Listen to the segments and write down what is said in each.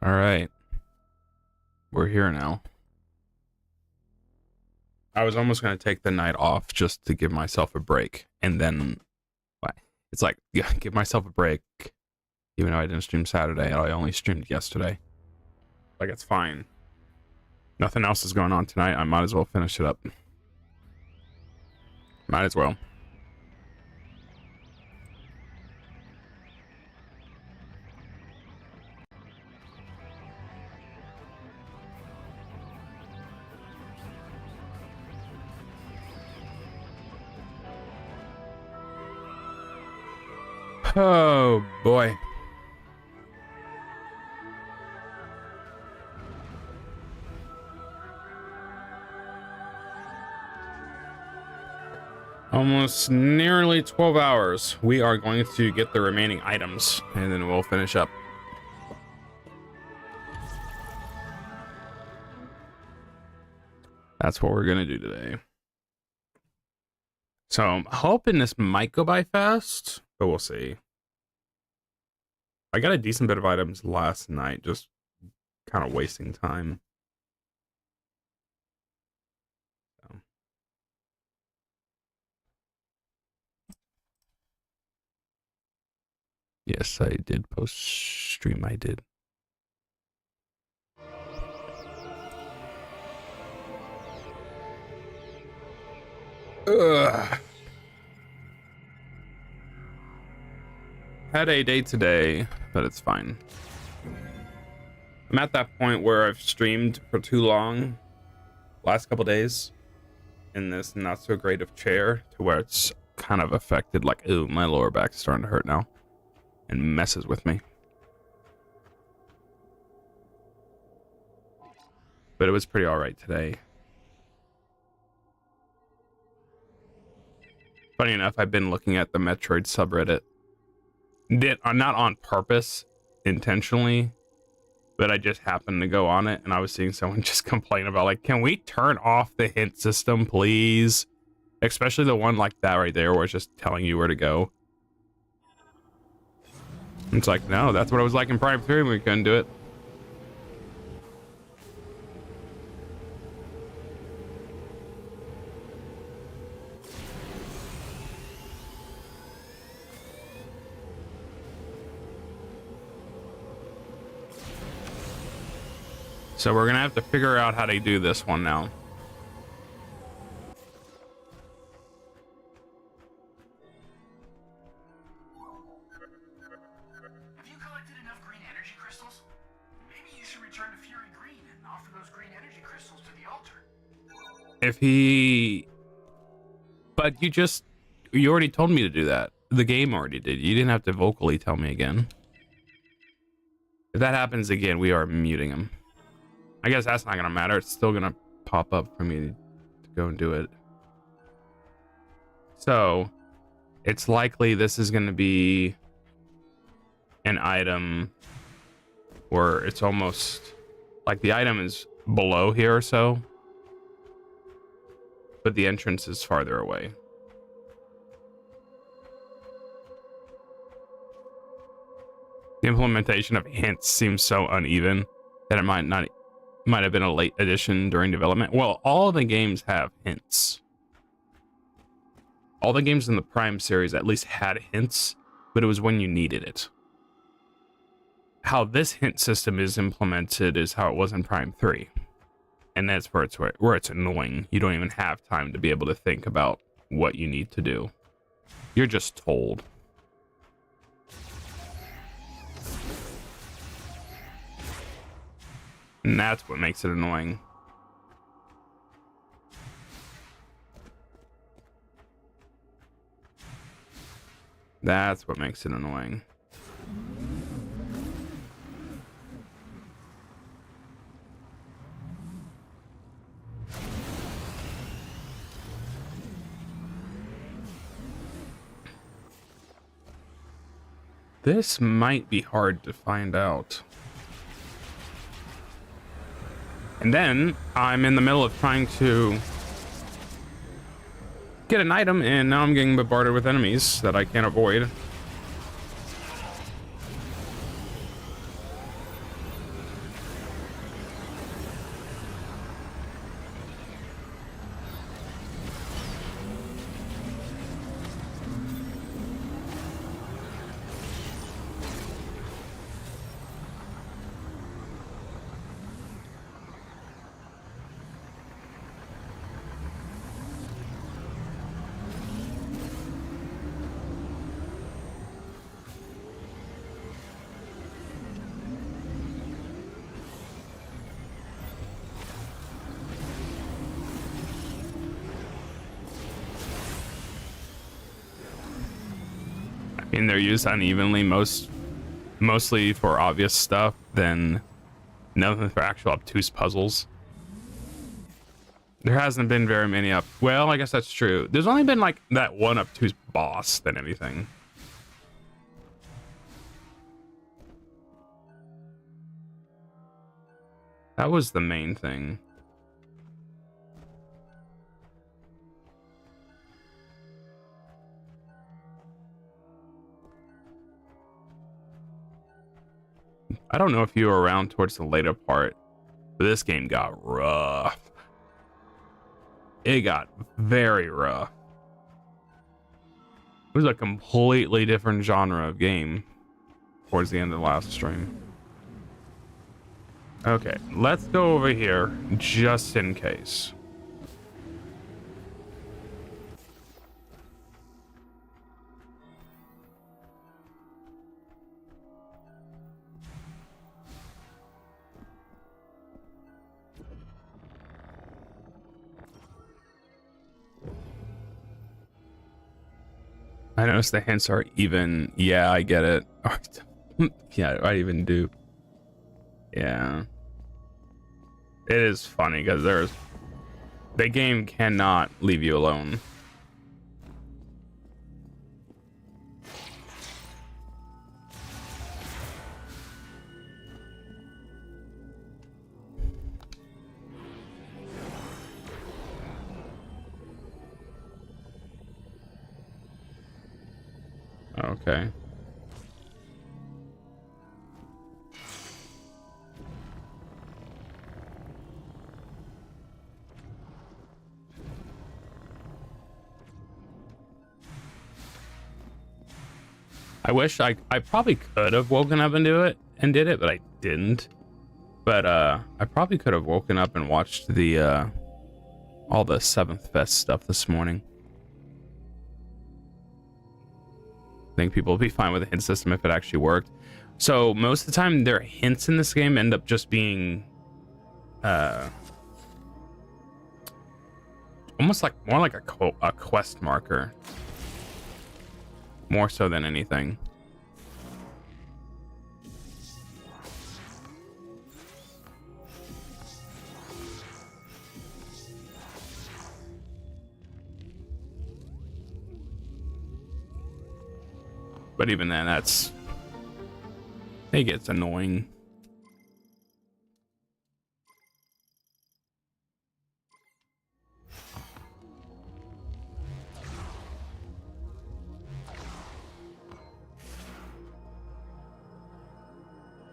All right, we're here now. I was almost going to take the night off just to give myself a break. And then it's like, yeah, give myself a break. Even though I didn't stream Saturday, I only streamed yesterday. Like, it's fine. Nothing else is going on tonight. I might as well finish it up. Might as well. Oh boy. Almost nearly 12 hours. We are going to get the remaining items and then we'll finish up. That's what we're gonna do today. So I'm hoping this might go by fast, but we'll see. I got a decent bit of items last night, just kind of wasting time. So. Yes, I did post stream. I did. Ugh. Had a day today, but it's fine. I'm at that point where I've streamed for too long, last couple days, in this not so great of chair, to where it's kind of affected, like, ooh, my lower back's starting to hurt now, and messes with me. But it was pretty alright today. Funny enough, I've been looking at the Metroid subreddit. Not on purpose, intentionally, but I just happened to go on it, and I was seeing someone just complain about, like, can we turn off the hint system, please? Especially the one like that right there, where it's just telling you where to go. It's like, no, that's what it was like in Prime 3 when we couldn't do it. So we're gonna have to figure out how to do this one now. Have you collected enough green energy crystals? Maybe you should return to Fury Green and offer those green energy crystals to the altar. If he... But you already told me to do that. The game already did. You didn't have to vocally tell me again. If that happens again, we are muting him. I guess that's not gonna matter. It's still gonna pop up for me to go and do it. So it's likely this is gonna be an item where it's almost like the item is below here or so, but the entrance is farther away. The implementation of hints seems so uneven that it might have been a late addition during development. Well, all the games have hints. All the games in the Prime series at least had hints, but it was when you needed it. How this hint system is implemented is how it was in Prime 3. And that's where it's annoying. You don't even have time to be able to think about what you need to do. You're just told. And that's what makes it annoying. That's what makes it annoying. This might be hard to find out. And then I'm in the middle of trying to get an item, and now I'm getting bombarded with enemies that I can't avoid. and they're used unevenly, mostly for obvious stuff, than nothing for actual obtuse puzzles. There hasn't been very many well, I guess that's true. There's only been like that one obtuse boss than anything. That was the main thing. I don't know if you were around towards the later part, but this game got rough. It got very rough. It was a completely different genre of game towards the end of the last stream. Okay, let's go over here just in case. I noticed the hints are even. Yeah, I get it. Yeah, I even do. Yeah. It is funny because the game cannot leave you alone. Okay. I wish I probably could have woken up and did it, but I didn't. But I probably could have woken up and watched the all the 7th Fest stuff this morning. I think people will be fine with the hint system if it actually worked. So most of the time their hints in this game end up just being almost like more like a quest marker, more so than anything. But even then, it gets annoying.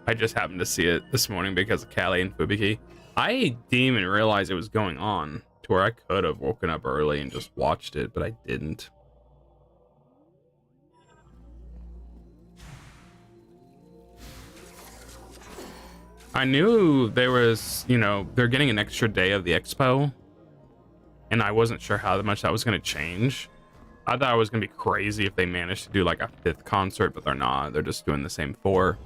I just happened to see it this morning because of Callie and Fubiki. I didn't even realize it was going on to where I could have woken up early and just watched it, but I didn't. I knew there was, they're getting an extra day of the expo, and I wasn't sure how much that was going to change. I thought it was going to be crazy if they managed to do like a 5th concert, but they're not. They're just doing the same 4.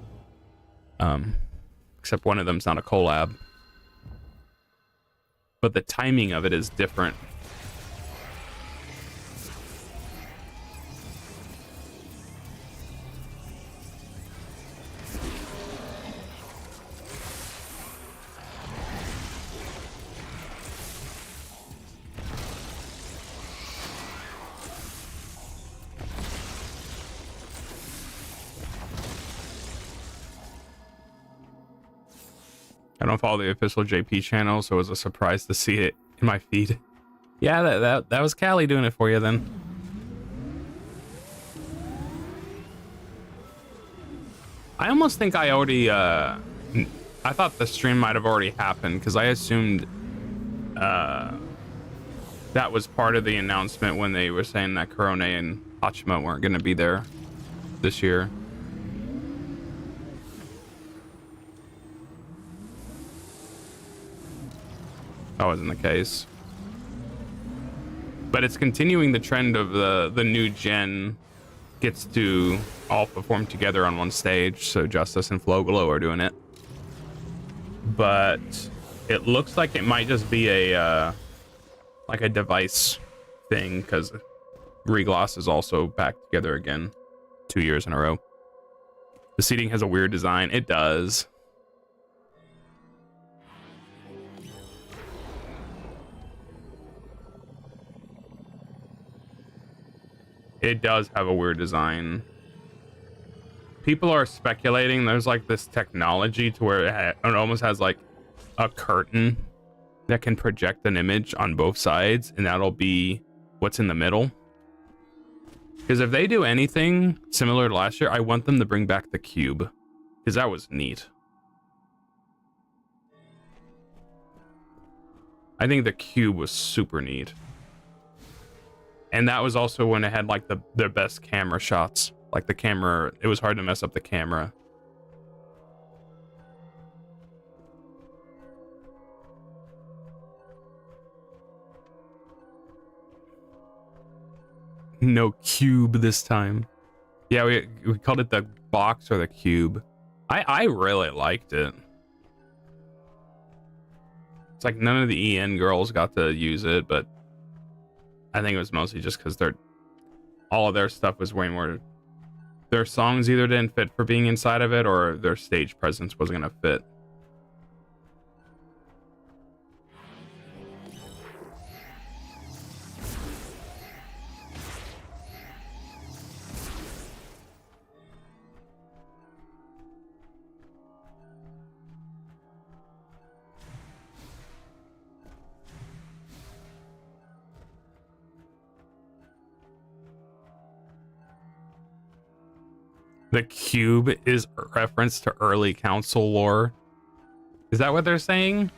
Except one of them's not a collab. But the timing of it is different. I don't follow the official JP channel, so it was a surprise to see it in my feed. Yeah, that was Callie doing it for you then. I almost think I already, I thought the stream might have already happened because I assumed that was part of the announcement when they were saying that Korone and Hachima weren't going to be there this year. That wasn't the case, but it's continuing the trend of the new gen gets to all perform together on one stage. So Justice and Flogolo are doing it, but it looks like it might just be a like a device thing because Regloss is also back together again. 2 years in a row. The seating has a weird design. It does. It does have a weird design. People are speculating there's like this technology to where it almost has like a curtain that can project an image on both sides, and that'll be what's in the middle. Because if they do anything similar to last year, I want them to bring back the cube, because that was neat. I think the cube was super neat. And that was also when it had like their best camera shots. Like the camera, it was hard to mess up the camera. No cube this time. Yeah, we called it the box or the cube. I really liked it. It's like none of the EN girls got to use it, but I think it was mostly just because all of their stuff was way more. Their songs either didn't fit for being inside of it, or their stage presence wasn't gonna fit. The cube is a reference to early council lore. Is that what they're saying?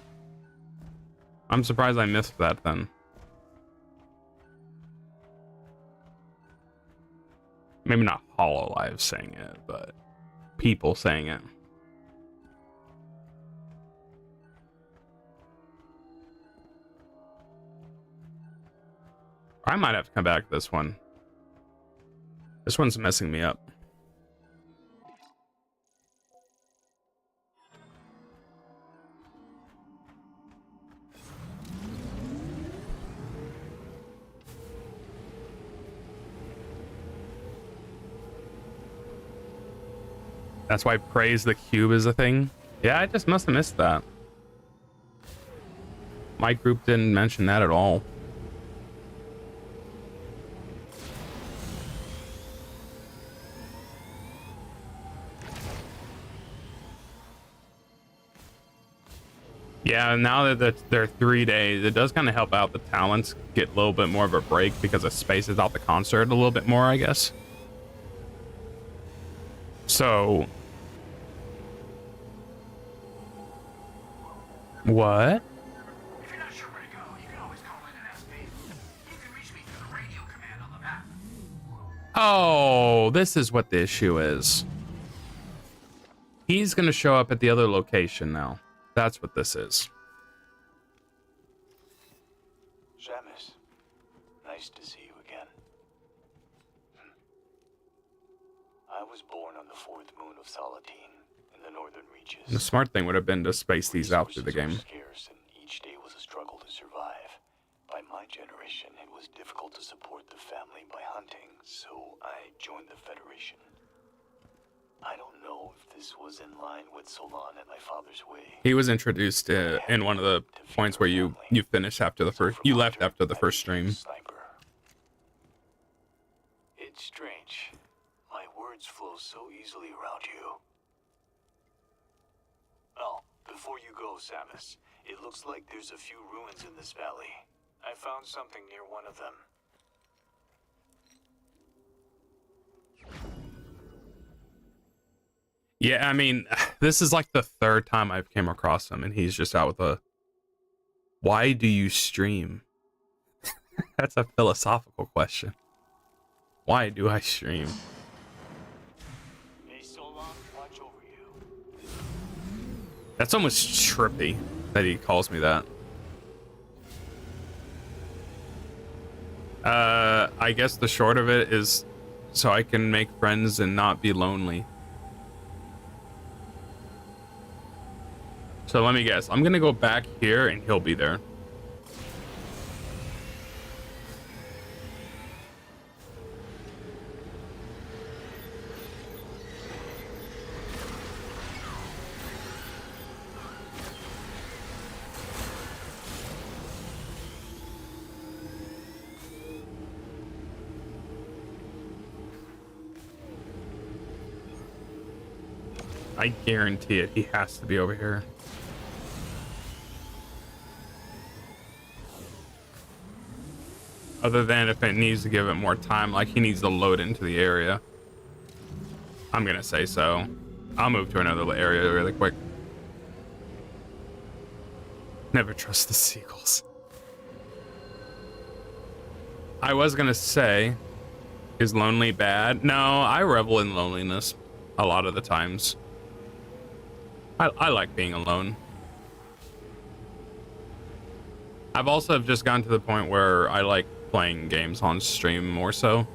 I'm surprised I missed that then. Maybe not HoloLive saying it, but people saying it. I might have to come back to this one. This one's messing me up. That's why praise the cube is a thing. Yeah, I just must have missed that. My group didn't mention that at all. Yeah, now that they're 3 days, it does kind of help out the talents get a little bit more of a break because it spaces out the concert a little bit more, I guess. So, what? If you're not sure where to go, you can always call in and ask me. You can reach me through the radio command on the map. Oh, this is what the issue is. He's going to show up at the other location now. That's what this is. Samus, nice to see you again. I was born on the fourth moon of Salatine in the northern reaches. The smart thing would have been to space these out through the game. Resources were scarce, and each day was a struggle to survive. By my generation, it was difficult to support the family by hunting, so I joined the Federation. I don't know if this was in line with Solon and my father's way. He was introduced in one of the points where you finished after the first, you left after the first stream. Sniper. It's strange. My words flow so easily around you. Oh, before you go, Samus, it looks like there's a few ruins in this valley. I found something near one of them. Yeah, I mean, this is like the third time I've came across him, and he's just out with a, why do you stream? That's a philosophical question. Why do I stream? May Solon watch over you. That's almost trippy that he calls me that. I guess the short of it is so I can make friends and not be lonely. So let me guess. I'm gonna go back here and he'll be there. I guarantee it. He has to be over here. Other than if it needs to give it more time, like he needs to load into the area. I'm gonna say so. I'll move to another area really quick. Never trust the seagulls. I was gonna say, is lonely bad? No, I revel in loneliness a lot of the times. I like being alone. I've also just gotten to the point where I like playing games on stream more so.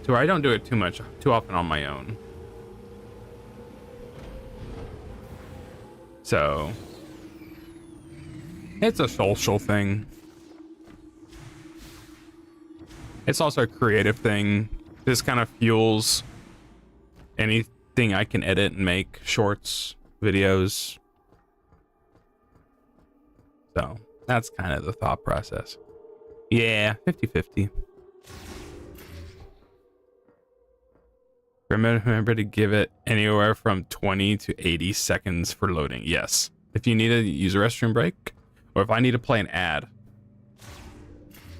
To where I don't do it too often on my own. So it's a social thing. It's also a creative thing. This kind of fuels anything I can edit and make, shorts, videos. So that's kind of the thought process. Yeah, 50-50. Remember to give it anywhere from 20 to 80 seconds for loading. Yes. If you need to use a restroom break, or if I need to play an ad,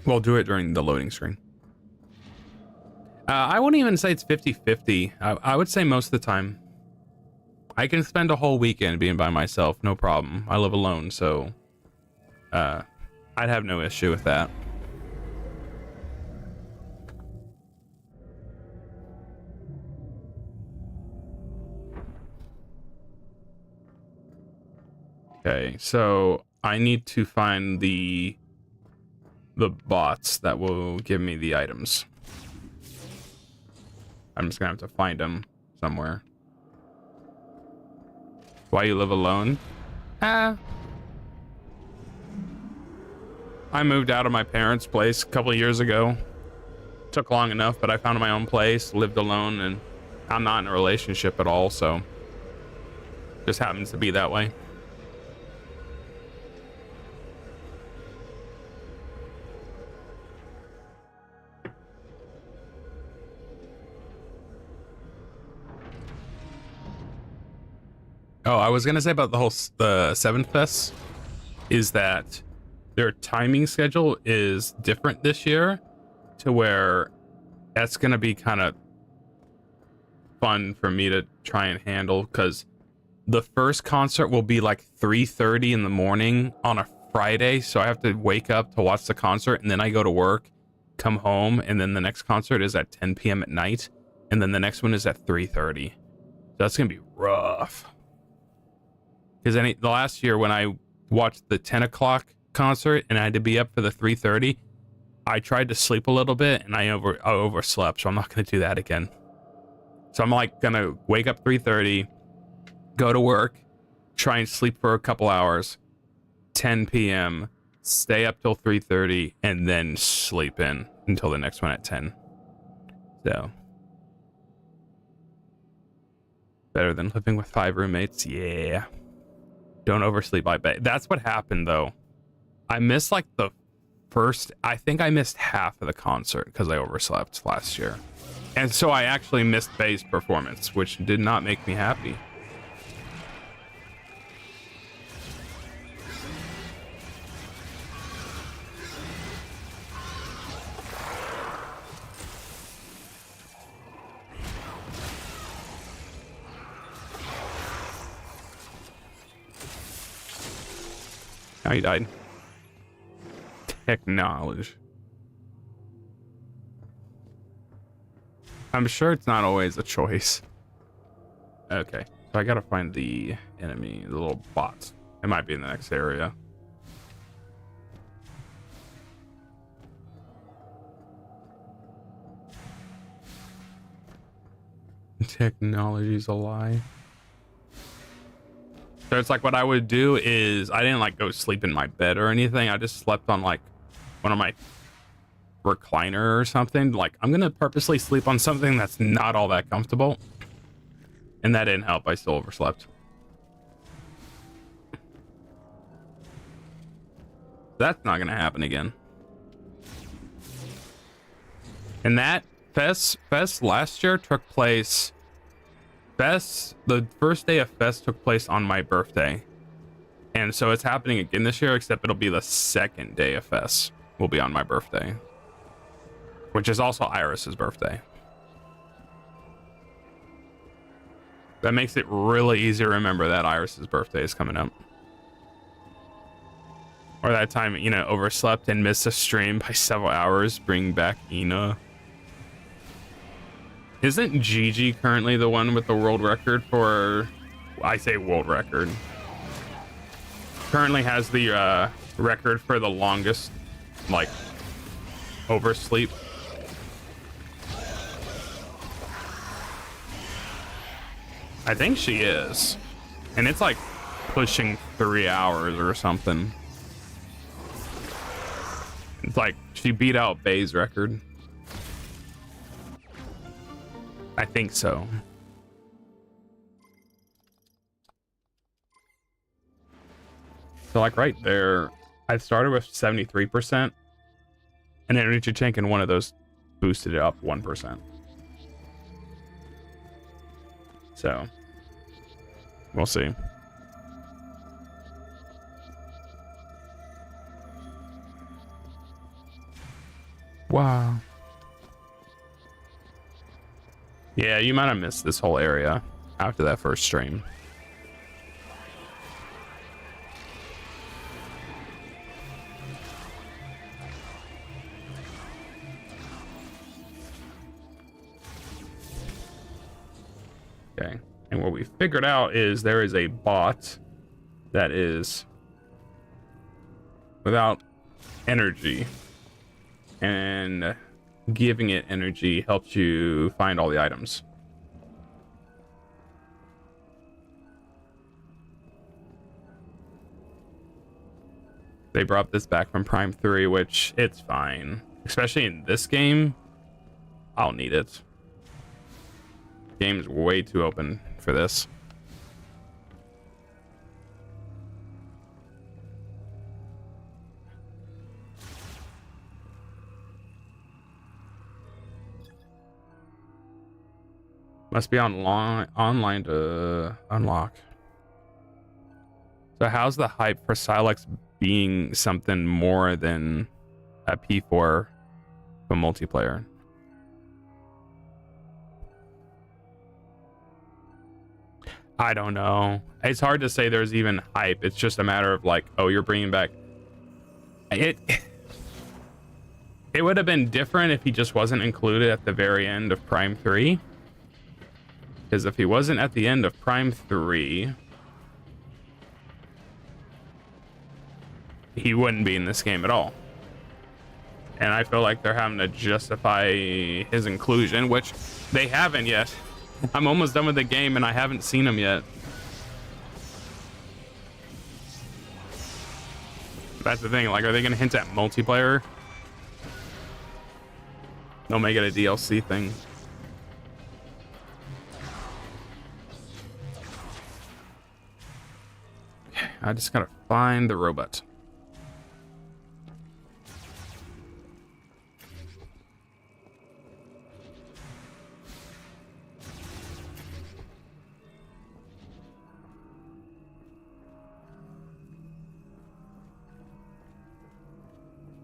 we'll do it during the loading screen. I wouldn't even say it's 50-50. I would say most of the time. I can spend a whole weekend being by myself, no problem. I live alone, so I'd have no issue with that. Okay, so I need to find the bots that will give me the items. I'm just gonna have to find them somewhere. Why you live alone? I moved out of my parents' place a couple of years ago. Took long enough, but I found my own place, lived alone, and I'm not in a relationship at all, so just happens to be that way. Oh, I was gonna say about the 7th Fest is that their timing schedule is different this year, to where that's gonna be kind of fun for me to try and handle, because the first concert will be like 3:30 in the morning on a Friday, so I have to wake up to watch the concert, and then I go to work, come home, and then the next concert is at 10 p.m. at night, and then the next one is at 3:30. So that's gonna be rough. Because the last year when I watched the 10 o'clock concert and I had to be up for the 3:30, I tried to sleep a little bit and I overslept, so I'm not going to do that again. So I'm like going to wake up 3:30, go to work, try and sleep for a couple hours, 10 p.m., stay up till 3:30, and then sleep in until the next one at 10. So better than living with 5 roommates. Yeah. Don't oversleep, I bet. That's what happened, though. I missed, like, I think I missed half of the concert because I overslept last year. And so I actually missed Faye's performance, which did not make me happy. Now he died. Technology. I'm sure it's not always a choice. Okay, so I gotta find the enemy, the little bots. It might be in the next area. Technology's a lie. So it's like what I would do is I didn't like go sleep in my bed or anything. I just slept on like one of my recliner or something. Like I'm gonna purposely sleep on something that's not all that comfortable, and that didn't help. I still overslept. That's not gonna happen again. And that fest last year took place Fest, the first day of Fest took place on my birthday. And so it's happening again this year, except it'll be the second day of Fest will be on my birthday, which is also Iris's birthday. That makes it really easy to remember that Iris's birthday is coming up. Or that time, you know, overslept and missed a stream by several hours, bring back Ina. Isn't Gigi currently the one with the world record for, I say world record, currently has the record for the longest, like, oversleep? I think she is. And it's like pushing 3 hours or something. It's like she beat out Bay's record. I think so. So like right there, I started with 73%, and energy tank in one of those boosted it up 1%. So we'll see. Wow. Yeah, you might have missed this whole area after that first stream. Okay, and what we figured out is there is a bot that is without energy, and giving it energy helps you find all the items. They brought this back from Prime 3, which it's fine. Especially in this game, I'll need it. Game's way too open for this. Must be online to unlock. So how's the hype for Silex being something more than a P4 for multiplayer? I don't know. It's hard to say there's even hype. It's just a matter of like, oh, you're bringing back it. It would have been different if he just wasn't included at the very end of Prime 3. Because if he wasn't at the end of Prime 3, he wouldn't be in this game at all. And I feel like they're having to justify his inclusion, which they haven't yet. I'm almost done with the game and I haven't seen him yet. That's the thing, like, are they gonna hint at multiplayer? They'll make it a DLC thing. Okay, I just gotta find the robot.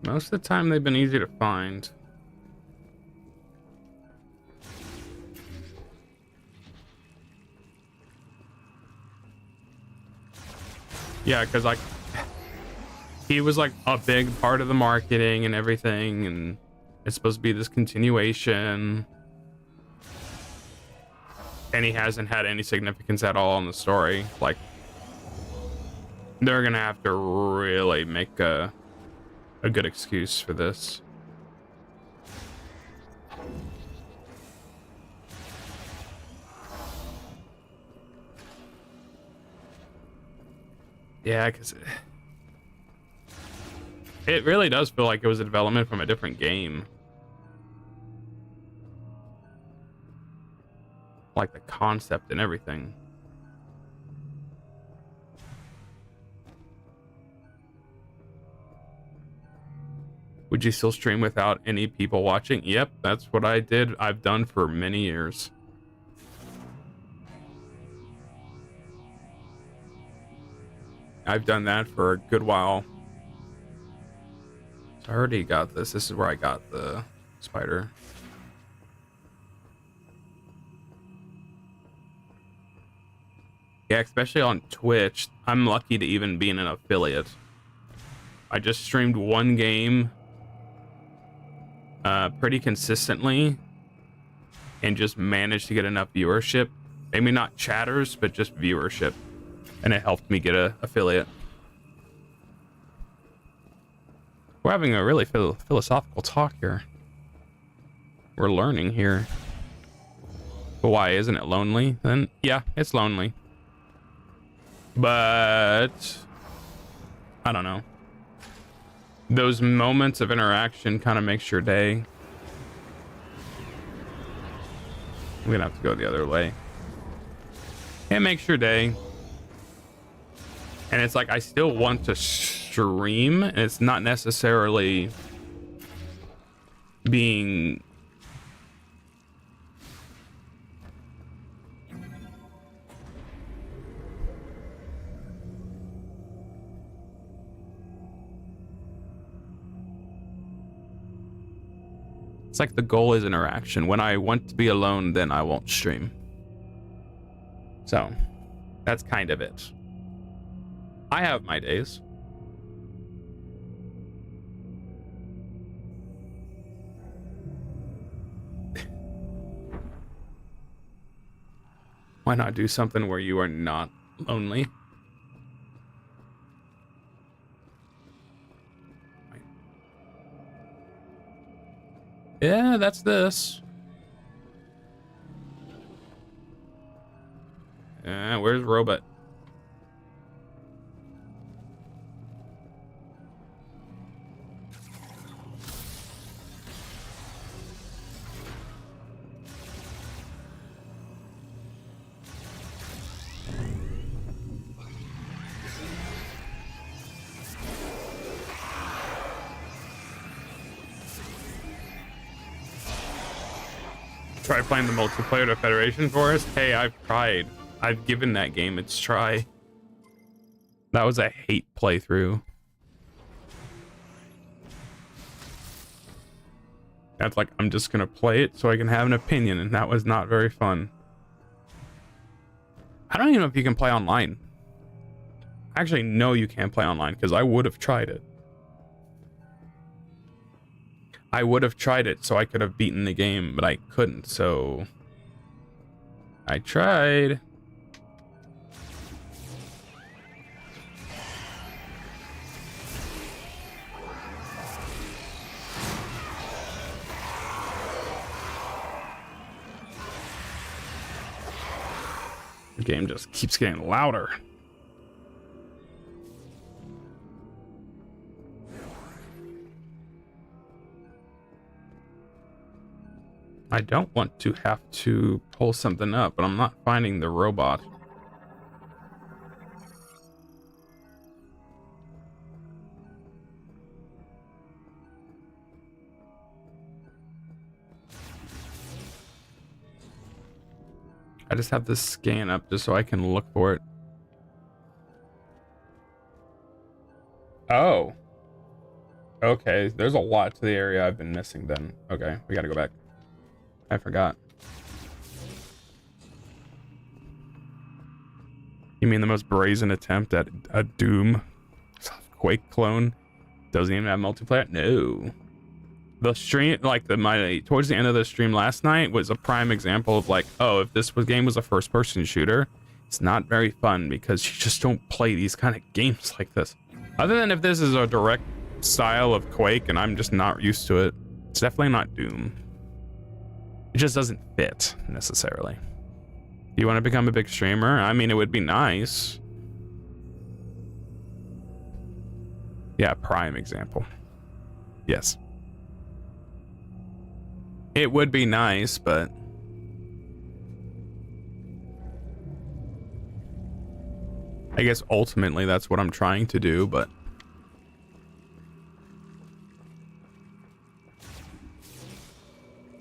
Most of the time they've been easy to find. Yeah, because like he was like a big part of the marketing and everything, and it's supposed to be this continuation, and he hasn't had any significance at all in the story. Like, they're gonna have to really make a good excuse for this. Yeah, because it really does feel like it was a development from a different game. Like the concept and everything. Would you still stream without any people watching? Yep, that's what I did. I've done for many years. I've done that for a good while. So I already got this. This is where I got the spider. Yeah, especially on Twitch. I'm lucky to even be an affiliate. I just streamed one game pretty consistently and just managed to get enough viewership. Maybe not chatters, but just viewership. And it helped me get a affiliate. We're having a really philosophical talk here. We're learning here. But why isn't it lonely? Then yeah, it's lonely. But I don't know. Those moments of interaction kind of makes your day. I'm gonna have to go the other way. It makes your day. And it's like I still want to stream, and it's not necessarily being it's like the goal is interaction. When I want to be alone, then I won't stream. So that's kind of it. I have my days. Why not do something where you are not lonely? Yeah, that's this. Where's Robot? Try playing the multiplayer to Federation Forest? Hey, I've tried. I've given that game its try. That was a hate playthrough. That's like, I'm just gonna play it so I can have an opinion, and that was not very fun. I don't even know if you can play online. Actually, no, you can't play online, because I would have tried it. I would have tried it so I could have beaten the game, but I couldn't, so I tried. The game just keeps getting louder. I don't want to have to pull something up, but I'm not finding the robot. I just have this scan up just so I can look for it. Oh. Okay, there's a lot to the area I've been missing then. Okay, we gotta go back. I forgot. You mean the most brazen attempt at a Doom Quake clone doesn't even have multiplayer? No. The stream, like towards the end of the stream last night was a prime example of like, oh, if this game was a first-person shooter, it's not very fun because you just don't play these kind of games like this. Other than if this is a direct style of Quake and I'm just not used to it, it's definitely not Doom. It just doesn't fit necessarily. You want to become a big streamer? I mean, it would be nice. Yeah, prime example. Yes. It would be nice, but I guess ultimately that's what I'm trying to do, but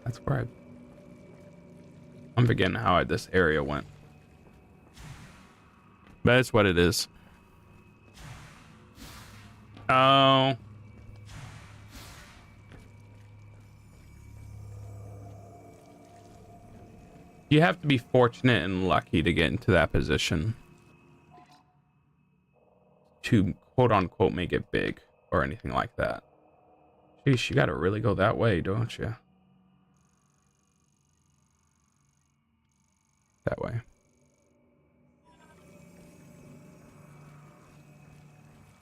that's where I'm forgetting how this area went. But that's what it is. Oh. You have to be fortunate and lucky to get into that position to quote unquote make it big or anything like that. Jeez, you gotta really go that way, don't you? That way.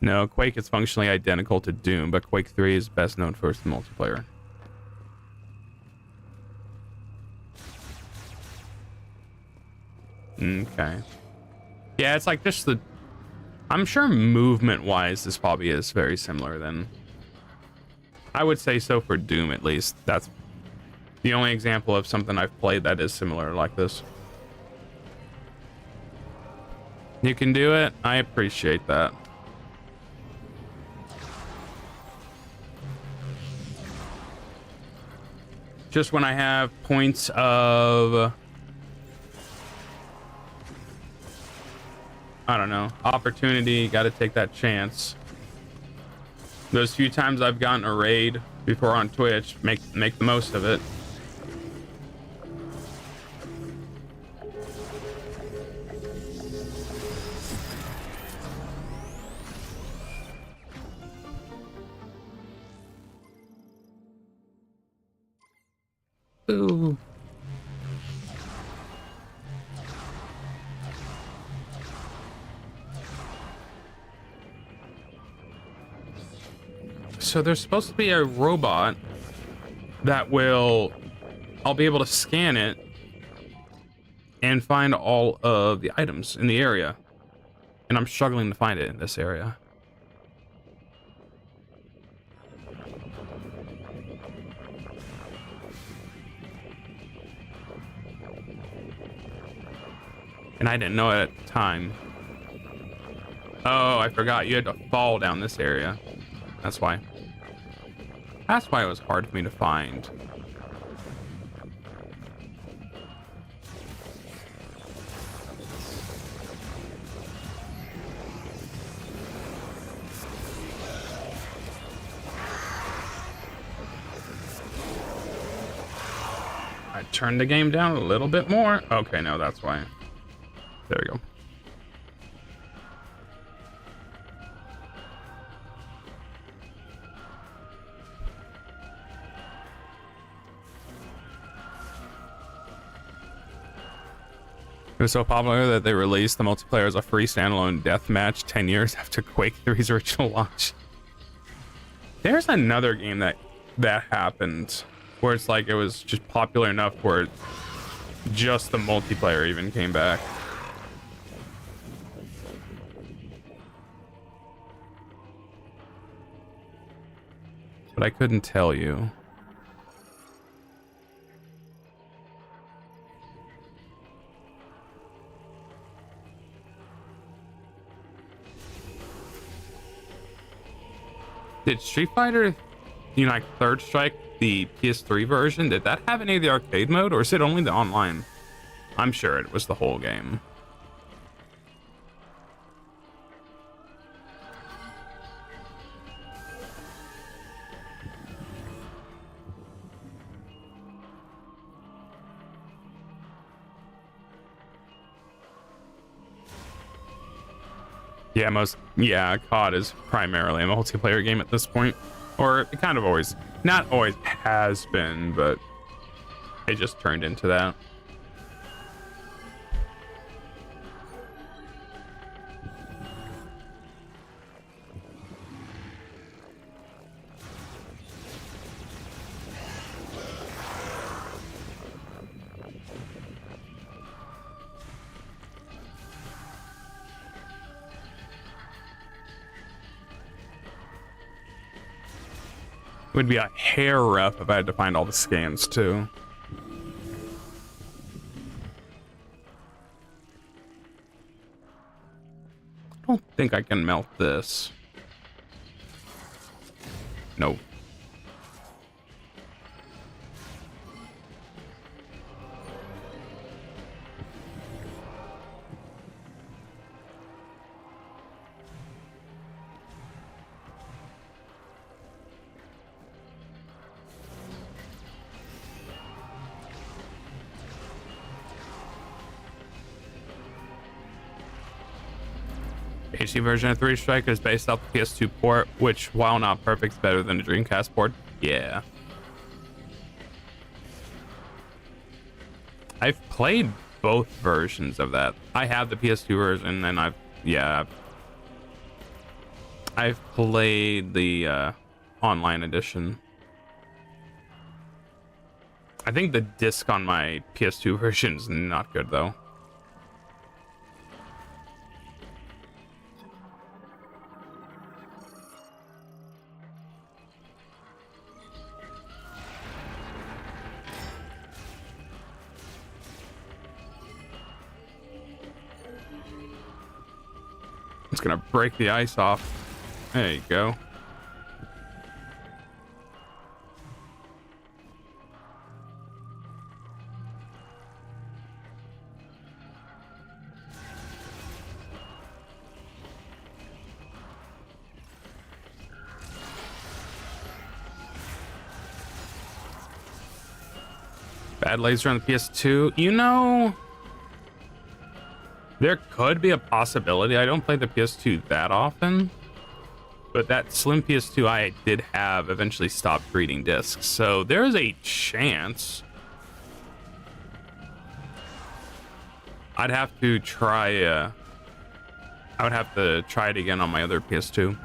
No, Quake is functionally identical to Doom, but Quake 3 is best known for its multiplayer. Okay. Yeah, it's like just the... I'm sure movement-wise, this probably is very similar then. I would say so for Doom, at least. That's the only example of something I've played that is similar like this. You can do it? I appreciate that. Just when I have points of... I don't know, opportunity, gotta take that chance. Those few times I've gotten a raid before on Twitch, make the most of it. Ooh. So there's supposed to be a robot that will... I'll be able to scan it and find all of the items in the area. And I'm struggling to find it in this area. And I didn't know it at the time. Oh, I forgot. You had to fall down this area. That's why. That's why it was hard for me to find. I turned the game down a little bit more. Okay, no, that's why. There we go. It was so popular that they released the multiplayer as a free standalone deathmatch 10 years after Quake 3's original launch. There's another game that happened where it's like it was just popular enough where just the multiplayer even came back. But I couldn't tell you. Did Street Fighter, like Third Strike, the PS3 version, did that have any of the arcade mode, or is it only the online? I'm sure it was the whole game. Yeah, COD is primarily a multiplayer game at this point. Or it kind of always, not always has been, but it just turned into that. It would be a hair rough if I had to find all the scans too. I don't think I can melt this. No. HD version of 3 Strike is based off the PS2 port, which, while not perfect, is better than the Dreamcast port. Yeah. I've played both versions of that. I have the PS2 version, and I've played the online edition. I think the disc on my PS2 version is not good, though. It's gonna break the ice off. There you go. Bad laser on the PS2. You know, there could be a possibility. I don't play the PS2 that often, but that slim PS2 I did have eventually stopped reading discs, so there is a chance. I'd have to try. I would have to try it again on my other PS2.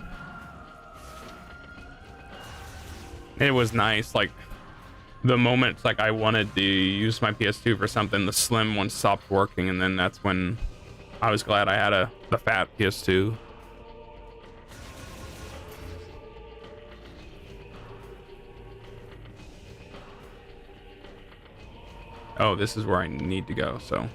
It was nice, like the moment like I wanted to use my PS2 for something, the slim one stopped working, and then that's when I was glad I had the fat PS2. Oh, this is where I need to go, so.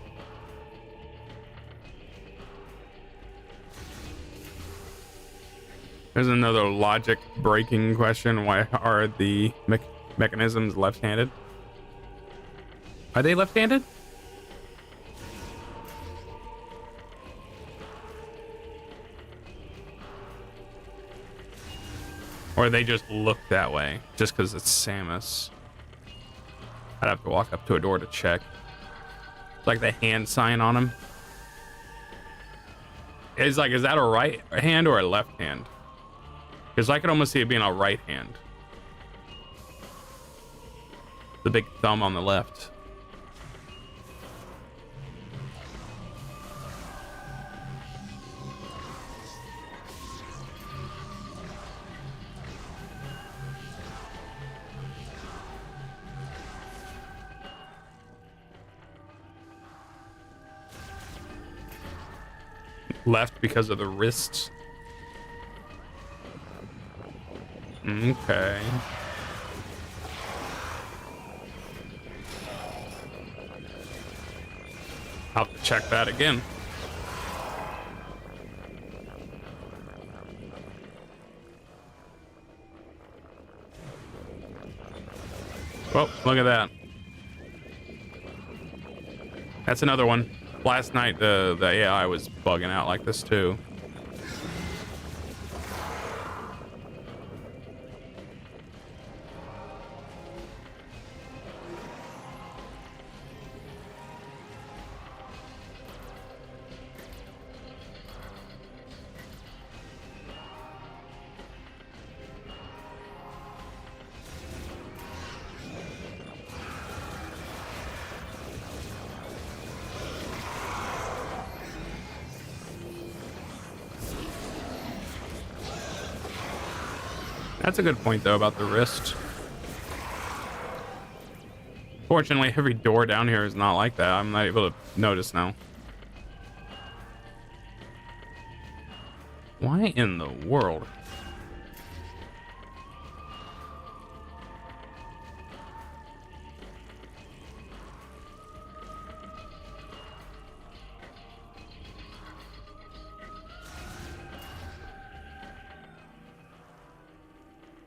There's another logic breaking question. Why are the mechanisms left-handed? Are they left-handed? Or they just look that way just because it's Samus? I'd have to walk up to a door to check. It's like the hand sign on them. It's like, is that a right hand or a left hand? Because I could almost see it being a right hand. The big thumb on the left. Left because of the wrists. Okay. I'll have to check that again. Oh, look at that. That's another one. Last night, the AI was bugging out like this too. That's a good point, though, about the wrist. Fortunately, every door down here is not like that. I'm not able to notice now. Why in the world?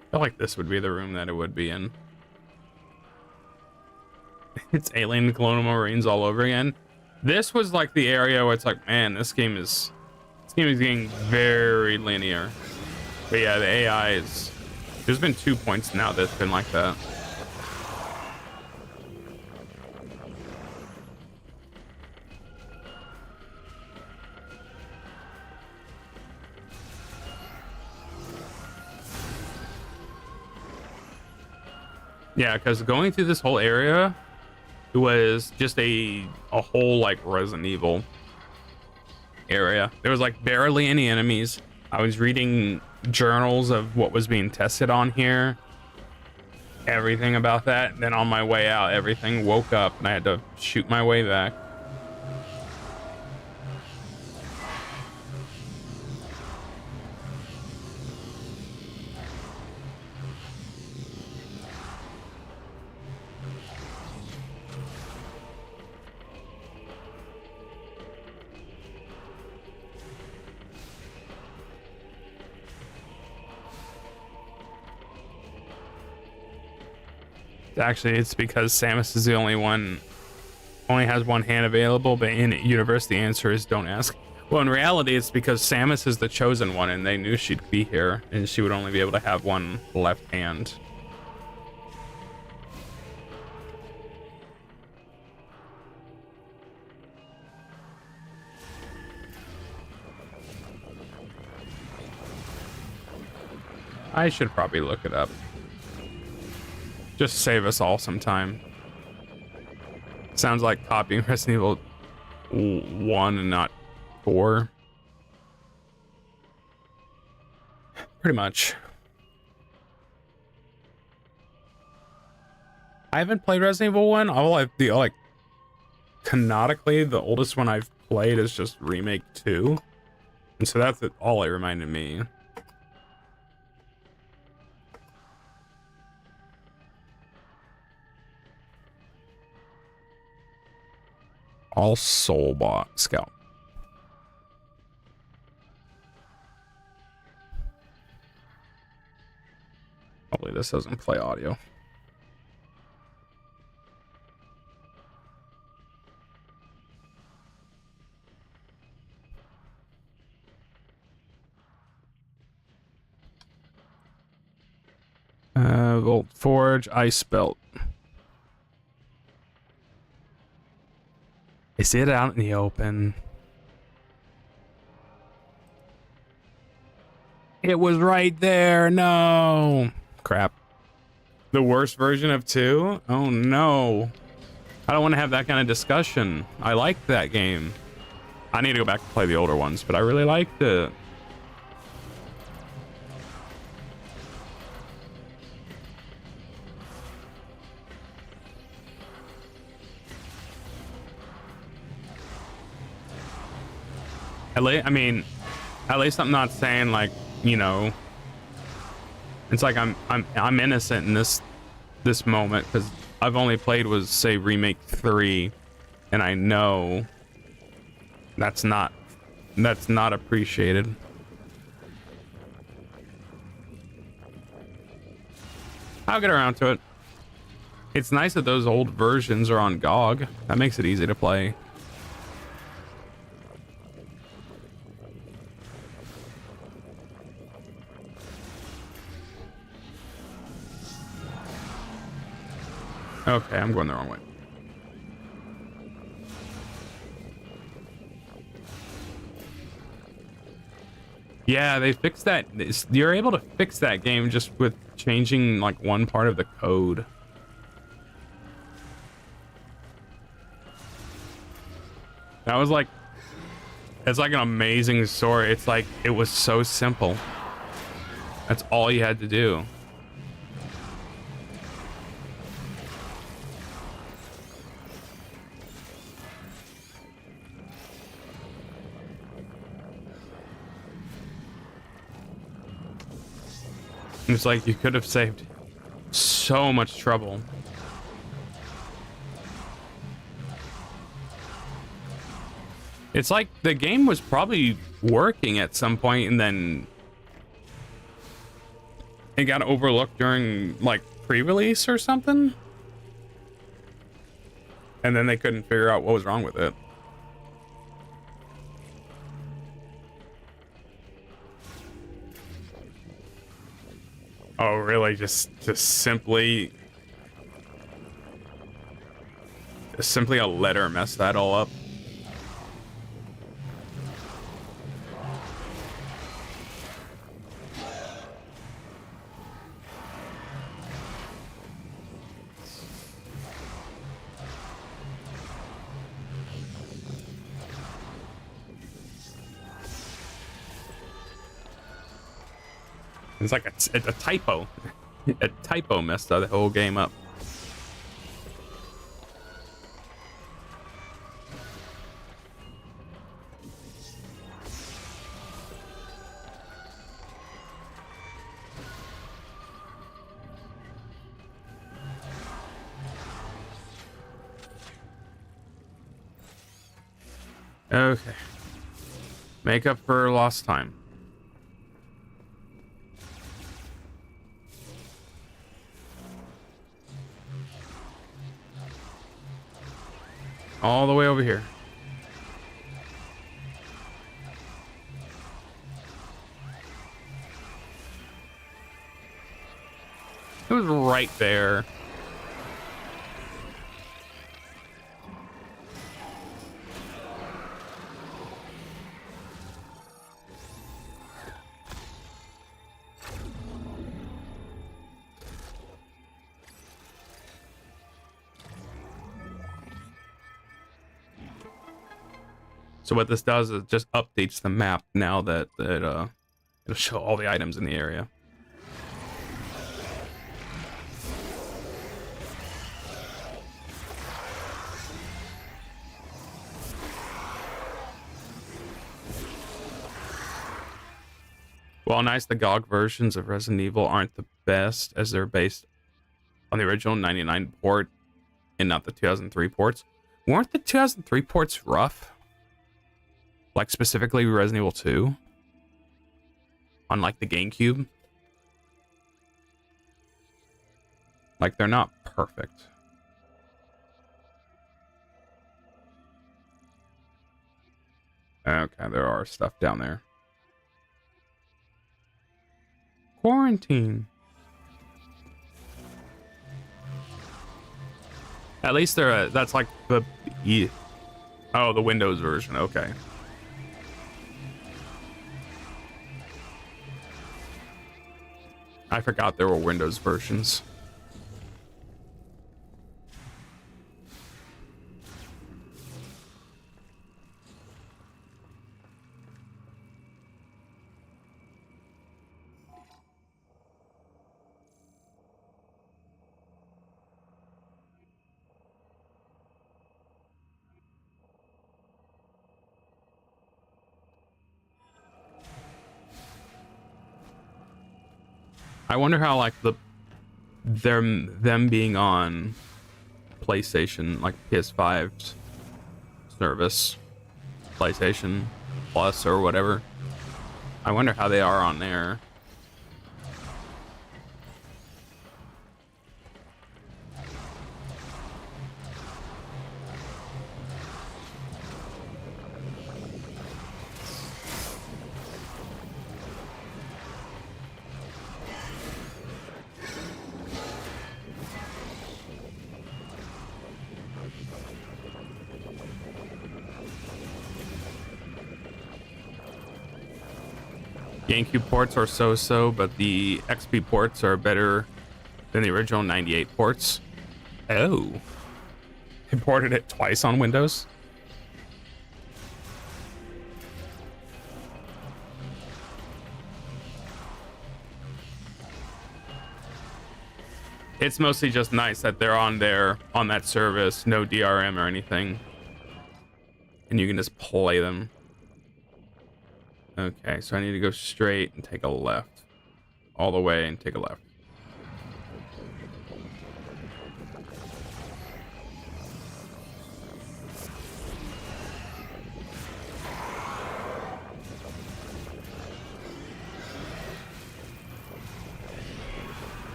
I feel like this would be the room that it would be in. It's Alien Colonial Marines all over again. This was like the area where it's like, man, this game is getting very linear. But yeah, the AI is. There's been 2 points now that's been like that. Yeah, because going through this whole area was just a whole like Resident Evil area. There was like barely any enemies. I was reading journals of what was being tested on here, everything about that. And then on my way out, everything woke up and I had to shoot my way back. Actually, it's because Samus is the only one, only has one hand available, but in universe the answer is don't ask. Well, in reality, it's because Samus is the chosen one and they knew she'd be here and she would only be able to have one left hand. I should probably look it up. Just save us all some time. Sounds like copying Resident Evil 1 and not 4. Pretty much. I haven't played Resident Evil 1. All I've like canonically the oldest one I've played is just Remake 2. And so that's all it reminded me. All soul bot scout. Hopefully this doesn't play audio. Volt Forge, Ice Belt. I see it out in the open. It was right there. No. Crap. The worst version of 2? Oh no. I don't want to have that kind of discussion. I liked that game. I need to go back and play the older ones, but I really liked it. I mean, at least I'm not saying like, you know, it's like I'm innocent in this moment because I've only played was say Remake 3, and I know that's not appreciated. I'll get around to it. It's nice that those old versions are on GOG. That makes it easy to play. Okay, I'm going the wrong way. Yeah, they fixed that. You're able to fix that game just with changing like one part of the code. That was like, it's like an amazing story. It's like, it was so simple. That's all you had to do. It's like you could have saved so much trouble. It's like the game was probably working at some point and then it got overlooked during like pre-release or something. And then they couldn't figure out what was wrong with it. Oh, really? Just simply a letter messed that all up. It's like a typo. A typo messed the whole game up. Okay. Make up for lost time. All the way over here. It was right there. So what this does is it just updates the map now that it'll show all the items in the area. While nice, the GOG versions of Resident Evil aren't the best as they're based on the original 99 port and not the 2003 ports. Weren't the 2003 ports rough? Like specifically Resident Evil 2? On like the GameCube? Like they're not perfect. Okay, there are stuff down there. Quarantine. At least they're that's like the the Windows version. Okay. I forgot there were Windows versions. I wonder how like them being on PlayStation, like PS5's service, PlayStation Plus or whatever. I wonder how they are on there. GameCube ports are so-so, but the XP ports are better than the original 98 ports. Oh. They ported it twice on Windows? It's mostly just nice that they're on there, on that service, no DRM or anything. And you can just play them. Okay, so I need to go straight and take a left. All the way and take a left.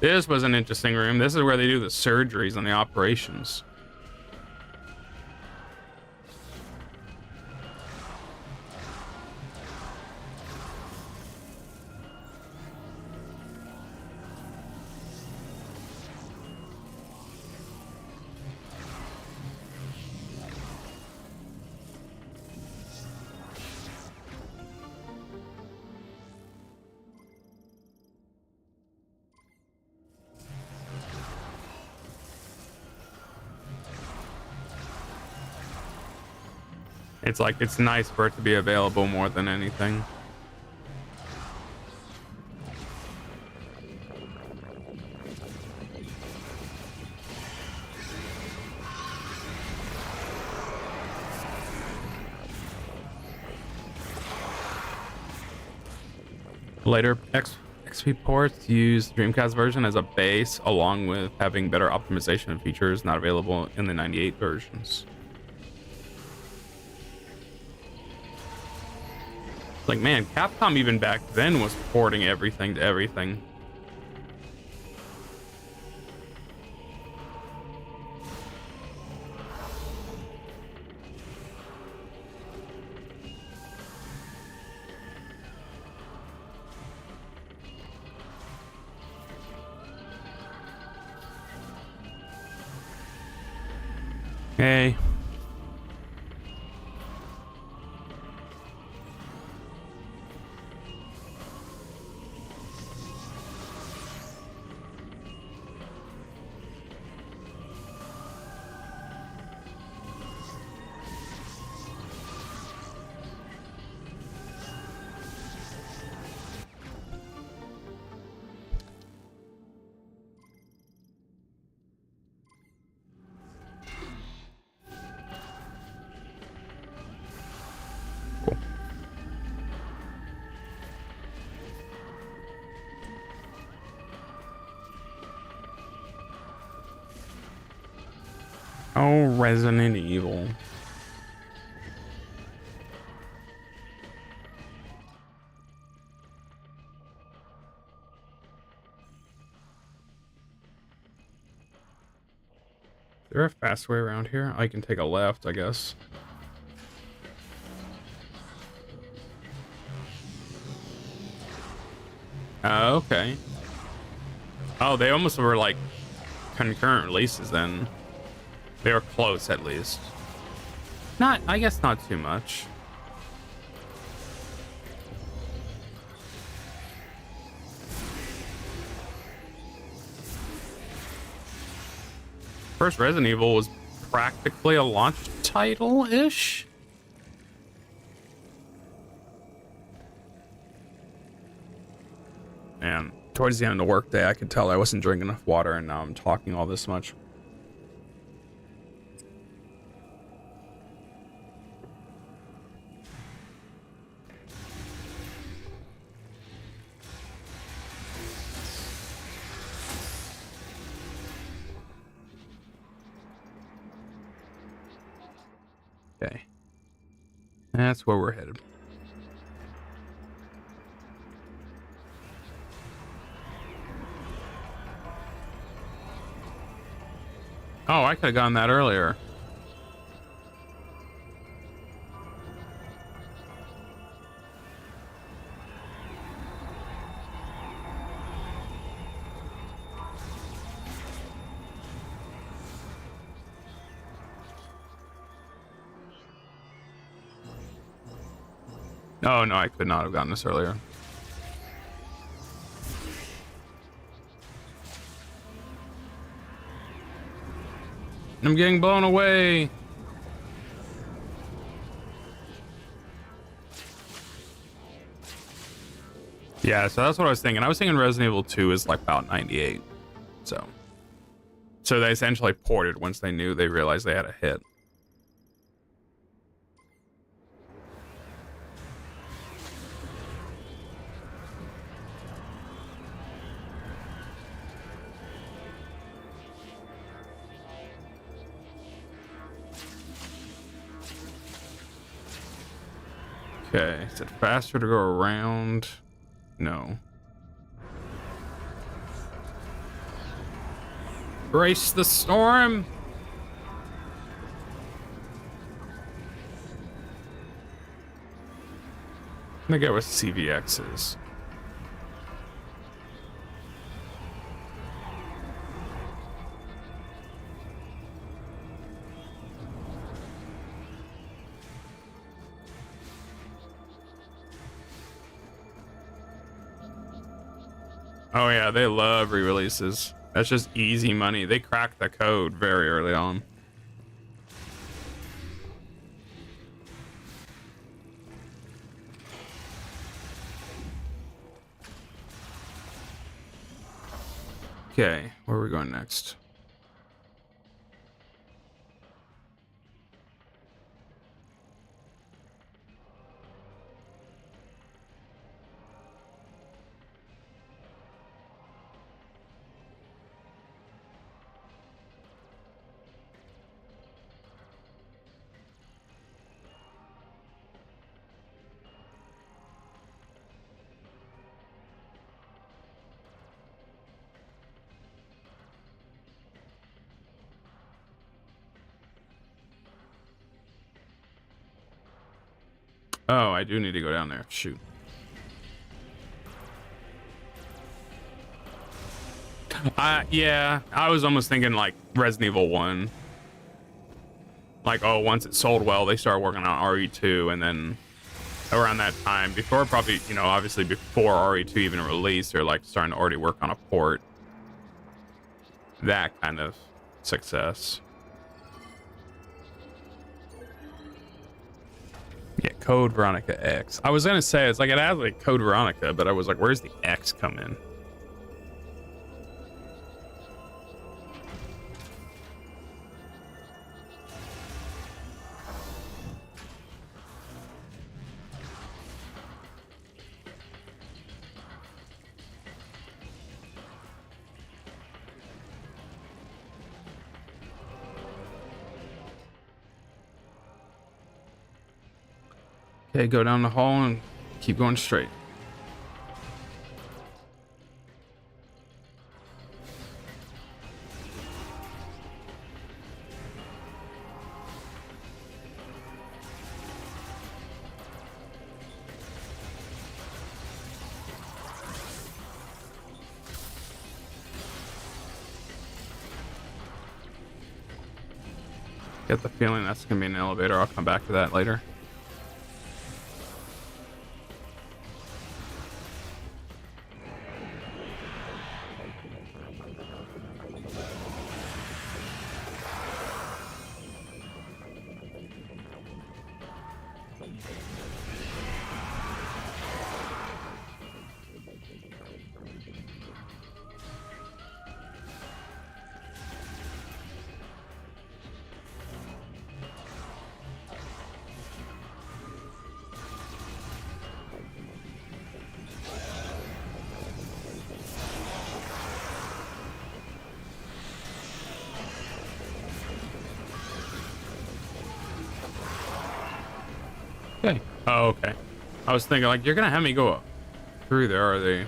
This was an interesting room. This is where they do the surgeries and the operations. It's like, it's nice for it to be available more than anything. Later XP ports use Dreamcast version as a base, along with having better optimization and features not available in the 98 versions. Like, man, Capcom even back then was porting everything to everything. Hey. Oh, Resident Evil. Is there a fast way around here? I can take a left, I guess. Okay. Oh, they almost were like concurrent releases then. They were close, at least. Not, I guess not too much. First Resident Evil was practically a launch title-ish. And towards the end of the workday, I could tell I wasn't drinking enough water, and now I'm talking all this much. Okay. That's where we're headed. Oh, I could have gotten that earlier. Oh, no, I could not have gotten this earlier. I'm getting blown away. Yeah, so that's what I was thinking. I was thinking Resident Evil 2 is like about 98. So they essentially ported once they knew, they realized they had a hit. Okay, is it faster to go around? No. Brace the storm! I'm gonna go with CVXs. Oh yeah, they love re-releases. That's just easy money. They cracked the code very early on. Okay, where are we going next? Oh, I do need to go down there. Shoot. Yeah, I was almost thinking like Resident Evil 1. Like, oh, once it sold well, they started working on RE2, and then around that time, before probably, you know, obviously before RE2 even released, they're like starting to already work on a port. That kind of success. Yeah, Code Veronica X. I was gonna say, it's like it has like Code Veronica, but I was like, where's the X come in? Okay, go down the hall and keep going straight. Get the feeling that's gonna be an elevator. I'll come back to that later. Okay. Oh, okay. I was thinking like, you're gonna have me go up through there, are they?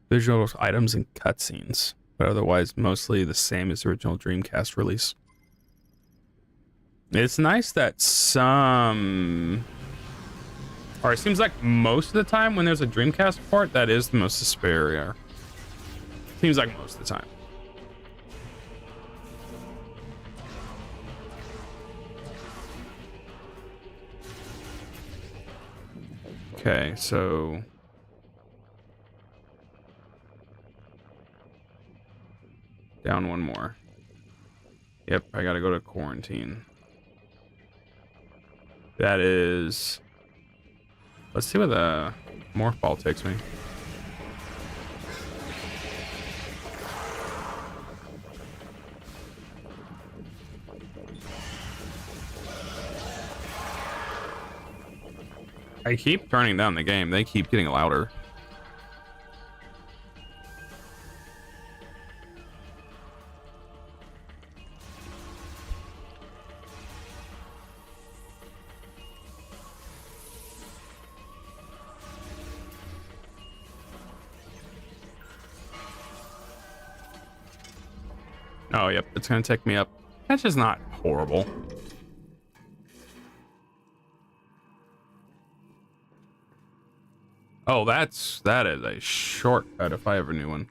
Visual items and cutscenes, but otherwise mostly the same as the original Dreamcast release. It's nice that some, or it seems like most of the time when there's a Dreamcast port, that is the most superior. Seems like most of the time. Okay, so down one more. Yep, I gotta go to quarantine. That is... Let's see what the morph ball takes me. I keep turning down the game. They keep getting louder. Oh, yep. It's going to take me up. That's just not horrible. Oh, that is a shortcut if I ever knew one.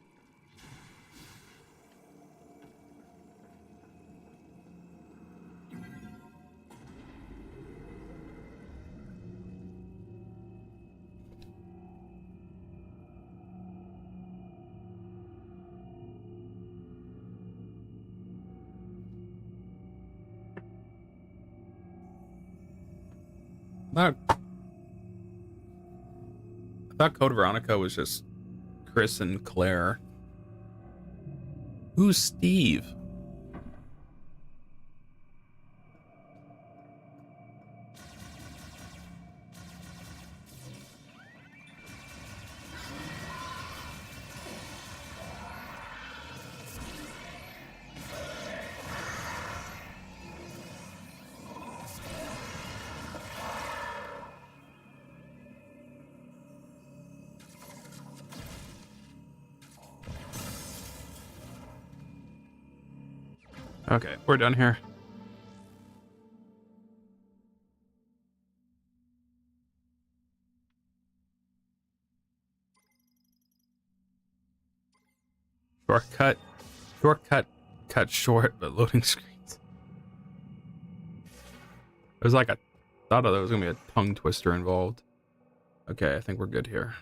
I thought Code Veronica was just Chris and Claire. Who's Steve? Okay, we're done here. Shortcut. Shortcut. Cut short the loading screens. There's like a... thought there was going to be a tongue twister involved. Okay, I think we're good here.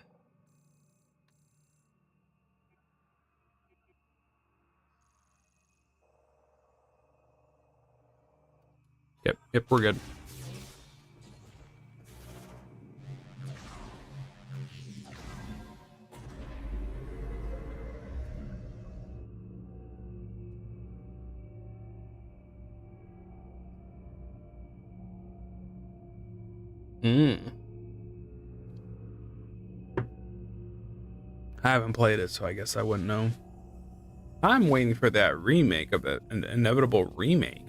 Yep, we're good. I haven't played it, so I guess I wouldn't know. I'm waiting for that remake of it, an inevitable remake.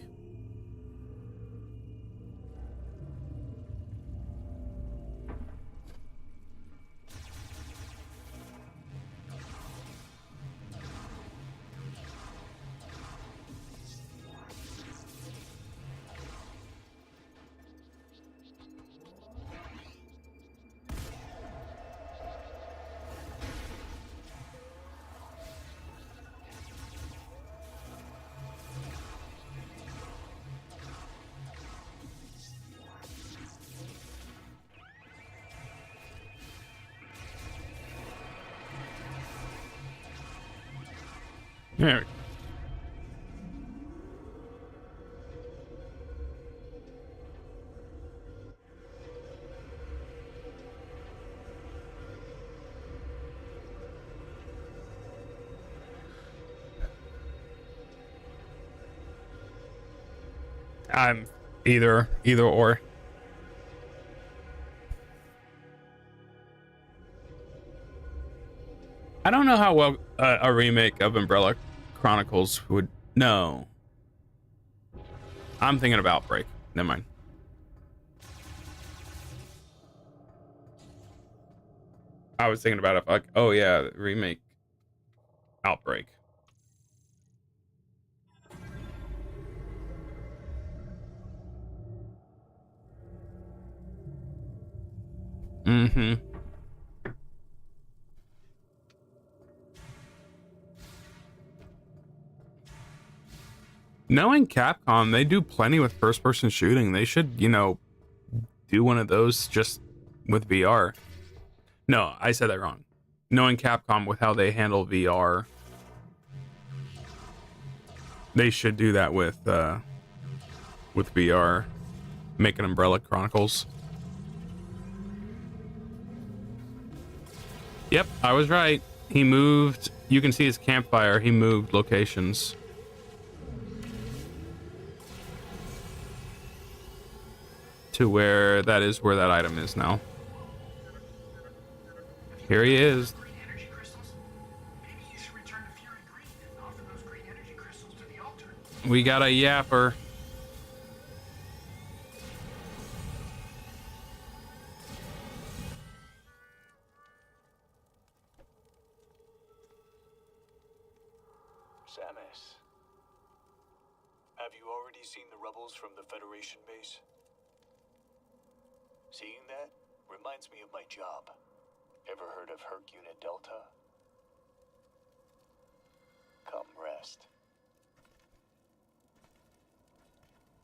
There we go. I'm either or. I don't know how well a remake of Umbrella Chronicles would. No, I'm thinking of Outbreak. Never mind. I was thinking about it like, oh yeah, remake Outbreak. Mm-hmm. Knowing Capcom, they do plenty with first-person shooting. They should, do one of those just with VR. No, I said that wrong. Knowing Capcom with how they handle VR, they should do that with VR. Make an Umbrella Chronicles. Yep, I was right. He moved. You can see his campfire. He moved locations. To where that item is now. Here he is. Green energy crystals. Maybe you should return to Fury Green and offer those green energy crystals to the altar. We got a yapper. Samus, have you already seen the rebels from the Federation base? Seeing that reminds me of my job. Ever heard of Herc Unit Delta? Come rest.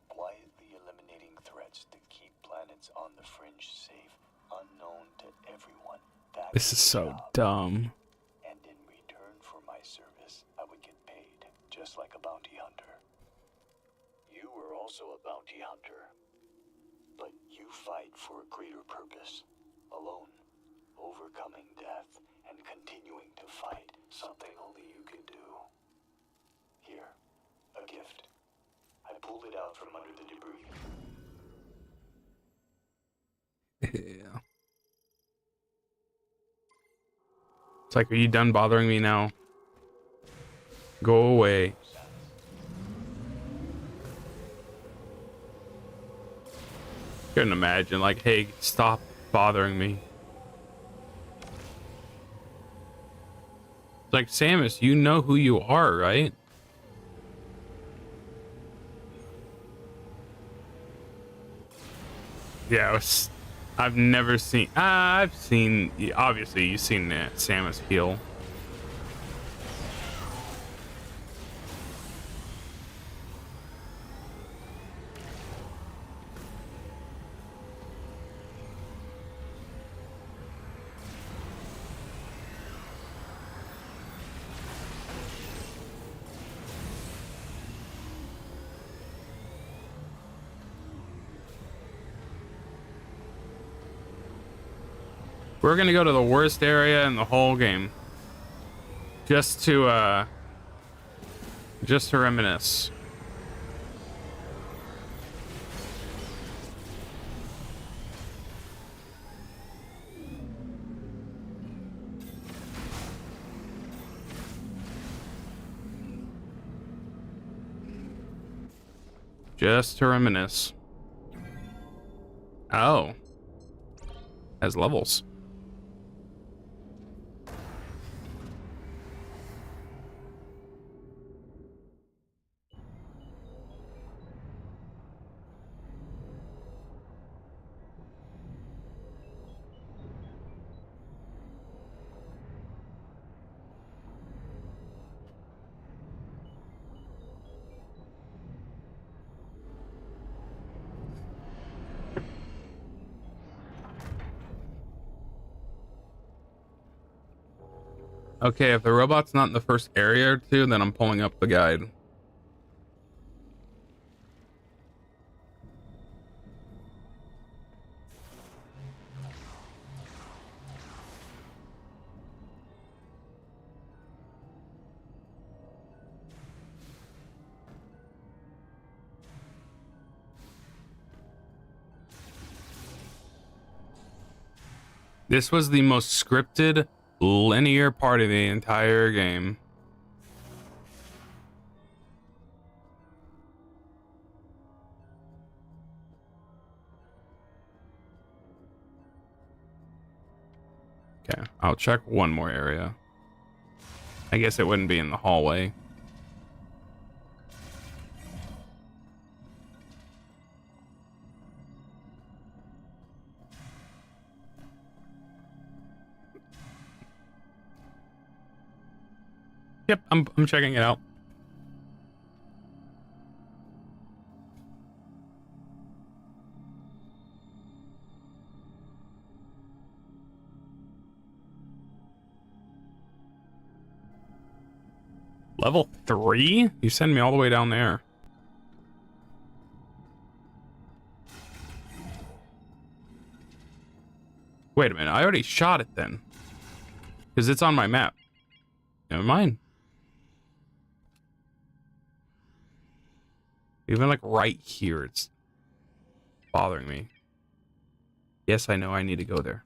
Quietly eliminating threats to keep planets on the fringe safe, unknown to everyone. That's This is the so job. dumb. And in return for my service, I would get paid, just like a bounty hunter. You were also a bounty hunter. But you fight for a greater purpose. Alone, overcoming death, and continuing to fight, something only you can do. Here, a gift. I pulled it out from under the debris. Yeah. It's like, are you done bothering me now? Go away. Couldn't imagine, like, hey, stop bothering me. It's like, Samus, you know who you are, right? Yeah, I've never seen. I've seen. Obviously, you've seen Samus heal. We're gonna go to the worst area in the whole game, just to reminisce. Just to reminisce. Oh, has levels. Okay, if the robot's not in the first area or two, then I'm pulling up the guide. This was the most scripted, linear part of the entire game. Okay, I'll check one more area. I guess it wouldn't be in the hallway. Yep, I'm checking it out. Level 3? You send me all the way down there. Wait a minute, I already shot it then. Because it's on my map. Never mind. Even like right here, it's bothering me. Yes, I know I need to go there.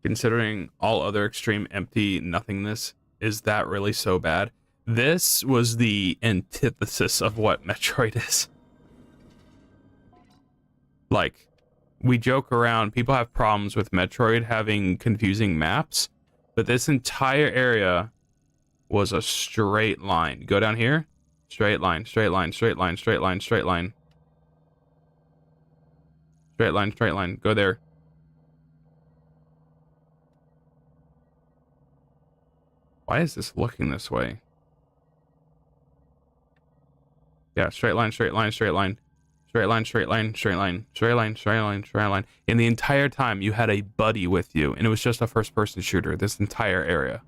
Considering all other extreme empty nothingness, is that really so bad? This was the antithesis of what Metroid is. Like, we joke around, people have problems with Metroid having confusing maps, but this entire area was a straight line. Go down here, straight line, straight line, straight line, straight line, straight line. Straight line. Go there. Why is this looking this way? Yeah, straight line, straight line, straight line. Straight line, straight line, straight line, straight line, straight line, straight line. And the entire time you had a buddy with you, and it was just a first-person shooter, this entire area.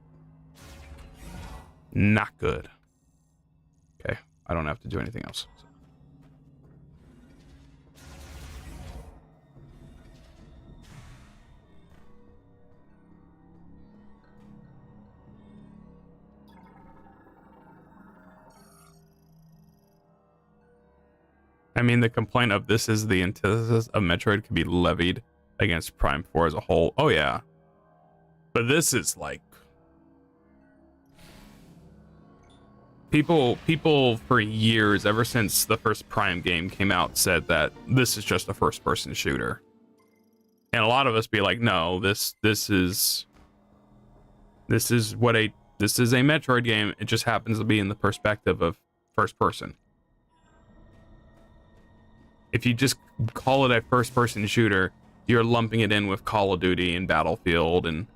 Not good. Okay, I don't have to do anything else. I mean, the complaint of this is the antithesis of Metroid could be levied against Prime 4 as a whole. Oh, yeah. But this is like... People for years, ever since the first Prime game came out, said that this is just a first-person shooter. And a lot of us be like, no, this is a Metroid game. It just happens to be in the perspective of first person. If you just call it a first-person shooter, you're lumping it in with Call of Duty and Battlefield and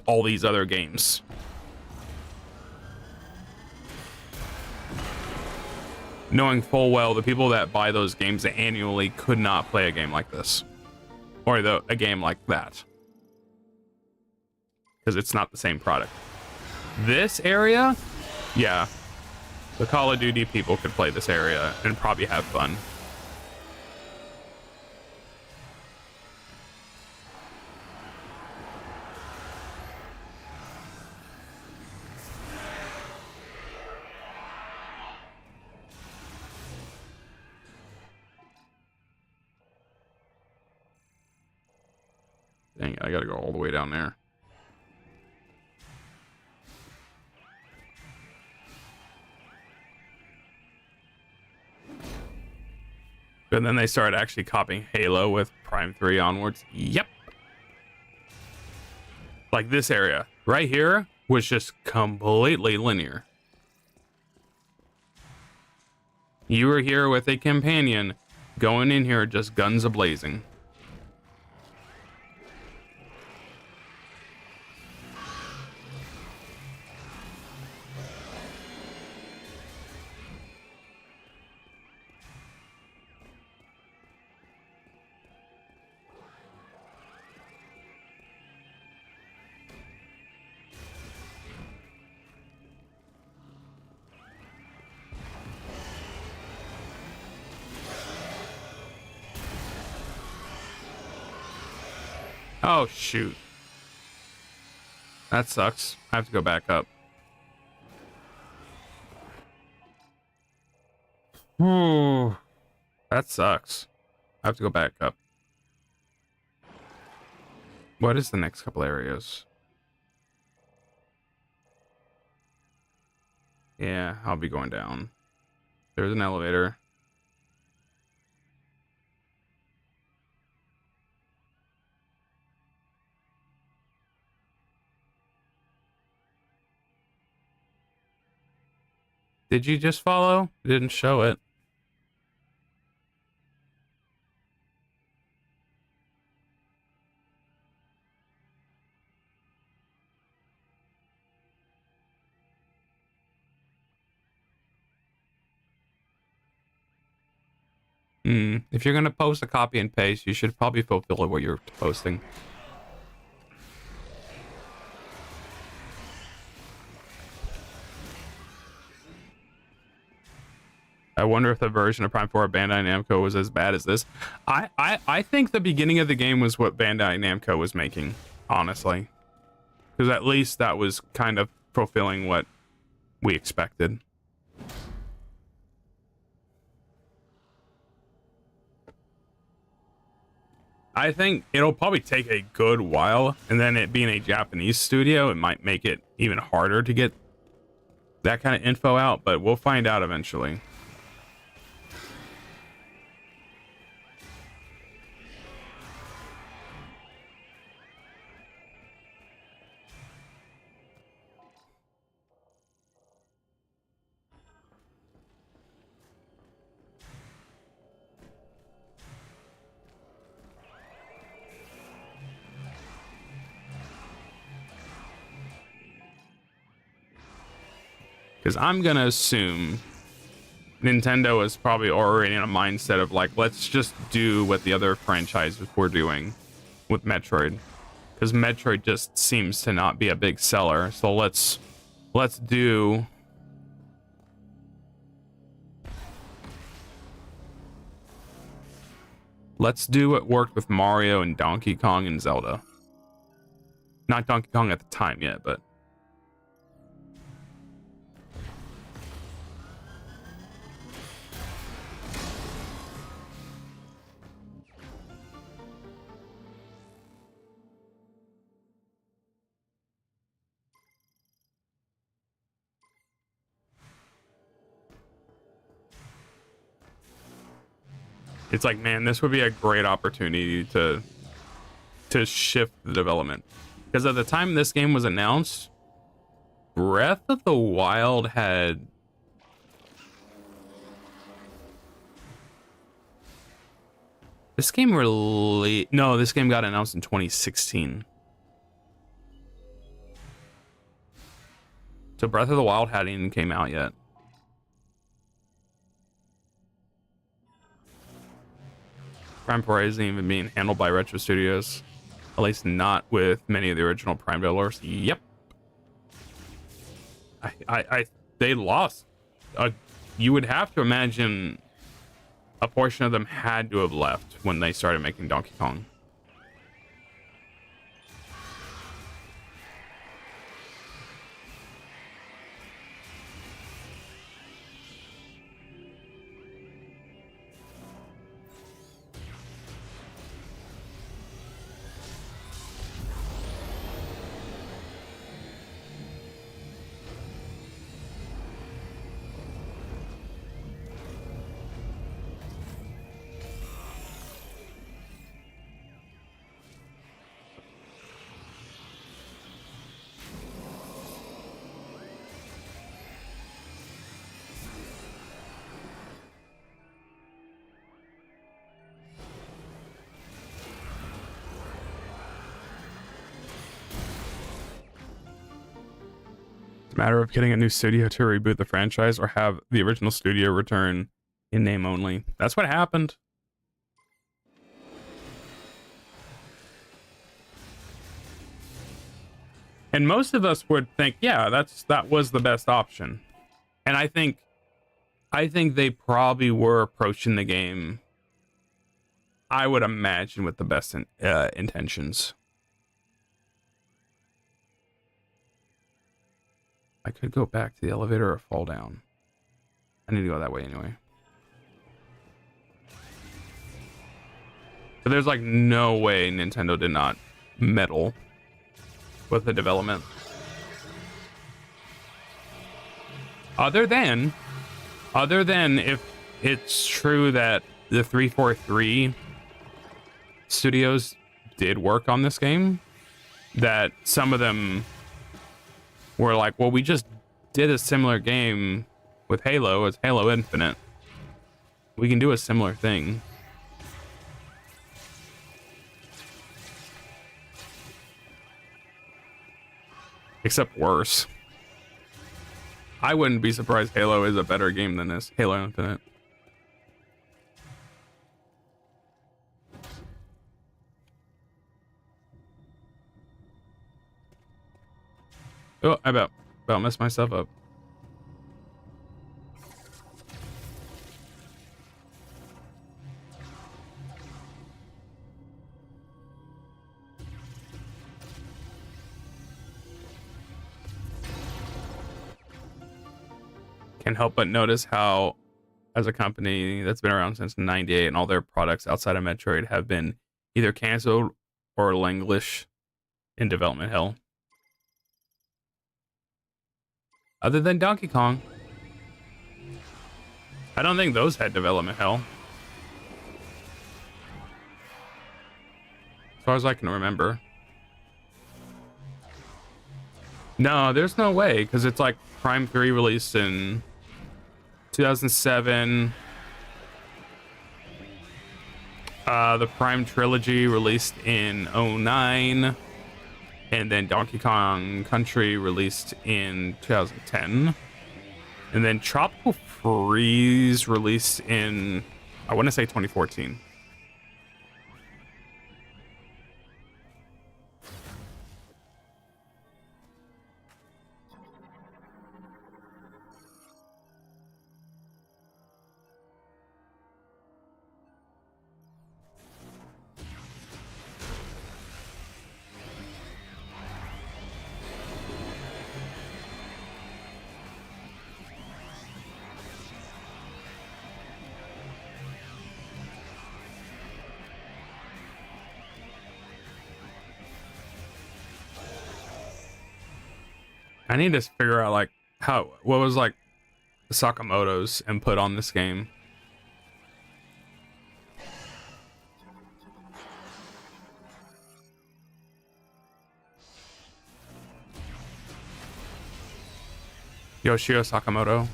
all these other games. Knowing full well the people that buy those games annually could not play a game like this. Or a game like that. Because it's not the same product. This area? Yeah. The Call of Duty people could play this area and probably have fun. Dang it, I gotta go all the way down there. But then they started actually copying Halo with Prime 3 onwards. Yep. Like this area right here was just completely linear. You were here with a companion going in here just guns a-blazing. Oh, shoot. That sucks. I have to go back up. Ooh, that sucks. I have to go back up. What is the next couple areas? Yeah, I'll be going down. There's an elevator. Did you just follow? It didn't show it. If you're gonna post a copy and paste, you should probably fulfill what you're posting. I wonder if the version of Prime 4 of Bandai Namco was as bad as this. I think the beginning of the game was what Bandai Namco was making, honestly. Because at least that was kind of fulfilling what we expected. I think it'll probably take a good while, and then it being a Japanese studio, it might make it even harder to get that kind of info out, but we'll find out eventually. Because I'm gonna assume Nintendo is probably already in a mindset of like, let's just do what the other franchises were doing with Metroid, because Metroid just seems to not be a big seller. So let's do what worked with Mario and Donkey Kong and Zelda. Not Donkey Kong at the time yet, but it's like, man, this would be a great opportunity to shift the development. Because at the time this game was announced, Breath of the Wild had this game this game got announced in 2016. So Breath of the Wild hadn't even came out yet. Prime 4 isn't even being handled by Retro Studios. At least not with many of the original Prime developers. Yep. They lost. You would have to imagine a portion of them had to have left when they started making Donkey Kong. Matter of getting a new studio to reboot the franchise or have the original studio return in name only. That's what happened. And most of us would think, yeah, that was the best option. And I think they probably were approaching the game, I would imagine, with the best intentions. I could go back to the elevator or fall down. I need to go that way anyway. But there's like no way Nintendo did not meddle with the development. Other than if it's true that the 343 studios did work on this game, that some of them were like, well, we just did a similar game with Halo as Halo Infinite. We can do a similar thing. Except worse. I wouldn't be surprised Halo is a better game than this Halo Infinite. Oh, I about messed myself up. Can't help but notice how, as a company that's been around since '98 and all their products outside of Metroid have been either canceled or languish in development hell. Other than Donkey Kong. I don't think those had development hell. As far as I can remember. No, there's no way, because it's like Prime 3 released in 2007. The Prime Trilogy released in 2009. And then Donkey Kong Country released in 2010. And then Tropical Freeze released in, I want to say 2014. I need to figure out like what was like Sakamoto's input on this game. Yoshio Sakamoto.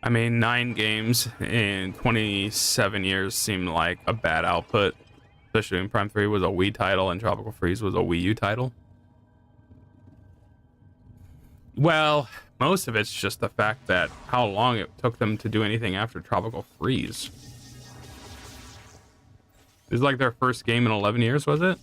I mean, 9 games in 27 years seemed like a bad output, especially when Prime 3 was a Wii title and Tropical Freeze was a Wii U title. Well, most of it's just the fact that how long it took them to do anything after Tropical Freeze. This is like their first game in 11 years, was it?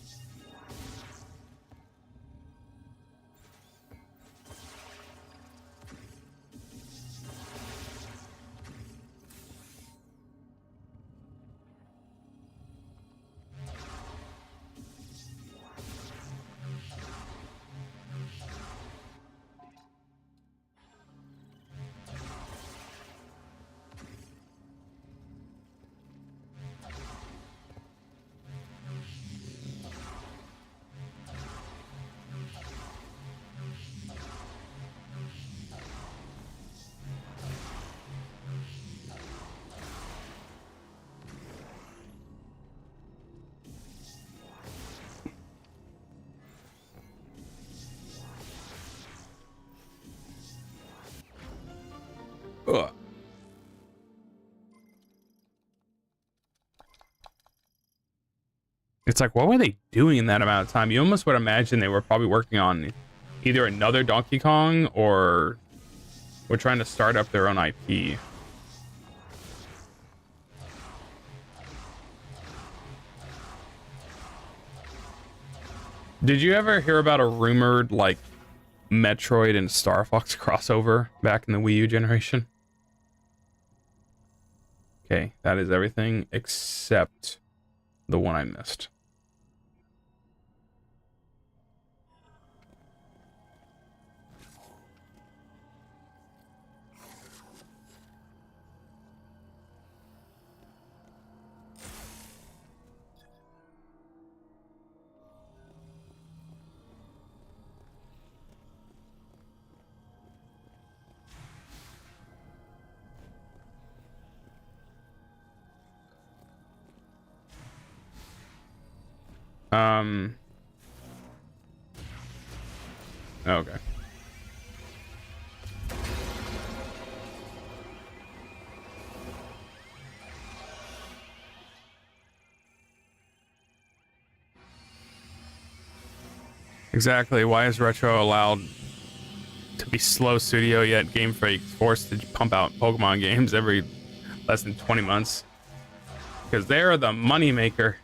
Ugh. It's like, what were they doing in that amount of time? You almost would imagine they were probably working on either another Donkey Kong or were trying to start up their own IP. Did you ever hear about a rumored like Metroid and Star Fox crossover back in the Wii U generation? Okay, that is everything except the one I missed. Okay. Exactly. Why is Retro allowed to be slow studio yet Game Freak forced to pump out Pokemon games every less than 20 months? Because they're the money maker.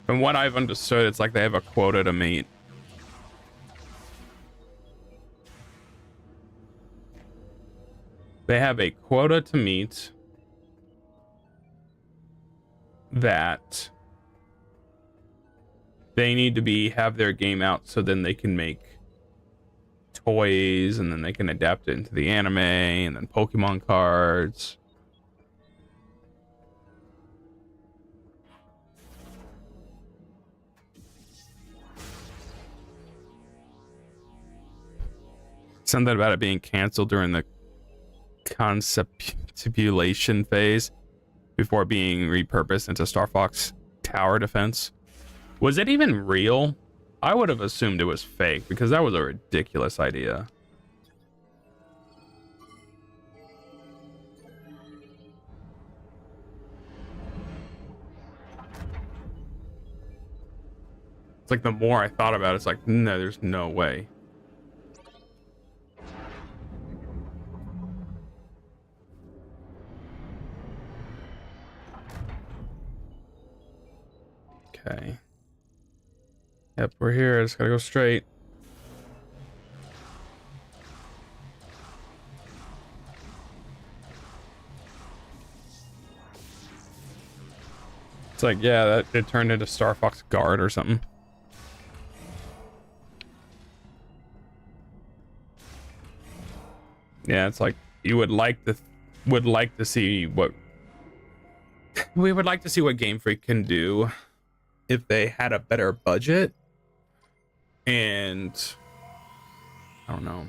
From what I've understood, it's like they have a quota to meet. They have a quota to meet that they need to have their game out so then they can make toys and then they can adapt it into the anime and then Pokemon cards. Something about it being canceled during the conceptualization phase before being repurposed into Star Fox Tower Defense. Was it even real? I would have assumed it was fake because that was a ridiculous idea. It's like the more I thought about it, it's like, no, there's no way. Okay. Yep, we're here. I just gotta go straight. It's like, yeah, that it turned into Star Fox Guard or something. Yeah, it's like you would like to see what we would like to see what Game Freak can do if they had a better budget and I don't know,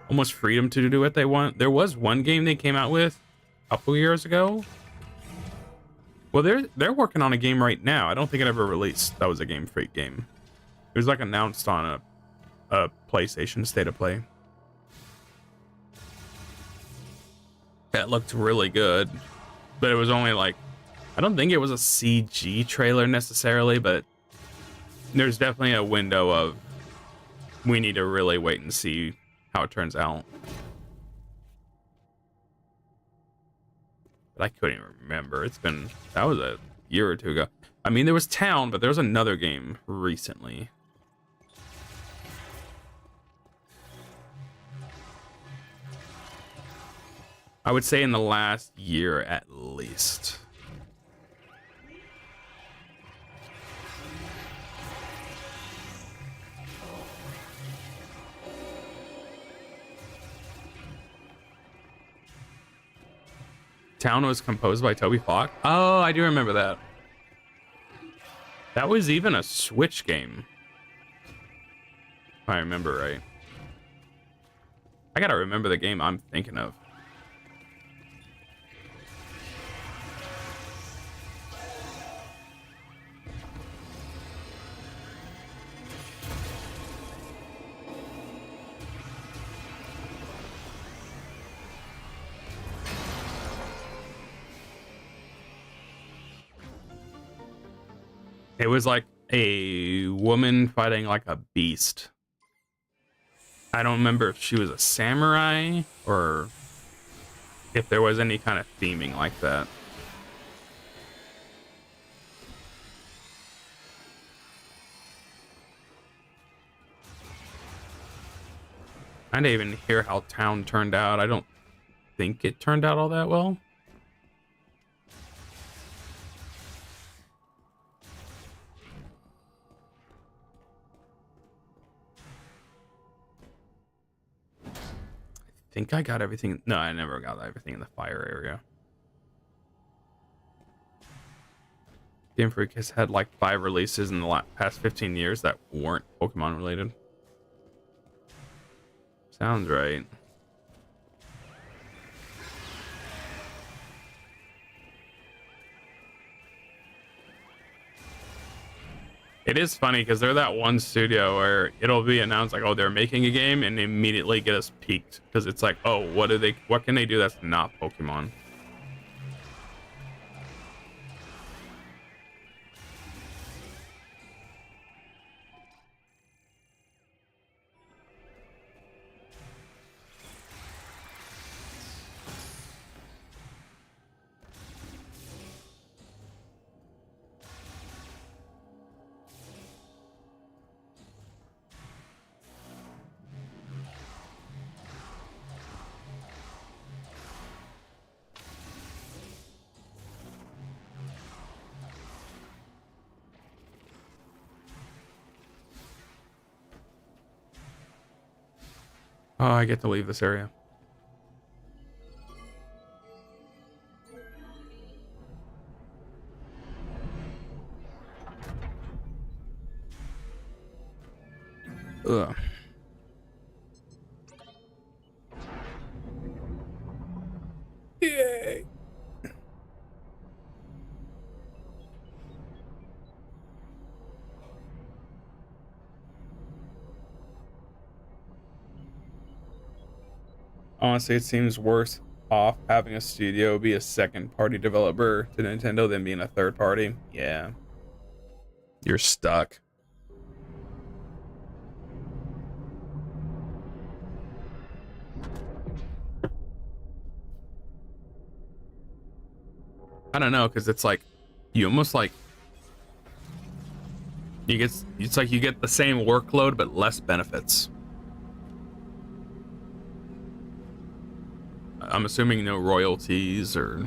almost freedom to do what they want. There was one game they came out with a couple years ago. Well, they're working on a game right now. I don't think it ever released. That was a Game Freak game. It was like announced on a PlayStation State of Play. That looked really good, but it was only like, I don't think it was a CG trailer necessarily, but there's definitely a window of we need to really wait and see how it turns out. But I couldn't even remember. That was a year or two ago. I mean, there was Town, but there was another game recently. I would say in the last year at least. Town was composed by Toby Fox. Oh, I do remember that. That was even a Switch game, if I remember right. I gotta remember the game I'm thinking of. It was like a woman fighting like a beast. I don't remember if she was a samurai or if there was any kind of theming like that. I didn't even hear how Town turned out. I don't think it turned out all that well. I think I got everything. No, I never got everything in the fire area. Game Freak has had like 5 releases in the past 15 years that weren't Pokemon related. Sounds right. It is funny because they're that one studio where it'll be announced like, oh, they're making a game and immediately get us peaked because it's like, oh, what can they do that's not Pokemon? Oh, I get to leave this area. Ugh. Yay. Honestly, it seems worse off having a studio be a second party developer to Nintendo than being a third party. Yeah. You're stuck. I don't know, because it's like you almost like it's like you get the same workload but less benefits. I'm assuming no royalties, or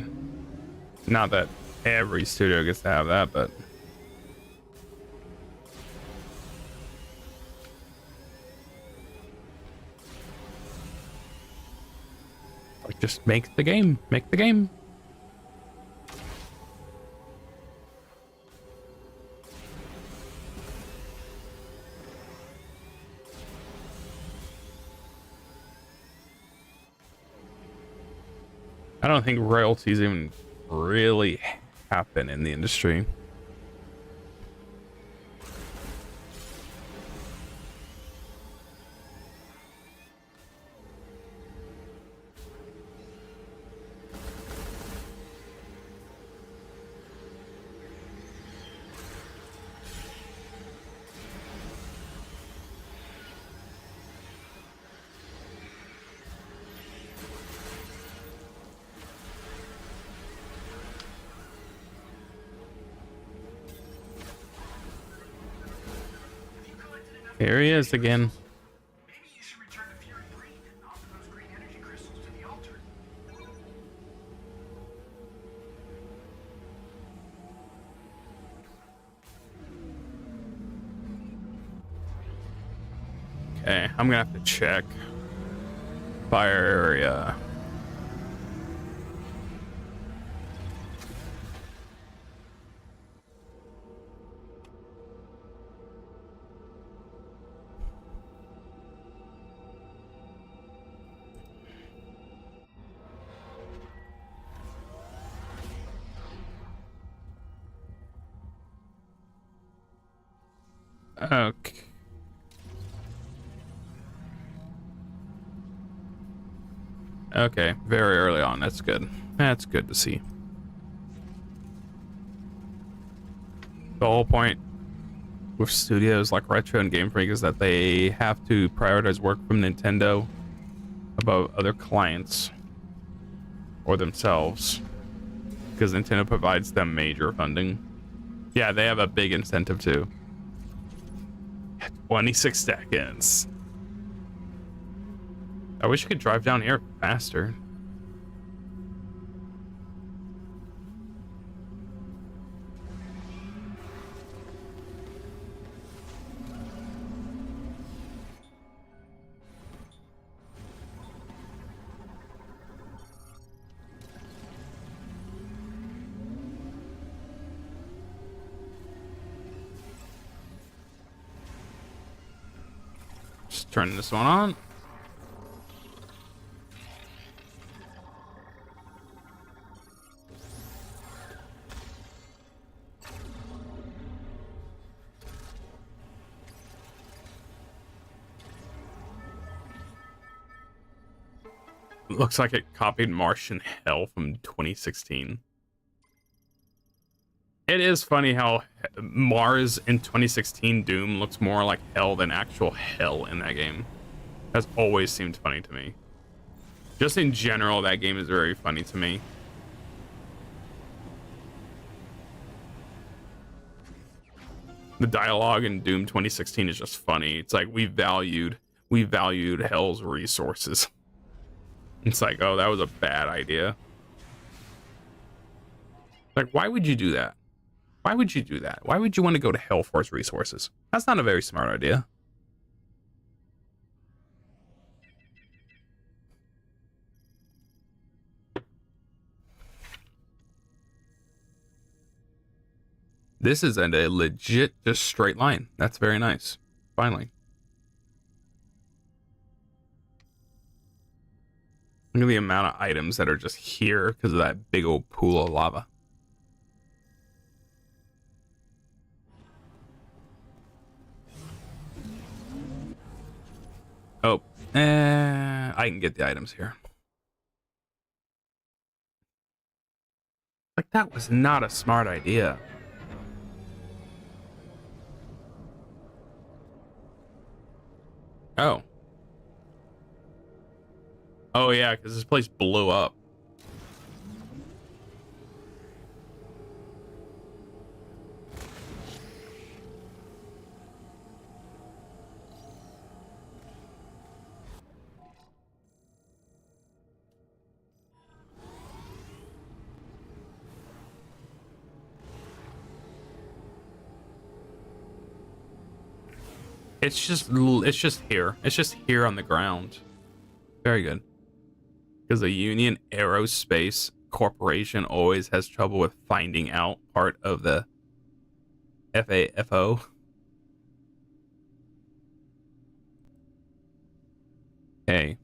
not that every studio gets to have that, but like just make the game. Make the game. I don't think royalties even really happen in the industry. Here he is again. Maybe you should return to Fury Green and offer those green energy crystals to the altar. Okay, I'm gonna have to check fire area. Okay. Okay, very early on. That's good. That's good to see. The whole point with studios like Retro and Game Freak is that they have to prioritize work from Nintendo above other clients or themselves, because Nintendo provides them major funding. Yeah, they have a big incentive too. 26 seconds. I wish I could drive down here faster. Just turning this one on. Looks like it copied Martian Hell from 2016. It is funny how Mars in 2016 Doom looks more like hell than actual hell in that game. That's always seemed funny to me. Just in general, that game is very funny to me. The dialogue in Doom 2016 is just funny. It's like we valued hell's resources. It's like, oh, that was a bad idea. Like, why would you do that? Why would you do that? Why would you want to go to hell for its resources? That's not a very smart idea. This is a legit, just straight line. That's very nice. Finally. Look at the amount of items that are just here because of that big old pool of lava. Oh, I can get the items here. That was not a smart idea. Oh. Oh yeah, because this place blew up. It's just here. It's just here on the ground. Very good. Because the Union Aerospace Corporation always has trouble with finding out part of the FAFO. Hey.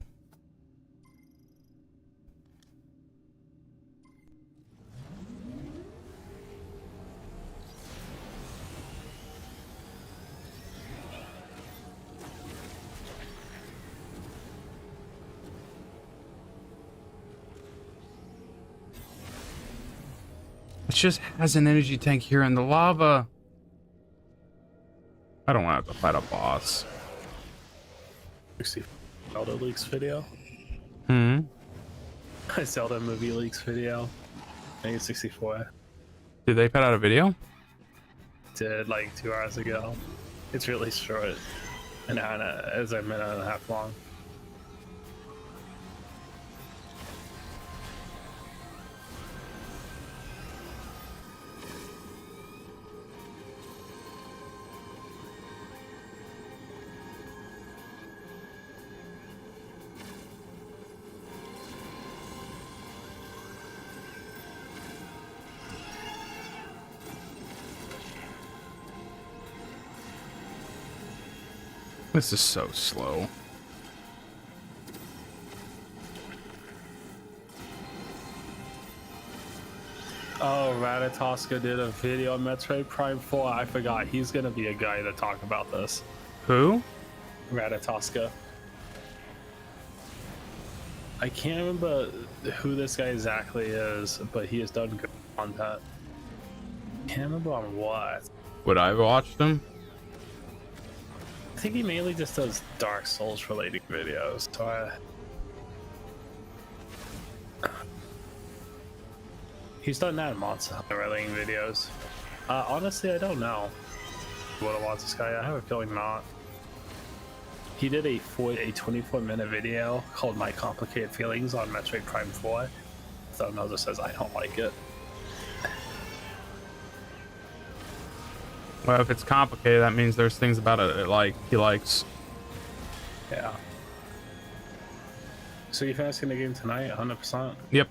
It just has an energy tank here in the lava. I don't want to have to fight a boss. 60 Zelda leaks video. Hmm. Zelda movie leaks video. I think it's 64. Did they put out a video? Did like 2 hours ago. It's really short. An hour and it's a minute and a half long. This is so slow. Oh, Ratatoska did a video on Metroid Prime 4. I forgot. He's gonna be a guy to talk about this. Who? Ratatoska. I can't remember who this guy exactly is, but he has done good content. Can't remember on what. Would I have watched them? I think he mainly just does Dark Souls related videos. So he's done that in Monster Hunter relating videos. Honestly, I don't know what I watch this guy. I have a feeling not. He did a 24-minute video called "My Complicated Feelings" on Metroid Prime 4. Thumbnail just says I don't like it. Well, if it's complicated, that means there's things about it like he likes. Yeah. So you finishing the game tonight, 100%? Yep.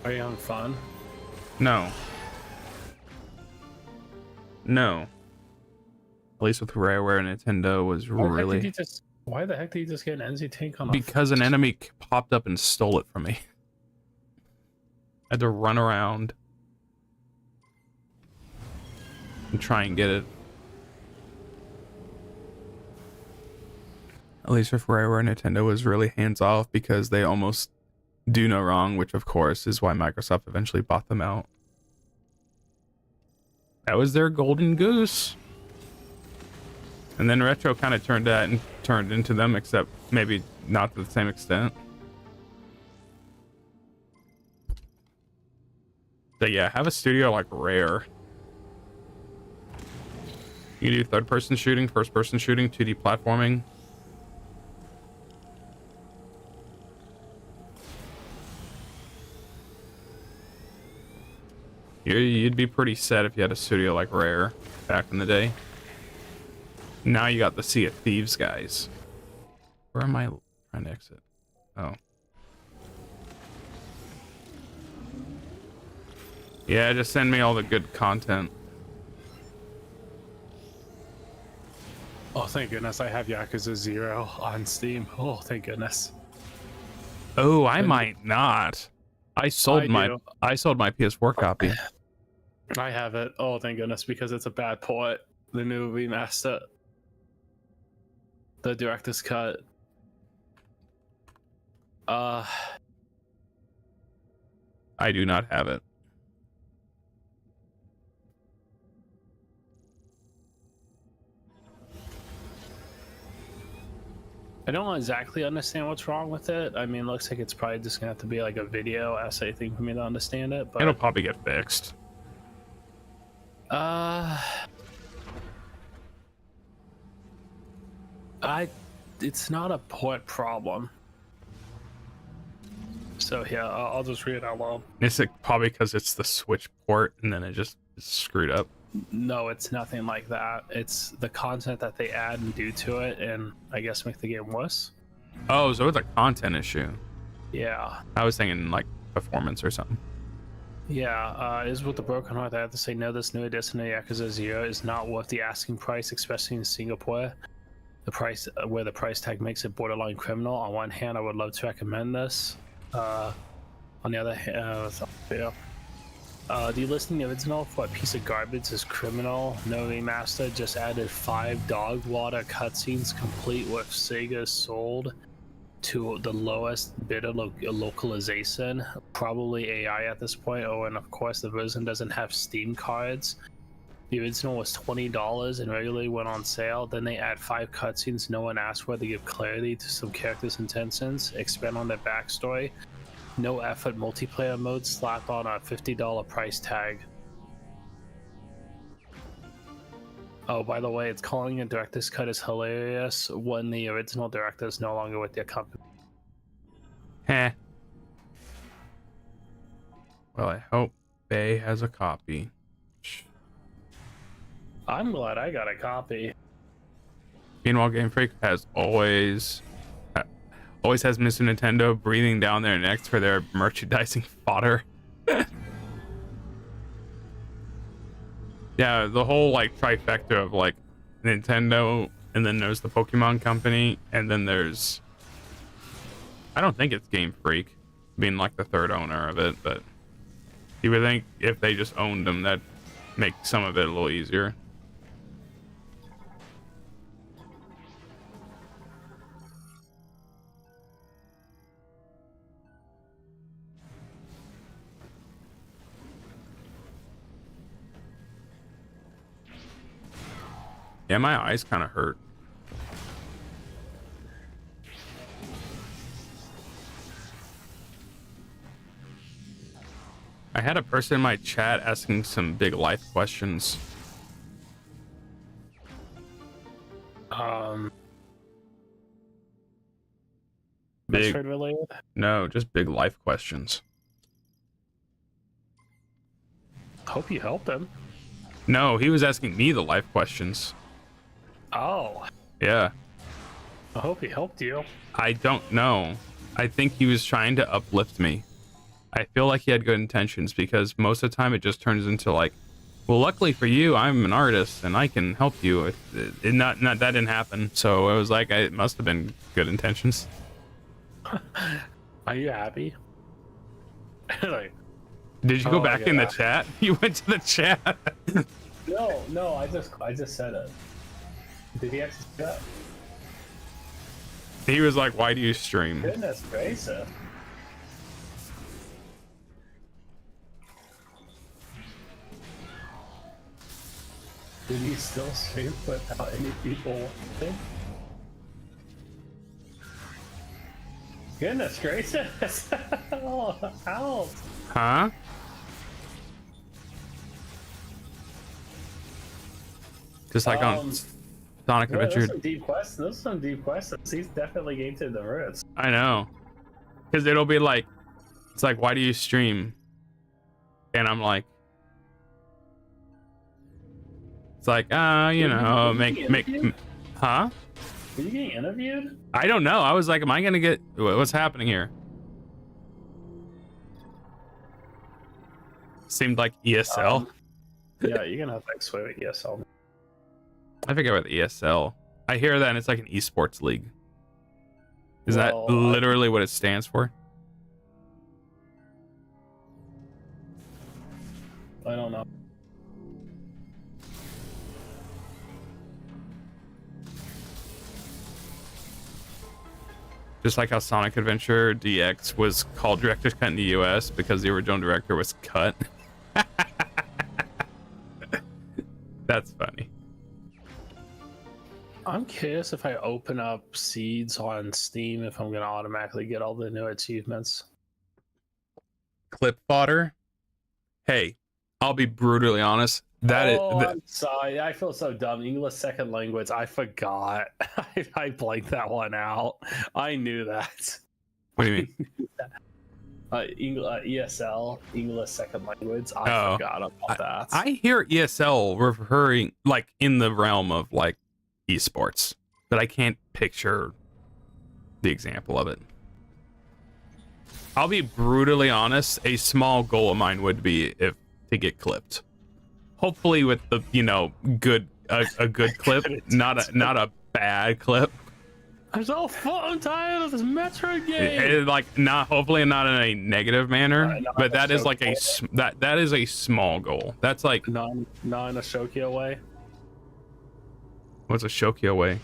Are you having fun? No. No. At least with Rareware, Nintendo was really... Why the heck did you just get an NZ tank on? Because an enemy popped up and stole it from me. I had to run around and try and get it. At least with Rareware, Nintendo was really hands-off because they almost do no wrong, which of course is why Microsoft eventually bought them out. That was their golden goose. And then Retro kind of turned into them, except maybe not to the same extent. But yeah, have a studio like Rare. You do third-person shooting, first-person shooting, 2D platforming. You'd be pretty set if you had a studio like Rare back in the day. Now you got the Sea of Thieves guys. Where am I trying to exit? Oh. Yeah, just send me all the good content. Oh, thank goodness I have Yakuza 0 on Steam. Oh, thank goodness. Oh, I might not. I sold my PS4 copy. I have it. Oh, thank goodness, because it's a bad port. The new remaster. The director's cut. I do not have it. I don't exactly understand what's wrong with it. I mean, it looks like it's probably just gonna have to be like a video essay thing for me to understand it. But It'll probably get fixed. It's not a port problem. So yeah, I'll just read it out loud. It's like probably because it's the Switch port, and then it just is screwed up. No, it's nothing like that. It's the content that they add and do to it, and I guess make the game worse. Oh, so it's a content issue. Yeah. I was thinking like performance or something. Yeah, is with the broken heart. I have to say, no, this new edition of Yakuza 0 is not worth the asking price, especially in Singapore. The price, where the price tag makes it borderline criminal. On one hand, I would love to recommend this. On the other hand, the listing original for a piece of garbage is criminal. No remaster, just added 5 dog water cutscenes complete with Sega sold to the lowest bidder localization, probably AI at this point. Oh, and of course the version doesn't have Steam cards. The original was $20 and regularly went on sale. Then they add 5 cutscenes no one asked for to give clarity to some characters' intentions, expand on their backstory. No effort multiplayer mode slapped on a $50 price tag. Oh, by the way, it's calling a director's cut is hilarious when the original director is no longer with their company. Heh. Well, I hope Bay has a copy. I'm glad I got a copy. Meanwhile, Game Freak has always has Mr. Nintendo breathing down their necks for their merchandising fodder. Yeah, the whole like trifecta of like Nintendo, and then there's the Pokemon Company, and then there's, I don't think it's Game Freak being like the third owner of it, but you would think if they just owned them, that'd make some of it a little easier. Yeah, my eyes kind of hurt. I had a person in my chat asking some big life questions. Big, Metroid related? no, just big life questions. Hope you helped him. No, he was asking me the life questions. Oh, Yeah, I hope he helped you. I don't know. I think he was trying to uplift me. I feel like he had good intentions, because most of the time it just turns into like, well, luckily for you, I'm an artist and I can help you. Not that didn't happen. So I was like, it must have been good intentions. Are you happy? Like, Did you go Oh, back in the yeah. chat? You went to the chat. no, I just said it. Did he actually say that? He was like, why do you stream? Goodness gracious. Did he still stream without any people watching? Goodness gracious! Oh, help! Huh? Just like on Sonic Yeah, Adventure. those are some deep questions. He's definitely getting to the roots. I know. Because it'll be like, it's like, why do you stream? And I'm like, it's like, you know, huh? Are you getting interviewed? I don't know. I was like, am I gonna get, what's happening here? Seemed like ESL. Yeah, you're gonna have to explain what ESL. I forget what ESL. I hear that and it's like an esports league. Is Well, that literally what it stands for? I don't know. Just like how Sonic Adventure DX was called Director's Cut in the US because the original director was cut. That's funny. I'm curious if I open up seeds on Steam if I'm gonna automatically get all the new achievements. Clip fodder. Hey, I'll be brutally honest. I'm sorry. I feel so dumb. English second language. I forgot. I blanked that one out. I knew that. What do you mean? ESL, English second language. I Oh. forgot about that. I hear ESL referring like in the realm of like esports, but I can't picture the example of it. I'll be brutally honest, a small goal of mine would be if to get clipped. Hopefully with the, you know, good a good clip, not a bad clip. I'm so fucking tired of this Metroid game. Like not hopefully not in a negative manner, Not but that is so like a that is a small goal. That's like Not in a Shokio way. what's a Shokyo way?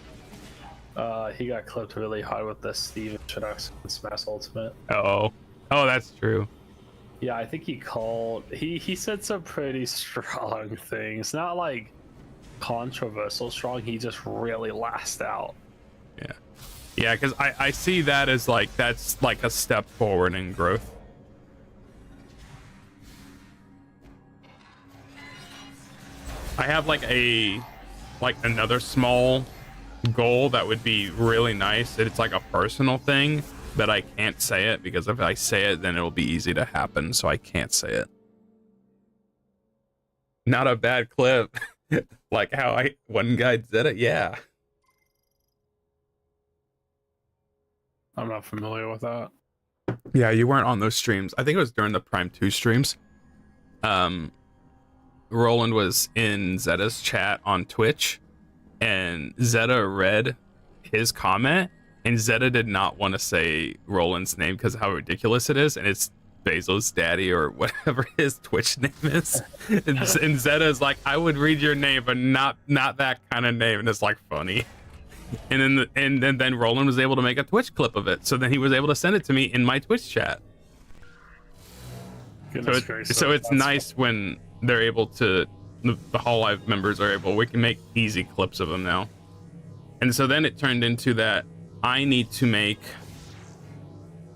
He got clipped really hard with the Steve introduction in Smash Ultimate. Oh, that's true. Yeah, I think he said some pretty strong things. Not like controversial strong, he just really lashed out. Yeah, because I see that as like that's like a step forward in growth. I have like another small goal that would be really nice. It's like a personal thing, but I can't say it because if I say it, then it'll be easy to happen. So I can't say it. Not a bad clip, like how one guy did it. Yeah. I'm not familiar with that. Yeah, you weren't on those streams. I think it was during the Prime 2 streams. Roland was in Zeta's chat on Twitch, and Zeta read his comment, and Zeta did not want to say Roland's name because of how ridiculous it is, and it's Basil's daddy or whatever his Twitch name is. And Zeta's like, I would read your name, but not that kind of name, and it's like funny. And then Roland was able to make a Twitch clip of it, so then he was able to send it to me in my Twitch chat. So it's nice when they're able to, the Hololive members are able, we can make easy clips of them now. And so then it turned into that I need to make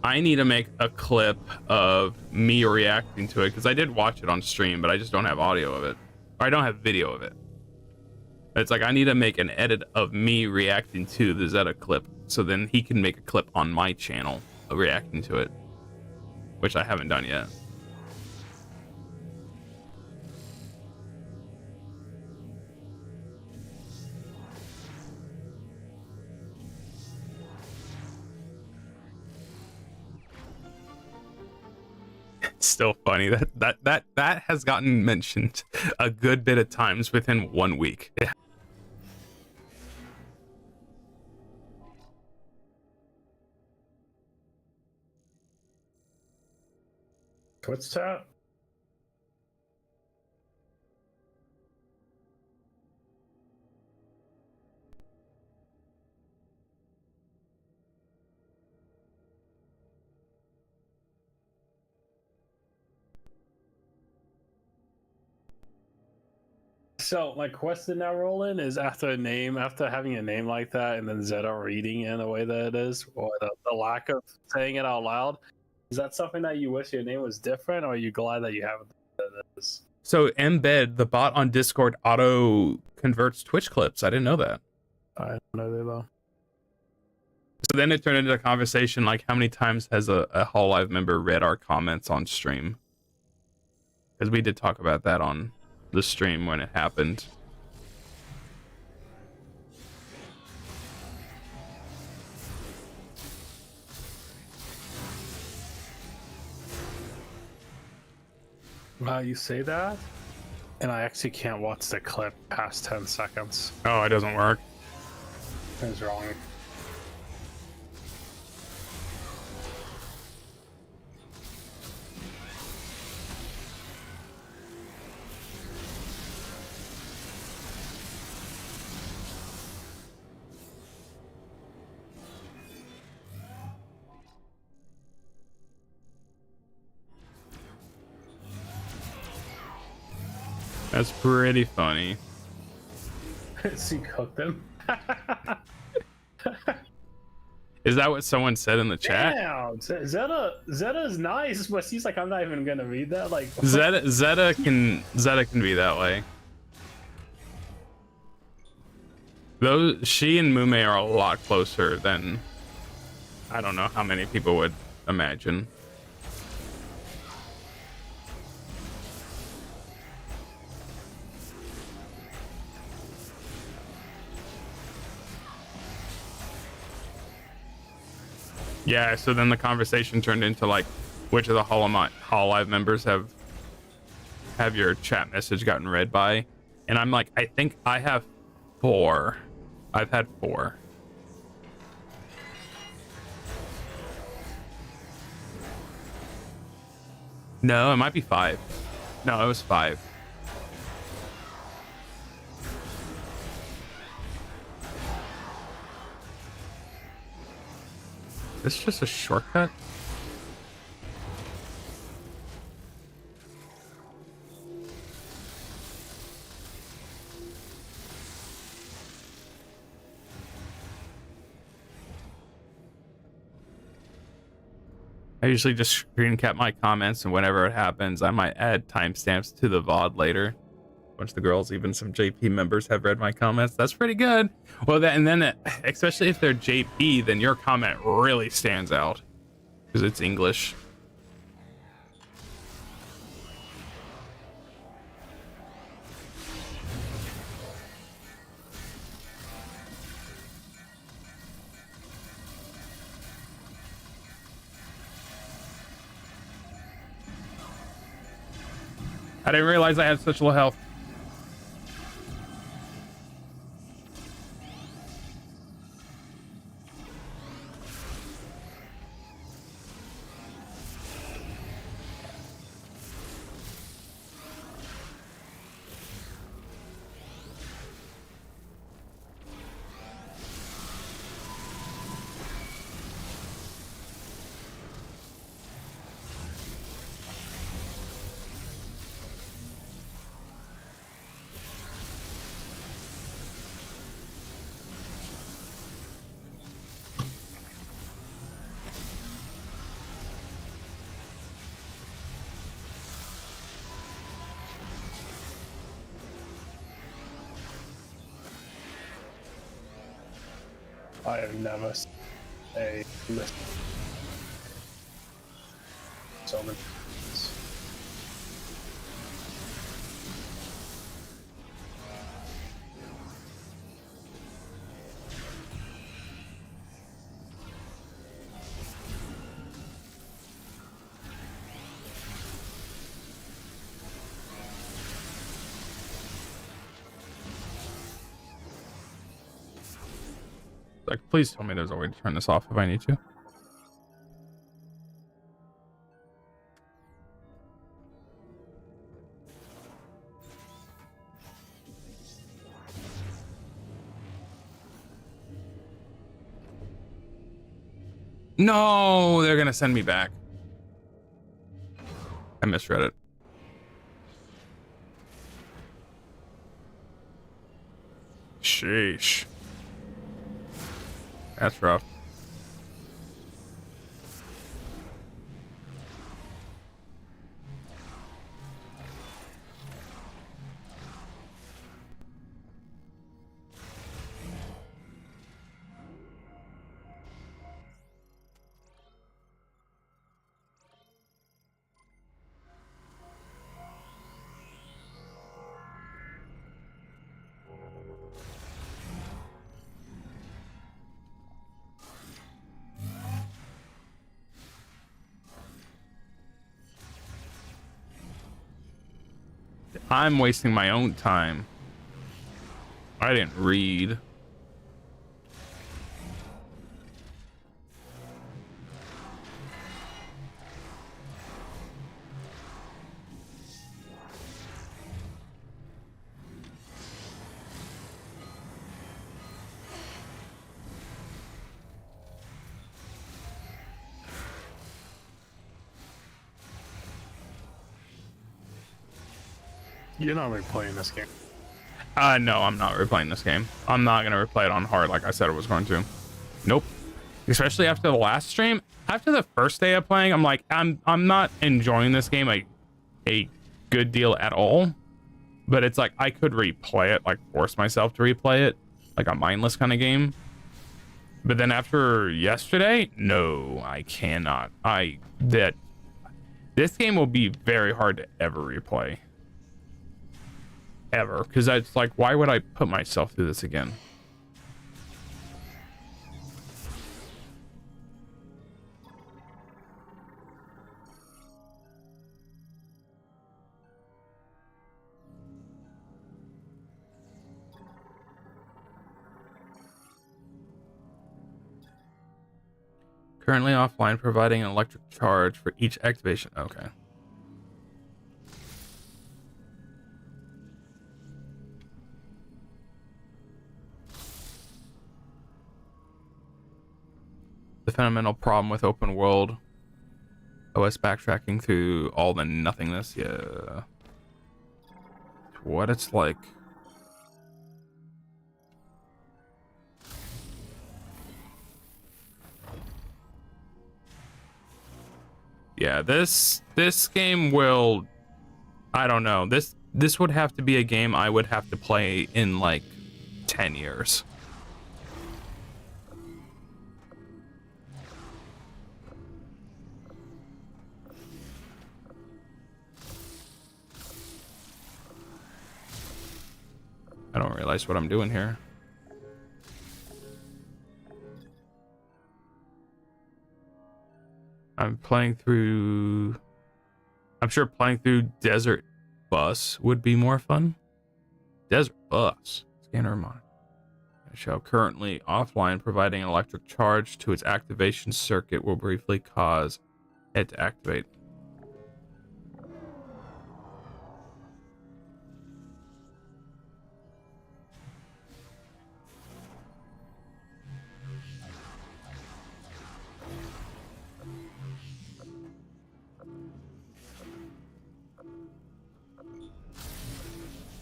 a clip of me reacting to it, because I did watch it on stream, but I just don't have audio of it, or I don't have video of it. It's like I need to make an edit of me reacting to the Zeta clip, so then he can make a clip on my channel reacting to it, which I haven't done yet. It's still funny that has gotten mentioned a good bit of times within 1 week. Twitch chat? So my question now, Roland, is after having a name like that, and then Zeta reading it in the way that it is, or the lack of saying it out loud, is that something that you wish your name was different, or are you glad that you have it? So Embed, the bot on Discord, auto converts Twitch clips. I didn't know that. I don't know that though. So then it turned into a conversation like, how many times has a Hololive member read our comments on stream? Because we did talk about that on the stream when it happened. You say that, and I actually can't watch the clip past 10 seconds. Oh, it doesn't work. Something's wrong. That's pretty funny. So you cooked them? Is that what someone said in the chat? Damn, Zeta's nice, but she's like, I'm not even gonna read that. Like, Zeta can be that way. Those she and Mume are a lot closer than I don't know how many people would imagine. Yeah, so then the conversation turned into like, which of the Hololive members have your chat message gotten read by? And I'm like, I think I have 4. I've had 4. No, it might be 5. No, it was 5. This is just a shortcut? I usually just screen cap my comments, and whenever it happens, I might add timestamps to the VOD later. A bunch of the girls, even some JP members, have read my comments. That's pretty good. Well, especially if they're JP, then your comment really stands out because it's English. I didn't realize I had such low health. I have never seen a list so many. Like, please tell me there's a way to turn this off if I need to. No, they're gonna send me back. I misread it. Sheesh. That's rough. I'm wasting my own time. I didn't read. You're not replaying this game. No, I'm not replaying this game. I'm not gonna replay it on hard like I said I was going to. Nope. Especially after the last stream. After the first day of playing, I'm like, I'm not enjoying this game a good deal at all. But it's like I could replay it, like force myself to replay it, like a mindless kind of game. But then after yesterday, no, I cannot. This game will be very hard to ever replay. Ever. Because it's like, why would I put myself through this again? Currently offline, providing an electric charge for each activation. Okay. The fundamental problem with open world OS backtracking through all the nothingness. Yeah. What it's like. Yeah, this game will, I don't know. This would have to be a game I would have to play in like 10 years. I don't realize what I'm doing here. I'm sure playing through Desert Bus would be more fun. Desert Bus. Scanner monitor. Show currently offline, providing an electric charge to its activation circuit will briefly cause it to activate.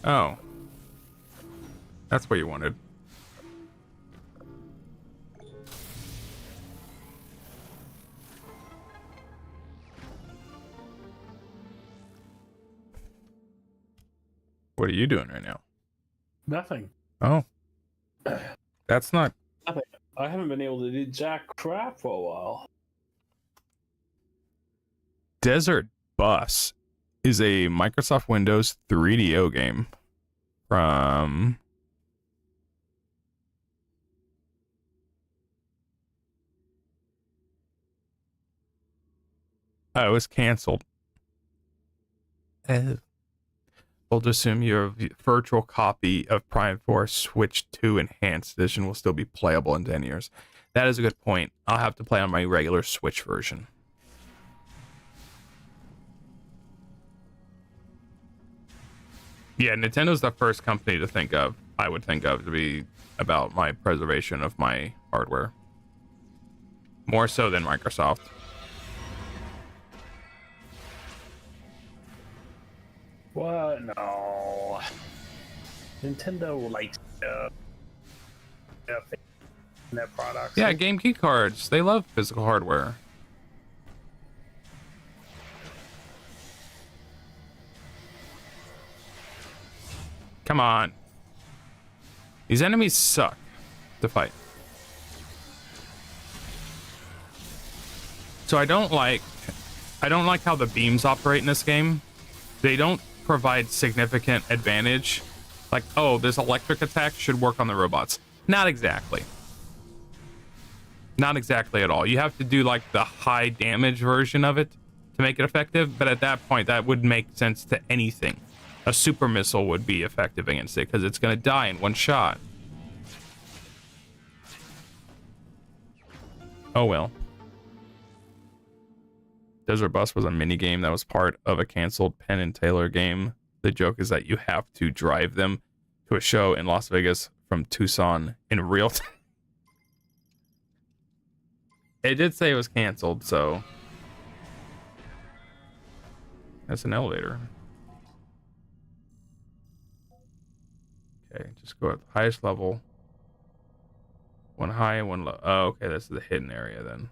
Oh. That's what you wanted. What are you doing right now? Nothing. Oh. That's not... Nothing. I haven't been able to do jack crap for a while. Desert Bus is a Microsoft Windows 3DO game from... Oh, it was canceled. We'll assume your virtual copy of Prime 4 Switch 2 Enhanced Edition will still be playable in 10 years. That is a good point. I'll have to play on my regular Switch version. Yeah, Nintendo's the first company to think of, I would think of, to be about my preservation of my hardware. More so than Microsoft. What? No. Nintendo likes their products. Yeah, game key cards. They love physical hardware. Come on. These enemies suck to fight. So I don't like how the beams operate in this game. They don't provide significant advantage. Like, oh, this electric attack should work on the robots. Not exactly. Not exactly at all. You have to do like the high damage version of it to make it effective, but at that point that would make sense to anything. A super missile would be effective against it because it's going to die in one shot. Oh well. Desert Bus was a mini game that was part of a canceled Penn and Teller game. The joke is that you have to drive them to a show in Las Vegas from Tucson in real time. It did say it was canceled, so that's an elevator. Okay, just go at the highest level. One high and one low. Oh, okay, that's the hidden area then.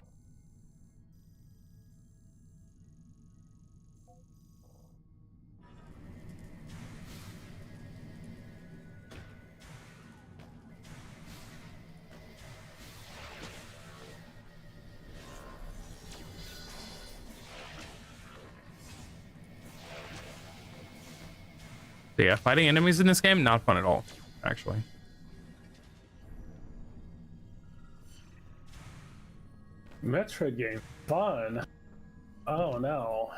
So yeah, fighting enemies in this game, not fun at all, actually. Metroid game, fun. Oh no.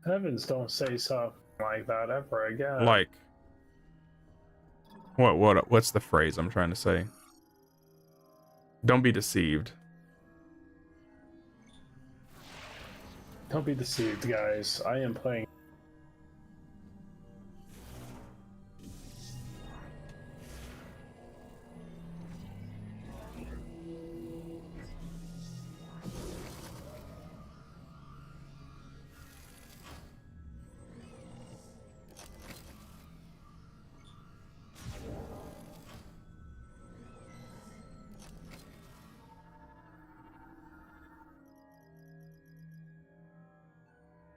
Heavens, don't say something like that ever again. Like, what's the phrase I'm trying to say? Don't be deceived. Don't be deceived, guys. I am playing.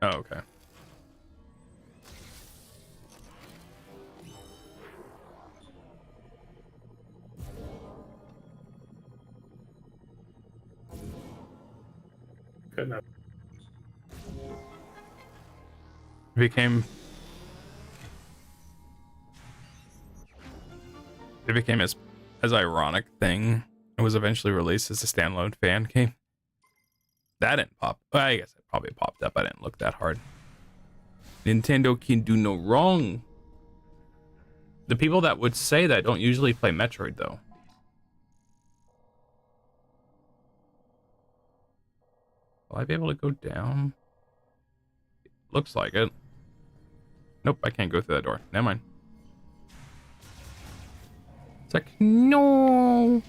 Oh, okay. Good enough. It became as ironic thing. It was eventually released as a standalone fan game. That didn't pop. Well, I guess it probably popped up. I didn't look that hard. Nintendo can do no wrong. The people that would say that don't usually play Metroid, though. Will I be able to go down? Looks like it. Nope, I can't go through that door. Never mind. It's like, no.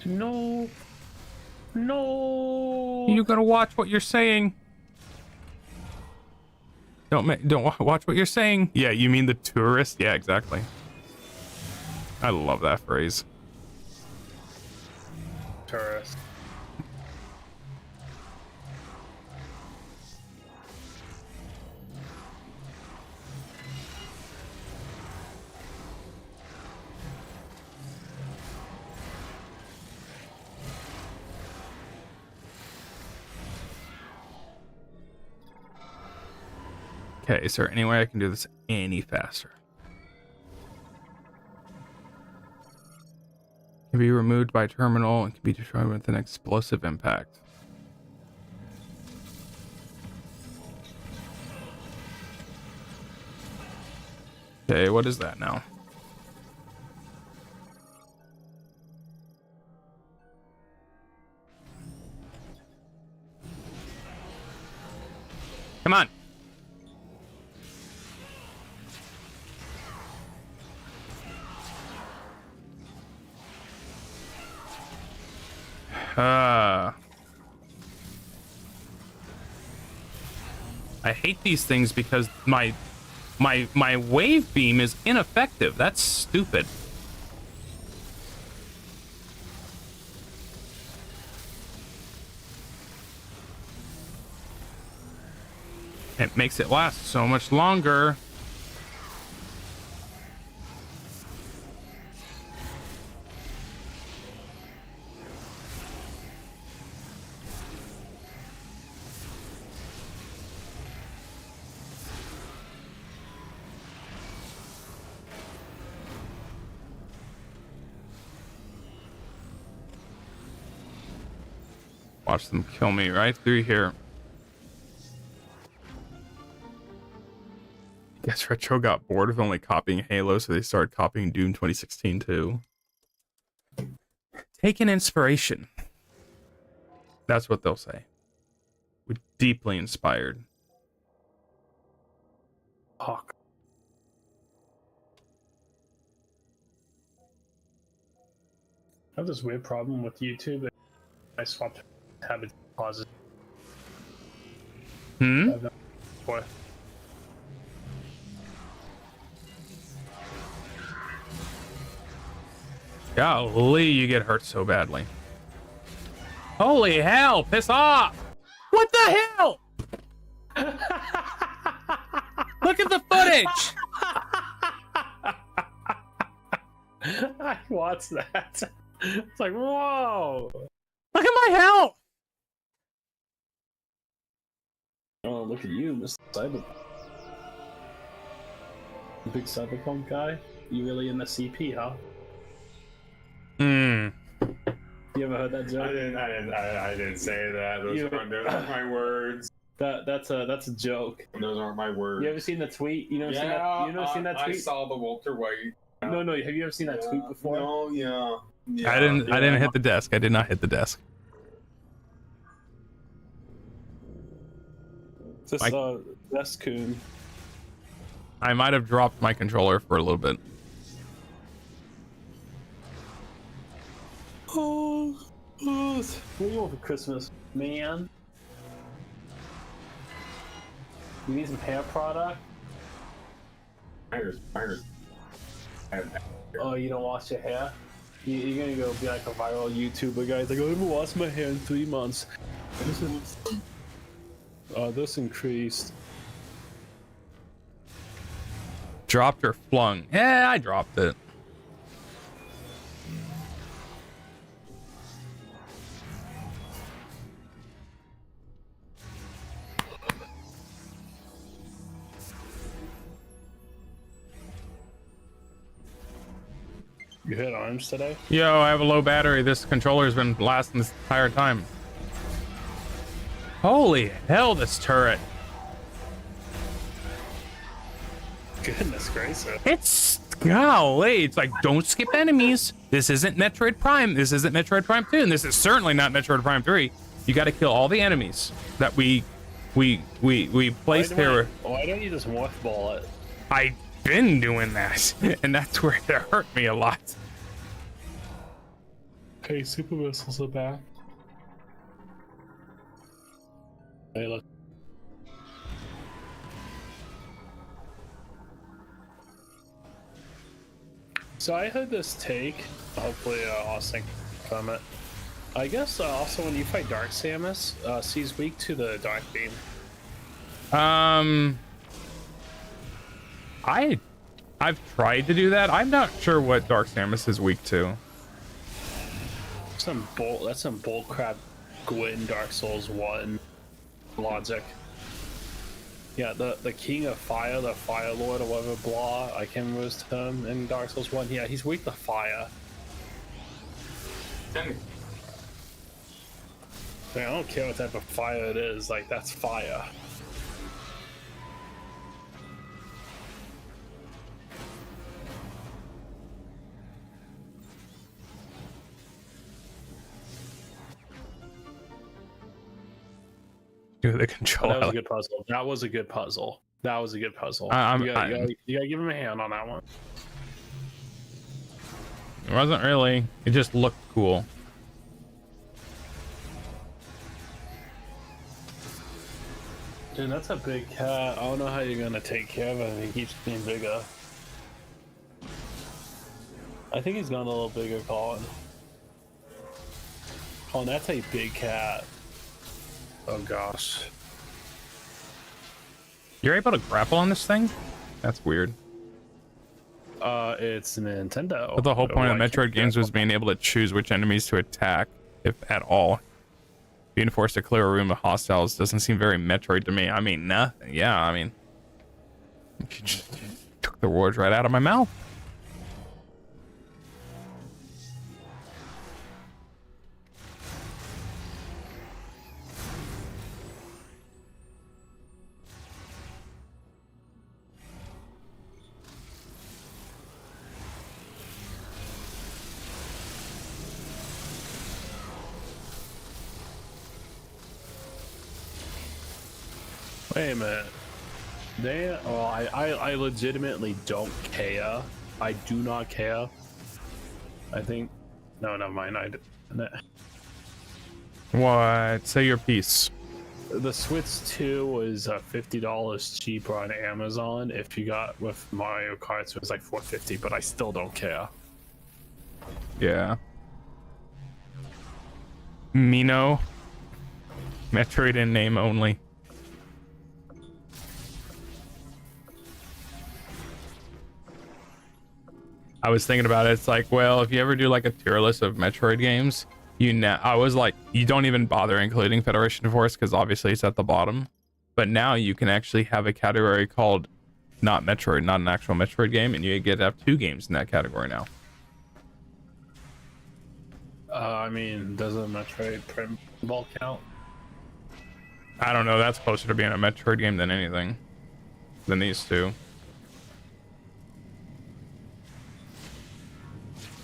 No. No. You gotta watch what you're saying. Don't watch what you're saying. Yeah, you mean the tourist? Yeah, exactly. I love that phrase. Tourist. Okay, is there any way I can do this any faster? Can be removed by terminal and can be destroyed with an explosive impact. Okay, what is that now? Come on. I hate these things because my wave beam is ineffective. That's stupid. It makes it last so much longer. Watch them kill me right through here. Guess Retro got bored of only copying Halo, so they started copying Doom 2016 too. Take an inspiration. That's what they'll say. We're deeply inspired. Hawk. I have this weird problem with YouTube that I swapped habit pauses. Hmm? What? Golly, you get hurt so badly. Holy hell, piss off! What the hell? Look at the footage! I watched that. It's like, whoa! Look at my health! Oh, look at you, Mr. Cyberpunk. Big Cyberpunk guy? You really in the CP, huh? Hmm. You ever heard that joke? I didn't say that. Those aren't my words. That's a joke. Those aren't my words. You ever seen the tweet? You never seen that tweet? I saw the Walter White. No, have you ever seen that tweet before? No, yeah. I didn't hit the desk. I did not hit the desk. Just that's coon. I might have dropped my controller for a little bit. Oh, what do you want for Christmas, man? You need some hair product? Myers. Oh, you don't wash your hair? You're gonna go be like a viral YouTuber guy. It's like, I haven't washed my hair in 3 months. This increased. Dropped or flung? Yeah, I dropped it. You hit arms today? Yo, I have a low battery. This controller's been lasting this entire time. Holy hell, this turret. Goodness gracious. It's golly. It's like, don't skip enemies. This isn't Metroid Prime. This isn't Metroid Prime 2, and this is certainly not Metroid Prime 3. You got to kill all the enemies that we placed here. Why don't you just mothball it? I've been doing that, and that's where it hurt me a lot. Hey, super missiles are back. Hey, look. So I heard this take. Hopefully, Austin can comment. I guess also when you fight Dark Samus, she's weak to the Dark Beam. I've tried to do that. I'm not sure what Dark Samus is weak to. That's some bull crap. Gwyn Dark Souls 1 logic. Yeah, the King of Fire, the Fire Lord or whatever, blah, I can't remember his term in Dark Souls 1. Yeah, he's weak to fire. Like, I don't care what type of fire it is, like, that's fire. The controller. That was a good puzzle. That was a good puzzle. That was a good puzzle. You gotta give him a hand on that one. It wasn't really. It just looked cool. Dude, that's a big cat. I don't know how you're gonna take care of him. He keeps getting bigger. I think he's gone a little bigger, Colin. Colin, that's a big cat. Oh gosh. You're able to grapple on this thing? That's weird. It's Nintendo. But the whole point of Metroid games was being able to choose which enemies to attack, if at all. Being forced to clear a room of hostiles doesn't seem very Metroid to me. I mean, nothing. Yeah, I mean, you just took the words right out of my mouth. Wait a minute. I legitimately don't care. I do not care. I think. No, never mind. What? Say your piece. The Switch 2 was $50 cheaper on Amazon. If you got with Mario Kart, so it was like $4.50, but I still don't care. Yeah. Mino. Metroid in name only. I was thinking about it. It's like, well, if you ever do like a tier list of Metroid games, I was like, you don't even bother including Federation Force because obviously it's at the bottom. But now you can actually have a category called not Metroid, not an actual Metroid game, and you get to have 2 games in that category now. I mean, does a Metroid Ball count? I don't know. That's closer to being a Metroid game than anything. Than these two.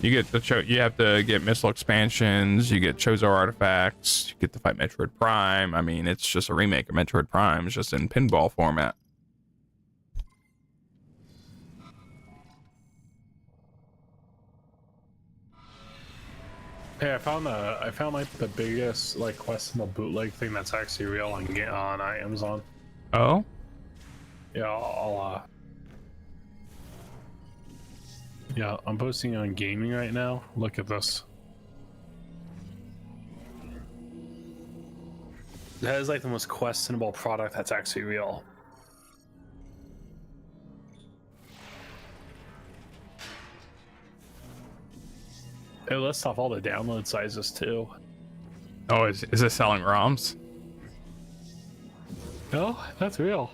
You get the you have to get missile expansions. You get Chozo artifacts. You get to fight Metroid Prime. I mean, it's just a remake of Metroid Prime. It's just in pinball format. Hey, I found like the biggest like questionable bootleg thing that's actually real on Amazon. Oh? Yeah, yeah, I'm posting on gaming right now. Look at this. That is like the most questionable product that's actually real. It lists off all the download sizes too. Oh, is it selling ROMs? No, that's real.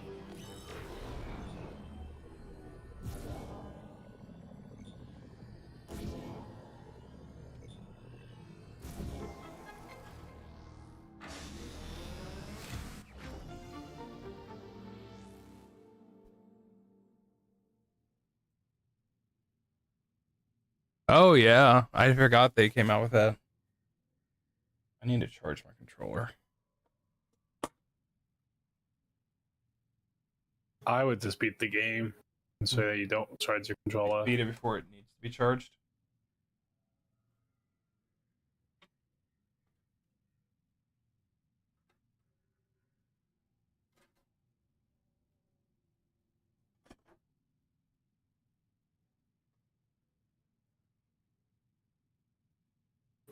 Oh yeah, I forgot they came out with that. I need to charge my controller. I would just beat the game and say that you don't charge your controller. Beat it before it needs to be charged.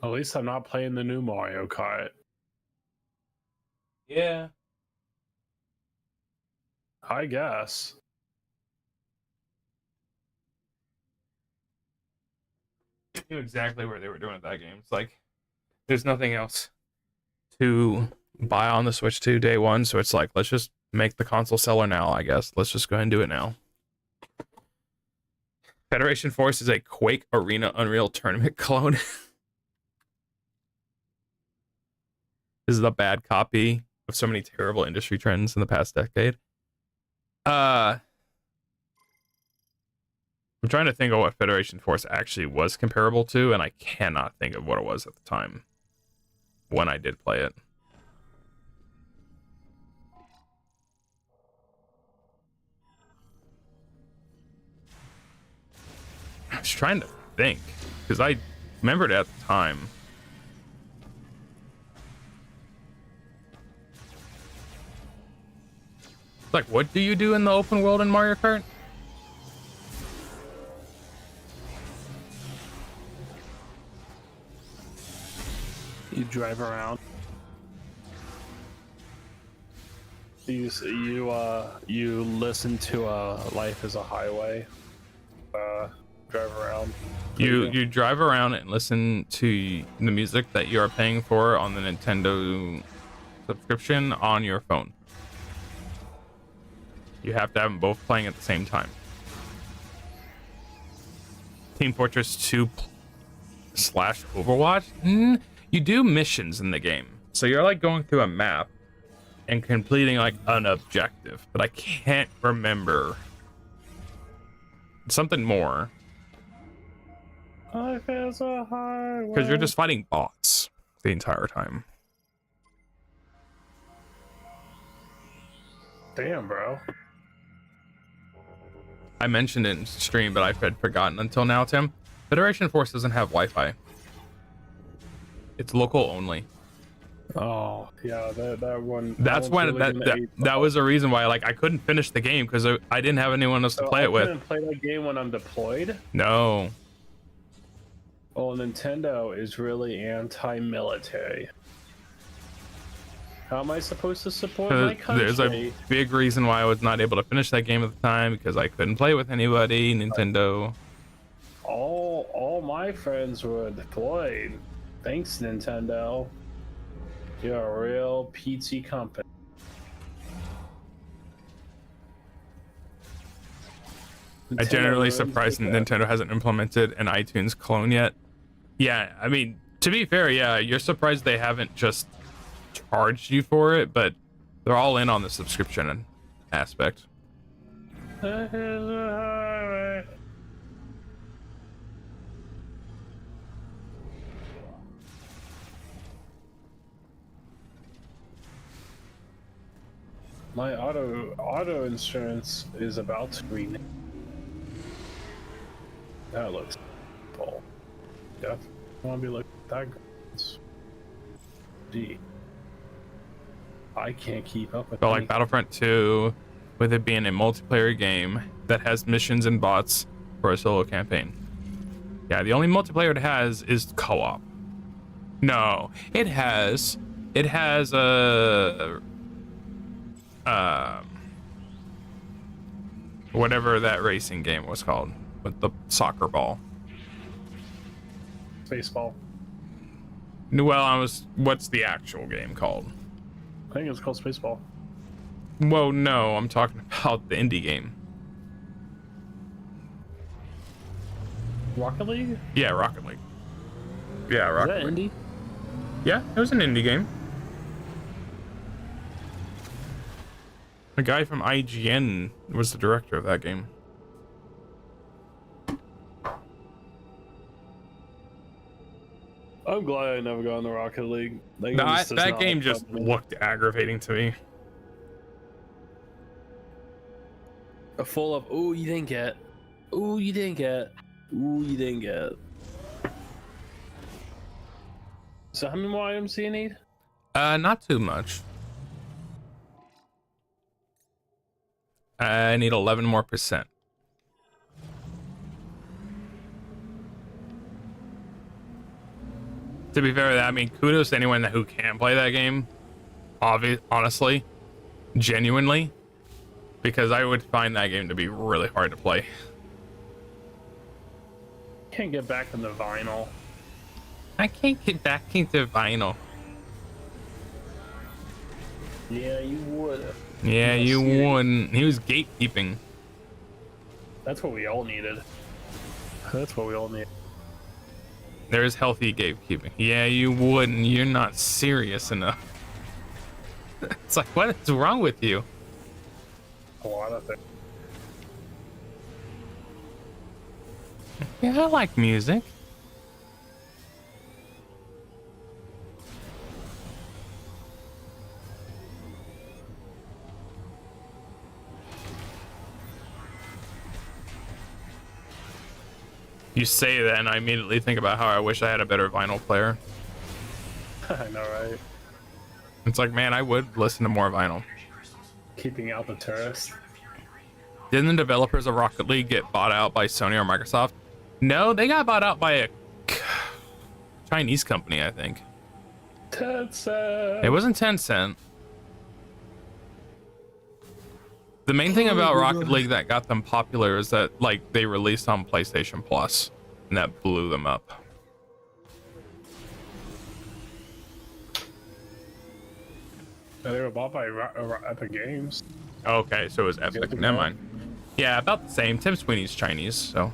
At least I'm not playing the new Mario Kart. Yeah. I guess. I knew exactly where they were doing with that game. It's like there's nothing else to buy on the Switch 2 day one, so it's like let's just make the console seller now, I guess. Let's just go ahead and do it now. Federation Force is a Quake Arena Unreal Tournament clone. This is a bad copy of so many terrible industry trends in the past decade. I'm trying to think of what Federation Force actually was comparable to, and I cannot think of what it was at the time when I did play it. I was trying to think, because I remembered at the time. Like, what do you do in the open world in Mario Kart? You drive around. You listen to Life is a Highway. Drive around. You drive around and listen to the music that you are paying for on the Nintendo subscription on your phone. You have to have them both playing at the same time. Team Fortress 2 / Overwatch? You do missions in the game. So you're like going through a map and completing like an objective, but I can't remember. Something more. Life is a highway. Because you're just fighting bots the entire time. Damn, bro. I mentioned it in stream, but I've had forgotten until now, Tim. Federation Force doesn't have Wi-Fi. It's local only. Oh, yeah, that one. That's when that was a reason why like I couldn't finish the game because I didn't have anyone else to play it with. I couldn't play that game when I'm deployed? No. Well, Nintendo is really anti-military. How am I supposed to support my There's a country? big reason why I was not able to finish that game at the time, because I couldn't play with anybody. Nintendo. All my friends were deployed. Thanks, Nintendo. You're a real peachy company. I'm generally ruins surprised the that game. Nintendo hasn't implemented an iTunes clone yet. Yeah, I mean, to be fair, yeah, you're surprised they haven't just charged you for it, but they're all in on the subscription aspect. My auto insurance is about to renew. That looks cool. Yeah, I want to be like that. Gee, I can't keep up with. But like Battlefront 2, with it being a multiplayer game that has missions and bots for a solo campaign. Yeah, the only multiplayer it has is co-op. No, it has a whatever that racing game was called with the soccer ball. Baseball. Well, what's the actual game called? I think it's called Spaceball. Well, no, I'm talking about the indie game. Rocket League? Yeah, Rocket League. Yeah, Is Rocket that League. indie? Yeah, it was an indie game. The guy from IGN was the director of that game. I'm glad I never got into Rocket League. That game just looked aggravating to me. full of ooh you didn't get, ooh you didn't get, ooh you didn't get. So how many more items do you need? Not too much. I need 11 more percent. To be fair, I mean, kudos to anyone who can play that game. Honestly, genuinely, because I would find that game to be really hard to play. Can't get back in the vinyl. I can't get back into vinyl. Yeah, you would. Yeah, you wouldn't. He was gatekeeping. That's what we all needed. That's what we all need. There's healthy gatekeeping. Yeah, you wouldn't. You're not serious enough. It's like, what is wrong with you? A lot of things. Yeah, I like music. You say that, and I immediately think about how I wish I had a better vinyl player. I know, right? It's like, man, I would listen to more vinyl. Keeping out the tourists. Didn't the developers of Rocket League get bought out by Sony or Microsoft? No, they got bought out by a Chinese company, I think. Tencent. It wasn't Tencent. The main thing about Rocket League that got them popular is that, like, they released on PlayStation Plus, and that blew them up. They were bought by Epic Games. Okay, so it was Epic. Never mind. Yeah, about the same. Tim Sweeney's Chinese, so.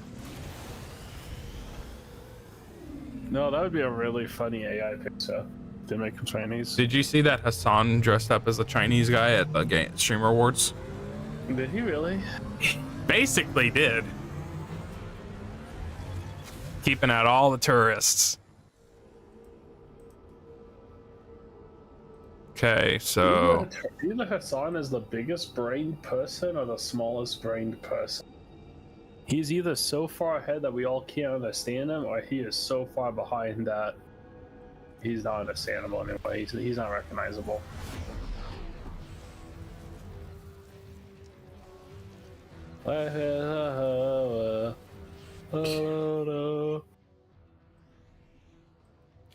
No, that would be a really funny AI picture. They make him Chinese. Did you see that Hassan dressed up as a Chinese guy at the Streamer Awards? Did he really? Basically did. Keeping out all the tourists. Okay, so Either Hassan is the biggest brained person or the smallest brained person. He's either so far ahead that we all can't understand him, or he is so far behind that he's not understandable anyway. He's not recognizable.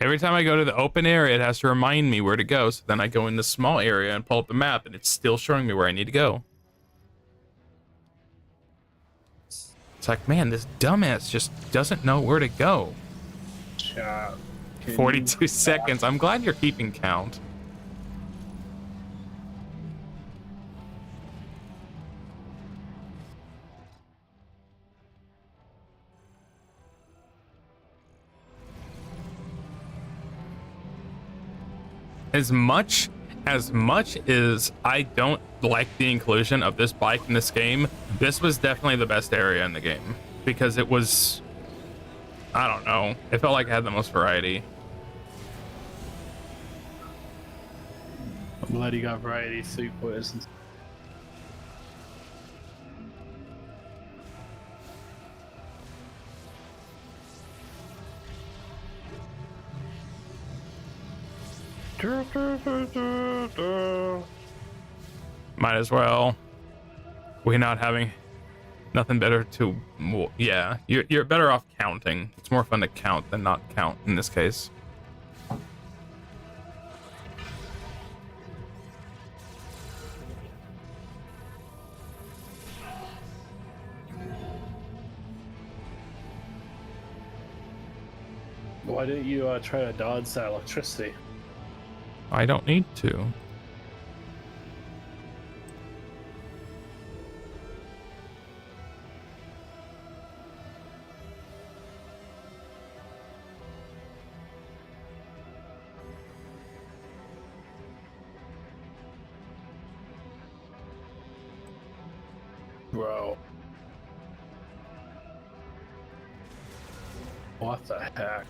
Every time I go to the open area, it has to remind me where to go. So then I go in the small area and pull up the map, and it's still showing me where I need to go. It's like, man, this dumbass just doesn't know where to go. Chat. Can 42 you- seconds. I'm glad you're keeping count. As much as I don't like the inclusion of this bike in this game, this was definitely the best area in the game because it was, I don't know, it felt like it had the most variety. I'm glad you got variety soup quiz. Might as well. We're not having nothing better to, well, yeah, you're better off counting. It's more fun to count than not count in this case. Why didn't you try to dodge that electricity? I don't need to. Bro. What the heck?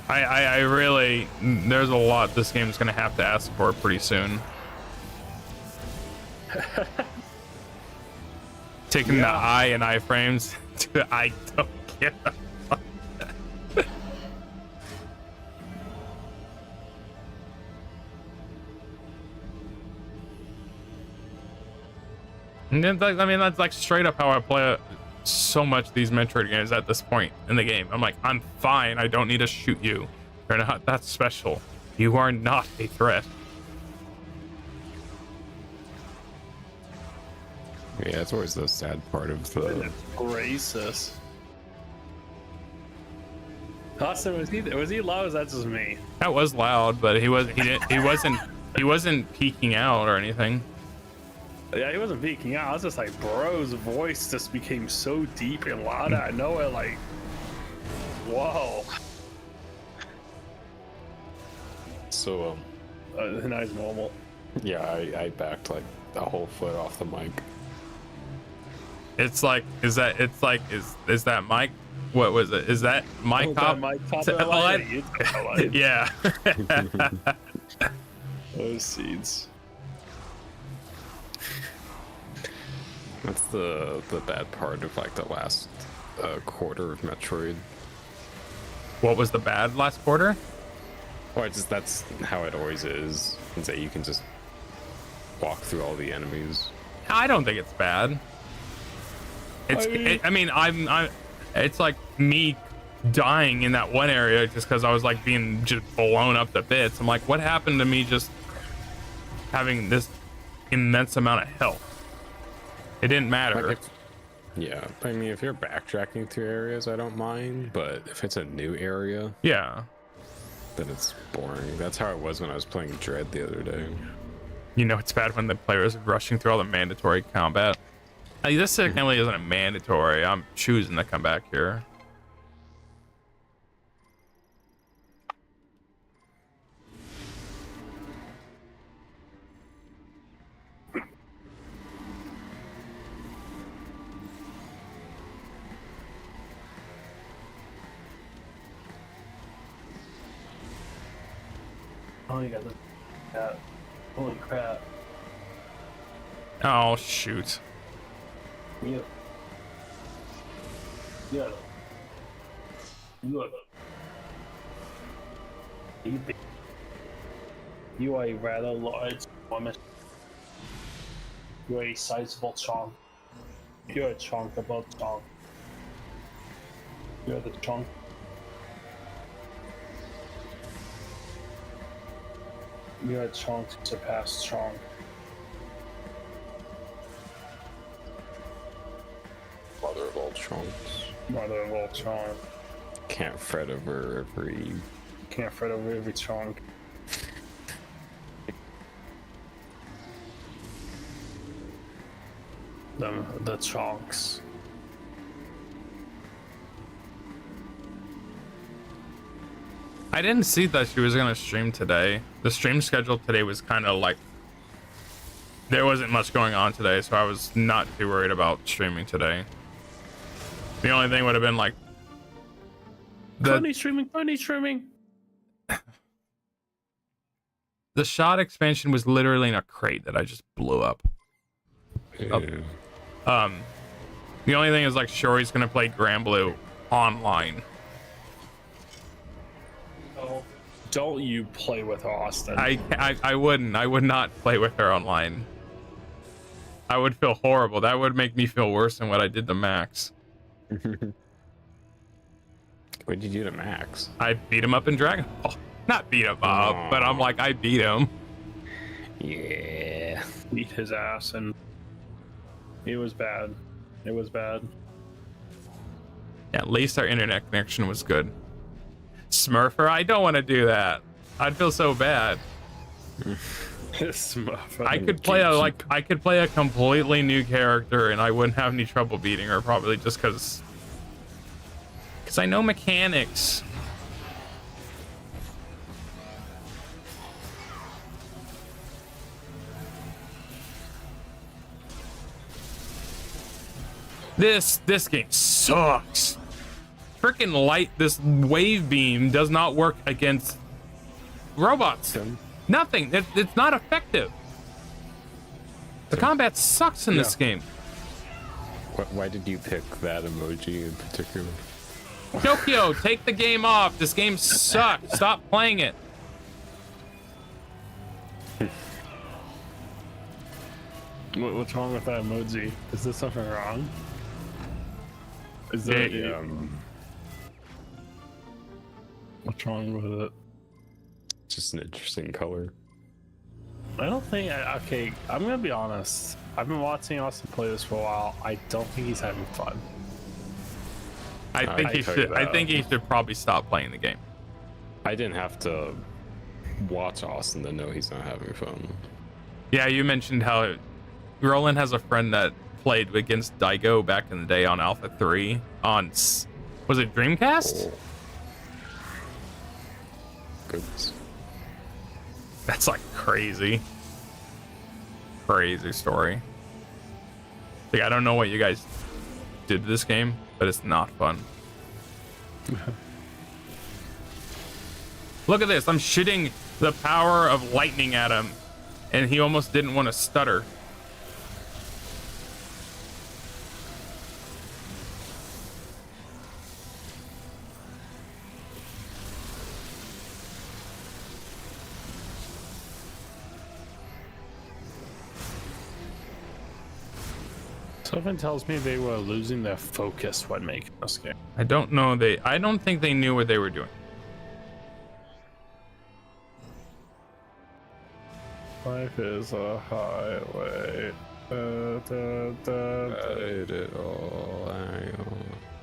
I really, there's a lot this game's gonna have to ask for pretty soon. Taking the I and iframes to I don't care. And then, I mean, that's like straight up how I play so much these Metroid games at this point in the game. I'm like, I'm fine. I don't need to shoot you. You're not that special. You are not a threat. Yeah, it's always the sad part of the. Racist. Austin, was he loud? Or is that just me? That was loud, but he wasn't peeking out or anything. Yeah, he wasn't peeking out. I was just like, bro's voice just became so deep and loud out of nowhere. Like, whoa. So, Now he's normal. yeah, I backed like a whole foot off the mic. It's like, is that mic? What was it? Is that mic top? Yeah. Those seeds. That's the bad part of like the last quarter of Metroid. What was the bad last quarter? Or just that's how it always is. Is that you can just walk through all the enemies. I don't think it's bad. It's like me dying in that one area just because I was like being just blown up to bits. I'm like, what happened to me just having this immense amount of health? It didn't matter. Like yeah, I mean, if you're backtracking through areas, I don't mind. But if it's a new area, Yeah. then it's boring. That's how it was when I was playing Dread the other day. You know, it's bad when the player is rushing through all the mandatory combat. Like, this technically isn't a mandatory. I'm choosing to come back here. Oh, you got the cat. Holy crap. Oh, shoot. You are a rather large woman. You're a sizable chunk. You're a chunk above chunk. You're the chunk. You're a chunk to surpass chunk. Mother of all chunks. Mother of all chunk. Can't fret over every. Can't fret over every chunk. The chunks. I didn't see that she was gonna stream today. The stream schedule today was kind of like there wasn't much going on today, so I was not too worried about streaming today. The only thing would have been like Pony streaming. the shot expansion was literally in a crate that I just blew up. Yeah. The only thing is like Shori's gonna play Granblue online. Don't you play with her, Austin? I wouldn't. I would not play with her online. I would feel horrible. That would make me feel worse than what I did to Max. What did you do to Max? I beat him up in Dragon Ball. Not beat him up, but I'm like, I beat him. Yeah. Beat his ass, and it was bad. It was bad. Yeah, at least our internet connection was good. Smurfer, I don't want to do that. I'd feel so bad. I could play a completely new character and I wouldn't have any trouble beating her, probably just because I know mechanics. This game sucks. Freaking light, this wave beam does not work against robots. Nothing. It's not effective. The combat sucks in this game. Why did you pick that emoji in particular? Tokyo, take the game off. This game sucks. Stop playing it. What's wrong with that emoji? Is there something wrong? Is there what's wrong with it? Just an interesting color. I don't think. Okay, I'm gonna be honest. I've been watching Austin play this for a while. I don't think he's having fun. I think he should probably stop playing the game. I didn't have to watch Austin to know he's not having fun. Yeah, you mentioned how Roland has a friend that played against Daigo back in the day on Alpha 3 on, was it Dreamcast? Oh. Goodness. That's like crazy story. Like, I don't know what you guys did to this game, but it's not fun. Look at this. I'm shooting the power of lightning at him, and he almost didn't want to stutter. Something tells me they were losing their focus when making this game. I don't think they knew what they were doing. Life is a highway.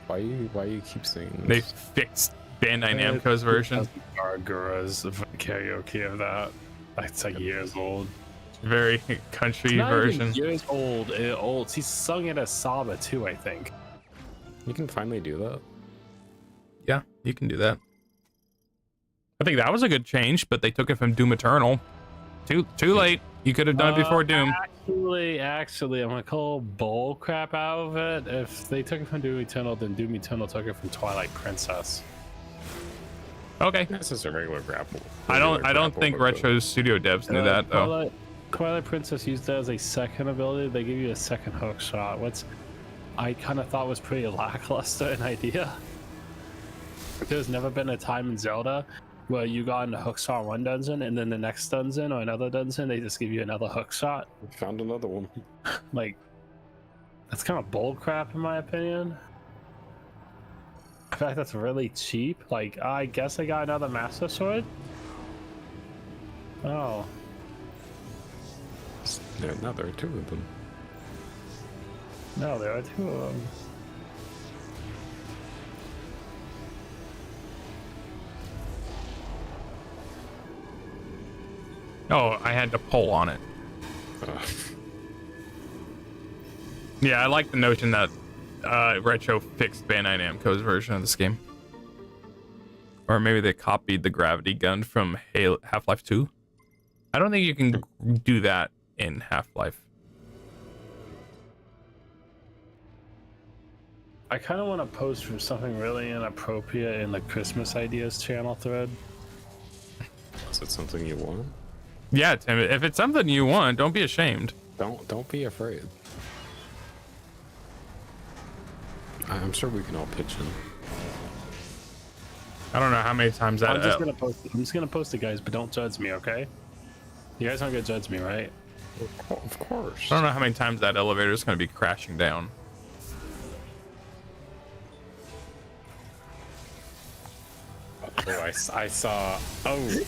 Why you keep singing They this? fixed Bandai Namco's version. Gargura's karaoke of that. It's like years old. Very country Not version. even years old. He sung it as Saba too, I think. You can finally do that. Yeah, you can do that. I think that was a good change, but they took it from Doom Eternal. Too late. You could have done it before Doom. Actually, I'm gonna call bull crap out of it. If they took it from Doom Eternal, then Doom Eternal took it from Twilight Princess. Okay. That's just a regular grapple. I don't think Retro Studio devs knew that though. Twilight Princess used that as a second ability. They give you a second hook shot. What's I kind of thought was pretty lackluster an idea. There's never been a time in Zelda where you got in a hook shot in one dungeon and then the next dungeon or another dungeon they just give you another hook shot. Found another one. Like, that's kind of bull crap in my opinion. I feel like that's really cheap. Like, I guess I got another Master Sword. Oh. Yeah, no, there are two of them. No, there are two of them. Oh, I had to pull on it. Uh, Yeah, I like the notion that Retro fixed Bandai Namco's version of this game. Or maybe they copied the gravity gun from Half-Life 2. I don't think you can do that in Half-Life. I kind of want to post for something really inappropriate in the Christmas Ideas channel thread. is it something you want? Yeah, Tim, if it's something you want, don't be ashamed. Don't be afraid. I'm sure we can all pitch in. I don't know how many times that... I'm just gonna post it, guys, but don't judge me, okay? You guys aren't gonna judge me, right? Of course. I don't know how many times that elevator is going to be crashing down. Oh, I saw. Oh.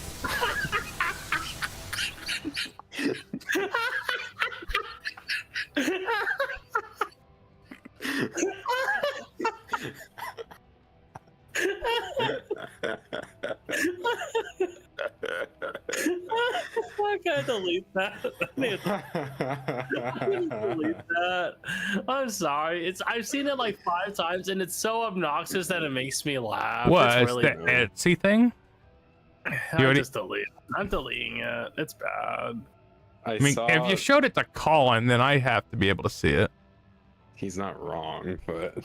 I gotta delete that. Delete that. I'm sorry. I've seen it like 5 times, and it's so obnoxious that it makes me laugh. What? It's It's really the Etsy thing? I'm deleting it. It's bad. I mean, if you showed it to Colin, then I have to be able to see it. He's not wrong, but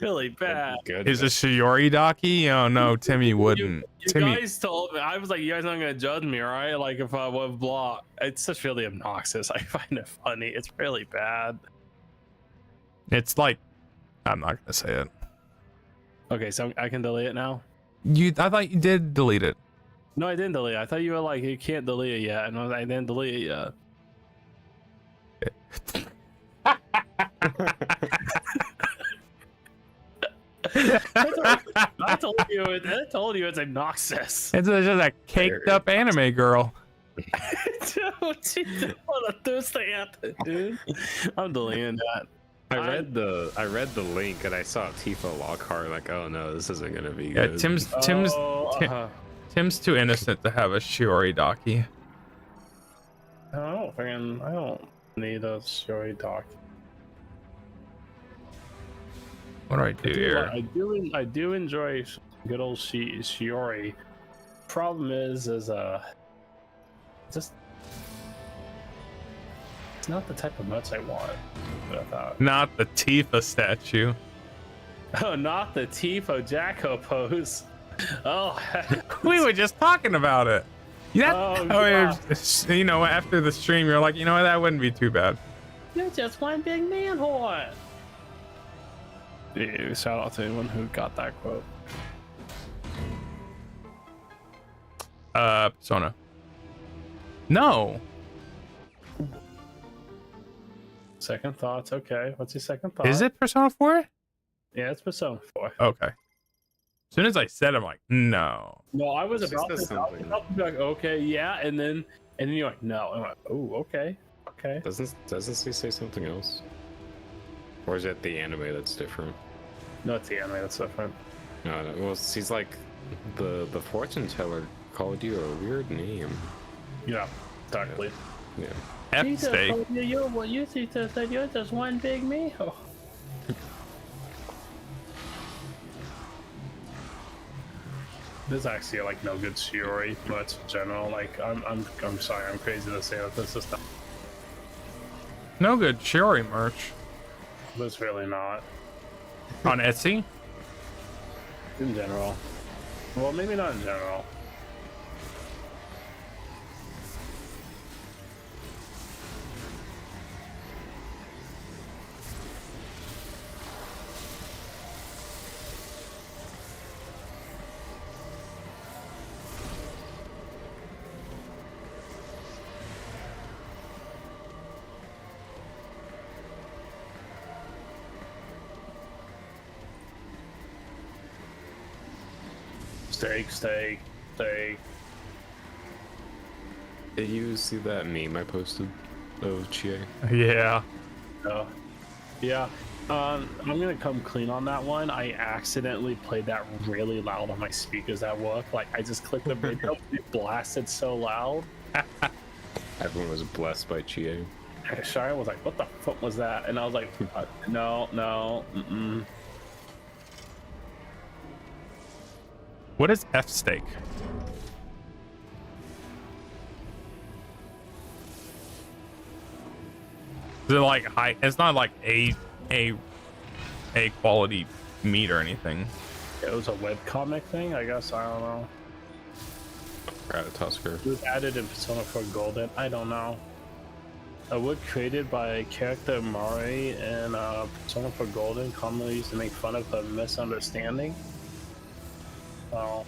Really bad. good. Is it Shiori Daki? Oh no, Timmy wouldn't. You Timmy, guys told me. I was like, you guys aren't gonna judge me, right? Like if I would block. It's just really obnoxious. I find it funny. It's really bad. it's like, I'm not gonna say it. Okay, so I can delete it now. I thought you did delete it. No, I didn't delete it. I thought you were like, you can't delete it yet, and I didn't delete it yet. I told you it's obnoxious. It's just a caked up anime girl. What a Thursday afternoon. I'm deleting that. I read the link and I saw Tifa Lockhart. Like, oh no, this isn't gonna be Yeah, good. Tim's too innocent to have a Shiori Daki. I don't need a story doc. What do I do here? I do enjoy good old Shiori. Problem is just it's not the type of nuts I want. I thought. Not the Tifa statue. Oh, not the Tifo Jacko pose. Oh, We were just talking about it. Yeah. Oh, You know, after the stream, you're like, you know what? That wouldn't be too bad. you're just one big man whore. Yeah, shout out to anyone who got that quote. Persona. No. Second thoughts. Okay, what's your second thought? Is it Persona 4? Yeah, it's Persona 4. Okay. As soon as I said it, I'm like, no. No, I was It's about just to something. be like, okay, yeah, and then you're like, no. I'm like, oh, okay. Doesn't he say something else? Or is it the anime that's different? No, it's the anime that's different. No. Well, he's like the fortune teller called you a weird name. Yeah, exactly. Yeah. F steak. You said you're just one big me. Oh. There's actually like no good Shiori much in general. Like I'm sorry, I'm crazy to say that this is not. No good Shiori merch There's really not on Etsy. in general. Well, maybe not in general. Steak, steak, steak. Did you see that meme I posted of Chie? Yeah. Yeah. I'm gonna come clean on that one. I accidentally played that really loud on my speakers at work. Like I just clicked the video, it blasted so loud. Everyone was blessed by Chie. Sharon was like, "What the fuck was that?" And I was like, "No, no, mm-mm." What is F steak? Is it like high? It's not like a quality meat or anything. It was a webcomic thing, I guess. I don't know. Ratatusker. It was added in Persona 4 Golden. I don't know. A word created by character Mari in Persona 4 Golden, commonly used to make fun of a misunderstanding. Well,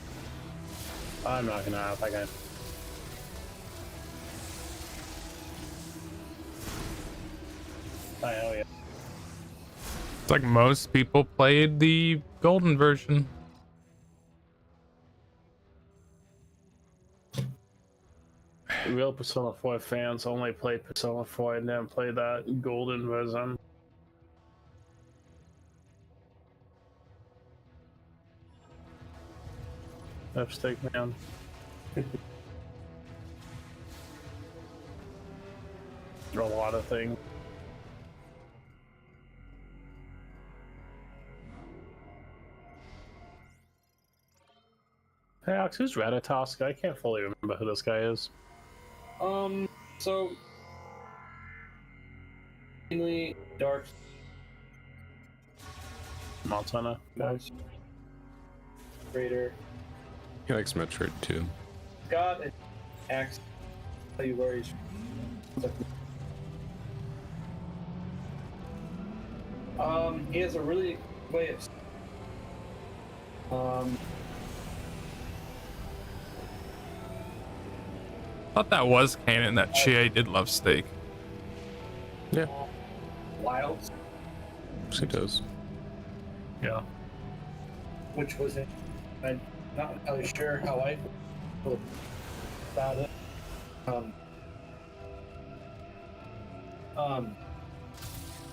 I'm not gonna have that guy. Oh, hell yeah. It's like most people played the golden version. Real Persona 4 fans only play Persona 4 and then play that golden version. Lipstick man. A lot of things. Hey Alex, who's Ratatosk? I can't fully remember who this guy is. So mainly dark Montana. guys. Raider. He likes Metroid too. God and axe. Tell you where he's. He has a really way of. Thought that was canon that Chie did love steak. Yeah, Wilds, she does. Yeah. which was it? I'm not entirely sure how I feel about it.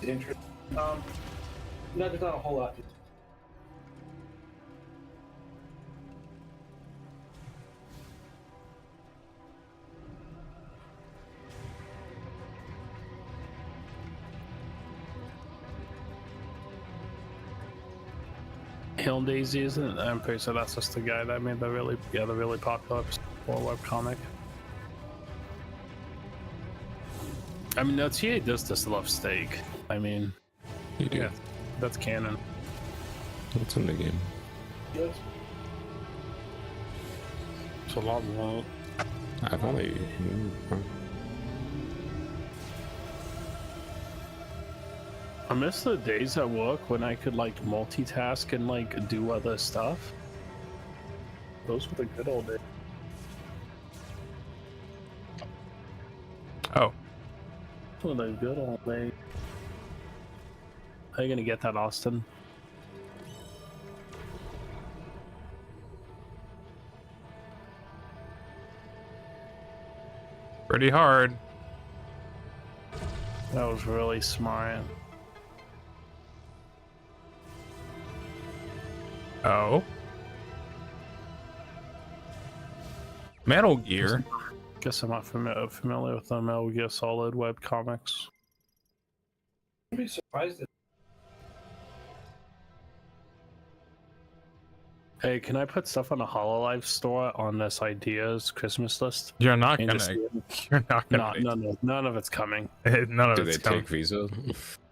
Interesting. No, there's not a whole lot. Hill Daisy isn't it? I'm pretty sure that's just the guy that made the really popular webcomic. I mean, no, TA does just love steak. I mean, You do. yeah, that's canon. What's in the game? Yes. It's a lot more. I've only. I miss the days at work when I could like multitask and like do other stuff. Those were the good old days. Oh, Those were the good old days. How are you gonna get that, Austin? pretty hard. That was really smart. Oh. Metal Gear. Guess I'm not familiar with the Metal Gear Solid webcomics. I'd be surprised if Hey, can I put stuff on the HoloLive store on this ideas Christmas list? You're not And gonna. just- You're not gonna. None of it's coming. None of Do they it's coming. take Visa?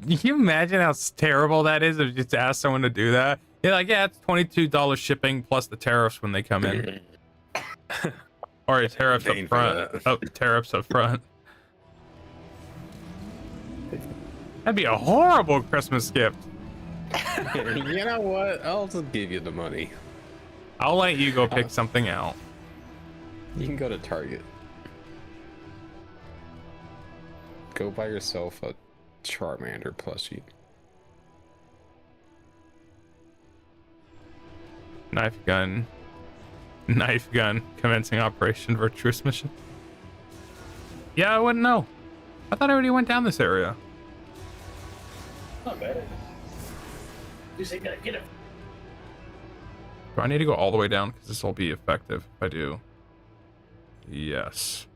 Can you imagine how terrible that is if you just ask someone to do that? You're like, yeah, it's $22 shipping plus the tariffs when they come in. Or tariffs up Paying for front. that. Oh, tariffs up front. That'd be a horrible Christmas gift. You know what? I'll just give you the money. I'll let you go pick something out. You can go to Target. Go buy yourself a Charmander plushie. Knife gun. Knife gun commencing operation virtuous mission. Yeah, I wouldn't know. I thought I already went down this area. Not bad. At least they gotta get it. Do I need to go all the way down? Because this will be effective if I do. Yes.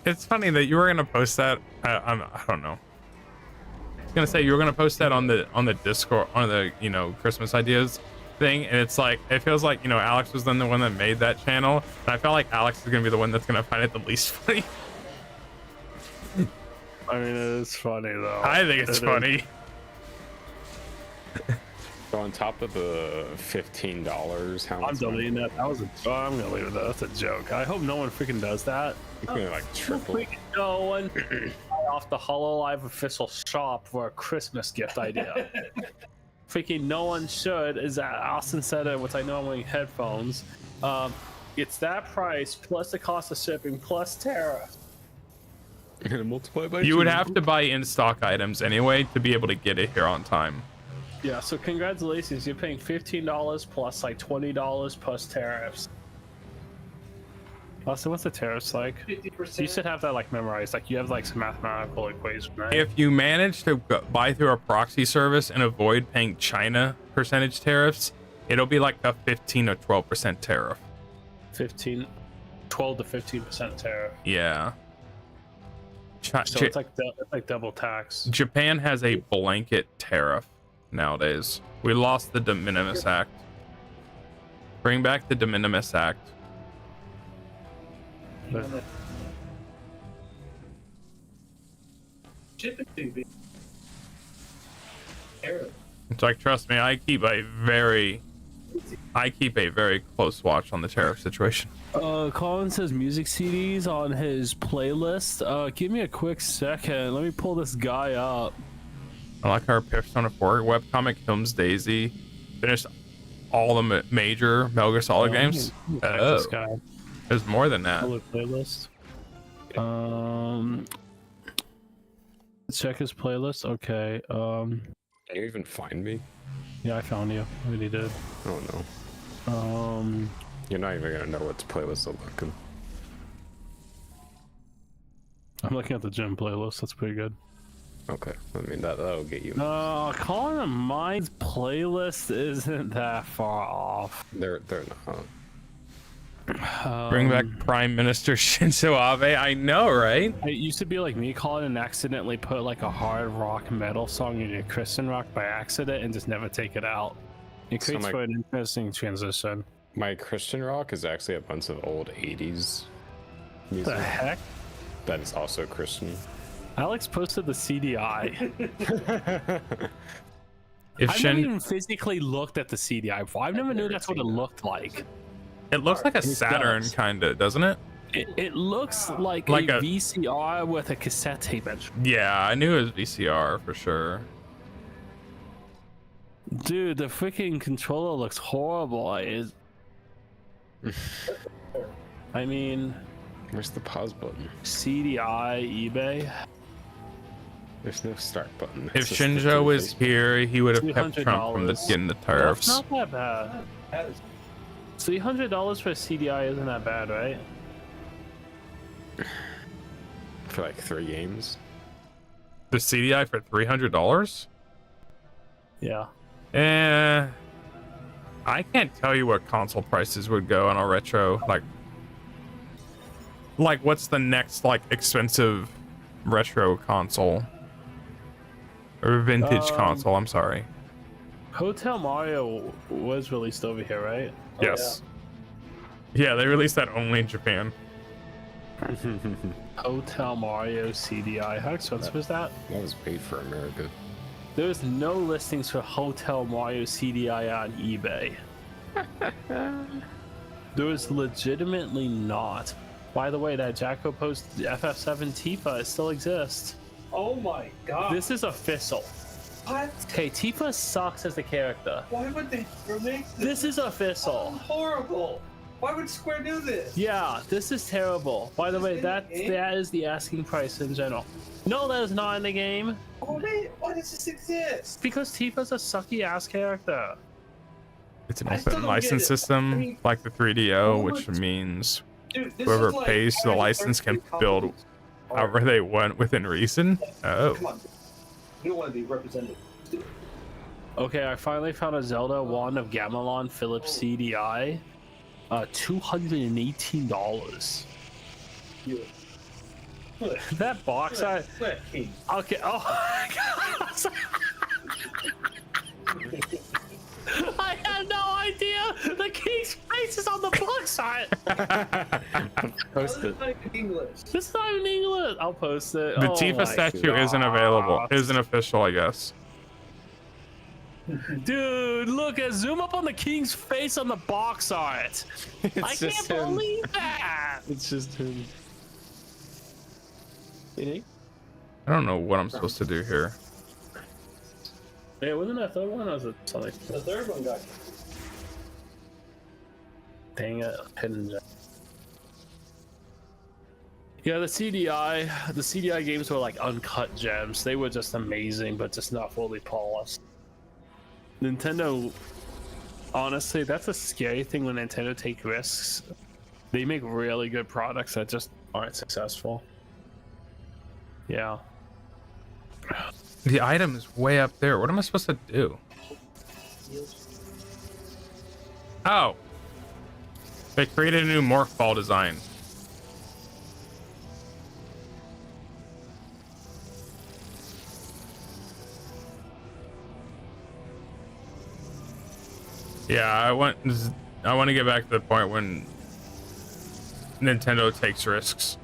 It's funny that you were gonna post that. I don't know. I was gonna say you were gonna post that on the Discord, on the Christmas ideas thing, and it's like it feels like Alex was then the one that made that channel, and I felt like Alex is gonna be the one that's gonna find it the least funny. I mean, it's funny though. I think it's funny. So on top of the $15, how much? I'm deleting that. That was a. I'm gonna leave it. That's a joke. I hope no one freaking does that. It's gonna like triple. Freaking no one off the Hololive official shop for a Christmas gift idea. Freaking no one should. Is that Austin said it? Which I know I'm wearing headphones. It's that price plus the cost of shipping plus tariff. And multiply by You two. would have to buy in stock items anyway to be able to get it here on time. Yeah, so congratulations, you're paying $15 plus like $20 plus tariffs. Austin, what's the tariffs like? 50%. You should have that like memorized, like you have like some mathematical equation, right? If you manage to buy through a proxy service and avoid paying China percentage tariffs, it'll be like a 15 or 12% tariff. 12 to 15% tariff. Yeah. So it's like double tax. Japan has a blanket tariff nowadays. We lost the de minimis act. Bring back the de minimis act. Shipping fee. Terrible. It's like, trust me, I keep a very close watch on the tariff situation. Colin says music CDs on his playlist. Give me a quick second. Let me pull this guy up. I like our Persona 4 webcomic, Films Daisy. Finished all the major Metal Gear Solid games. This guy. There's more than that. Pull the playlist. Let's check his playlist. Okay. Can you even find me? Yeah, I found you. I really did. Oh no. Um, You're not even gonna know what playlist I'm looking. I'm looking at the gym playlist. That's pretty good. Okay, I mean that'll get you. No, Colin and mine's playlist isn't that far off. They're not. Bring back Prime Minister Shinzo Abe. I know, right? It used to be like me, Colin, and accidentally put like a hard rock metal song in your Christian rock by accident and just never take it out. It So creates my- for an interesting transition. My Christian rock is actually a bunch of old 80s music The heck? that is also Christian. Alex posted the CDI. If I've never Shin, even physically looked at the CDI before. I never knew that's what it looked like. it looks like a It Saturn, does. kind of, doesn't it? It looks like Like a a- VCR with a cassette tape in. Yeah, I knew it was VCR for sure. Dude, the freaking controller looks horrible. I mean, Where's the pause button? CDI, eBay. There's no start button. If It's just the Shinjo three was face- here, he would have kept Trump from $300. getting the That's tariffs. not that bad. That is $300 for a CDI isn't that bad, right? for like 3 games. The CDI for $300? Yeah. I can't tell you what console prices would go on a retro. Like what's the next like expensive retro console or vintage console? I'm sorry. Hotel Mario was released over here, right? Yes. Yeah, they released that only in Japan. Hotel Mario CDI. How expensive is that? That was made for America. There's no listings for Hotel Mario CDI on eBay. There is legitimately not. By the way, that Jacko post FF7 Tifa, it still exists. Oh my god. This is official. What? Okay, Tifa sucks as a character. Why would they remake This is official. horrible. Why would Square do this? Yeah, this is terrible. By the way, that is the asking price in general. No, that is not in the game. Why does this exist? Because Tifa's a sucky ass character. It's an I still open don't get license it. system I mean, like the 3DO, what? which means Dude, this whoever is like pays the having license can 33 build companies. however they want within reason. Oh, Come on. You don't want to be represented. Okay, I finally found a Zelda Wand of Gamelon Philips CDI. $218. You. That box art. King. Okay. Oh my god. I had no idea. The king's face is on the box art. Post it. English. This is not in English. I'll post it. the Oh Tifa my statue isn't available. gosh. Isn't official, I guess. Dude, look at zoom up on the king's face on the box art. I It's can't just him. believe that. It's just him. I don't know what I'm supposed to do here. Yeah, wasn't that third one? Or was it something? The third one got Dang it, hidden gem. Yeah, the CDI games were like uncut gems. They were just amazing, but just not fully polished. Nintendo, honestly, that's a scary thing when Nintendo take risks. They make really good products that just aren't successful. Yeah. The item is way up there. What am I supposed to do? Oh. They created a new morph ball design. Yeah, I want to get back to the point when Nintendo takes risks.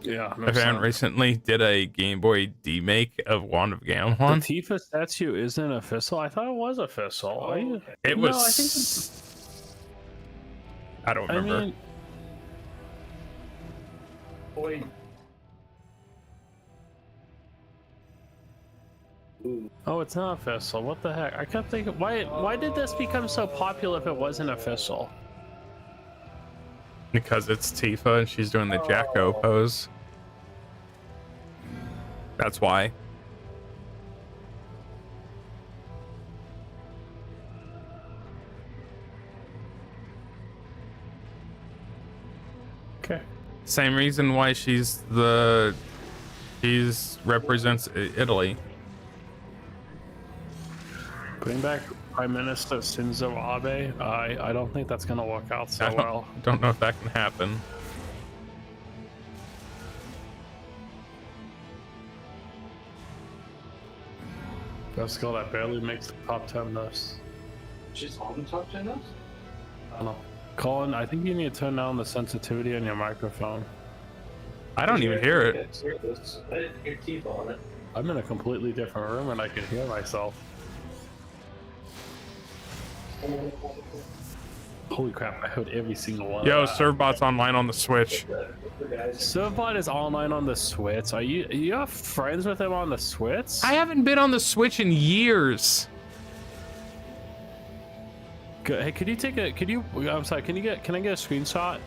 Yeah. A fan recently did a Game Boy demake of Wand of The Gamelon. Tifa statue isn't official. I thought it was official. It No, was. I think I don't I remember. mean, Wait. oh, it's not official. What the heck? I kept thinking, why did this become so popular if it wasn't official? Because it's Tifa and she's doing the Jacko pose. That's why. Okay. Same reason why she's represents Italy. Bring back Prime Minister Shinzo Abe. I don't think that's gonna work out so I well. don't know if that can happen. That's girl that barely makes the top 10 list. She's on the top 10 now? I don't know. Colin, I think you need to turn down the sensitivity on your microphone. I don't even hear it. I didn't hear teeth on it. I'm in a completely different room and I can hear myself. Holy crap, I heard every single one. Yo, of that. Servbot's online on the Switch. Servbot is online on the Switch. Are you have friends with him on the Switch? I haven't been on the Switch in years. Hey, could you take a? I'm sorry. Can I get a screenshot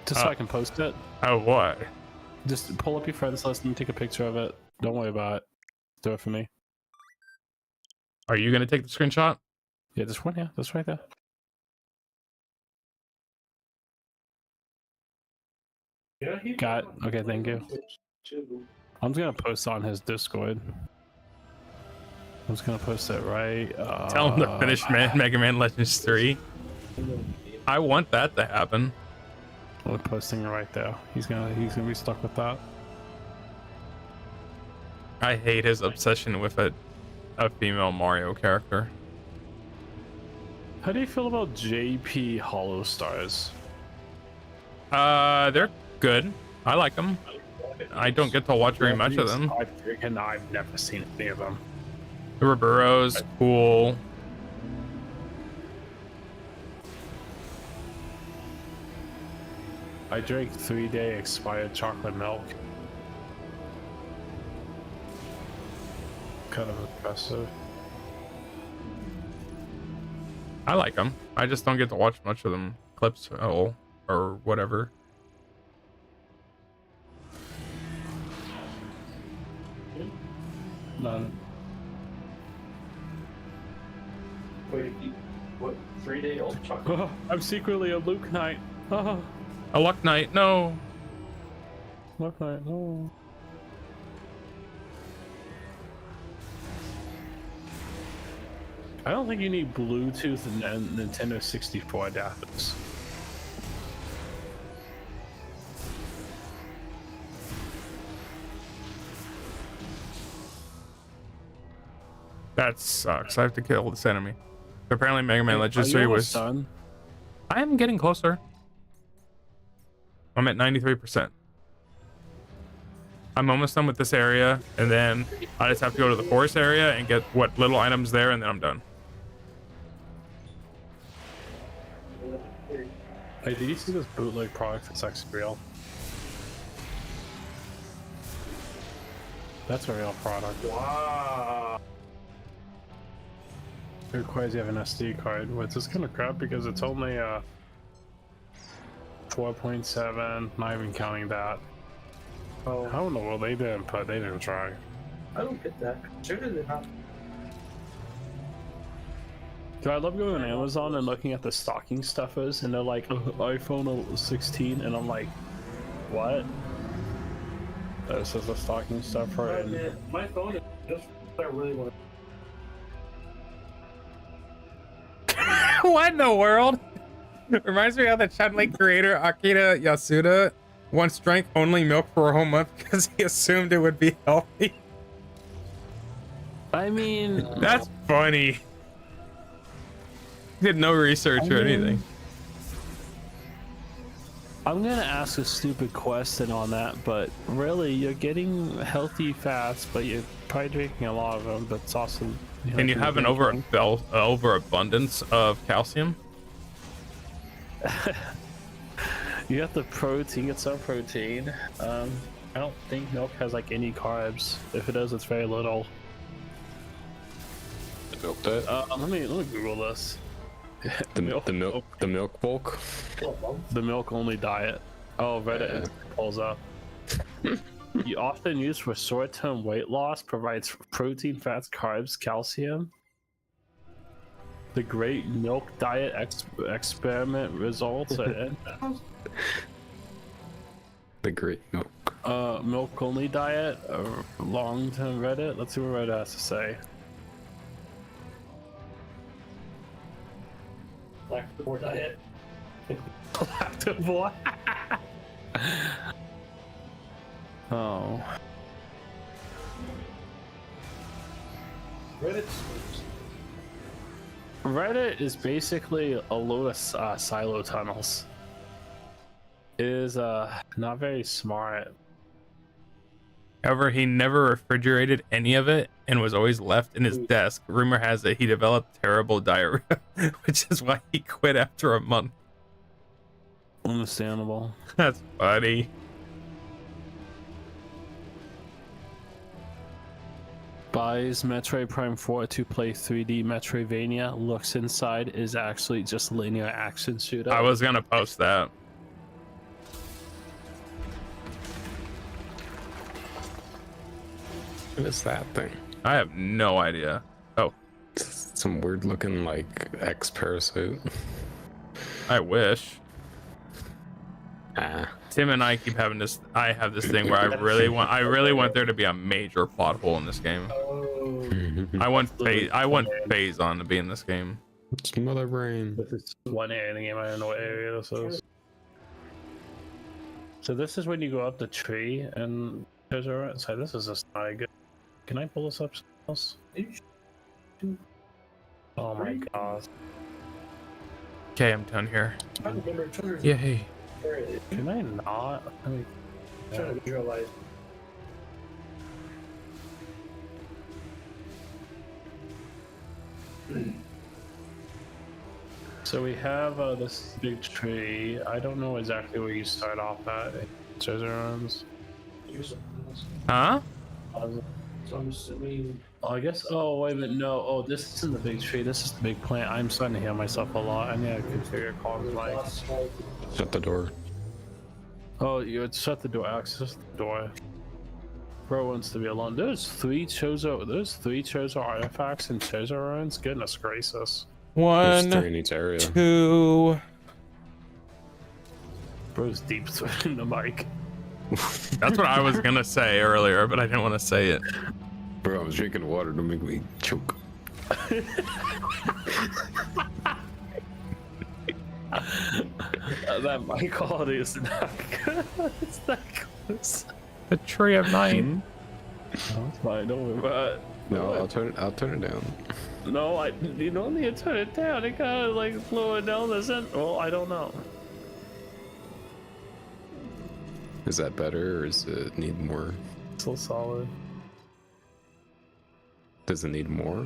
just so I can post it? Oh, what? Just pull up your friends list and take a picture of it. Don't worry about it. Do it for me. Are you gonna take the screenshot? Yeah, just one. Yeah, that's right there. Got it. Okay, thank you. I'm just gonna post on his Discord. I'm just gonna post it right. Tell him to finish Mega Man Legends 3. I want that to happen. I'm posting it right there. He's gonna be stuck with that. I hate his obsession with a female Mario character. How do you feel about JP Hollow Stars? They're good. I like them. I don't get to watch very much of them. I've never seen any of them. The Ribero's cool. I drank 3-day expired chocolate milk. Kind of impressive. I like them. I just don't get to watch much of them clips or whatever. None. Wait, what? 3-day-old chocolate? Oh, I'm secretly a Luke Knight. Oh, A luck night, no. Luke Knight, no. I don't think you need Bluetooth and Nintendo 64 adapters. That sucks. I have to kill this enemy. Apparently, Mega Man Legends 3 was. done? I am getting closer. I'm at 93%. I'm almost done with this area, and then I just have to go to the forest area and get what little items there, and then I'm done. Hey, did you see this bootleg product that's actually real? That's a real product. Wow. It requires you have an SD card, which is kind of crap because it's only 4.7, not even counting that. Oh, How in the world they didn't put, they didn't try. I don't get that. Sure did they not? Dude, I love going on Amazon and looking at the stocking stuffers, and they're like, iPhone 16, and I'm like, what? This is a stocking stuffer, and My phone is just what I really want. What in the world? Reminds me of the Chun-Li creator Akira Yasuda once drank only milk for a whole month because he assumed it would be healthy. I mean, That's funny. Did no research or anything. I'm gonna ask a stupid question on that, but really, you're getting healthy fats, but you're probably drinking a lot of them. But it's also, Can you have an overabundance of calcium? You have the protein, get some protein. I don't think milk has like any carbs. If it does, it's very little. The milk diet? Let me Google this. The milk bulk? The milk only diet. Oh, Reddit pulls up. You often used for short-term weight loss, provides protein, fats, carbs, calcium. The Great Milk Diet experiment results. The great milk. Milk only diet. Long-term Reddit. Let's see what Reddit has to say. Lactobor diet. Lactobor. Oh. Reddit is basically a load of silo tunnels. It is not very smart. However, he never refrigerated any of it and was always left in his desk. Rumor has it he developed terrible diarrhea, which is why he quit after a month. Understandable. That's funny. Buys Metroid Prime 4 to play 3D Metroidvania. Looks inside is actually just linear action shooter. I was gonna post that. What is that thing? I have no idea. Oh, It's some weird looking like X-parasite. I wish. Ah. Tim and I keep having this. I have this thing where I really want there to be a major plot hole in this game. Oh, I want Phazon to be in this game. It's mother brain. This is one area in the game. I don't know what area this is. So this is when you go up the tree and there's a. So this is just not good. Can I pull this up? Else? Oh my god. Okay, I'm down here. I remember trying to, Yeah, hey. Can I not? I mean, trying to visualize. So we have this big tree. I don't know exactly where you start off at. Treasure runs. Huh? So I'm assuming. Oh, I guess. Oh, wait a minute. No. Oh, this isn't the big tree. This is the big plant. I'm starting to hear myself a lot. I need to configure comms mic. Shut the door. Oh, you would shut the door. Access the door. Bro wants to be alone. There's three Chozo artifacts in Chozo ruins. Goodness gracious. There's 3 One, in each area. 2. Bro's deep throating the mic. That's what I was gonna say earlier, but I didn't want to say it. Bro, I was drinking water to make me choke. That mic quality is not good. It's not close. The tree of nine. No, it's fine. Don't worry about it. No, I'll turn it down. No, you don't need to turn it down. It gotta like slow it down, doesn't? Well, I don't know. Is that better, or does it need more? Still solid. Does it need more?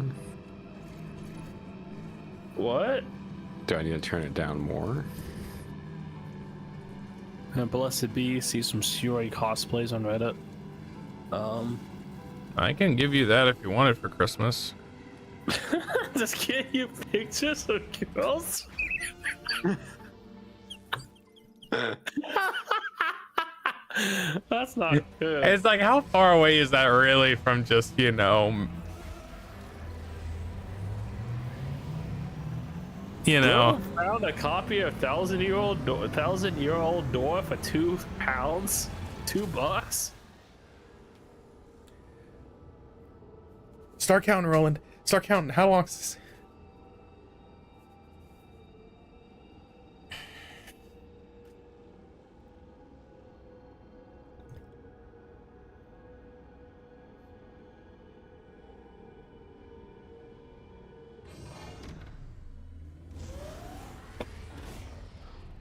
What? Do I need to turn it down more? And Blessed Be, see some Shuri cosplays on Reddit. I can give you that if you want it for Christmas. Just get you pictures of girls. That's not good. It's like, how far away is that really from just, you know, Found a copy of thousand-year-old door for £2, $2. Start counting, Roland. Start counting. How long is this?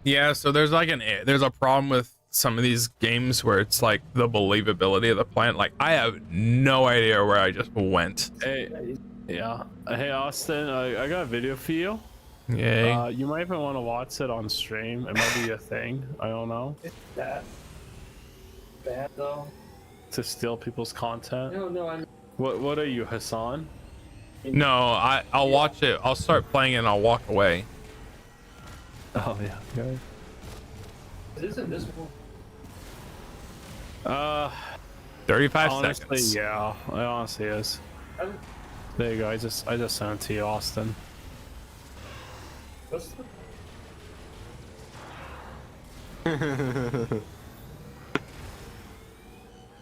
Yeah, so there's like there's a problem with some of these games where it's like the believability of the plant. Like, I have no idea where I just went. Hey, yeah. Hey, Austin, I got a video for you. Yay. You might even want to watch it on stream. It might be a thing. I don't know. It's that bad though. To steal people's content. No, I'm. What are you, Hassan? No, I'll watch it. I'll start playing it and I'll walk away. Oh yeah. Okay. Isn't this one? 35 Honestly, seconds. yeah. It honestly is. There you go. I just sent it to you, Austin. What's the?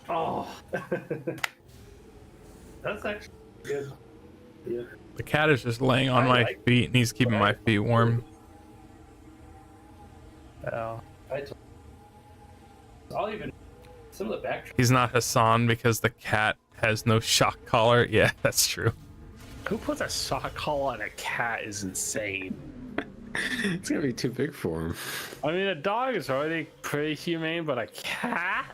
Oh. That's actually good. Yeah. The cat is just laying on my feet and he's keeping my feet warm. Yeah. I'll even some of the back. He's not Hassan because the cat has no shock collar. Yeah, that's true. Who puts a shock collar on a cat is insane. It's gonna be too big for him. I mean, a dog is already pretty humane, but a cat?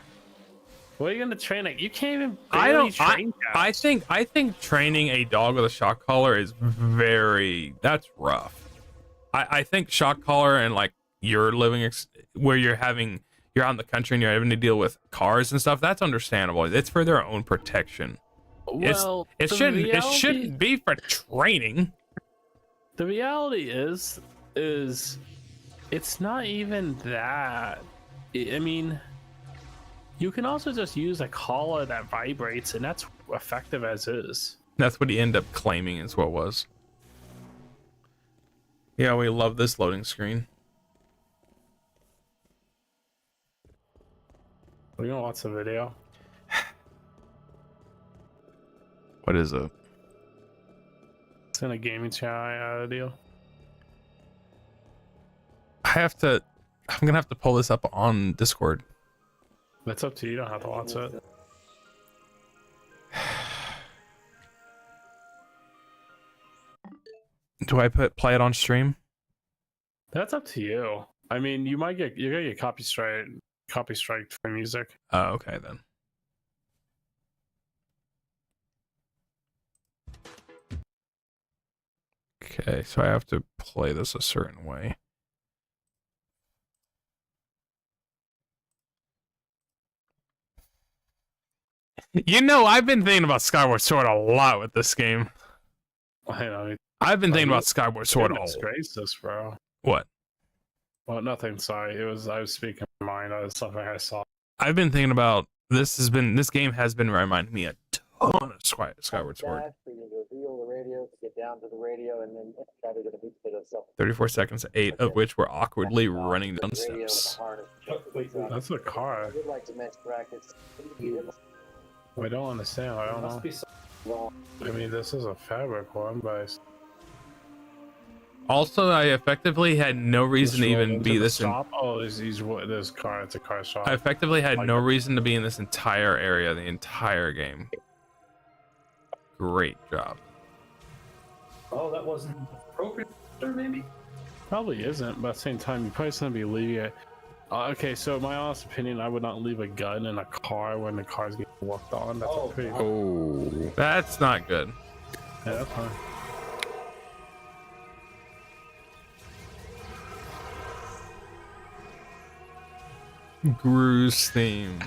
What are you gonna train it? You can't even train cats. I think training a dog with a shock collar is that's rough. I think shock collar and like you're living where you're out in the country and you're having to deal with cars and stuff, that's understandable. It's for their own protection. Well, it shouldn't be for training. The reality is it's not even that. I mean, you can also just use a collar that vibrates, and that's effective as is. That's what he ended up claiming is what it was. Yeah, we love this loading screen. We're gonna watch the video. What is it? It's in a gaming chat I added you. I'm gonna have to pull this up on Discord. That's up to you. You don't have to watch it. Do I play it on stream? That's up to you. I mean, you're gonna get copy strike for music. Oh, okay then. Okay, so I have to play this a certain way. You know, I've been thinking about Skyward Sword a lot with this game. I know. I've been thinking about Skyward Sword a Goodness lot. gracious, bro. What? Well, nothing. Sorry, I was speaking my mind. It was something I saw. I've been thinking about this game has been reminding me a ton of Skyward Sword. 34 seconds, 8 of which were awkwardly running down steps. That's a car. I don't understand. I don't know. I mean, this is a fabric one, but Also, I effectively had no reason to even be this. Oh, there's car. It's a car shop. I effectively had no reason to be in this entire area the entire game. Great job. Oh, that wasn't appropriate, maybe? Probably isn't, but at the same time, you probably shouldn't be leaving it. Okay, so my honest opinion, I would not leave a gun in a car when the car's getting worked on. That's a pretty. Oh, That's not good. Yeah, that's fine. Gru's theme.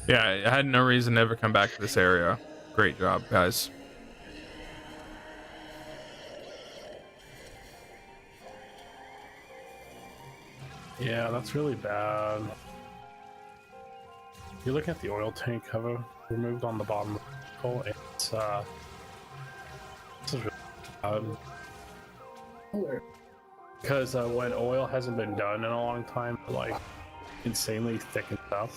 Yeah, I had no reason to ever come back to this area. Great job, guys. Yeah, that's really bad. You look at the oil tank cover removed on the bottom. It's this is really bad. Because when oil hasn't been done in a long time, it, like insanely thickens up.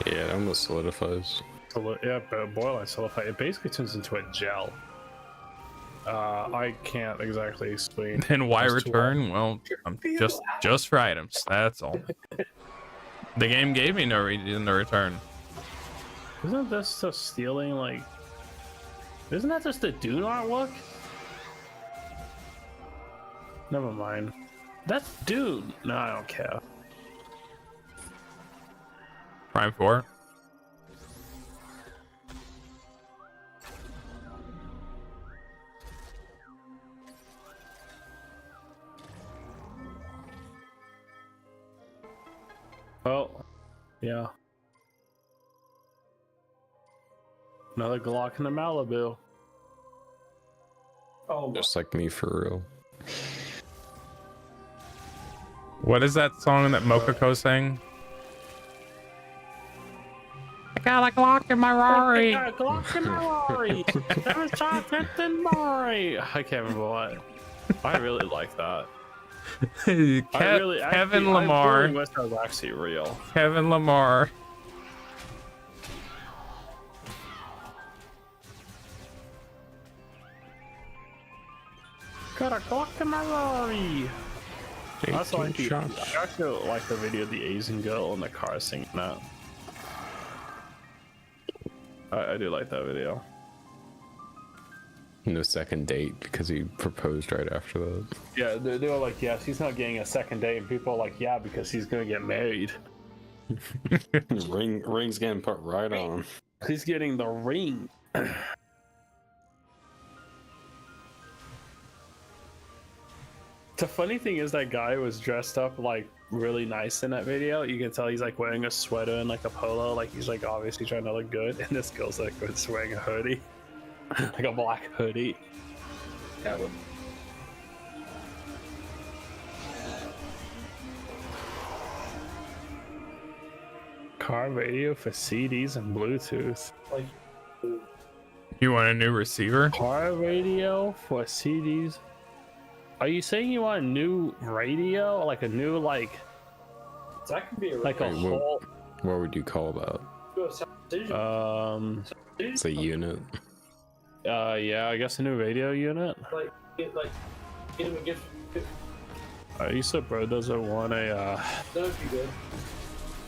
yeah, it almost solidifies. So, yeah, but boil and solidify, it basically turns into a gel. I can't exactly explain. And why as to return? Well, just for items. That's all. The game gave me no reason to return. Isn't this just stealing, like... Isn't that just the Dune artwork? Never mind. That's Dune! No, I don't care. Prime 4. Oh, yeah. Another Glock in the Malibu. Oh, Just like me for real. What is that song that Mokoko sang? I got a Glock in my Rari. I got a Glock in my Rari. 7 shots at the Rari. I can't remember what. I really like that. Kevin Lamar. I wish that was actually real. Kevin Lamar. Got a Glock in my Rari. That's like the, I actually like the video of the Asian girl in the car singing that. I do like that video. No second date because he proposed right after that. Yeah, they were like, yes, he's not getting a second date, and people are like, yeah, because he's gonna get married. Ring's getting put right on. He's getting the ring. The funny thing is that guy was dressed up like really nice in that video. You can tell he's like wearing a sweater and like a polo, like he's like obviously trying to look good. And this girl's like wearing a hoodie, like a black hoodie. that would. Car radio for CDs and Bluetooth. Like, You want a new receiver? Car radio for CDs. Are you saying you want a new radio, like a new like that could be a like a Wait, whole? What would you call that? It's a unit. Yeah, I guess a new radio unit. get him a gift. You said bro doesn't want a. That would be good.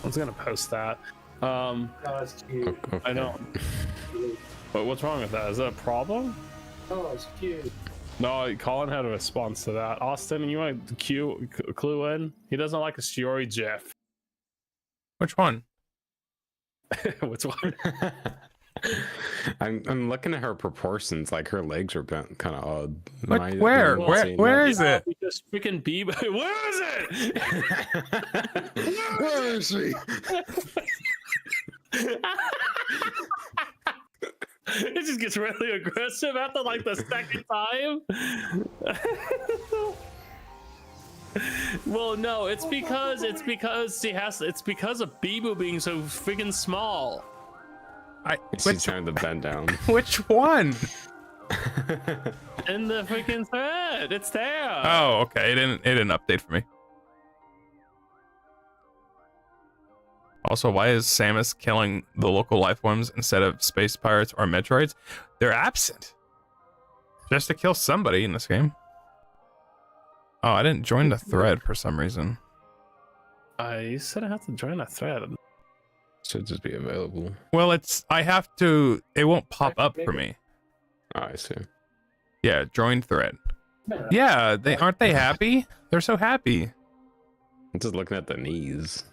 I was gonna post that. Oh, that's cute. Okay. I know. But what's wrong with that? Is that a problem? Oh, it's cute. No, Colin had a response to that. Austin, you want to clue in? He doesn't like a Shiori GIF. Which one? Which one? I'm looking at her proportions. Like her legs are bent kind of odd. What? Am I Where? the one Where? seeing Where that? is it? Because freaking Bieber. Where is it? Where is she? It just gets really aggressive after like the second time. Well, no, it's because it's because of Bibu being so freaking small. She's trying to bend down. Which one? In the freaking thread, it's there. Oh, okay. It didn't update for me. Also, why is Samus killing the local life forms instead of space pirates or Metroids? They're absent. Just to kill somebody in this game. Oh, I didn't join the thread for some reason. You said I have to join a thread. Should just be available. Well, I have to, it won't pop up for me. Oh, I see. Yeah, join thread. Yeah, aren't they happy? They're so happy. I'm just looking at the knees.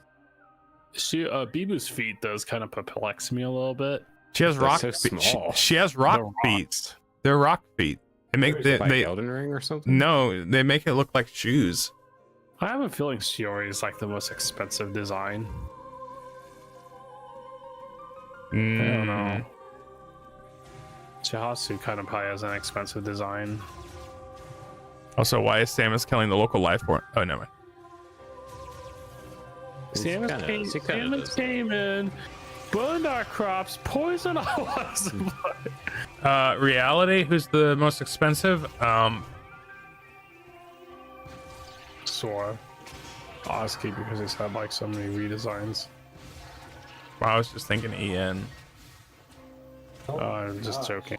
Bibu's feet does kind of perplex me a little bit. She has They're rock so feet. small. She has rock They're feet. rocks. They're rock feet. They Elden Ring or something? no, they make it look like shoes. I have a feeling Shiori is like the most expensive design. I don't know. Chihasu kind of probably has an expensive design. Also, why is Samus killing the local life form? Oh, no. Samus came in, burned our crops, poisoned our water supply. Reality, who's the most expensive? Sora. Oski, because he's had like so many redesigns. Well, I was just thinking EN. I'm just joking.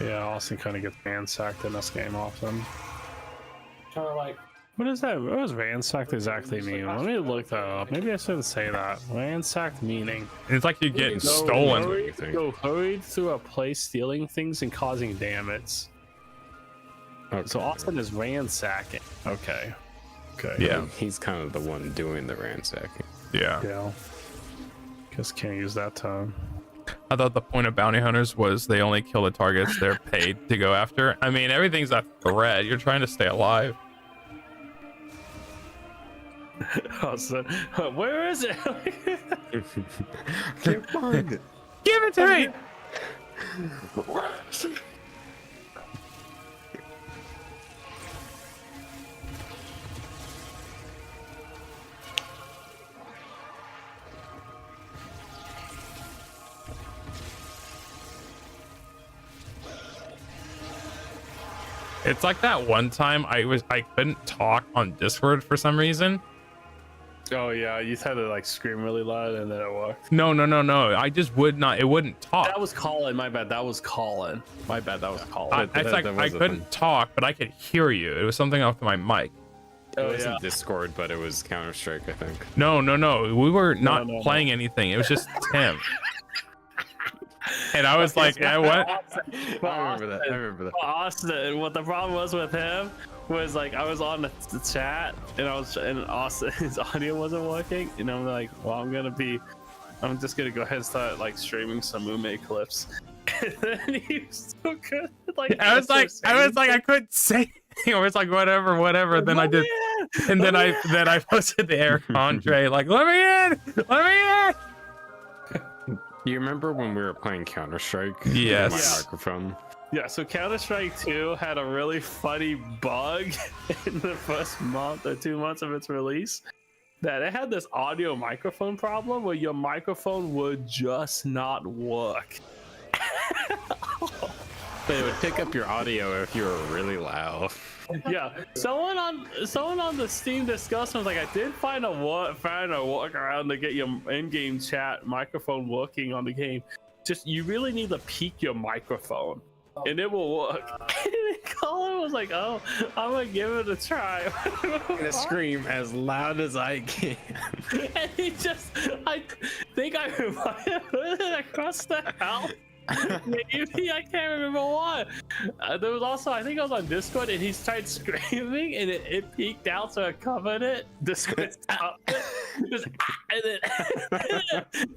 Yeah, Austin kind of gets ransacked in this game often. Kind of like, What is that? What does ransacked exactly mean? Let me look that up. Maybe I shouldn't say that. Ransacked meaning It's like you're getting Go stolen. hurried through a place, stealing things and causing damage. Okay. So Austin is ransacking. Okay. Okay. Yeah. He's kind of the one doing the ransacking. Yeah. Yeah. Guess can't use that term. I thought the point of bounty hunters was they only kill the targets they're paid to go after. I mean, everything's a threat. You're trying to stay alive. Austin, where is it? Can't find it. Give it to me! It's like that one time I couldn't talk on Discord for some reason. Oh yeah, you had to like scream really loud and then it worked. No. I just it wouldn't talk. That was Colin. My bad. That was Colin. My bad. That was Colin. It's like that I was a couldn't thing. talk, but I could hear you. It was something off my mic. It Oh, wasn't yeah. Discord, but it was Counter-Strike, I think. No. We were not no. playing anything. It was just Tim. And I was like, yeah, what? I remember that. Austin, what the problem was with him was like I was on the chat and Austin his audio wasn't working and I'm like, well, I'm just gonna go ahead and start like streaming some Ume clips. And then he was so good. Like I was like, I couldn't say anything. I was like, whatever. Then I did, and then I posted the Eric Andre, like, let me in. You remember when we were playing Counter-Strike? Yes. My Yeah. microphone. Yeah, so Counter-Strike 2 had a really funny bug in the first month or 2 months of its release. That it had this audio microphone problem where your microphone would just not work. They would pick up your audio if you were really loud. Yeah, someone on the Steam discussion was like, I did find a workaround to get your in-game chat microphone working on the game. Just you really need to peak your microphone, and it will work. And Colin was like, "Oh, I'm gonna give it a try." I'm gonna scream as loud as I can. And I think I reminded him across the house. Maybe I can't remember what. There was also, I think I was on Discord and he started screaming and it peaked out, so I covered it. Discord stopped it. Just,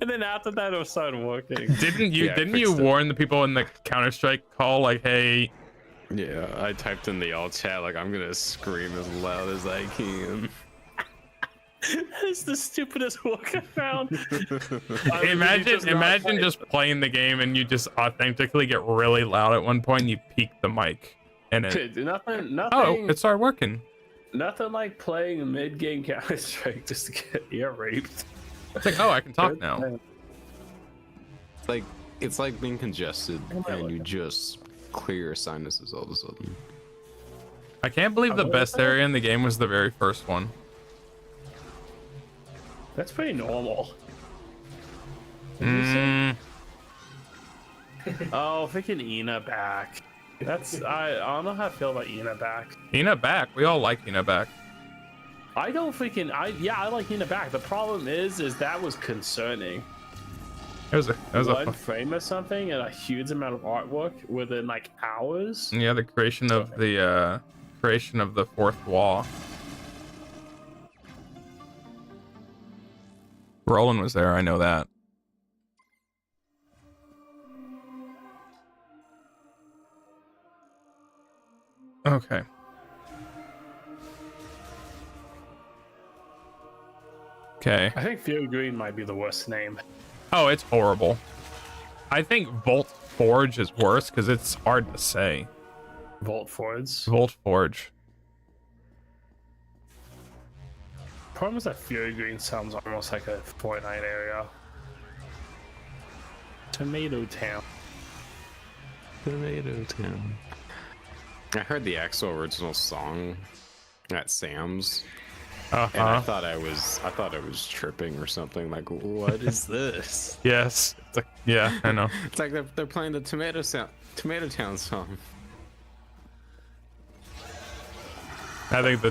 and then after that, it started working. Didn't you? Yeah, I didn't you fixed it. warn the people in the Counter-Strike call like, hey? Yeah, I typed in the all chat like I'm gonna scream as loud as I can. That is the stupidest workaround. Imagine just playing the game and you just authentically get really loud at one point and you peak the mic and it Nothing. it started working. Nothing like playing a mid-game Counter-Strike just to get ear raped. It's like, oh, I can talk now. It's like being congested am I and you looking? just clear your sinuses all of a sudden. I can't believe the best area in the game was the very first one. That's pretty normal. Mm, Oh, freaking Ina back. I don't know how I feel about Ina back. Ina back. We all like Ina back. I don't freaking I like Ina back. The problem is that was concerning. It was One a frame or something and a huge amount of artwork within like hours. yeah, the creation of the fourth wall. Roland was there, I know that. Okay. Okay. I think Fury Green might be the worst name. Oh, it's horrible. I think Volt Forge is worse because it's hard to say. Volt Fords. Volt Forge. Problem is that Fury Green sounds almost like a Fortnite area. Tomato Town. Tomato Town. I heard the actual original song at Sam's, and I thought I was tripping or something. Like, what is this? Yes. It's like, yeah, I know. It's like they're playing the Tomato Town song. I think the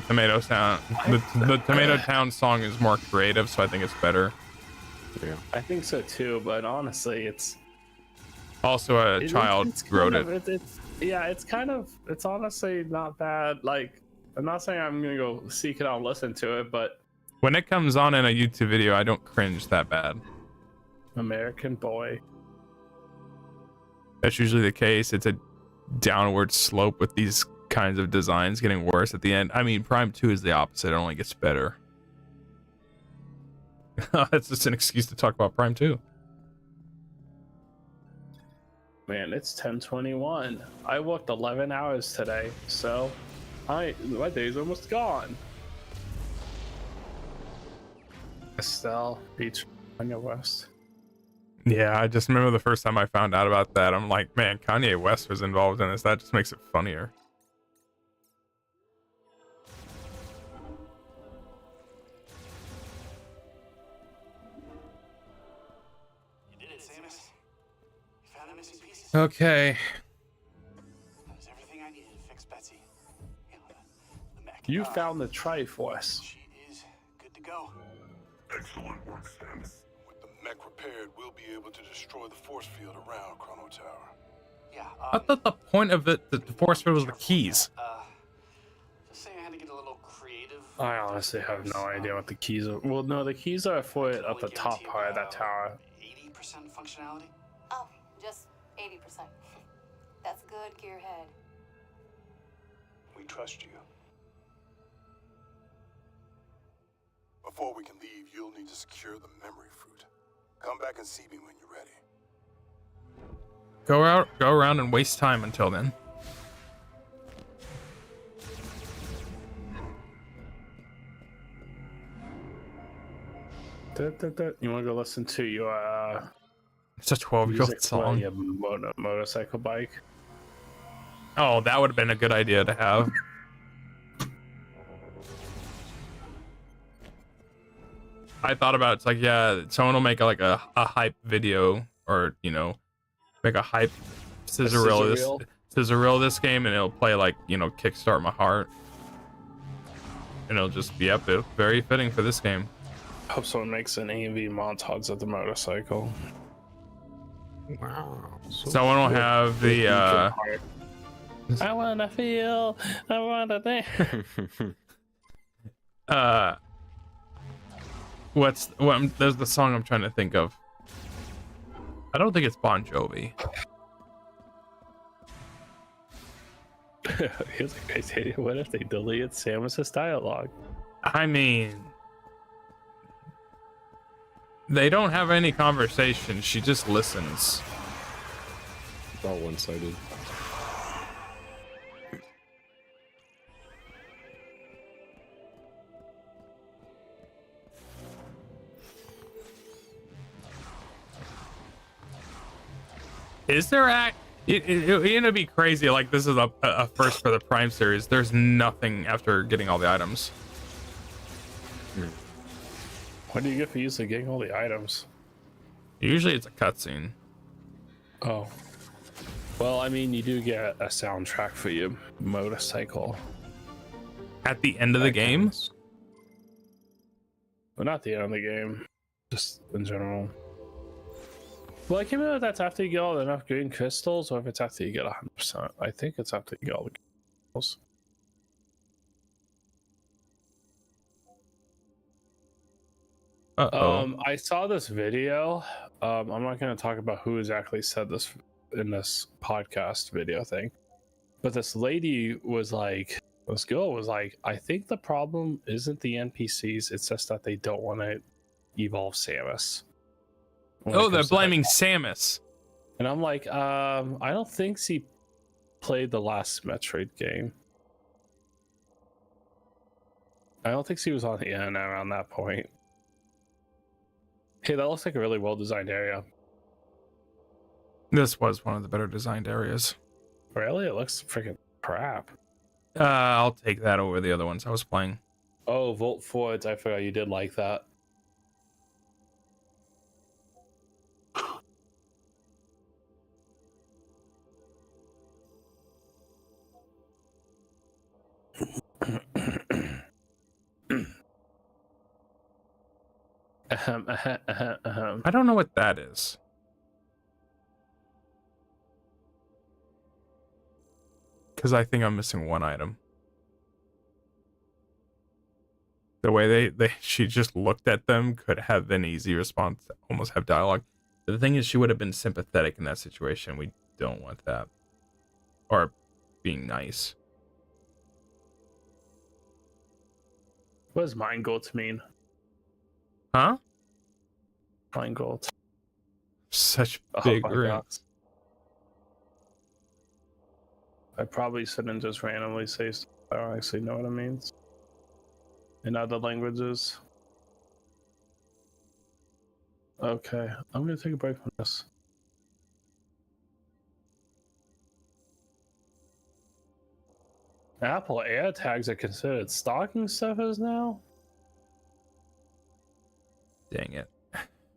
Tomato Town song is more creative, so I think it's better. Yeah. I think so too, but honestly, it's Also, a child it's kind wrote of- it. It's honestly not bad. Like, I'm not saying I'm gonna go seek it out and listen to it, but When it comes on in a YouTube video, I don't cringe that bad. American Boy. That's usually the case. It's a downward slope with these kinds of designs getting worse at the end. I mean, Prime 2 is the opposite. It only gets better. That's just an excuse to talk about Prime 2. Man, it's 10:21. I worked 11 hours today, so my day's almost gone. Estelle Beach, Kanye West. Yeah, I just remember the first time I found out about that. I'm like, man, Kanye West was involved in this. That just makes it funnier. You did it, Samus. You found the missing pieces. Okay. That was everything I needed to fix Betsy. You know, the mech. You found the Triforce. She is good to go. Excellent work, Samus. With the mech repaired, we'll be able to destroy the force field around Chrono Tower. Yeah. I thought the point of it, the force field was the keys. Just saying I had to get a little creative. I honestly have no idea what the keys are. Well, no, the keys are for it up the top part of that tower. 80% functionality. Oh, just 80%. That's good, Gearhead. We trust you. Before we can leave, you'll need to secure the memory fruit. Come back and see me when you're ready. Go around and waste time until then. You want to go listen to your It's a 12-year-old music song. your motorcycle bike? Oh, that would have been a good idea to have. I thought about it. It's like, yeah, someone will make a hype video, or make a hype scissor reel this game, and it'll play like Kickstart My Heart, and it'll just be epic, very fitting for this game. Hope someone makes an AMV montage of the motorcycle. Wow. Someone will have the I wanna feel, I wanna think. there's the song I'm trying to think of. I don't think it's Bon Jovi. Here's a crazy idea. What if they deleted Samus's dialogue? I mean, they don't have any conversation. She just listens. It's all one-sided. Is there it'd be crazy. Like, this is a first for the Prime series. There's nothing after getting all the items. What do you get for usually getting all the items? Usually it's a cutscene. Oh. Well, I mean, you do get a soundtrack for your motorcycle. At the end of the game? Well, not the end of the game. Just in general. Well, I can't remember if that's after you get all enough green crystals or if it's after you get 100%. I think it's after you get all the crystals. I saw this video. I'm not going to talk about who exactly said this in this podcast video thing, but this lady was like, this girl was like, I think the problem isn't the NPCs, it's just that they don't want to evolve Samus. Oh, they're blaming Samus. And I'm like, I don't think she played the last Metroid game. I don't think she was on the internet around that point. Hey, that looks like a really well-designed area. This was one of the better designed areas. Really? It looks freaking crap. I'll take that over the other ones I was playing. Oh, Volt Forwards, I forgot you did like that. I don't know what that is. Because I think I'm missing one item. The way she just looked at them could have an easy response, almost have dialogue. But the thing is, she would have been sympathetic in that situation. We don't want that. Or being nice. What does Mind Gold mean? Huh? Mind Gold. Such big rings. I probably shouldn't just randomly say stuff. I don't actually know what it means. In other languages. Okay, I'm gonna take a break from this. Apple AirTags are considered stocking stuffers now? Dang it.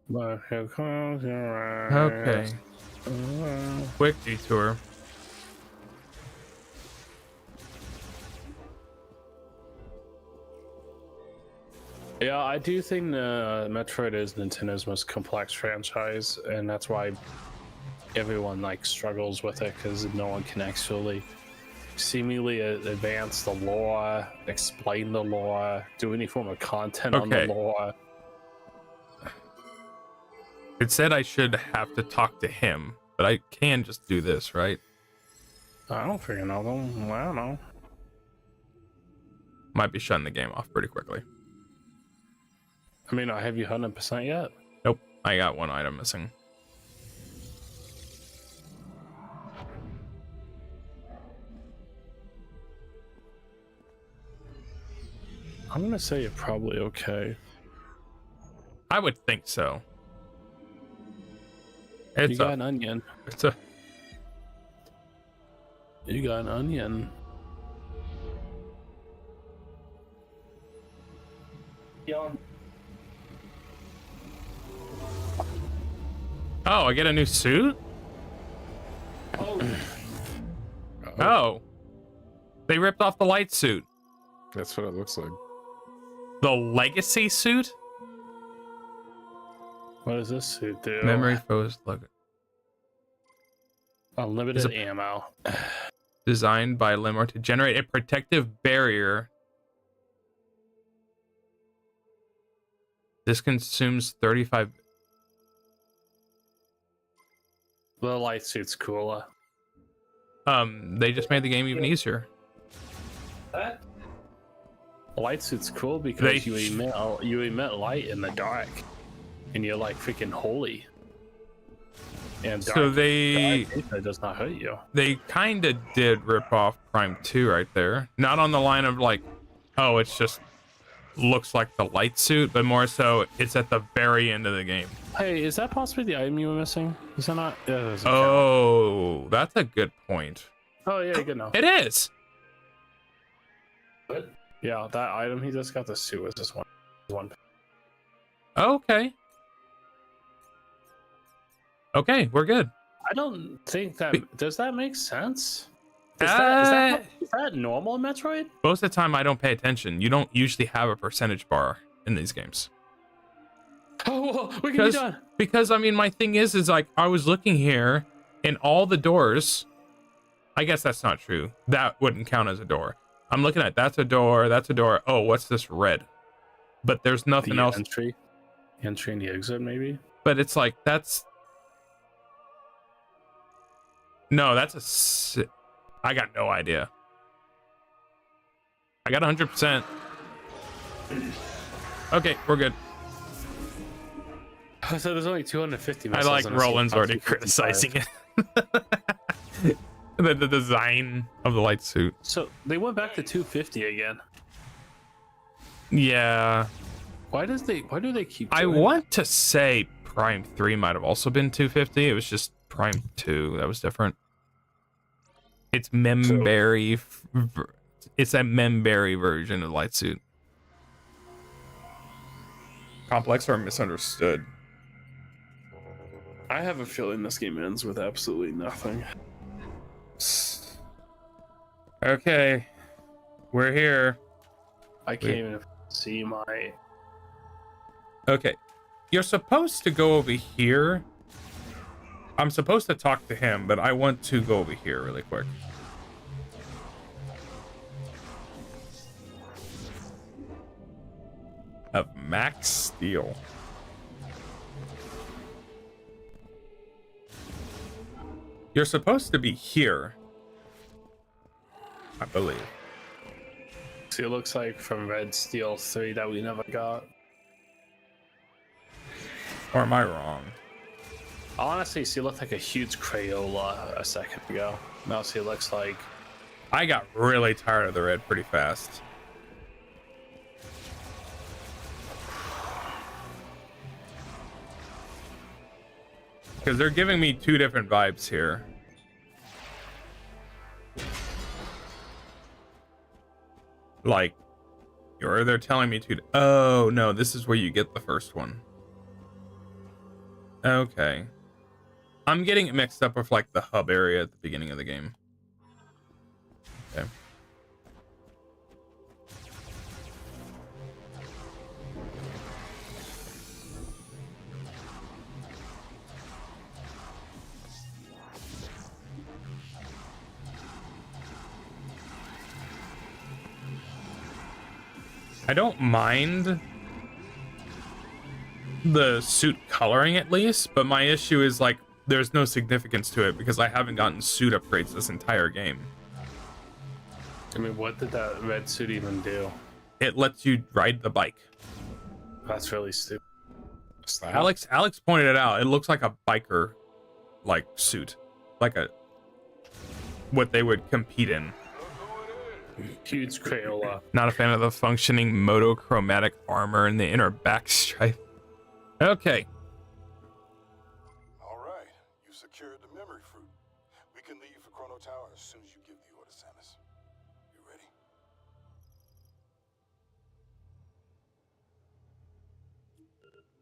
But here comes your Okay. Quick detour. Yeah, I do think Metroid is Nintendo's most complex franchise, and that's why everyone like struggles with it, because no one can actually seemingly advance the lore, explain the lore, do any form of content on the lore. It said I should have to talk to him, but I can just do this, right? I don't freaking know them. I don't know. Might be shutting the game off pretty quickly. I mean, have you 100% yet? Nope, I got one item missing. I'm gonna say you're probably okay. I would think so. You got an onion. It's a. You got an onion. Oh, I get a new suit? Oh. They ripped off the light suit. That's what it looks like. The legacy suit? What does this suit do? Memory foes look. Unlimited ammo. Designed by Limor to generate a protective barrier. This consumes 35. The light suit's cooler. They just made the game even easier. That? The light suit's cool because you emit light in the dark, and you're like freaking holy. And dark, So they does not hurt you. They kind of did rip off Prime 2 right there. Not on the line of like, oh, it's just looks like the light suit, but more so it's at the very end of the game. Hey, is that possibly the item you were missing? Is that not? Oh, that's a good point. Oh yeah, good enough. It is. What? Yeah, that item he just got, the suit was just one. Okay. Okay, we're good. I don't think that does that make sense. Is that normal in Metroid? Most of the time, I don't pay attention. You don't usually have a percentage bar in these games. Oh, we can be done. Because I mean, my thing is like I was looking here, and all the doors. I guess that's not true. That wouldn't count as a door. I'm looking at that's a door. That's a door. Oh, what's this red? But there's nothing else. Entry and the exit, maybe. But it's like that's. No, that's a. I got no idea. I got 100%. Okay, we're good. So there's only 250 I missiles. like Roland's already criticizing it. the design of the light suit. So they went back to 250 again. Yeah. Why do they keep I doing want to say Prime 3 might have also been 250. It was just Prime 2 that was different. It's Memberry. It's that Memberry version of light suit. Complex or misunderstood? I have a feeling this game ends with absolutely nothing. Okay, we're here. I can't even see my... Okay, you're supposed to go over here. I'm supposed to talk to him, but I want to go over here really quick. Of Max Steel. You're supposed to be here, I believe. See, it looks like from Red Steel 3 that we never got. Or am I wrong? Honestly, she looked like a huge Crayola a second ago. Now she looks like... I got really tired of the red pretty fast. Because they're giving me two different vibes here. Like, or they're telling me to... Oh, no, this is where you get the first one. Okay. I'm getting it mixed up with, like, the hub area at the beginning of the game. Okay. I don't mind the suit coloring at least, but my issue is like there's no significance to it because I haven't gotten suit upgrades this entire game. I mean, what did that red suit even do? It lets you ride the bike. That's really stupid. Alex pointed it out. It looks like a biker like suit. Like a what they would compete in. Huge Crayola. Not a fan of the functioning motochromatic armor in the inner back stripe. Okay. All right, you secured the memory fruit. We can leave for Chrono Tower as soon as you give the order, Samus. You ready?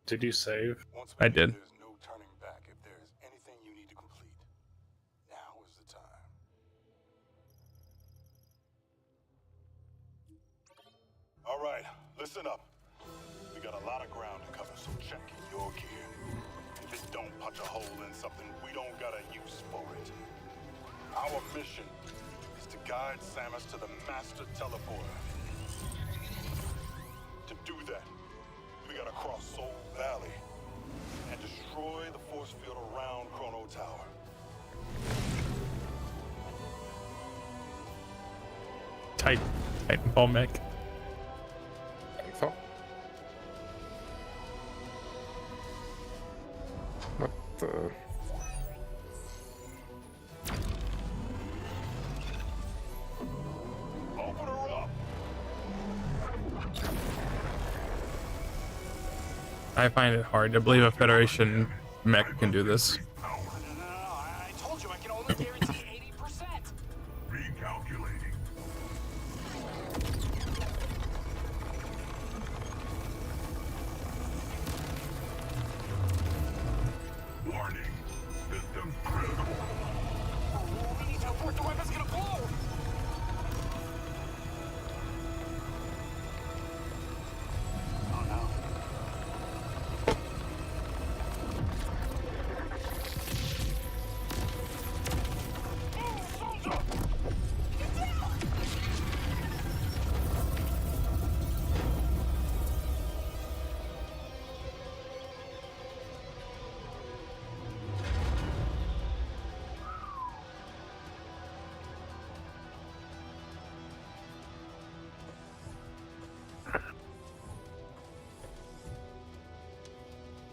Did you save? Once I did. There's no turning back. If there is anything you need to complete, now is the time. All right, listen up. We got a lot of ground to cover, so check your gear. If it don't punch a hole in something, we don't got a use for it. Our mission is to guide Samus to the Master Teleporter. To do that, we gotta cross Soul Valley and destroy the force field around Chrono Tower. Titanfall mech. Titanfall? What the? Open her up! I find it hard to believe a Federation mech can do this. No, I told you I can only guarantee 80%. Recalculating. Warning. System critical. We need to abort, the weapon's gonna blow! Oh no.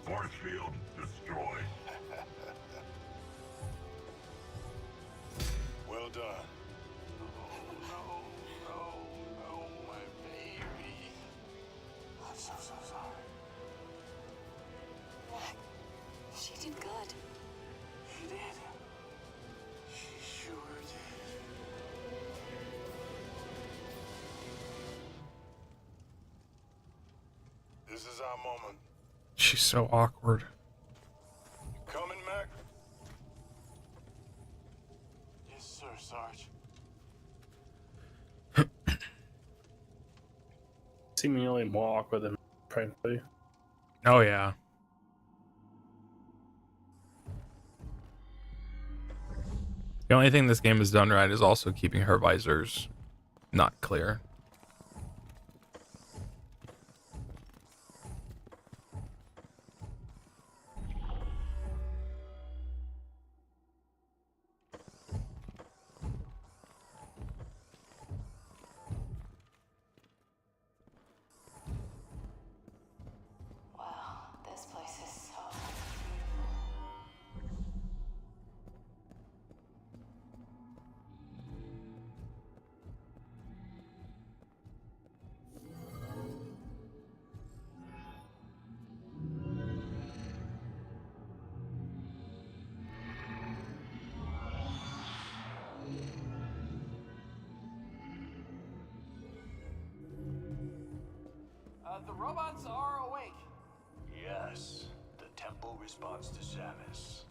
Force field destroyed. Well done. No, my baby. I'm so sorry. She did good. She did. She sure did. This is our moment. She's so awkward. Coming, Mac? Yes, sir, Sarge. Seemingly more awkward than Prime 2. Oh yeah. The only thing this game has done right is also keeping her visors not clear. Wow, this place is so. The robots are awake. Yes, the temple responds to Samus.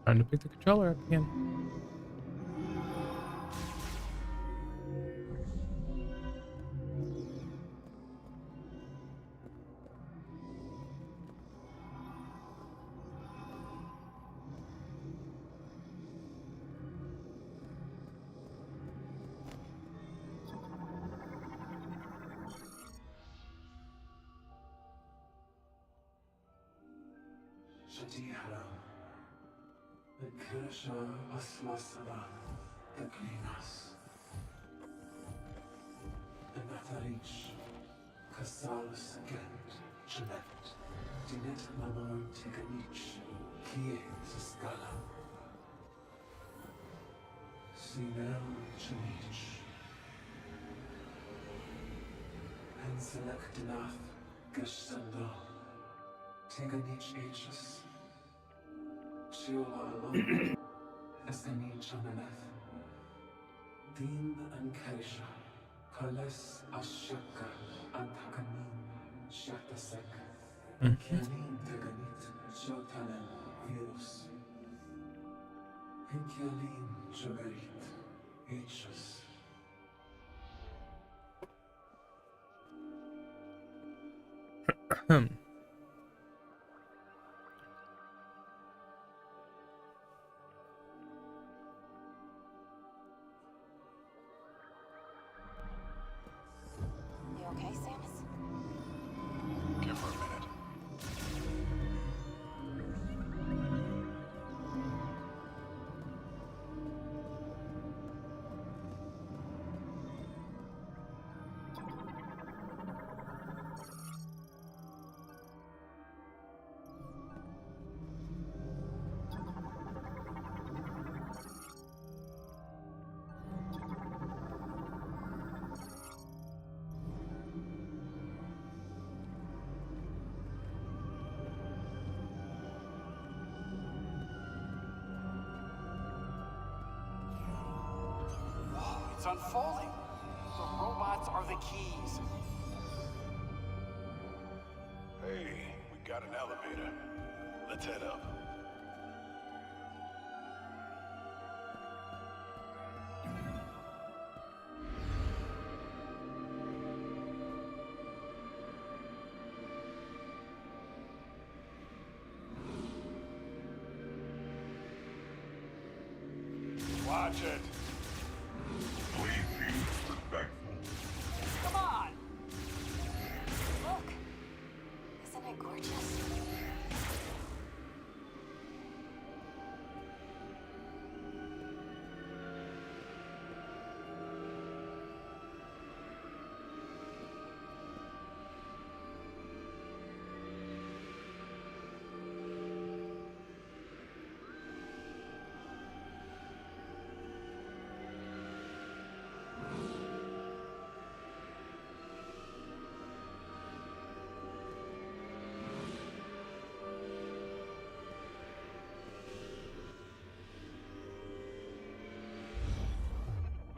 Time to pick the controller up again. Shadihara, the Kirsha Asmasala, the Klinas, the Natharich, Kasalas Agent, Jeanette, Dinet Mamor Tiganich, Kie Saskala, Sinel Chanich, and Selectinath Geshtanda, Tiganich Aegis. Shiola alone, Escani Chananeth, Din and Kaisha, Kales Ashaka, Antakanin, شاتسك Mhm. كيانين تغنيت شوتانا فيروس هنكيالين جغريت إيشس You okay, Samus? Give her a minute. It's unfolding. The robots are the keys. Hey, we got an elevator. Let's head up. Watch it. Come on! Look! Isn't it gorgeous?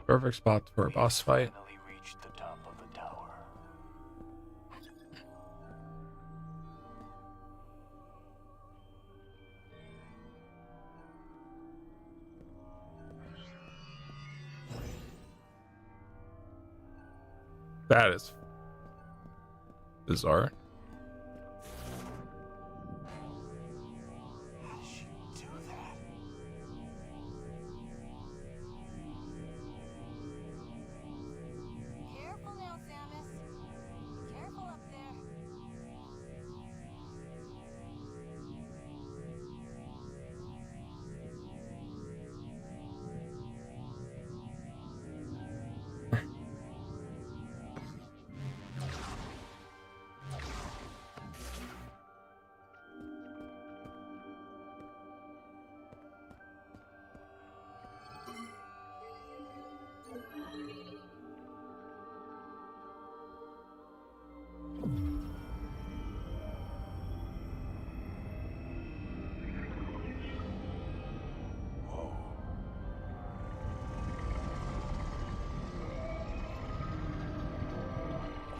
Perfect spot for a boss fight. Finally reached the top of the tower. That is bizarre. How did she do that? Careful now, Samus. Careful up there.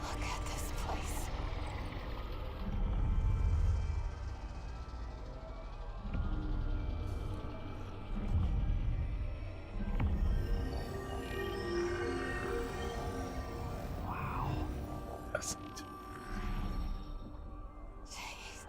Look at this place. That's Jeez.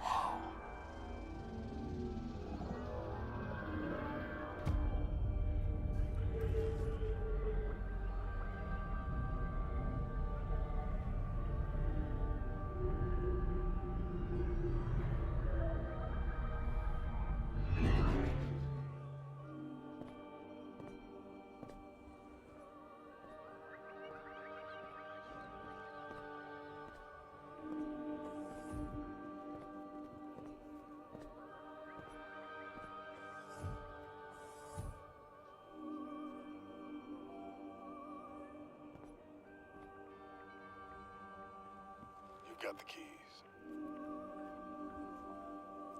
You've got the keys.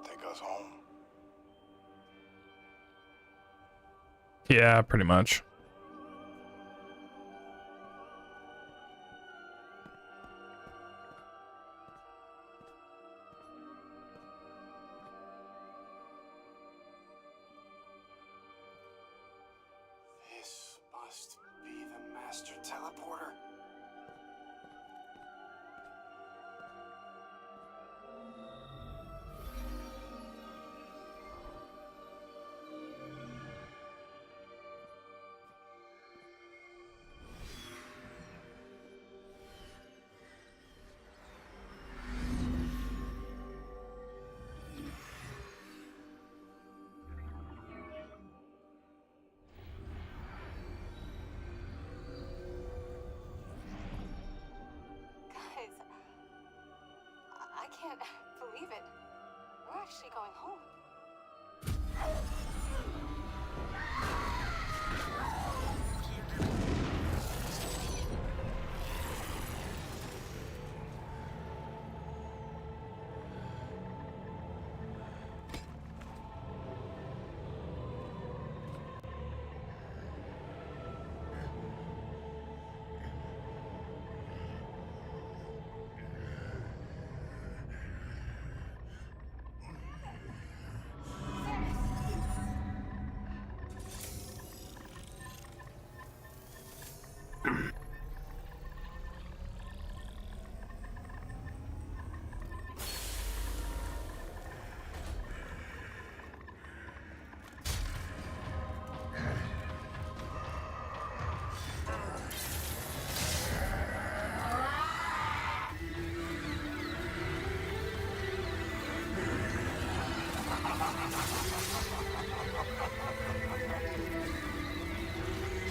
Take us home. yeah, pretty much. must be the master teleporter. Guys, I can't believe it. We're actually going home.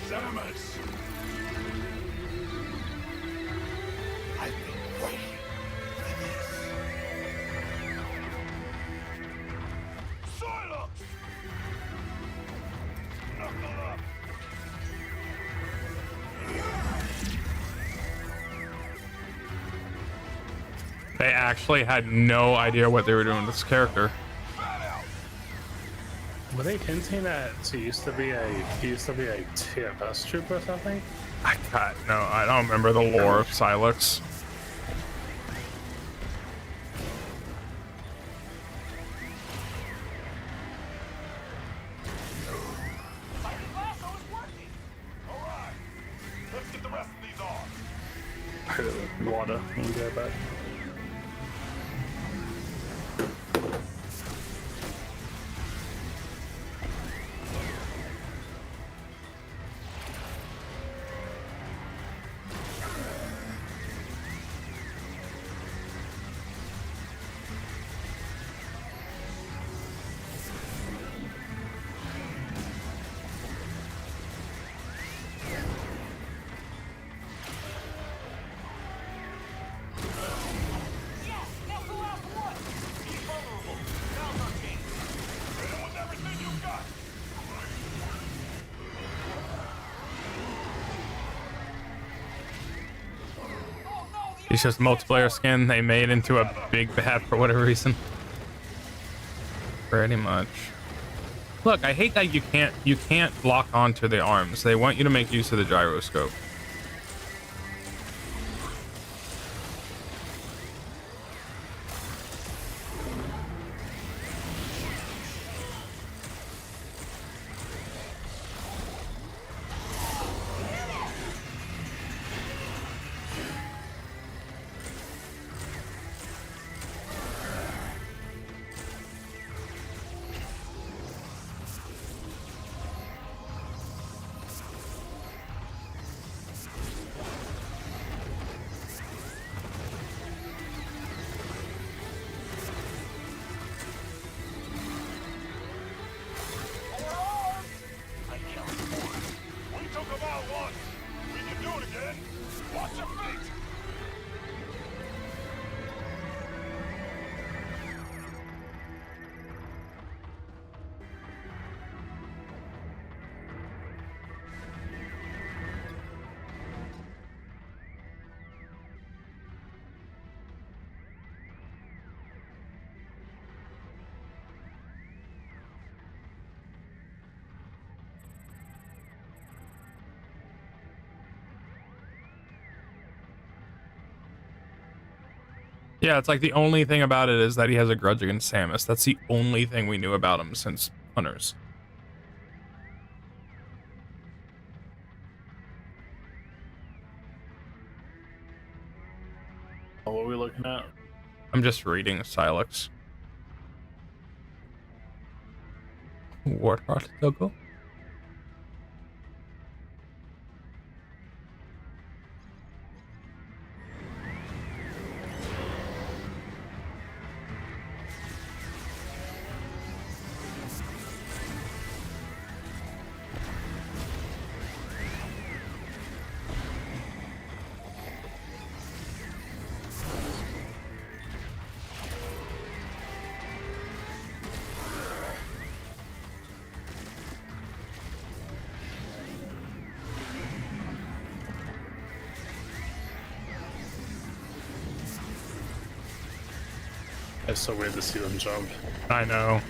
Samus! I've been waiting for this. Silence! Knuckle up! They actually had no idea what they were doing with this character. Were they hinting that he used to be a TFS trooper or something? I don't remember the lore of Silex. Alright, let's get the rest of these on. Water. Let me go back. It's just multiplayer skin they made into a big bad for whatever reason. Pretty much. Look, I hate that you can't lock onto the arms. They want you to make use of the gyroscope. Yeah, it's like the only thing about it is that he has a grudge against Samus. That's the only thing we knew about him since Hunters. looking at? I'm just reading Silex. Warthog Toggle. It's so weird to see them jump. I know.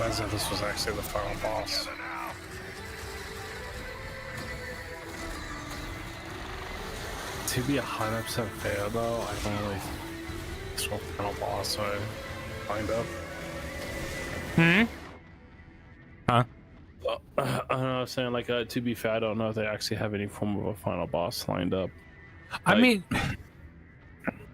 Imagine if this was actually the final boss. To be 100% fair though, I don't really think this will final boss I find up. Huh? I don't know, I'm saying like to be fair, I don't know if they actually have any form of a final boss lined up. I mean,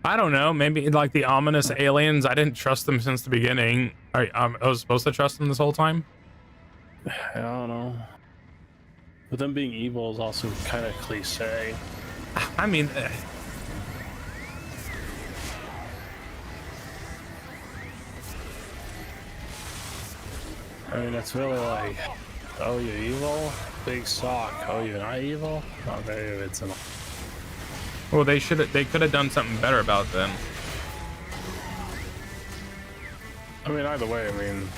I don't know. Maybe like the ominous aliens. I didn't trust them since the beginning. I was supposed to trust them this whole time. I don't know. But them being evil is also kind of cliche. I mean, it's really like, oh, you're evil? Big sock. Oh, you're not evil? Oh, maybe it's an... well, they could have done something better about them. I mean, either way, I mean,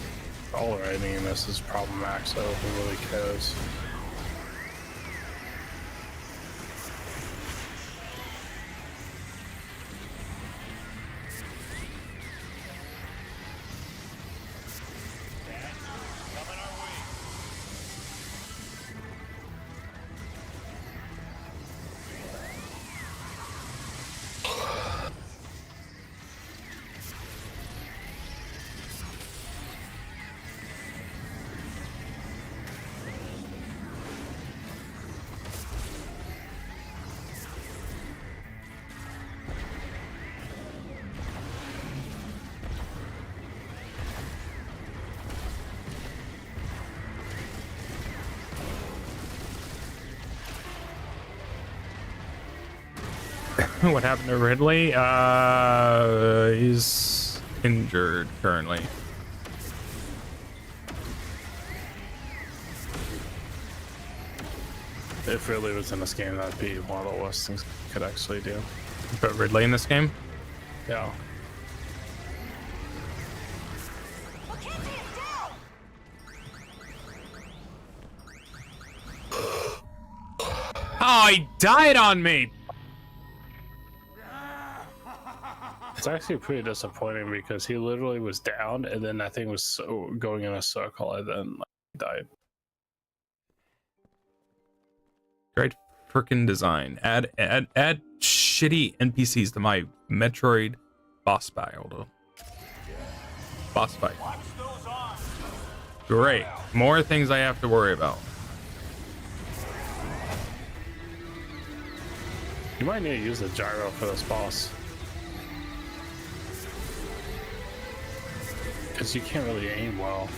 all writing in this is problematic, so who really cares? What happened to Ridley? He's injured currently. If Ridley was in this game, that'd be one of the worst things he could actually do. Put Ridley in this game? Yeah. Oh, he died on me! It's actually pretty disappointing because he literally was down and then that thing was so going in a circle and then like, died. Great freaking design. Add shitty NPCs to my Metroid boss battle. Boss fight. Great. More things I have to worry about. You might need to use the gyro for this boss. Because you can't really aim well.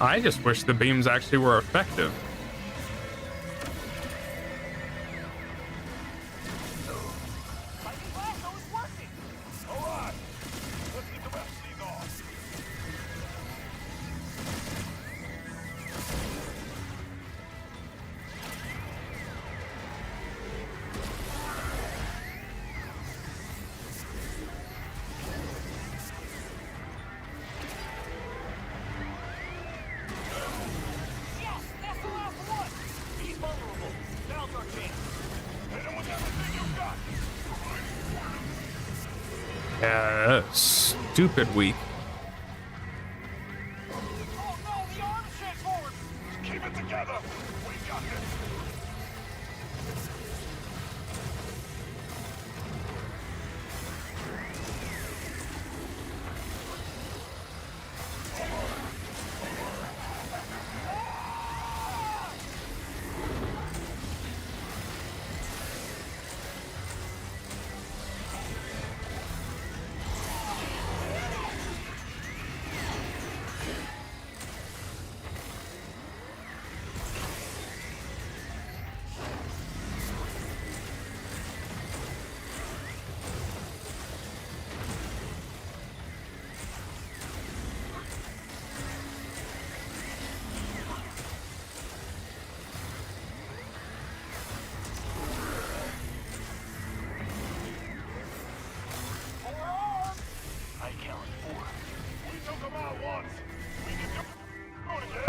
I just wish the beams actually were effective. Yeah, that's stupid weak. Oh no, the arm's transformed! Keep it together! We got this!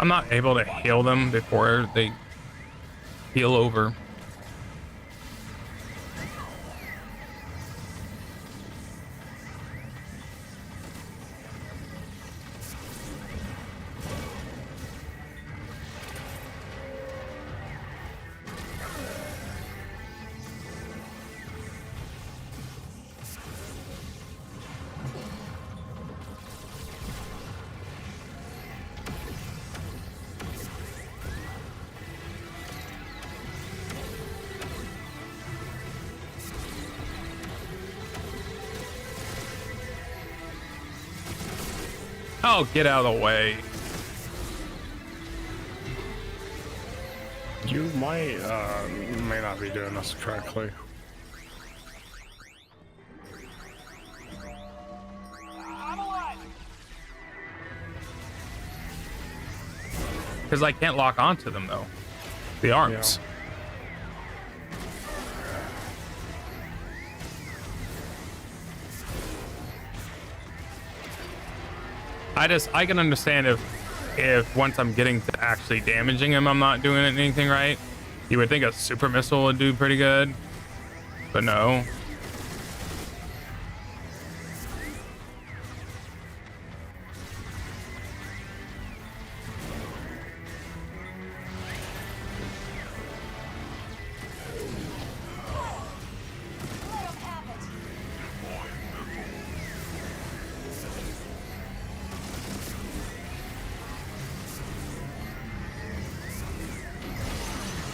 I'm not able to heal them before they heal over. Oh, get out of the way. You may not be doing this correctly. I'm alive! Because I can't lock onto them, though. The arms. Yeah. I can understand if once I'm getting to actually damaging him, I'm not doing anything right. You would think a super missile would do pretty good, but no.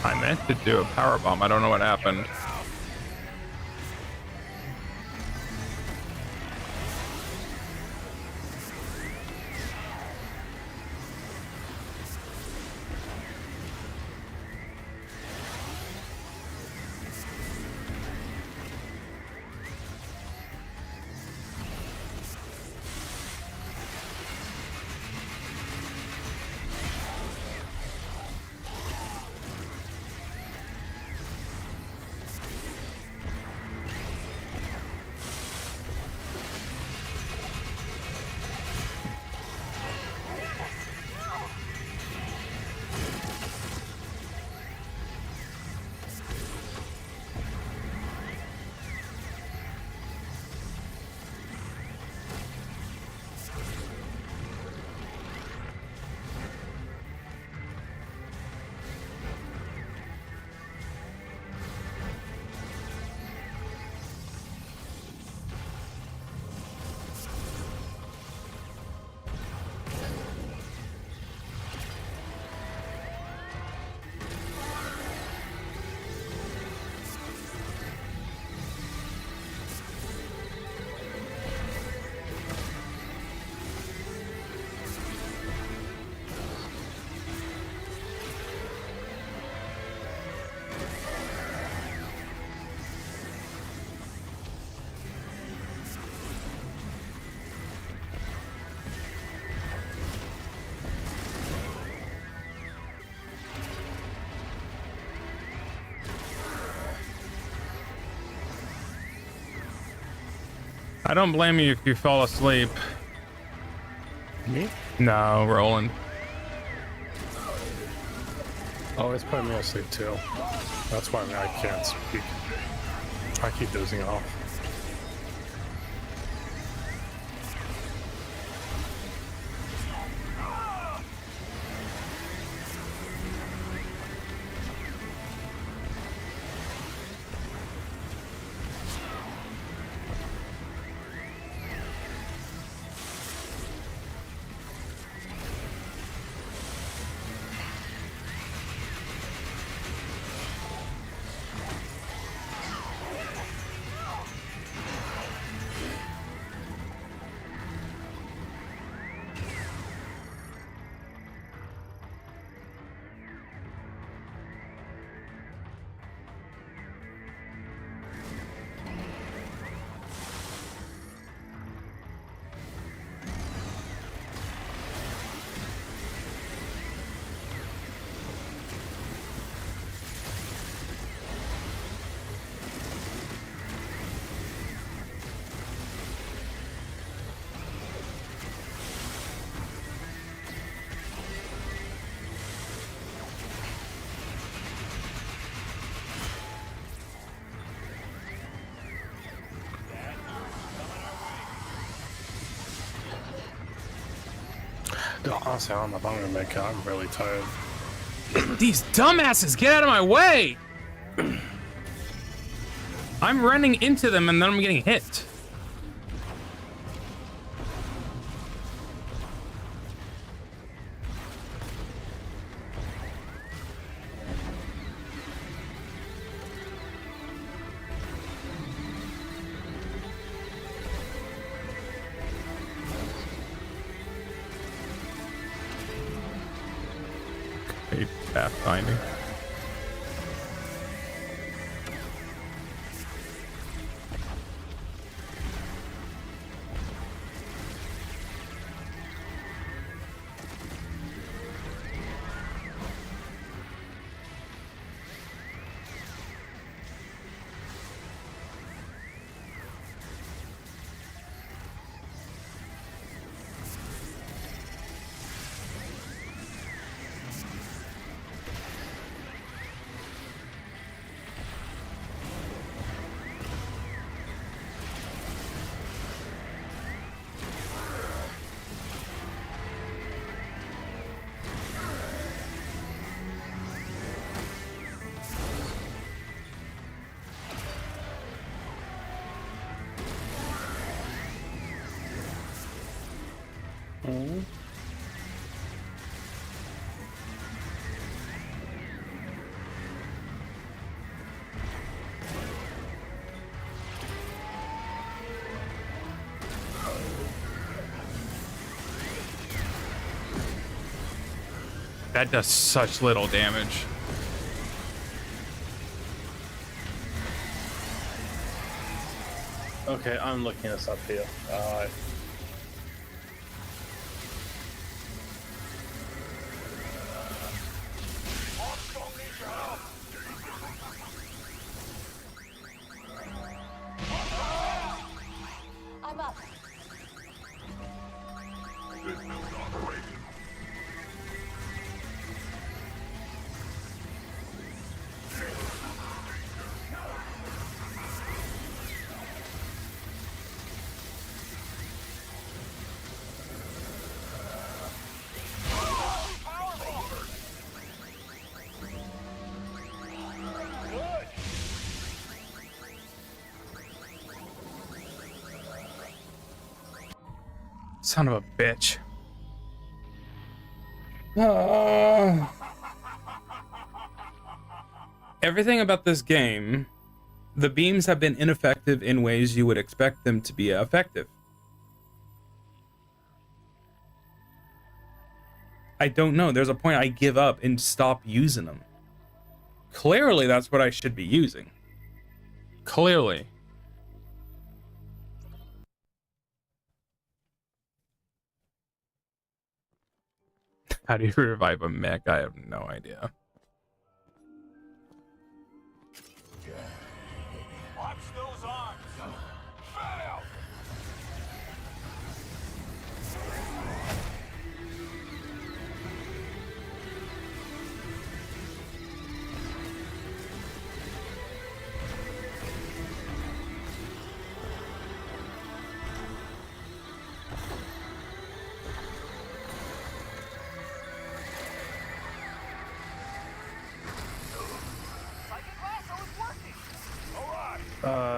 I meant to do a power bomb. I don't know what happened. I don't blame you if you fall asleep. Me? No, Roland. Oh, it's putting me asleep too. That's why I can't speak. I keep dozing off. Honestly, I don't know if I'm gonna make it. I'm really tired. These dumbasses, get out of my way! I'm running into them and then I'm getting hit. Okay, pathfinding. That does such little damage. Okay, I'm looking this up here. I'm up. Son of a bitch. Everything about this game, the beams have been ineffective in ways you would expect them to be effective. I don't know. There's a point I give up and stop using them. Clearly, that's what I should be using. Clearly. How do you revive a mech? I have no idea. Watch those arms! Fail!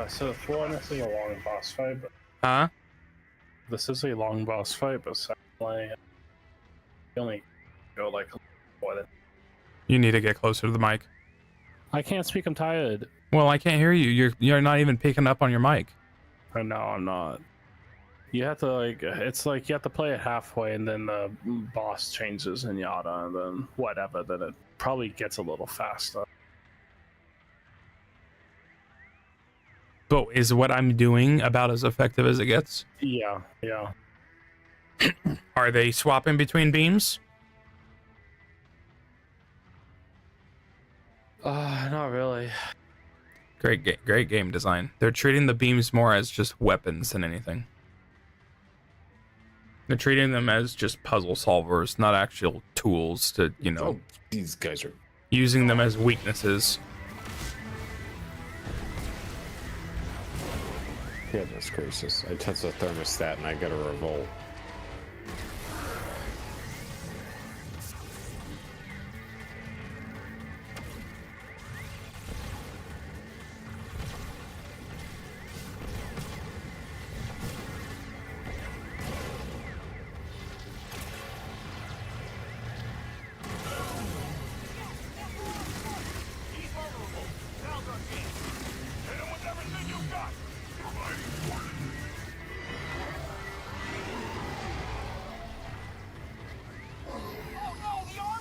So for this is a long boss fight, but Huh? this is a long boss fight, but sadly, you only go like what? You need to get closer to the mic. I can't speak. I'm tired. Well, I can't hear you. You're not even picking up on your mic. I know I'm not. You have to like. It's like you have to play it halfway, and then the boss changes in Yada, and then whatever. Then it probably gets a little faster. But is what I'm doing about as effective as it gets? Yeah, yeah. Are they swapping between beams? Not really. Great game design. They're treating the beams more as just weapons than anything. They're treating them as just puzzle solvers, not actual tools to, you know. Oh, these guys are using them as weaknesses. goodness gracious. I touched the thermostat and I got a revolt.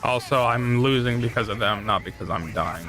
Also, I'm losing because of them, not because I'm dying.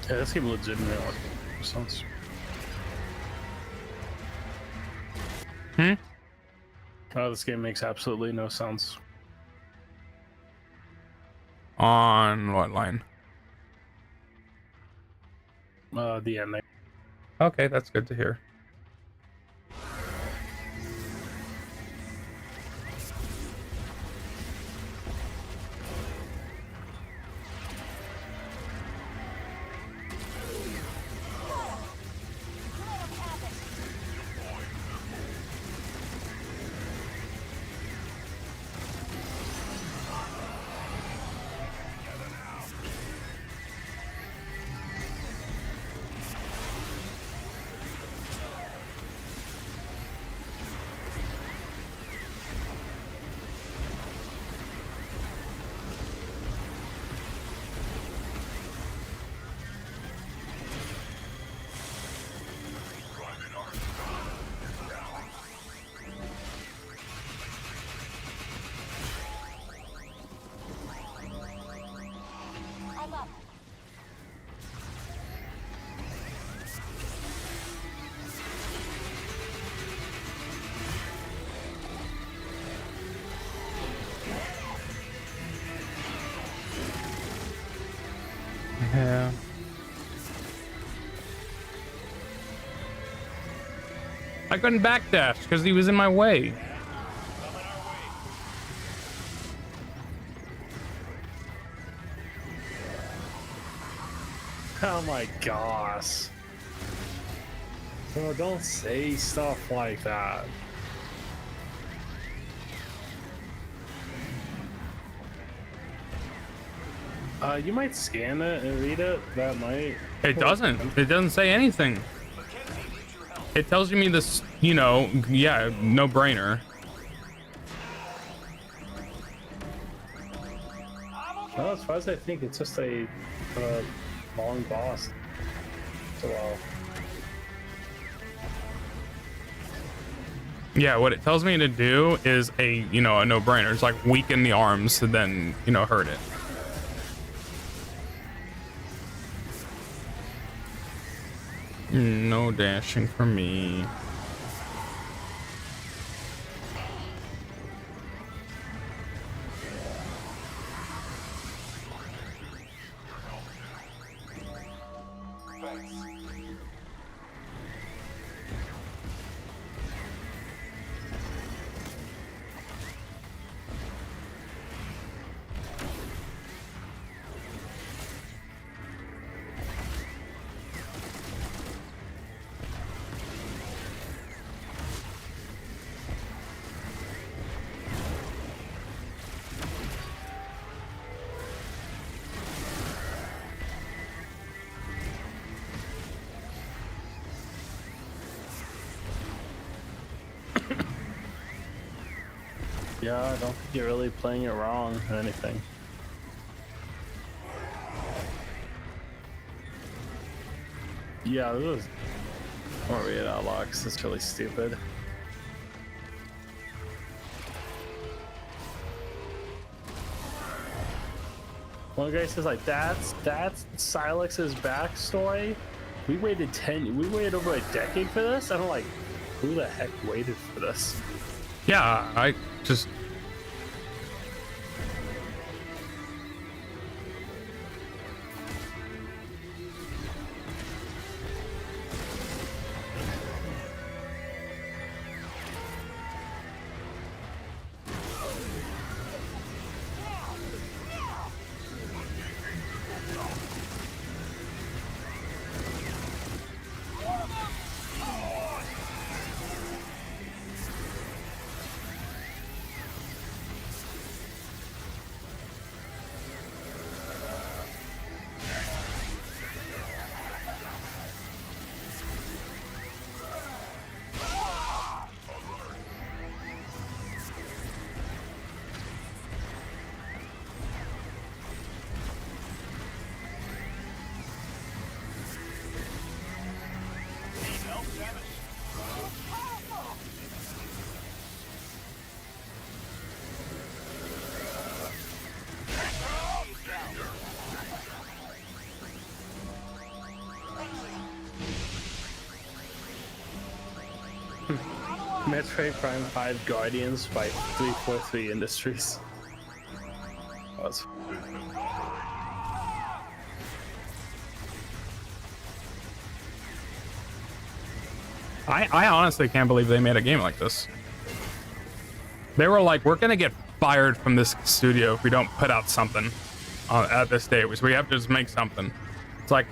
Yeah, this game legitimately sounds. Oh, this game makes absolutely no sense. On what line? The ending. Okay, that's good to hear. I'm up. Yeah. I couldn't backdash because he was in my way. Oh my gosh. Bro, don't say stuff like that. You might scan it and read it. That might. It doesn't. It doesn't say anything. It tells me this, you know, yeah, no brainer. No, as far as I think, it's just a long boss. So, Yeah, what it tells me to do is a no-brainer. It's like weaken the arms to then, hurt it. No dashing for me. Yeah, I don't think you're really playing it wrong or anything. Yeah, this is... I won't read it out loud because it's really stupid. One guy says like, that's Silex's backstory. We waited over a decade for this? And I'm like, who the heck waited for this? Yeah, I just... Metroid Prime 5 Guardians by 343 Industries. That's... I honestly can't believe they made a game like this. They were like, we're gonna get fired from this studio if we don't put out something at this stage. We have to just make something. It's like,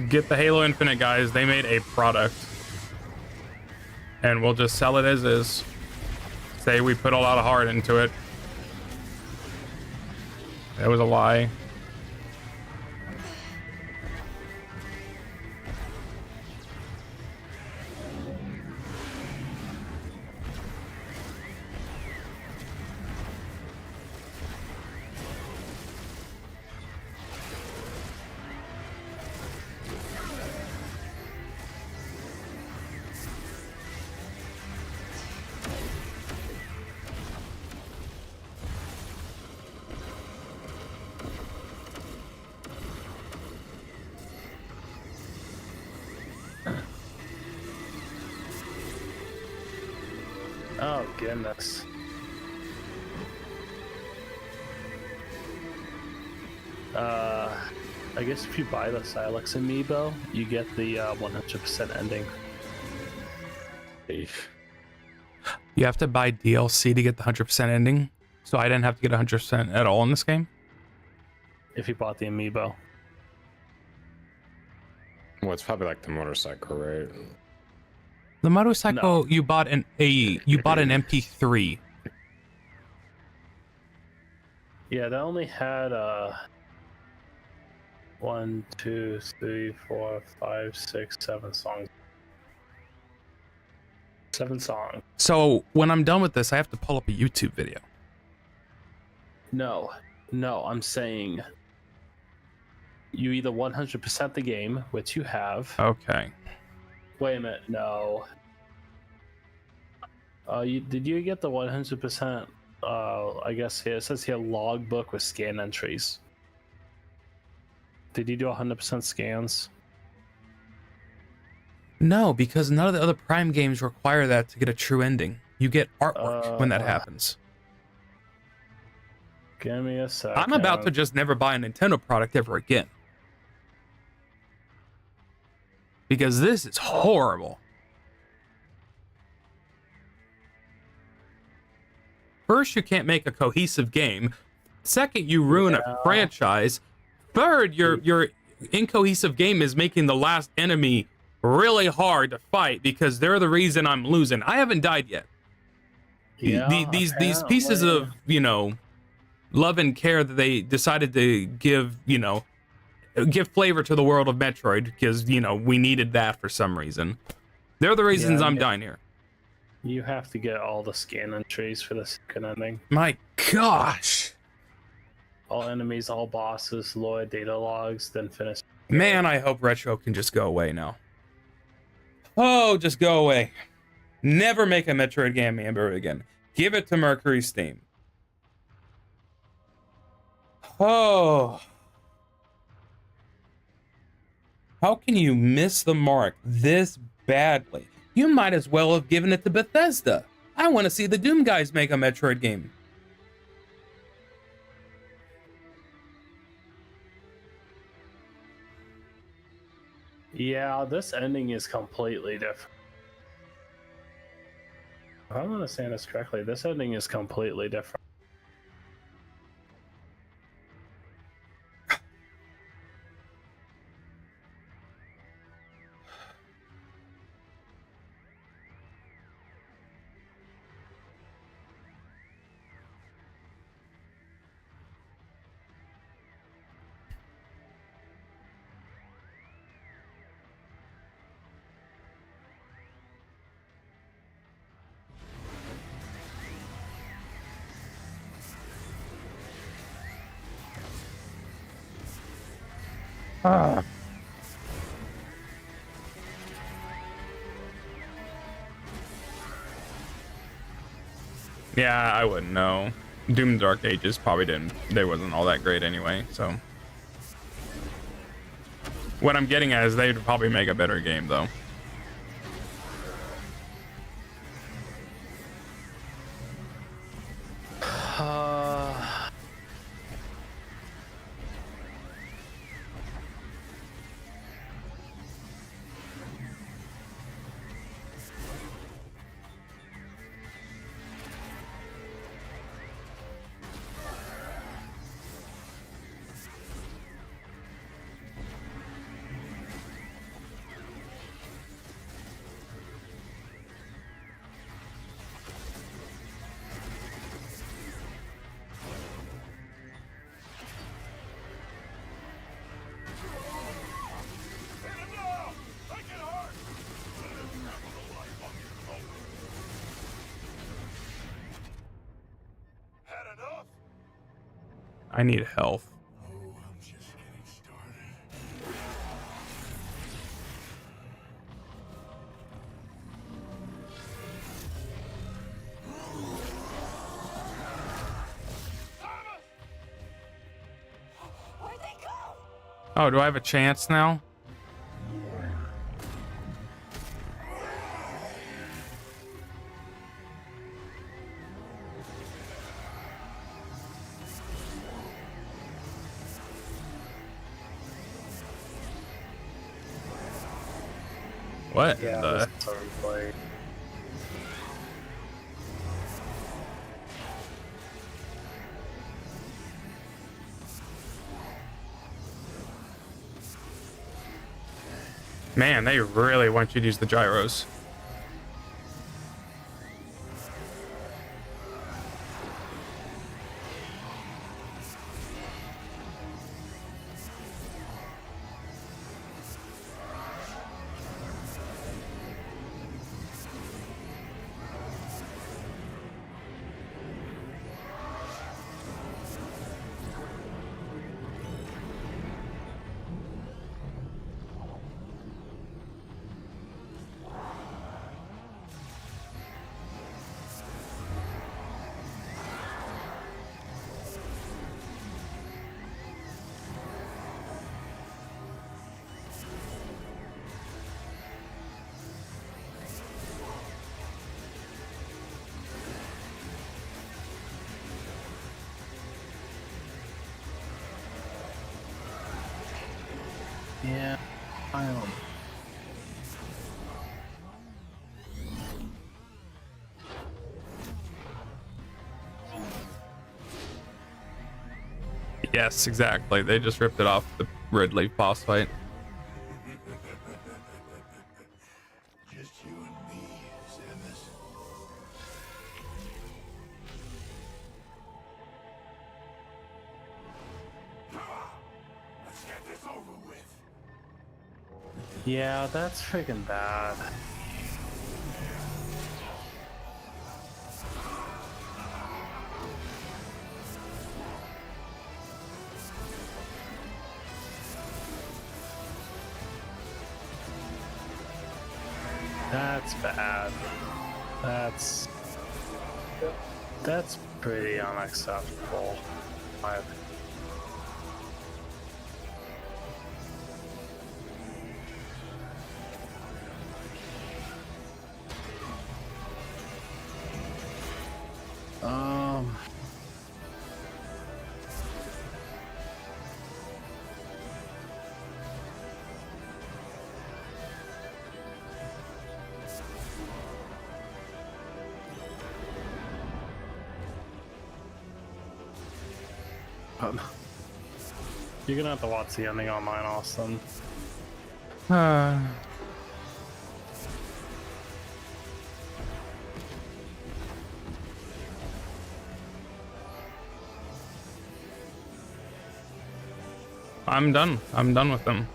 get the Halo Infinite guys. They made a product, and we'll just sell it as is. Say we put a lot of heart into it. That was a lie. Oh goodness. I guess if you buy the Silex amiibo, you get the 100% ending. You have to buy DLC to get the 100% ending, so I didn't have to get 100% at all in this game. If you bought the amiibo. Well, it's probably like the motorcycle, right? The motorcycle, you bought an MP3. Yeah, that only had 1, 2, 3, 4, 5, 6, 7 songs. 7 songs. So when I'm done with this, I have to pull up a YouTube video. No, I'm saying you either 100% the game, which you have. Okay. Wait a minute, no. Did you get the 100%? I guess here it says here logbook with scan entries. Did you do 100% scans? No, because none of the other Prime games require that to get a true ending. You get artwork when that happens. Give me a second. I'm about to just never buy a Nintendo product ever again. Because this is horrible. First, you can't make a cohesive game. Second, you ruin a franchise. Third, your incohesive game is making the last enemy really hard to fight because they're the reason I'm losing. I haven't died yet. Yeah, these pieces of, love and care that they decided to give flavor to the world of Metroid because, we needed that for some reason. They're the reasons I'm dying here. You have to get all the scan entries for the second ending. My gosh. All enemies, all bosses, Lloyd data logs, then finish. Man, I hope Retro can just go away now. Oh, just go away. Never make a Metroid game ever again. Give it to Mercury Steam. Oh. How can you miss the mark this badly? You might as well have given it to Bethesda. I want to see the Doom guys make a Metroid game. Yeah, this ending is completely different. If I'm understanding this correctly, this ending is completely different. Ah. Yeah, I wouldn't know. Doom Dark Ages probably they wasn't all that great anyway, so. What I'm getting at is they'd probably make a better game though. I need health. Oh, I'm just getting started. Where'd they go? Oh, do I have a chance now? What? Yeah, the... this is a replay. Man, they really want you to use the gyros. Yeah, I don't. Yes, exactly. They just ripped it off the Ridley boss fight. Just you and me, Samus. Come on, let's get this over with. Yeah, that's freaking bad. That's bad. That's pretty unacceptable. Um. You're gonna have to watch the ending online, Austin. I'm done. I'm done with them.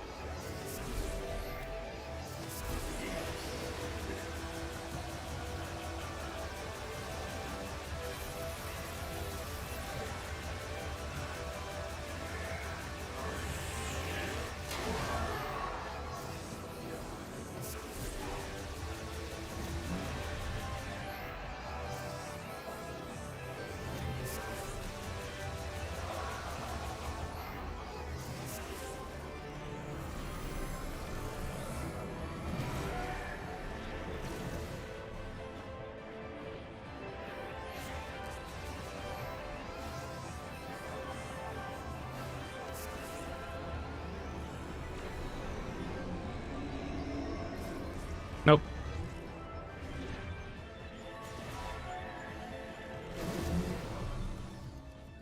Nope.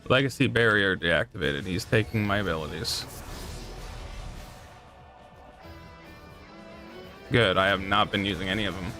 Legacy barrier deactivated. He's taking my abilities. Good. I have not been using any of them.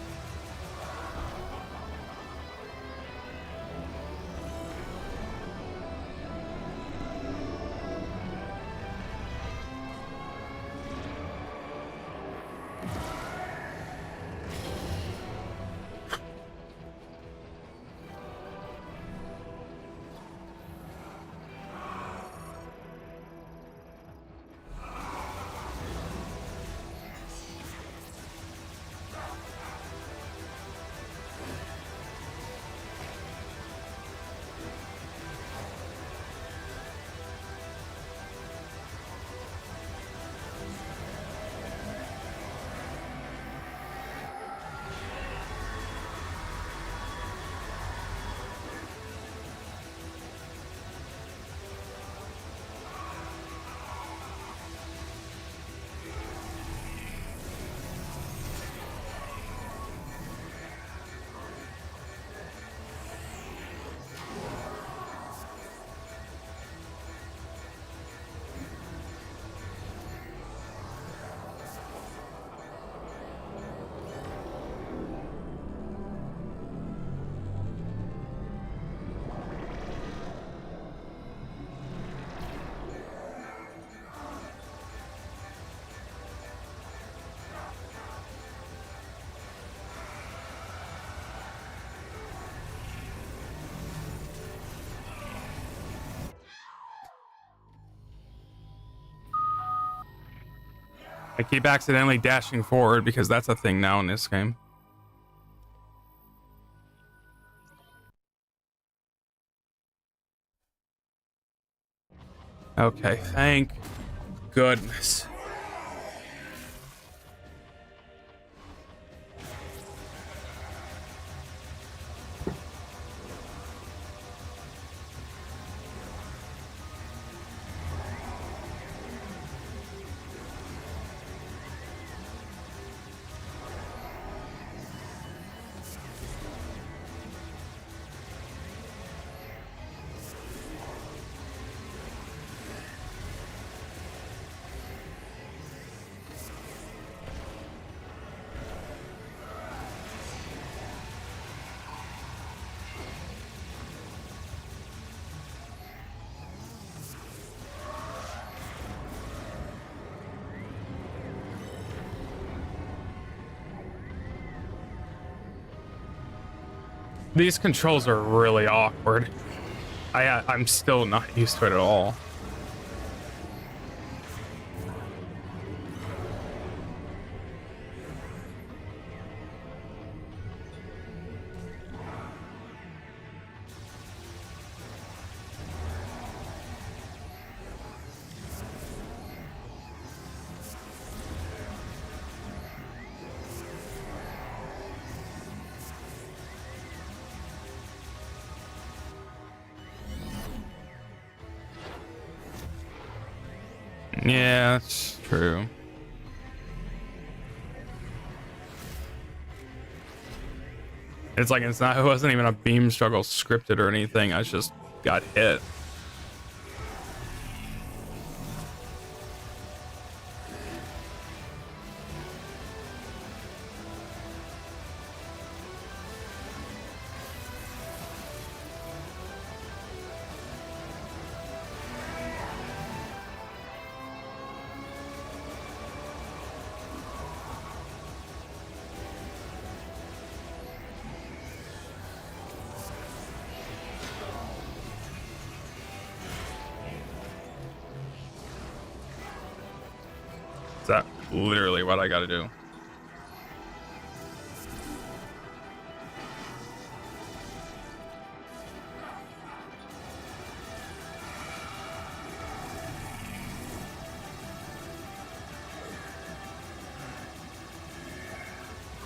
I keep accidentally dashing forward because that's a thing now in this game. Okay, thank goodness. These controls are really awkward. I'm still not used to it at all. Yeah, that's true. It's like it's not. It wasn't even a beam struggle scripted or anything. I just got hit. Is that literally what I gotta do?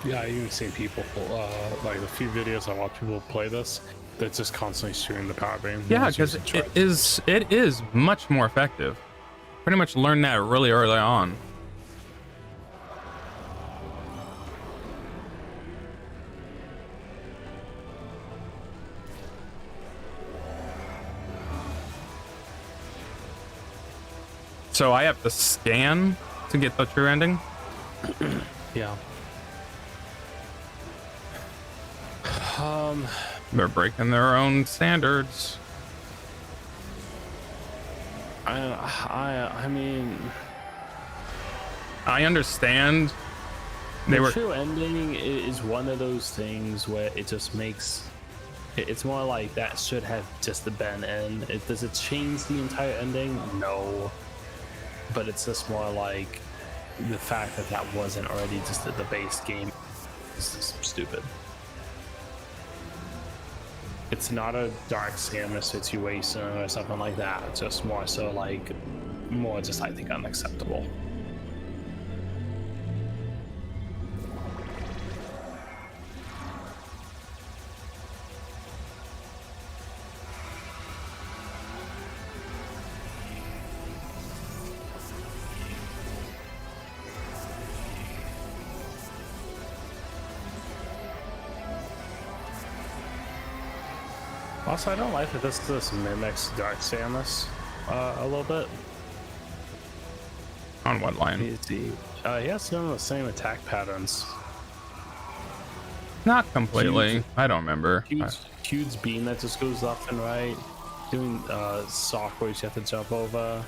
Yeah, I even see people, like the few videos I watch people play this, they're just constantly shooting the power beam. Yeah, because it is much more effective. Pretty much learned that really early on. So I have to scan to get the true ending? Yeah. They're breaking their own standards. I mean, I understand. The true ending is one of those things where it just makes it's more like that should have just been in. Does it change the entire ending? No, but it's just more like the fact that that wasn't already just the base game is just stupid. It's not a Dark Samus situation or something like that. It's just more so like more just I think unacceptable. Also, I don't like that this mimics Dark Samus a little bit. On what line? He has some of the same attack patterns. Not completely. I don't remember. Huge beam that just goes left and right. Doing soft where you have to jump over.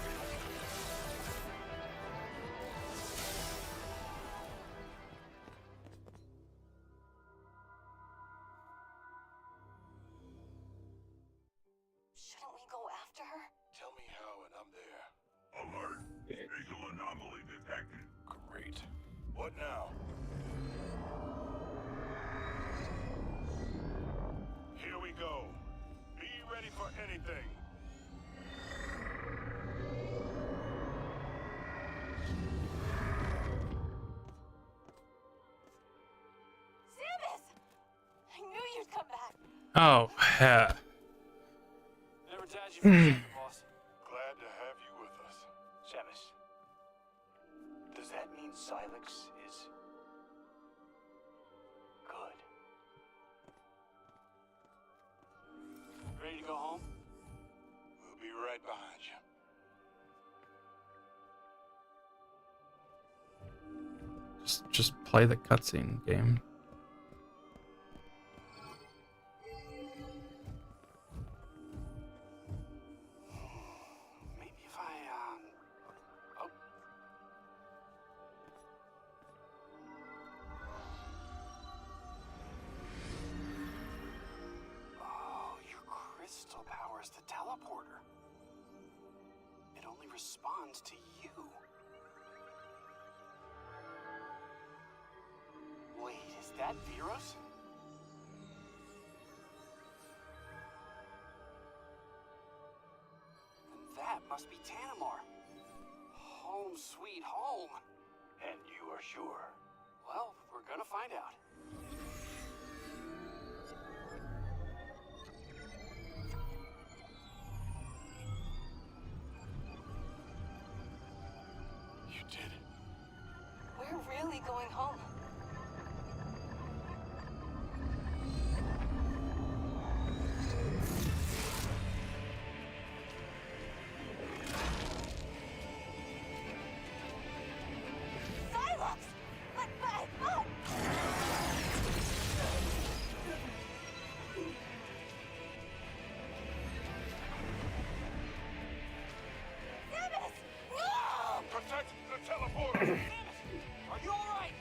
Shouldn't we go after her? Tell me how and I'm there. Alert. Visual anomaly detected. Great. What now? Here we go. Be ready for anything. Samus! I knew you'd come back. Oh, yeah. Never tired you from boss. Glad to have you with us. Samus, does that mean Silex is good? Ready to go home? We'll be right behind you. Just play the cutscene game. Maybe if I, oh. Oh, your crystal powers the teleporter. It only responds to you. Wait, is that Veros? Then that must be Tanamar. Home sweet home. And you are sure? Well, we're gonna find out. You did it. We're really going home. Silence! But. Samus! No! Protect the teleporter! Are you alright?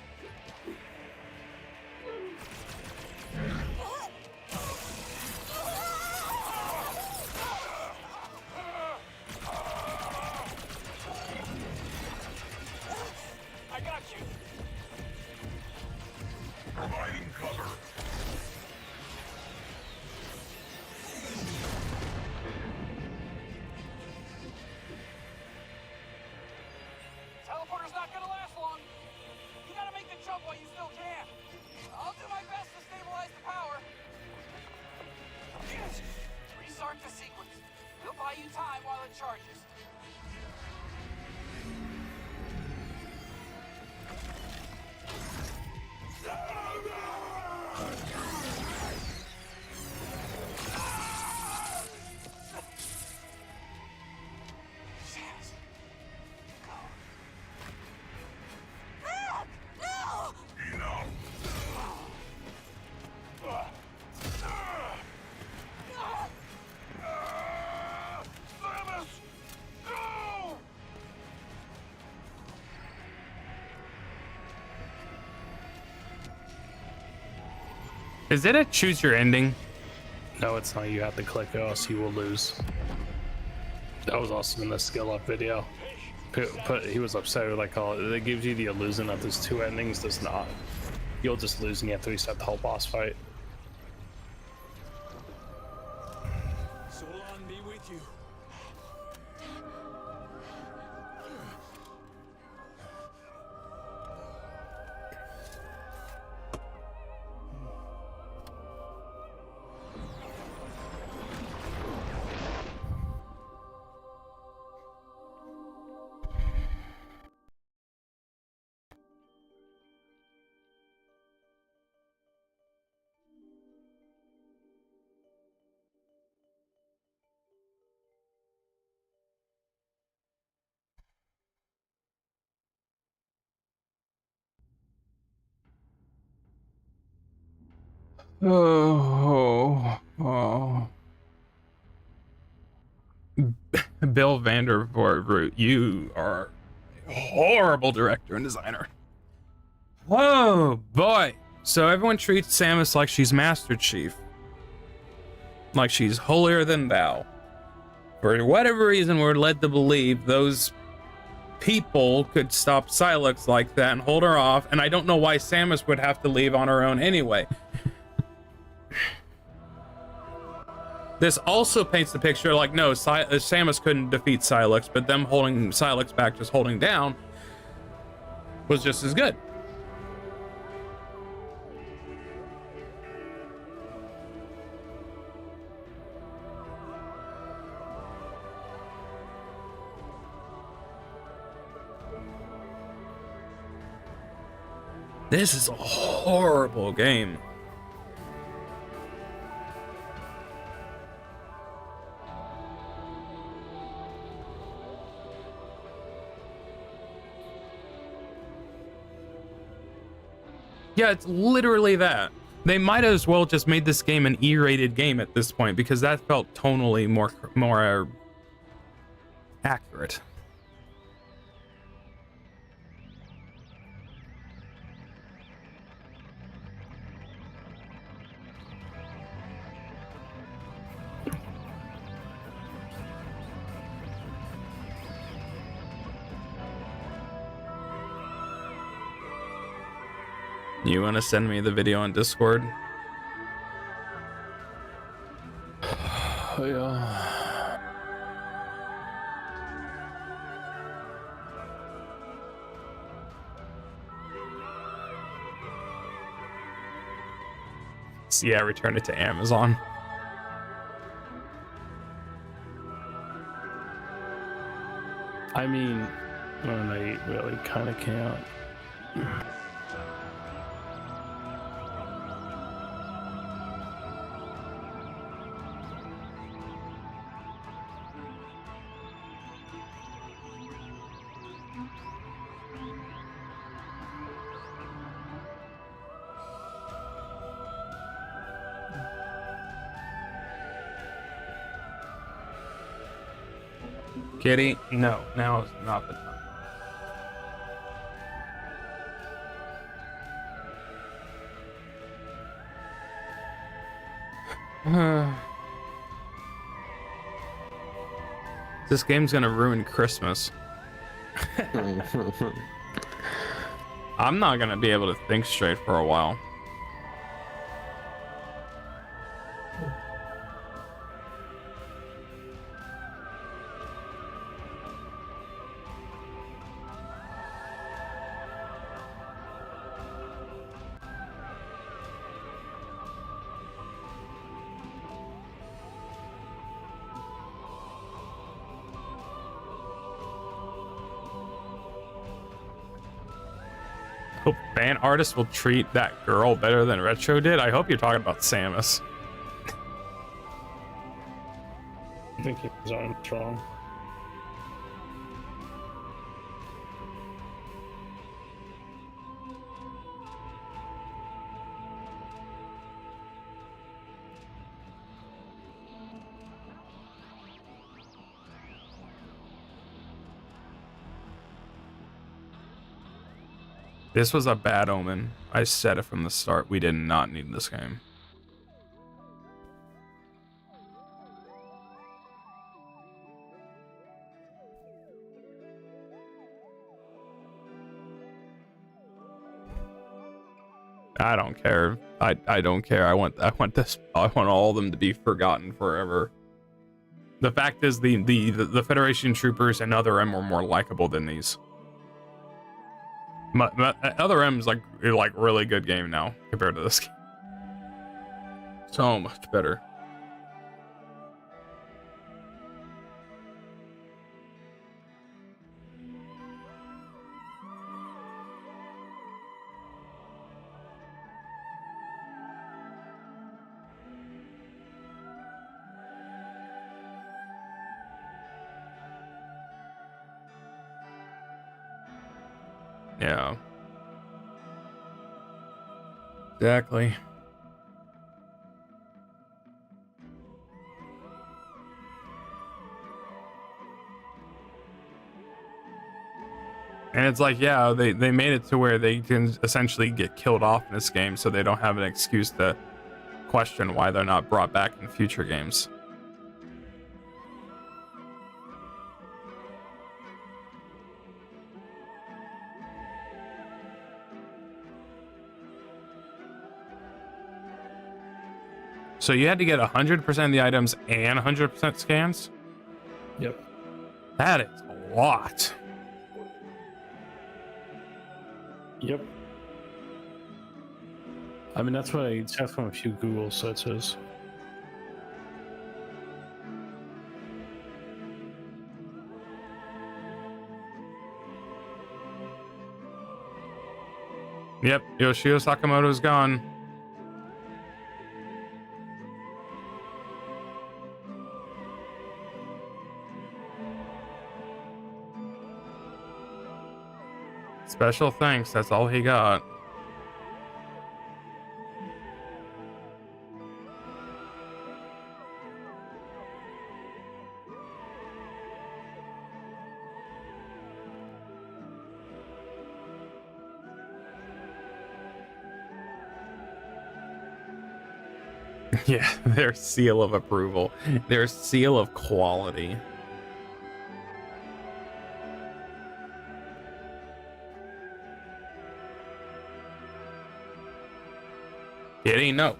I got you. Providing cover. Teleporter's not gonna last long. You gotta make the jump while you still can. I'll do my best to stabilize the power. Restart the sequence. We'll buy you time while it charges. Samus. Go. No! Enough. Samus! Go! Is it a choose your ending? No, it's not. You have to click it, or else you will lose. That was awesome in the skill up video. He was upset with like, oh, it gives you the illusion that there's two endings. Does not. You'll just lose and you have to reset the whole boss fight. Solon be with you. Oh. Bill Vandervoort, you are a horrible director and designer. Oh boy. So everyone treats Samus like she's Master Chief. Like she's holier than thou. For whatever reason, we're led to believe those people could stop Silex like that and hold her off, and I don't know why Samus would have to leave on her own anyway. This also paints the picture like, no, Samus couldn't defeat Silex, but them holding Silex back, just holding down, was just as good. This is a horrible game. Yeah, it's literally that. They might as well just made this game an E-rated game at this point, because that felt tonally more accurate. You want to send me the video on Discord? Yeah. So yeah, return it to Amazon. I mean, And they really kind of can't. Kitty, no, now is not the time. This game's gonna ruin Christmas. I'm not gonna be able to think straight for a while. Hope fan artists will treat that girl better than Retro did. I hope you're talking about Samus. I think he was on strong. This was a bad omen. I said it from the start. We did not need this game. I don't care. I don't care. I want all of them to be forgotten forever. The fact is the Federation troopers and Other M were more likable than these. Other M's like really good game now compared to this game. So much better. Yeah. Exactly. And it's like, yeah, they made it to where they can essentially get killed off in this game, so they don't have an excuse to question why they're not brought back in future games. So you had to get 100% of the items and 100% scans? Yep. That is a lot. Yep. I mean, that's what I checked from a few Google searches. Yep, Yoshio Sakamoto's gone. Special thanks, that's all he got. Yeah, their seal of approval, their seal of quality. Kitty, no.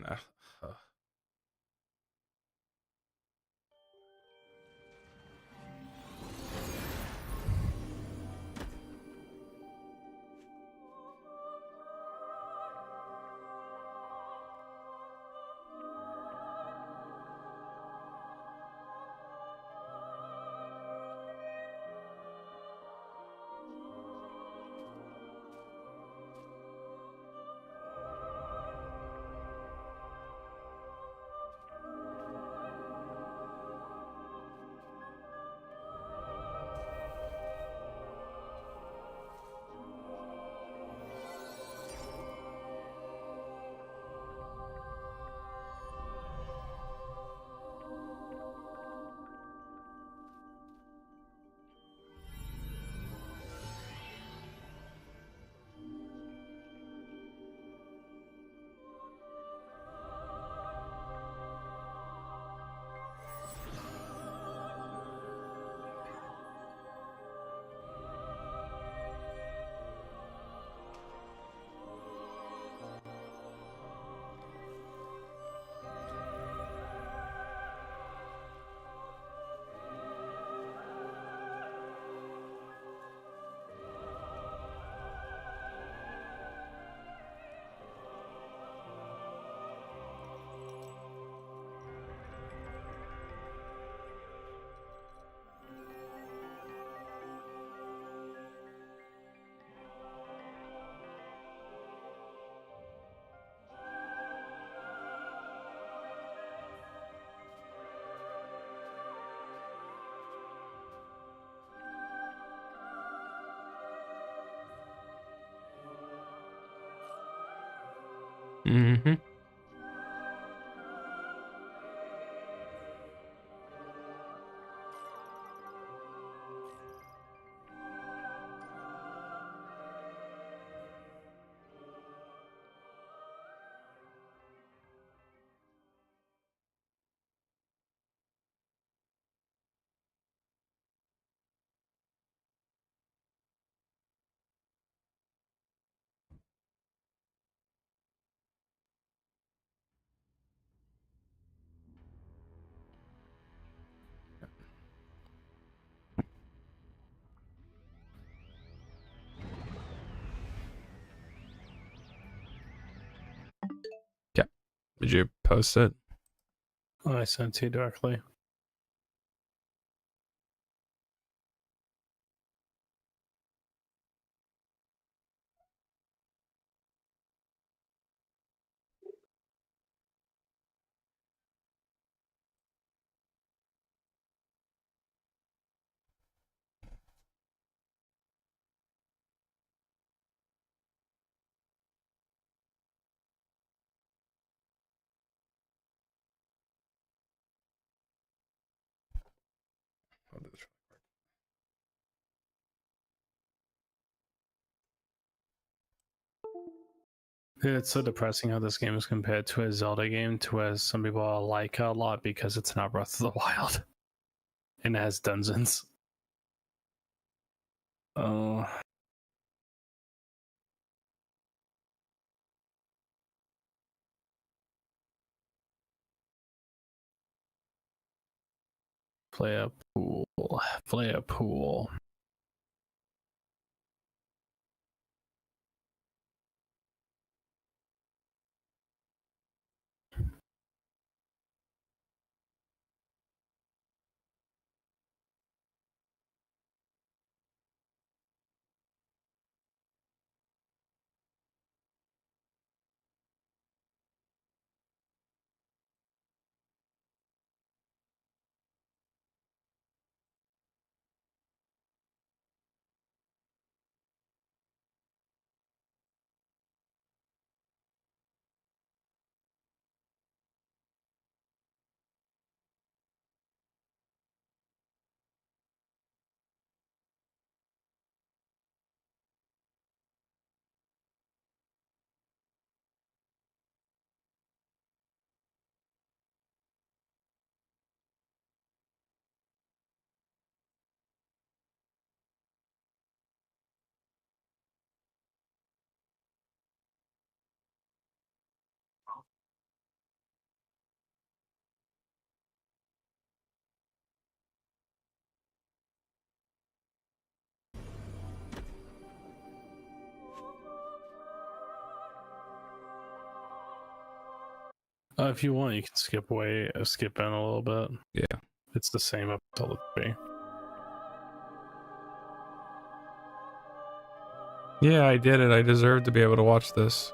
man. Mm-hmm. Yeah. Did you post it? Oh, I sent to you directly. It's so depressing how this game is compared to a Zelda game, to where some people like it a lot because it's not Breath of the Wild and it has dungeons. Oh. Play a pool. Play a pool. If you want, you can skip in a little bit. Yeah. It's the same up until the 3. Yeah, I did it. I deserve to be able to watch this.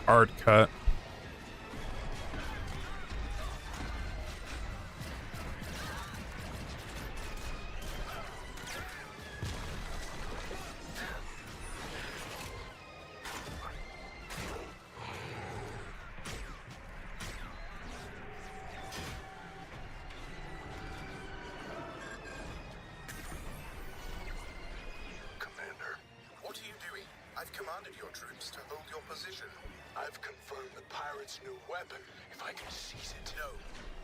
Hard cut. Commander, what are you doing? I've commanded your troops to hold your position. I've confirmed the pirates' new weapon. If I can seize it. No.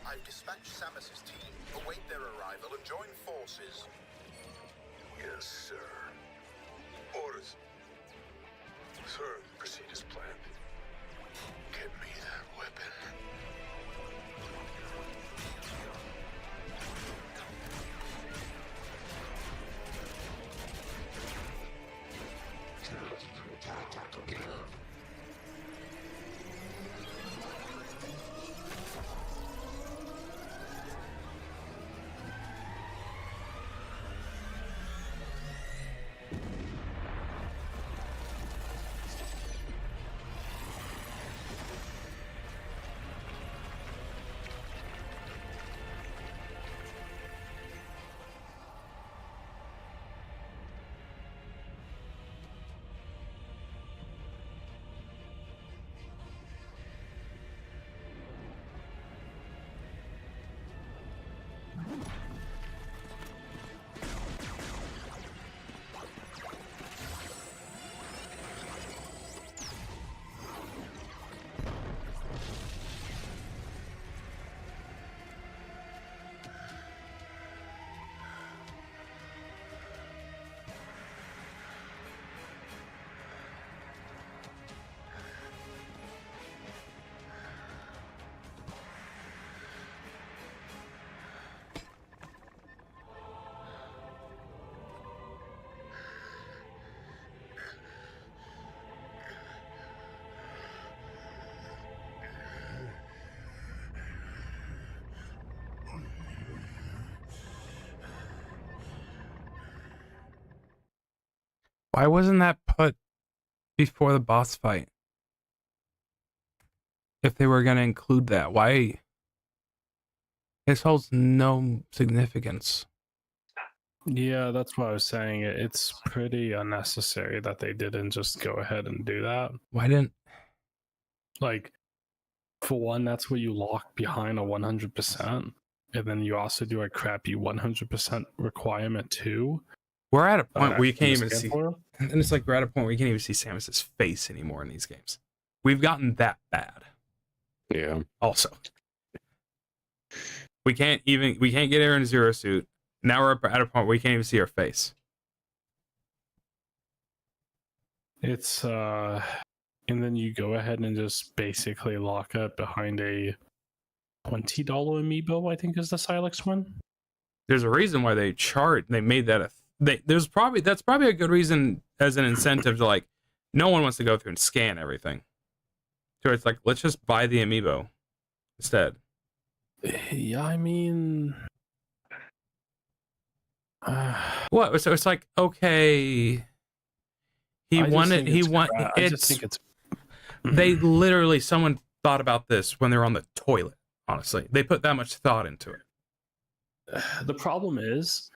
I've dispatched Samus's team. Await their arrival and join forces. Yes, sir. Orders. Sir, proceed as planned. Get me that weapon. Why wasn't that put before the boss fight? If they were going to include that, why? This holds no significance. Yeah, that's what I was saying. It's pretty unnecessary that they didn't just go ahead and do that. Why didn't? Like, for one, that's what you lock behind a 100%. And then you also do a crappy 100% requirement too. We're at a point where you can't even see. And it's like we're at a point where you can't even see Samus's face anymore in these games. We've gotten that bad. Yeah. Also, we can't get her in a Zero Suit. Now we're at a point where we can't even see her face. It's and then you go ahead and just basically lock up behind a $20 amiibo, I think is the Silex one. There's a reason why they made that that's probably a good reason as an incentive to, like, no one wants to go through and scan everything. So it's like, let's just buy the amiibo instead. Yeah, I mean, What? So it's like, okay, he I just wanted, think he it's want crap. I just it's. think it's. They literally, someone thought about this when they were on the toilet. Honestly, they put that much thought into it. The problem is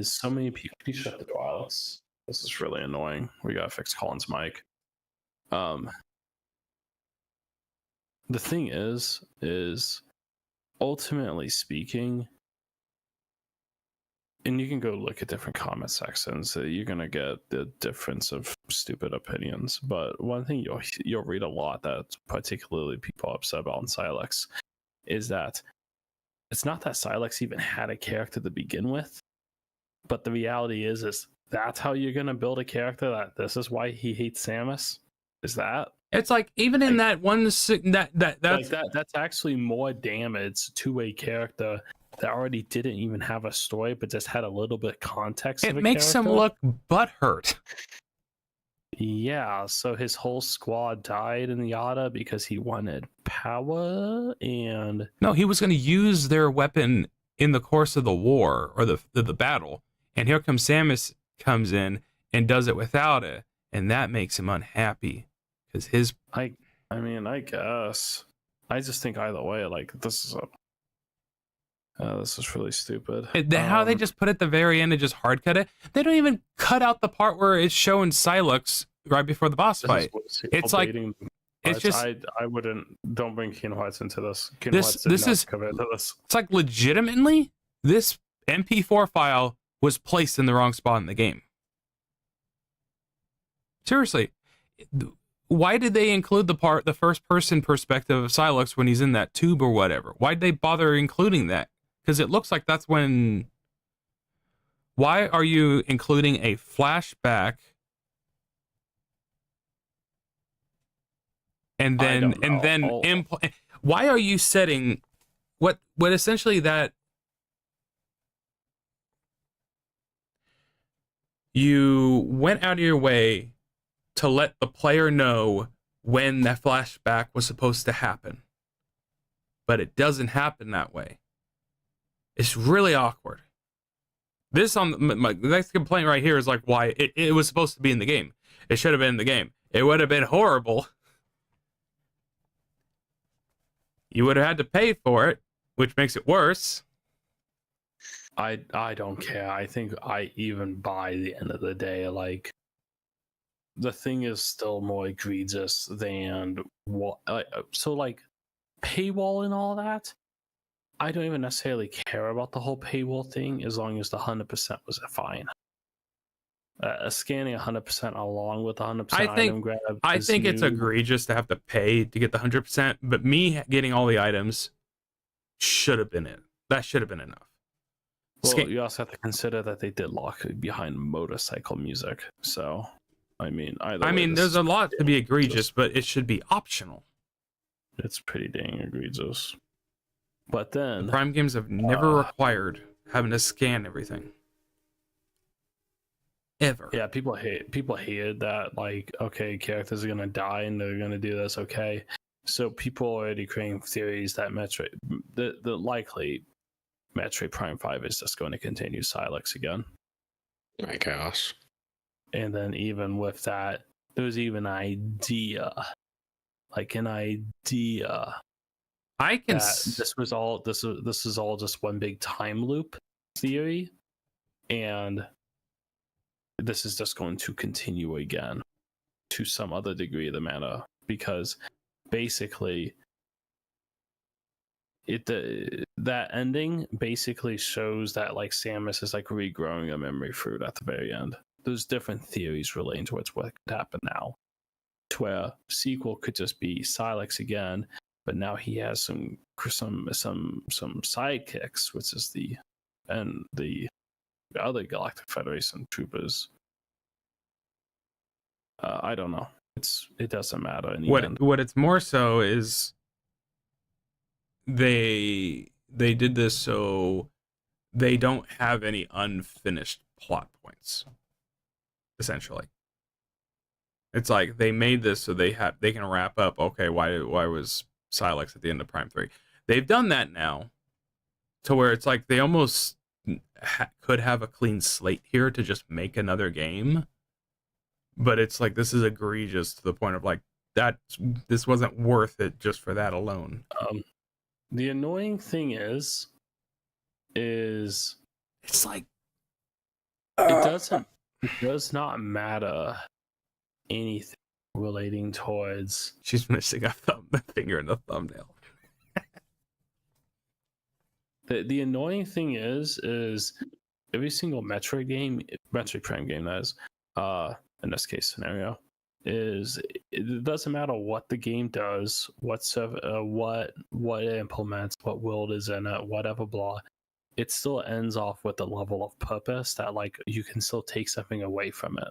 so many people. Please shut the door, Alex. This is really annoying. We gotta fix Colin's mic. The thing is ultimately speaking, and you can go look at different comment sections, so you're gonna get the difference of stupid opinions. But one thing you'll read a lot that particularly people are upset about in Silex is that it's not that Silex even had a character to begin with, but the reality is that's how you're gonna build a character. That this is why he hates Samus. Is that? It's like, even in that one, that's like that's actually more damage to a character that already didn't even have a story, but just had a little bit of context. It makes him look butthurt. Yeah, so his whole squad died in the Yada because he wanted power, and no, he was going to use their weapon in the course of the war or the battle, and here comes Samus comes in and does it without it, and that makes him unhappy because his. I mean, I guess I just think either way, like this is really stupid. How they just put it at the very end and just hard cut it. They don't even cut out the part where it's showing Silux right before the boss fight. It's like, it's just, I wouldn't. Don't bring Kingdom Hearts into this. This is it's like, legitimately, this MP4 file was placed in the wrong spot in the game. Seriously, why did they include the first person perspective of Silux when he's in that tube or whatever? Why'd they bother including that? Because it looks like that's when. Why are you including a flashback and then why are you setting what essentially that you went out of your way to let the player know when that flashback was supposed to happen, but it doesn't happen that way. It's really awkward. This my next complaint right here is like, why it was supposed to be in the game. It should have been in the game. It would have been horrible. You would have had to pay for it, which makes it worse. I don't care. I think I even by the end of the day, like, the thing is still more egregious than what. So like, paywall and all that. I don't even necessarily care about the whole paywall thing as long as the 100% was fine. Scanning 100% along with 100% item grab. I think it's egregious to have to pay to get the 100%, but me getting all the items should have been it. That should have been enough. Well, you also have to consider that they did lock behind motorcycle music. So, I mean, there's a lot to be egregious, but it should be optional. It's pretty dang egregious. But then the Prime games have never required having to scan everything. Ever. Yeah, people hated that, like, okay, characters are gonna die and they're gonna do this, okay. So people are already creating theories that the likely Metroid Prime 5 is just going to continue Silex again. My gosh. And then even with that, there's even an idea. I can. This is all just one big time loop theory, and this is just going to continue again to some other degree of the manner, because basically that ending basically shows that, like, Samus is like regrowing a memory fruit at the very end. There's different theories relating to what could happen now, to where sequel could just be Silex again. But now he has some sidekicks, which is the other Galactic Federation troopers. I don't know. It doesn't matter in the end. What it's more so is they did this so they don't have any unfinished plot points. Essentially, it's like they made this so they can wrap up. Okay, why was Silex at the end of Prime 3? They've done that now to where it's like they almost could have a clean slate here to just make another game. But it's like, this is egregious to the point of like, this wasn't worth it just for that alone. The annoying thing is it's like it does not matter anything relating towards. She's missing a finger in the thumbnail. The annoying thing is every single Metroid Prime game that is, in this case scenario, is it doesn't matter what the game does, what it implements, what world is in it, whatever blah. It still ends off with a level of purpose that like you can still take something away from it.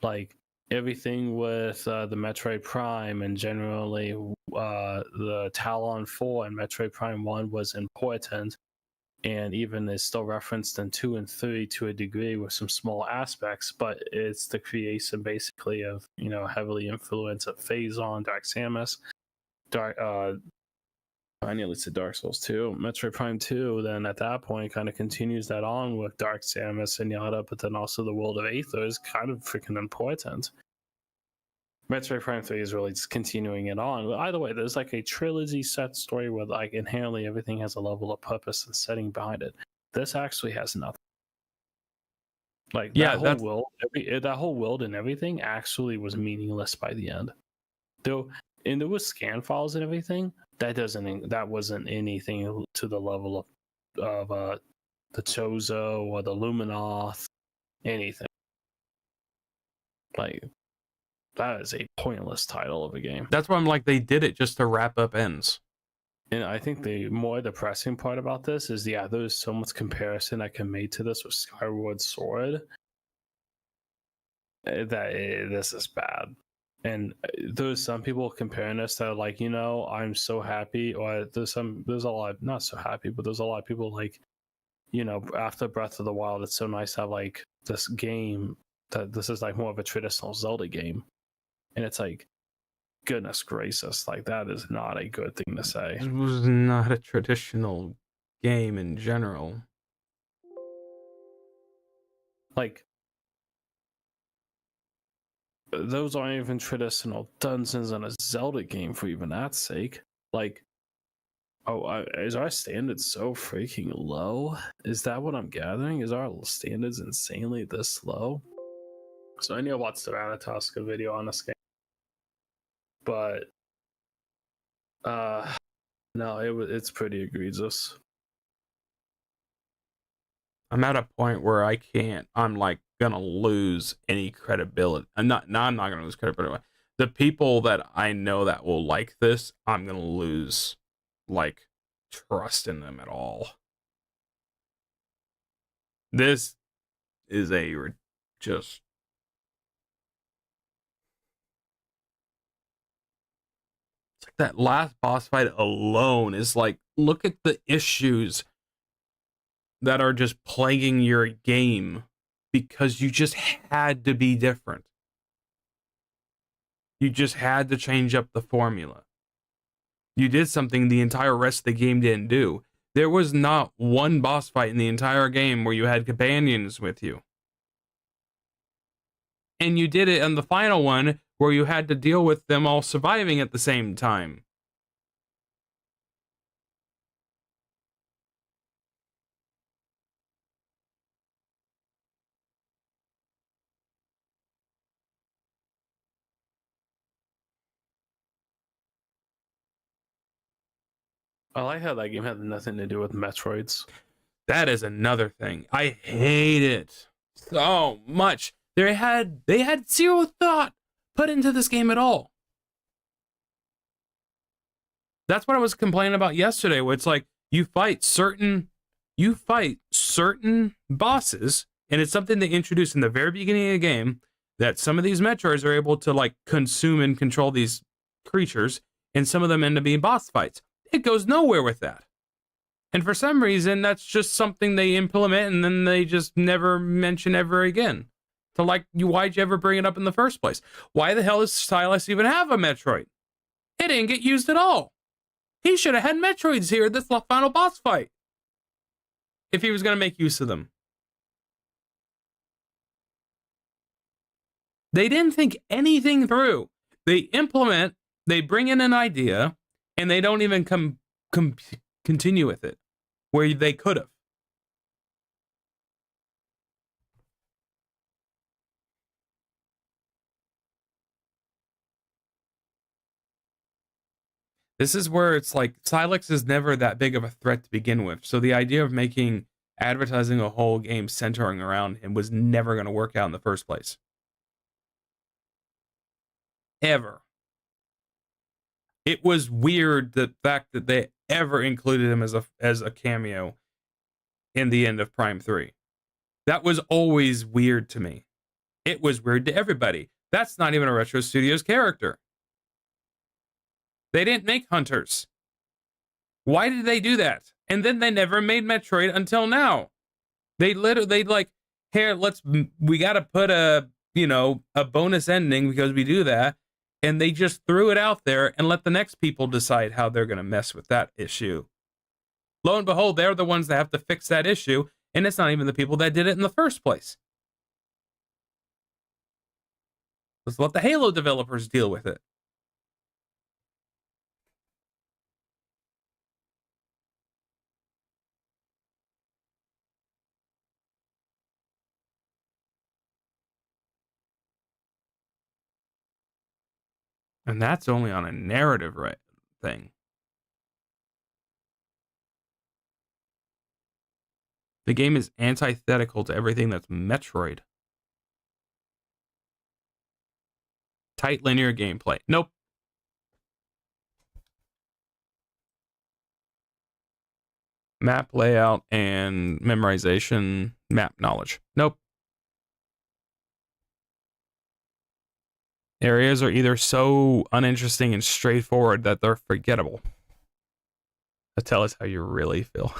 Like everything with the Metroid Prime and generally the Talon 4 and Metroid Prime 1 was important, and even is still referenced in 2 and 3 to a degree with some small aspects, but it's the creation basically of, you know, heavily influence of Phazon, Dark Samus, I nearly said Dark Souls 2. Metroid Prime 2, then at that point, kind of continues that on with Dark Samus and yada, but then also the world of Aether is kind of freaking important. Metroid Prime 3 is really just continuing it on. But either way, there's like a trilogy set story where like inherently everything has a level of purpose and setting behind it. This actually has nothing. Like that whole world and everything actually was meaningless by the end. And there was scan files and everything. That wasn't anything to the level of the Chozo or the Luminoth, anything. Like that is a pointless title of a game. That's why I'm like, they did it just to wrap up ends. And I think the more depressing part about this is, there's so much comparison I can make to this with Skyward Sword that this is bad. And there's some people comparing this that are like, you know, I'm so happy, or there's a lot, not so happy, but there's a lot of people like, you know, after Breath of the Wild, it's so nice to have like this game that this is like more of a traditional Zelda game. And it's like, goodness gracious, like that is not a good thing to say. It was not a traditional game in general. Like, those aren't even traditional dungeons in a Zelda game for even that sake. Like, is our standards so freaking low? Is that what I'm gathering? Is our standards insanely this low? So I need to watch the Ratatoska video on this game. But, no, it's pretty egregious. I'm at a point where I'm like gonna lose any credibility. I'm not gonna lose credibility. The people that I know that will like this, I'm gonna lose like trust in them at all. This is just it's like that last boss fight alone is like, look at the issues that are just plaguing your game because you just had to be different. You just had to change up the formula. You did something the entire rest of the game didn't do. There was not one boss fight in the entire game where you had companions with you. And you did it on the final one where you had to deal with them all surviving at the same time. I like how that game had nothing to do with Metroids. That is another thing. I hate it so much. They had zero thought put into this game at all. That's what I was complaining about yesterday, where it's like you fight certain bosses, and it's something they introduced in the very beginning of the game, that some of these Metroids are able to like consume and control these creatures, and some of them end up being boss fights. It goes nowhere with that. And for some reason, that's just something they implement and then they just never mention ever again. So like, why'd you ever bring it up in the first place? Why the hell does Silas even have a Metroid? It didn't get used at all. He should have had Metroids here. This final boss fight. If he was going to make use of them. They didn't think anything through. They implement, they bring in an idea, and they don't even continue with it where they could have. This is where it's like Silex is never that big of a threat to begin with. So the idea of making advertising a whole game centering around him was never going to work out in the first place. Ever. It was weird the fact that they ever included him as a cameo in the end of Prime 3. That was always weird to me. It was weird to everybody. That's not even a Retro Studios character. They didn't make Hunters. Why did they do that? And then they never made Metroid until now. They like, here, we got to put a bonus ending because we do that. And they just threw it out there and let the next people decide how they're going to mess with that issue. Lo and behold, they're the ones that have to fix that issue. And it's not even the people that did it in the first place. Let's let the Halo developers deal with it. And that's only on a narrative thing. The game is antithetical to everything that's Metroid. Tight linear gameplay. Nope. Map layout and memorization, map knowledge. Nope. Areas are either so uninteresting and straightforward that they're forgettable. Tell us how you really feel.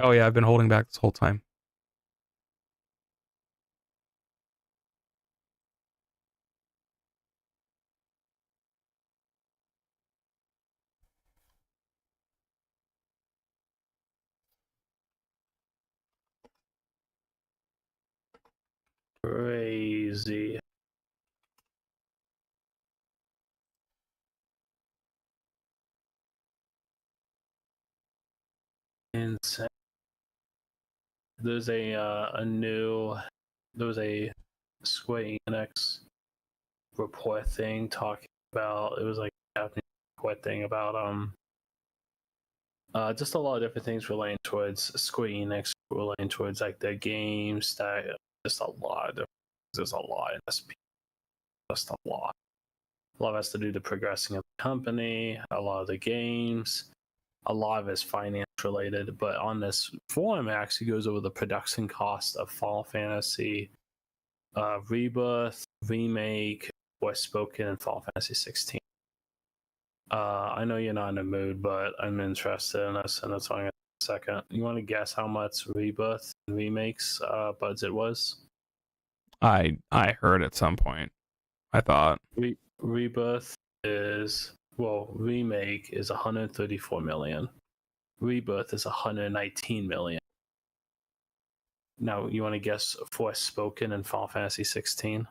Oh yeah, I've been holding back this whole time. Crazy. Insane. There's a Square Enix report thing talking about, it was like a Japanese report thing about just a lot of different things relating towards Square Enix, relating towards like their games, that just a lot. There's a lot in this, just a lot. A lot has to do with the progressing of the company, a lot of the games. A lot of it's finance related, but on this forum, it actually goes over the production cost of Final Fantasy Rebirth, Remake, Forspoken, and Final Fantasy 16. I know you're not in the mood, but I'm interested in this, and that's why I'm going to take a second. You want to guess how much Rebirth and Remake's budget was? I heard at some point. I thought. Rebirth is... Well, Remake is 134 million. Rebirth is 119 million. Now, you want to guess Forspoken and Final Fantasy 16?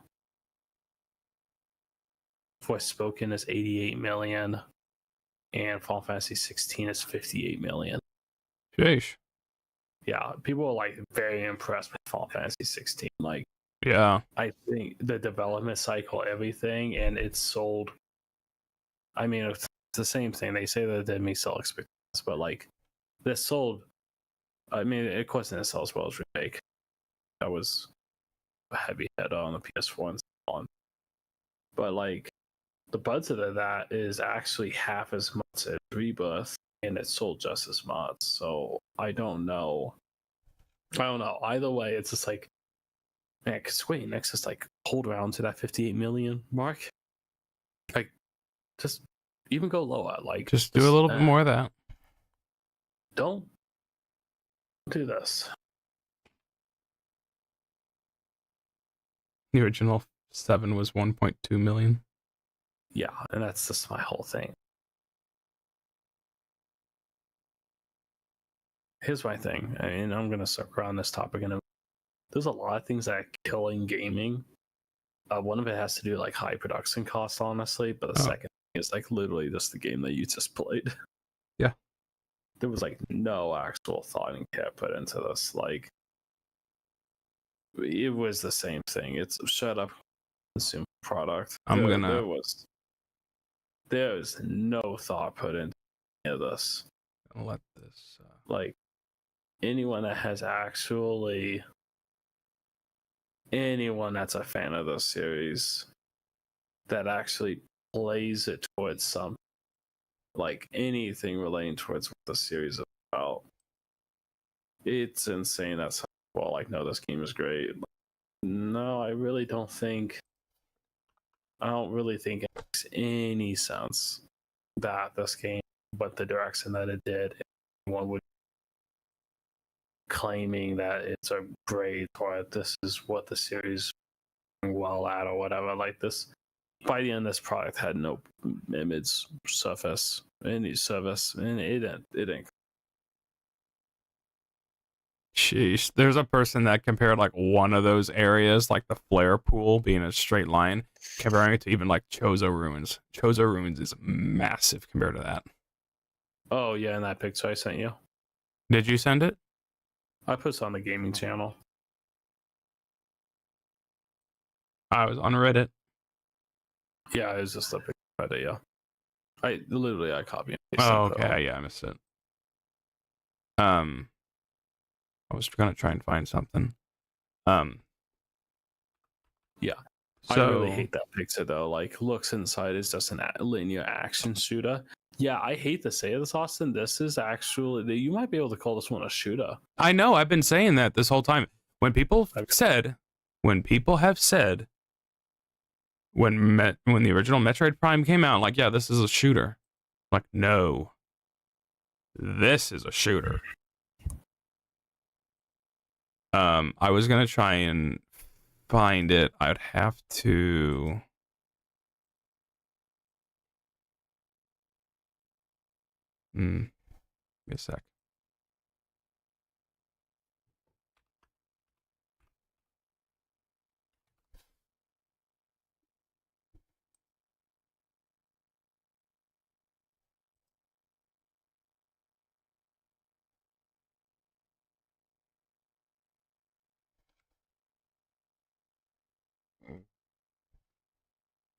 Forspoken is 88 million, and Final Fantasy 16 is 58 million. Sheesh. Yeah, people are like very impressed with Final Fantasy 16. Like, yeah, I think the development cycle, everything, and it's sold. I mean, it's the same thing. They say that they may sell expectations, but like, this sold. I mean, of course, it didn't sell as well as Remake. That was a heavy hit on the PS4 and so on. But like, the budget of that is actually half as much as Rebirth, and it sold just as much. So I don't know. Either way, it's just like, man, because Square Enix just like hold around to that 58 million mark. Like, just even go lower. Like, just do a little bit more of that. Don't do this. The original 7 was 1.2 million. Yeah, and that's just my whole thing. here's my thing, and I'm gonna circle around this topic. And there's a lot of things that are killing gaming. One of it has to do like high production costs, honestly, but the second thing is like literally just the game that you just played. Yeah. There was like no actual thought and care put into this. Like, it was the same thing. It's shut up, consume product. There's no thought put into any of this. I'll let this. Like, anyone that has actually anyone that's a fan of the series that actually plays it towards something, like anything relating towards what the series is about, it's insane. That's well, like, no, this game is great. No, I really don't think. I don't really think it makes any sense that this game, but the direction that it did, one would claiming that it's a great or this is what the series well at or whatever. Like, this, by the end, this product had no image surface, any service, and it didn't. Sheesh. There's a person that compared like one of those areas, like the flare pool being a straight line, comparing it to even like Chozo Ruins. Chozo Ruins is massive compared to that. Oh yeah, and that picture I sent you. Did you send it? I put it on the gaming channel. I was on Reddit. Yeah, it was just a picture of it, yeah. I copied it. Oh, okay, yeah, I missed it. I was gonna try and find something. Yeah. So, I really hate that picture though. Like, looks inside is just a linear action shooter. Yeah, I hate to say this, Austin. This is actually, you might be able to call this one a shooter. I know. I've been saying that this whole time. When people have said, when the original Metroid Prime came out, like, yeah, this is a shooter. Like, no, this is a shooter. I was gonna try and find it. I'd have to. Give me a sec.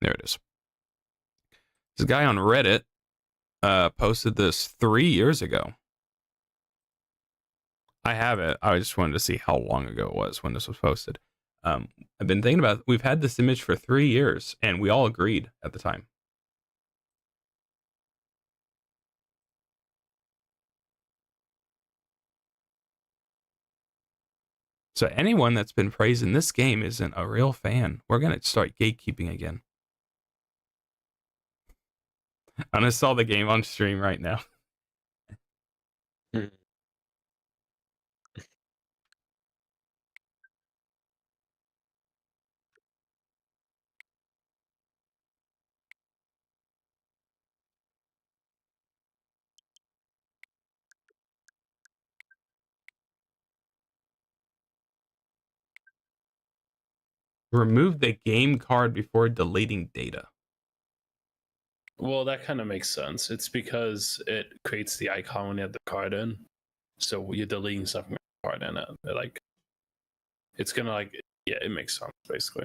There it is. This guy on Reddit posted this 3 years ago. I have it. I just wanted to see how long ago it was when this was posted. I've been thinking about it. We've had this image for 3 years, and we all agreed at the time. So anyone that's been praising this game isn't a real fan. We're going to start gatekeeping again. Uninstall the game on stream right now. Remove the game card before deleting data. Well, that kind of makes sense. It's because it creates the icon when you have the card in. So you're deleting something with the card in it. Like, it's gonna, like, yeah, it makes sense basically.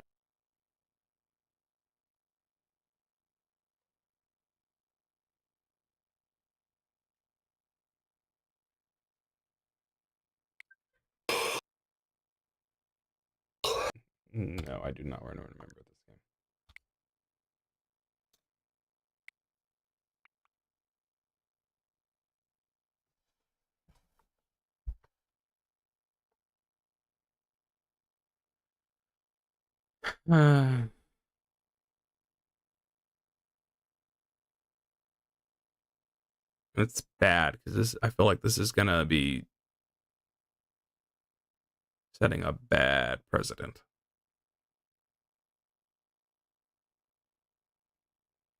No, I do not want to remember this game. It's bad because I feel like this is gonna be setting a bad precedent.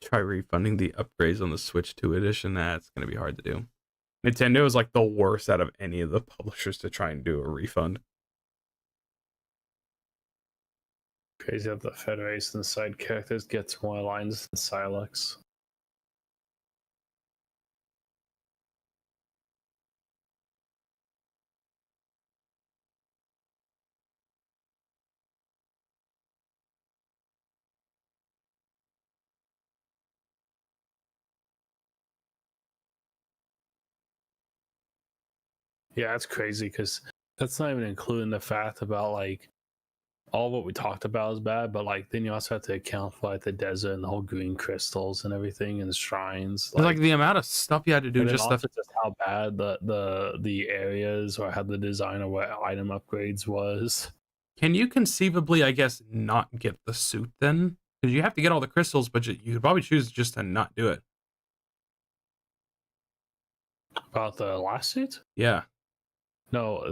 Try refunding the upgrades on the Switch 2 edition. That's gonna be hard to do. Nintendo is like the worst out of any of the publishers to try and do a refund. Crazy that the Federation side characters get more lines than Silex. Yeah, it's crazy because that's not even including the fact about like all what we talked about is bad, but like then you also have to account for like the desert and the whole green crystals and everything and shrines. Like the amount of stuff you had to do, and then just also just how bad the areas or how the design of what item upgrades was. Can you conceivably, I guess, not get the suit then? Because you have to get all the crystals, but you could probably choose just to not do it. About the last suit? Yeah. No,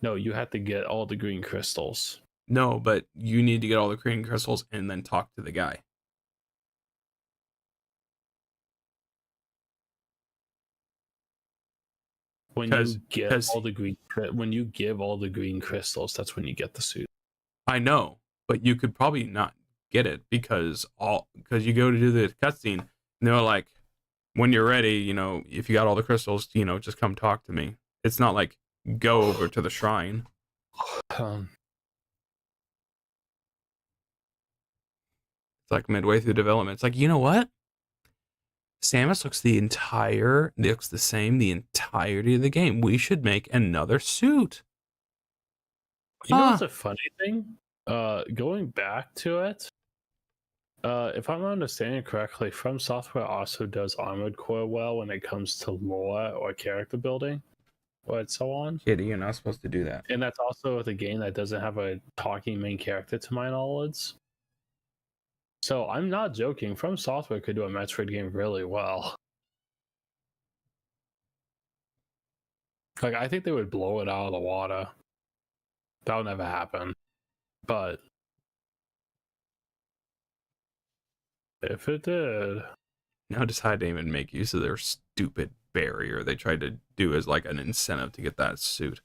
you have to get all the green crystals. No, but you need to get all the green crystals and then talk to the guy. When you give all the green crystals, that's when you get the suit. I know, but you could probably not get it because you go to do the cutscene and they're like, when you're ready, you know, if you got all the crystals, you know, just come talk to me. It's not like go over to the shrine. It's like midway through development. It's like, you know what? Samus looks the same the entirety of the game. We should make another suit. You know what's a funny thing? Going back to it, if I'm understanding correctly, From Software also does Armored Core well when it comes to lore or character building, and so on. Kitty, you're not supposed to do that. And that's also the game that doesn't have a talking main character, to my knowledge. So I'm not joking. From Software could do a Metroid game really well. Like, I think they would blow it out of the water. That would never happen. But if it did. Now decide to even make use of their stupid barrier they tried to do as like an incentive to get that suit.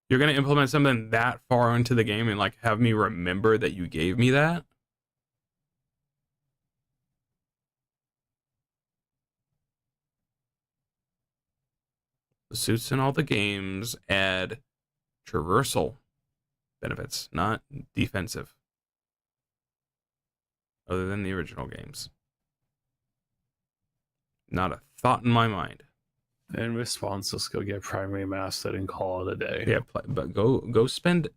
You're going to implement something that far into the game and like have me remember that you gave me that? The suits in all the games add traversal benefits, not defensive. Other than the original games. Not a thought in my mind. In response, let's go get primary mastered and call it a day. Yeah, but go spend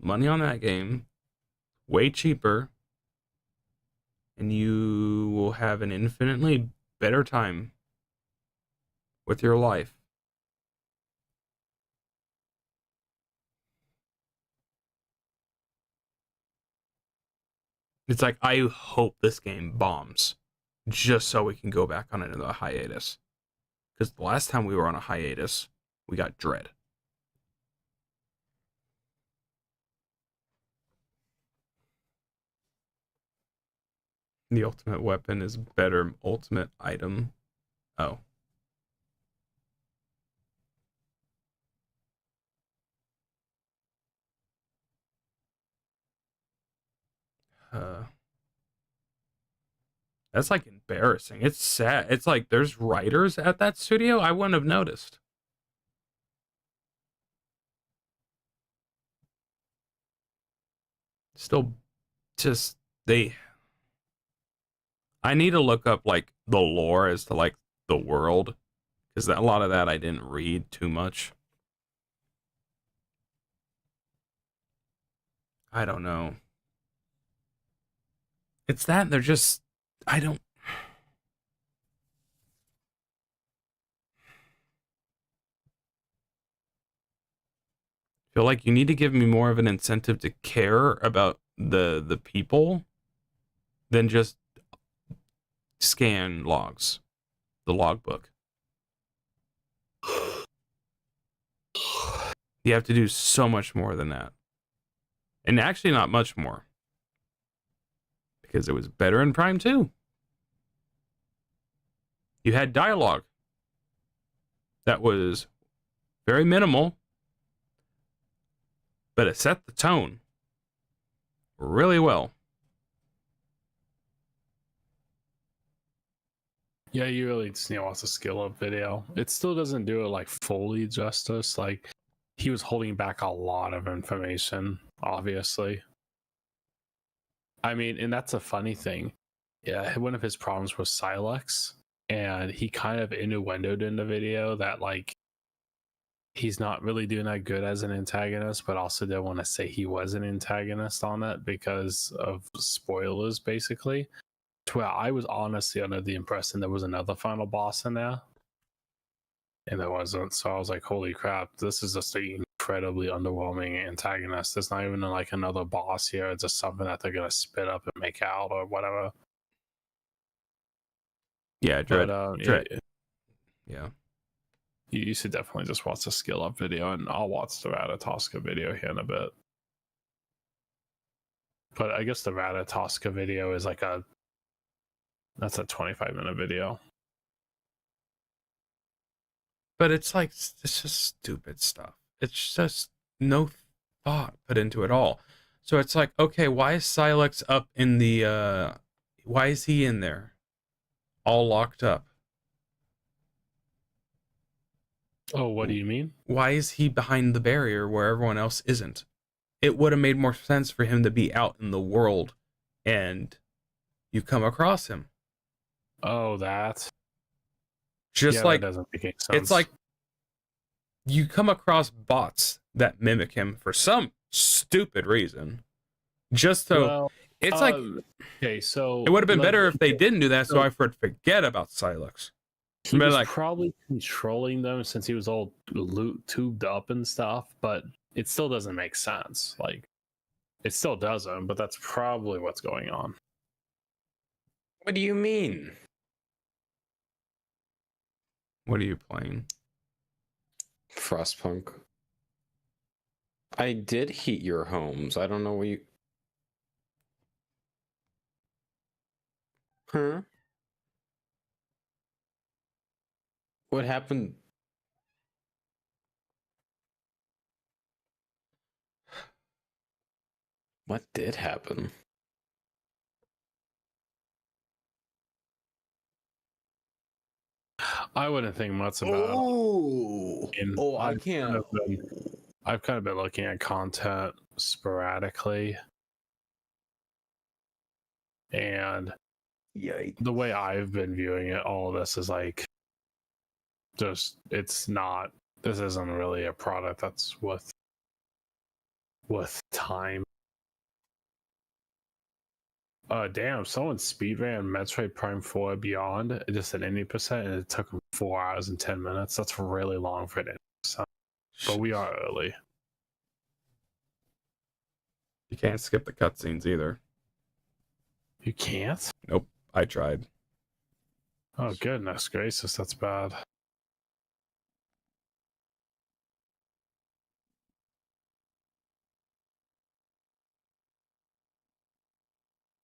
money on that game, way cheaper, and you will have an infinitely better time with your life. It's like, I hope this game bombs just so we can go back on another hiatus. Because the last time we were on a hiatus, we got Dread. The ultimate weapon is better ultimate item. Oh. That's like embarrassing. It's sad. It's like there's writers at that studio. I wouldn't have noticed. Still, just I need to look up like the lore as to like the world, because a lot of that I didn't read too much. I don't know. It's that they're just, I don't. Feel like you need to give me more of an incentive to care about the people than just scan logs, the logbook. You have to do so much more than that. And actually not much more. Because it was better in Prime 2. You had dialogue. that was very minimal, but it set the tone really well. Yeah, you really just need to watch the skill up video. It still doesn't do it like fully justice. Like he was holding back a lot of information, obviously. I mean, and that's a funny thing. Yeah, one of his problems was Silex, and he kind of innuendoed in the video that like he's not really doing that good as an antagonist, but also didn't want to say he was an antagonist on it because of spoilers, basically. To where I was honestly under the impression there was another final boss in there, and there wasn't. So I was like, "Holy crap! This is just an incredibly underwhelming antagonist. There's not even like another boss here. It's just something that they're gonna spit up and make out or whatever." Yeah, Dread. Yeah. You should definitely just watch the skill up video, and I'll watch the Ratatoska video here in a bit. But I guess the Ratatoska video is like that's a 25-minute video. But it's like, it's just stupid stuff. It's just no thought put into it all. So it's like, okay, why is Silex up in the, why is he in there? All locked up. Oh, what do you mean? Why is he behind the barrier where everyone else isn't? It would have made more sense for him to be out in the world and you come across him. Oh, that. Just yeah, like, that doesn't make any sense. it's like you come across bots that mimic him for some stupid reason. Just so, well, it's like, okay, so it would have been better if they didn't do that, so I would forget about Silex. He was like, probably controlling them since he was all tubed up and stuff, but it still doesn't make sense. Like, it still doesn't, but that's probably what's going on. What do you mean? What are you playing? Frostpunk. I did heat your homes. I don't know what you... Huh? What happened? What did happen? I wouldn't think much about it. Oh, I can't. I've kind of been looking at content sporadically. And Yikes. the way I've been viewing it, all of this is like, just, it's not, this isn't really a product that's with time. Damn, someone speedran Metroid Prime 4 Beyond just at 80%, and it took them 4 hours and 10 minutes. That's really long for an 80%. But we are early. You can't skip the cutscenes either. You can't? Nope, I tried. Oh, goodness gracious, that's bad.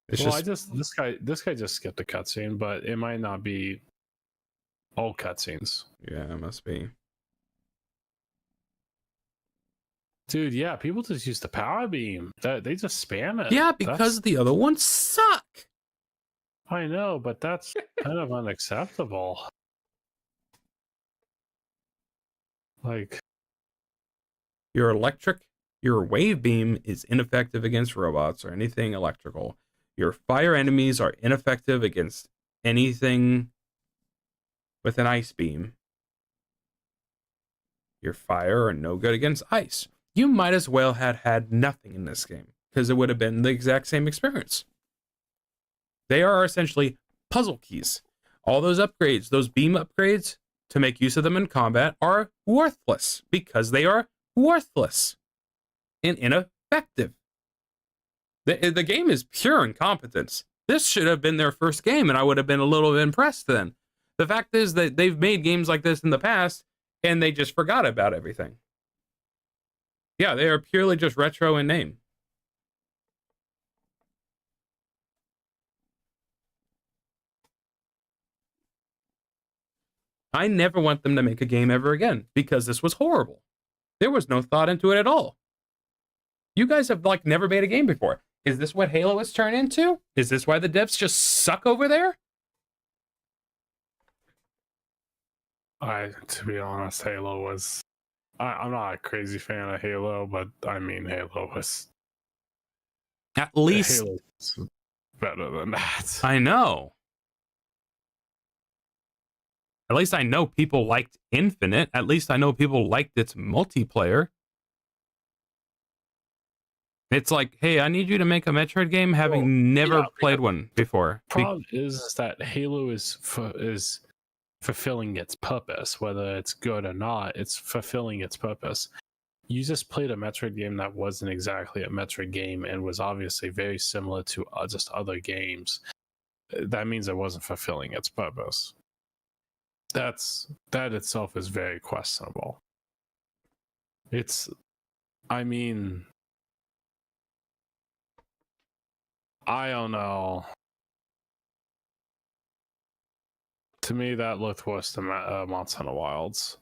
It's well, just, this guy just skipped a cutscene, but it might not be all cutscenes. yeah, it must be. Dude, yeah, people just use the power beam. They just spam it. Yeah, because the other ones suck. I know, but that's kind of unacceptable. Like, your wave beam is ineffective against robots or anything electrical. Your fire enemies are ineffective against anything with an ice beam. Your fire are no good against ice. You might as well have had nothing in this game, because it would have been the exact same experience. They are essentially puzzle keys. All those upgrades, those beam upgrades, to make use of them in combat are worthless, because they are worthless and ineffective. The game is pure incompetence. This should have been their first game, and I would have been a little impressed then. The fact is that they've made games like this in the past, and they just forgot about everything. Yeah, they are purely just retro in name. I never want them to make a game ever again because this was horrible. There was no thought into it at all. You guys have like never made a game before. Is this what Halo has turned into? Is this why the devs just suck over there? To be honest, Halo was. I'm not a crazy fan of Halo, but I mean, Halo was. At least Halo was better than that. I know. At least I know people liked Infinite. At least I know people liked its multiplayer. It's like, hey, I need you to make a Metroid game, having never played one before. Problem is that Halo is fulfilling its purpose, whether it's good or not. It's fulfilling its purpose. You just played a Metroid game that wasn't exactly a Metroid game and was obviously very similar to just other games. That means it wasn't fulfilling its purpose. That itself is very questionable. I mean, I don't know. To me, that looked worse than Monster Hunter Wilds.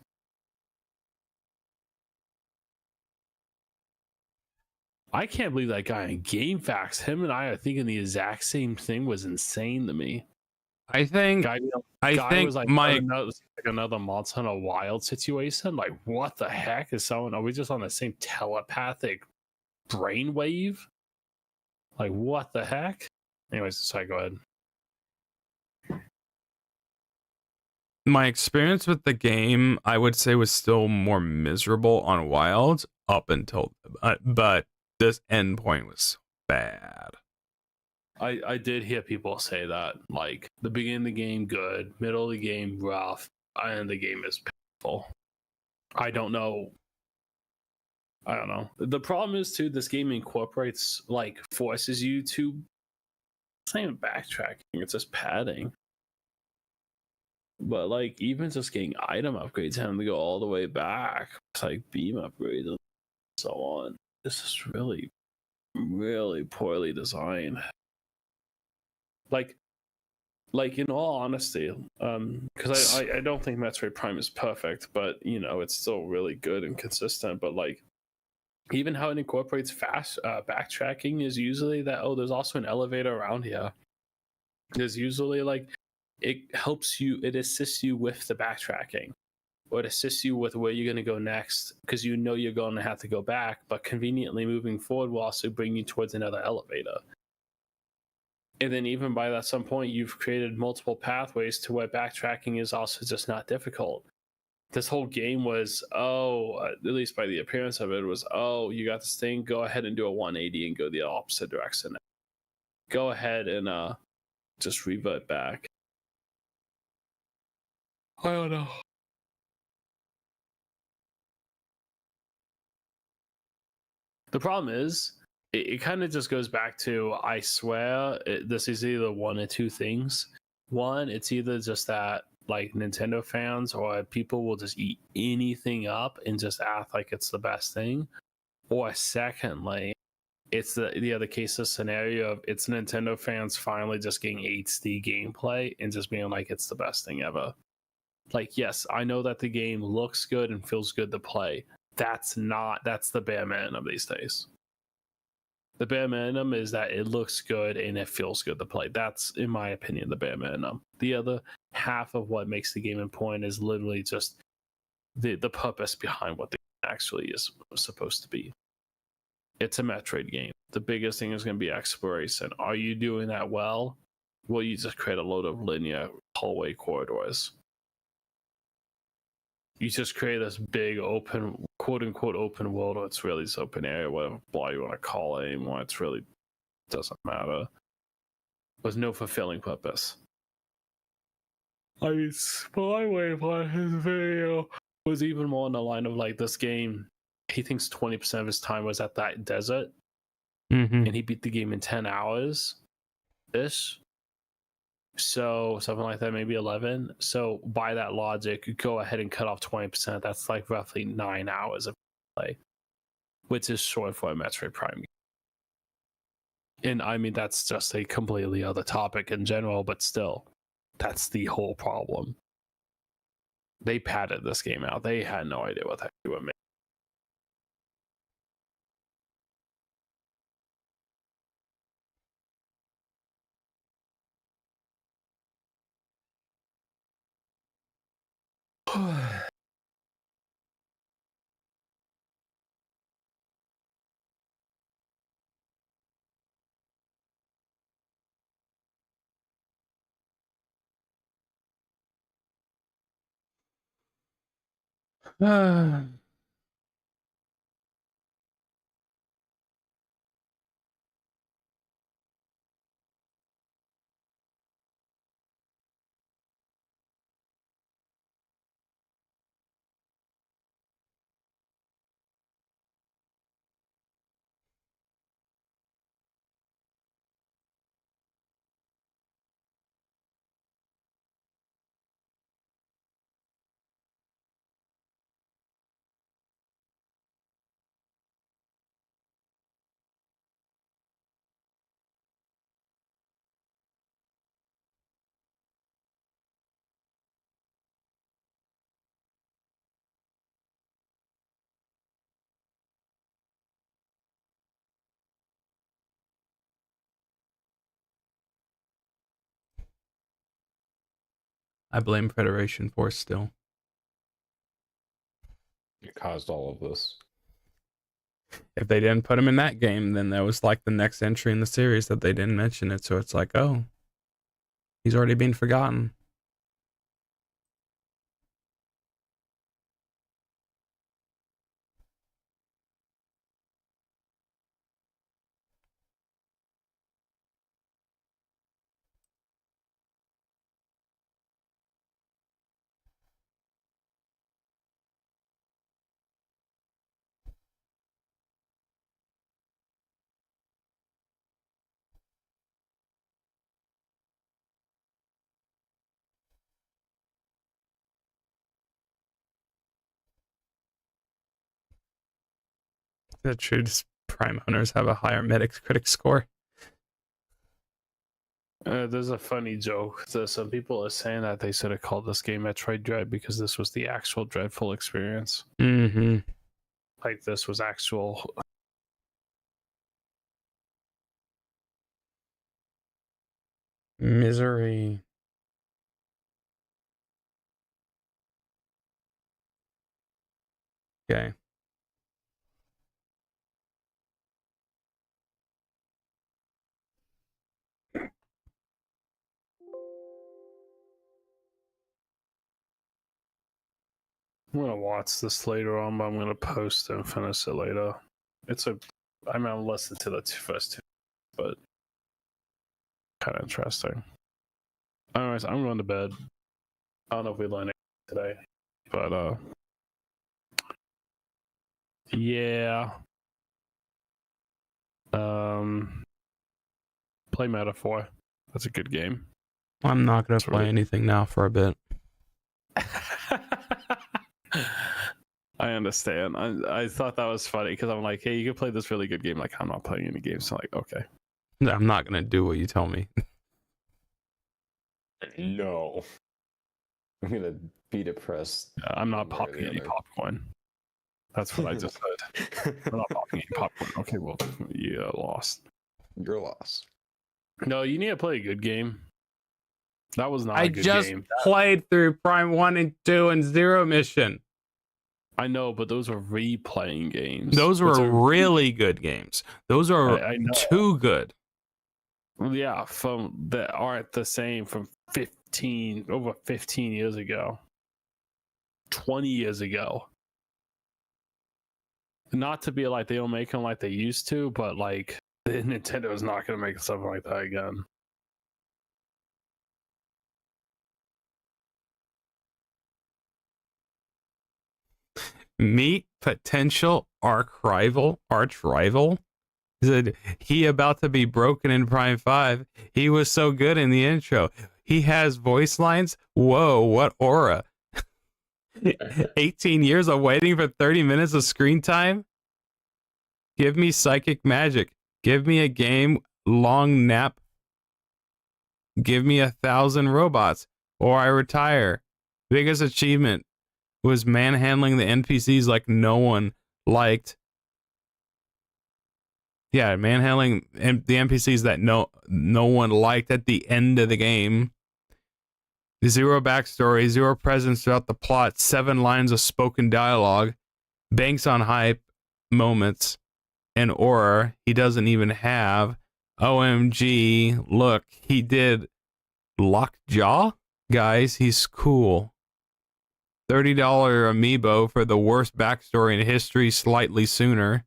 I can't believe that guy in GameFAQs. Him and I are thinking the exact same thing. Was insane to me. I think guy was like another Monster Hunter Wild situation. Like, what the heck is someone? Are we just on the same telepathic brainwave? Like, what the heck? Anyways, sorry, go ahead. My experience with the game, I would say, was still more miserable on Wild up until, but this end point was bad. I did hear people say that, like, the beginning of the game good, middle of the game rough, and the game is painful. I don't know. The problem is too, this game incorporates, like, forces you to. It's not even backtracking; it's just padding. But like, even just getting item upgrades, having to go all the way back, it's like beam upgrades and so on. This is really, really poorly designed. Like in all honesty, because I don't think Metroid Prime is perfect, but you know, it's still really good and consistent. But like, even how it incorporates fast backtracking is usually that, oh, there's also an elevator around here. There's usually like, it helps you, it assists you with the backtracking, or it assists you with where you're going to go next, because you know you're going to have to go back, but conveniently moving forward will also bring you towards another elevator. And then even by that some point, you've created multiple pathways to where backtracking is also just not difficult. This whole game was, at least by the appearance of it, was, you got this thing, go ahead and do a 180 and go the opposite direction. Go ahead and just revert back. I don't know. The problem is, it kind of just goes back to, I swear, this is either one or two things. One, it's either just that, like, Nintendo fans or people will just eat anything up and just act like it's the best thing. Or secondly, it's the other case of scenario of it's Nintendo fans finally just getting HD gameplay and just being like, it's the best thing ever. Like, yes, I know that the game looks good and feels good to play. That's the bare minimum these days. The bare minimum is that it looks good and it feels good to play. That's, in my opinion, the bare minimum. The other half of what makes the game important is literally just the purpose behind what the game actually is supposed to be. It's a Metroid game. The biggest thing is going to be exploration. Are you doing that well? Well, you just create a load of linear hallway corridors. You just create this big open, quote unquote, open world, or it's really this open area, whatever you want to call it anymore. It's really doesn't matter. There's no fulfilling purpose. I mean, my way of his video was even more on the line of like, this game, he thinks 20% of his time was at that desert, and he beat the game in 10 hours ish. So something like that, maybe 11. So by that logic, go ahead and cut off 20%. That's like roughly 9 hours of play, which is short for a Metroid Prime game. And I mean, that's just a completely other topic in general, but still, that's the whole problem. They padded this game out. They had no idea what the heck they were making. I blame Federation Force still. It caused all of this. If they didn't put him in that game, then that was like the next entry in the series that they didn't mention it. So it's like, oh, he's already been forgotten. That's true. Does Prime Hunters have a higher Metacritic score? There's a funny joke. So some people are saying that they should have called this game Metroid Dread because this was the actual dreadful experience. Mm-hmm. Like this was actual. Misery. Okay. I'm gonna watch this later on, but I'm gonna post and finish it later. I mean, I'll listen to the first two, but kind of interesting. Anyways, I'm going to bed. I don't know if we learned anything today, but yeah. Play Metaphor. That's a good game. I'm not going to play anything now for a bit. I understand. I thought that was funny because I'm like, hey, you can play this really good game. Like, I'm not playing any games. So I'm like, okay. I'm not going to do what you tell me. No. I'm going to be depressed. I'm not popping any popcorn. That's what I just said. I'm not popping any popcorn. Okay, well, yeah, lost. You're lost. No, you need to play a good game. That was not a good game. I just played through Prime 1 and 2 and Zero Mission. I know, but those are replaying games. Those were really good games. Those are too good. Yeah, that aren't the same from over 15 years ago. 20 years ago. Not to be like they don't make them like they used to, but like Nintendo is not going to make something like that again. Meet potential arch rival. Said he about to be broken in Prime 5. He was so good in the intro. He has voice lines. Whoa, what aura. 18 years of waiting for 30 minutes of screen time. Give me psychic magic. Give me a game long nap. Give me 1,000 robots or I retire. biggest achievement was manhandling the NPCs like no one liked. Yeah, manhandling the NPCs that no one liked at the end of the game. Zero backstory, zero presence throughout the plot, 7 lines of spoken dialogue, banks on hype moments, and aura he doesn't even have. OMG, look, he did Lockjaw? Guys, he's cool. $30 amiibo for the worst backstory in history slightly sooner.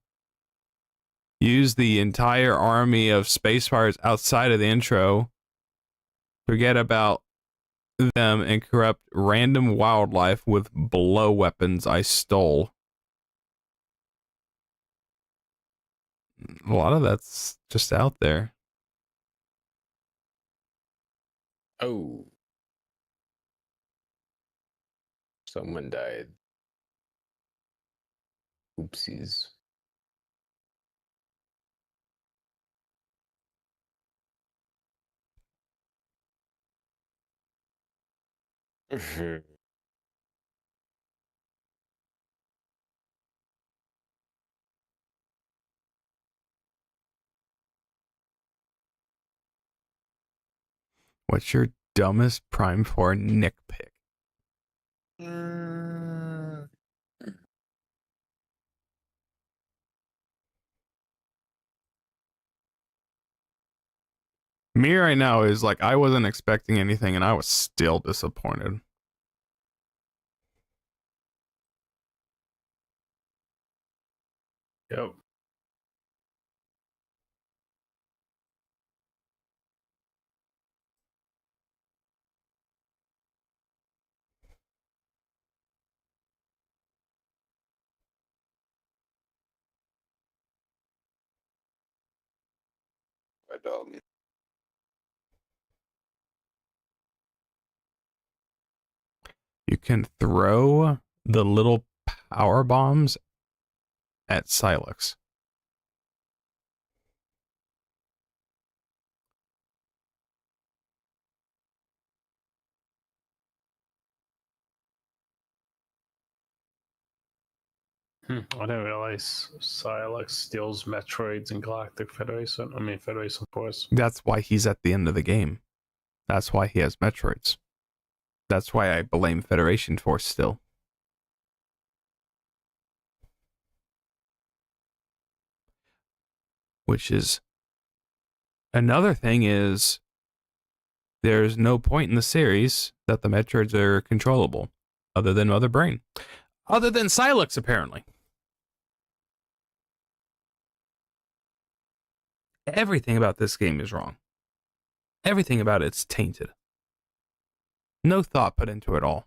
Use the entire army of space pirates outside of the intro. Forget about them and corrupt random wildlife with blow weapons I stole. A lot of that's just out there. Oh. Someone died. Oopsies. What's your dumbest Prime 4 nitpick? Me right now is like, I wasn't expecting anything and I was still disappointed. Yep. But, You can throw the little power bombs at Silex. I didn't realize Silex steals Metroids in Galactic Federation. I mean, Federation Force. That's why he's at the end of the game. That's why he has Metroids. That's why I blame Federation Force still. Which is another thing is there's no point in the series that the Metroids are controllable other than Mother Brain. Other than Silex, apparently. Everything about this game is wrong. Everything about it's tainted. No thought put into it all.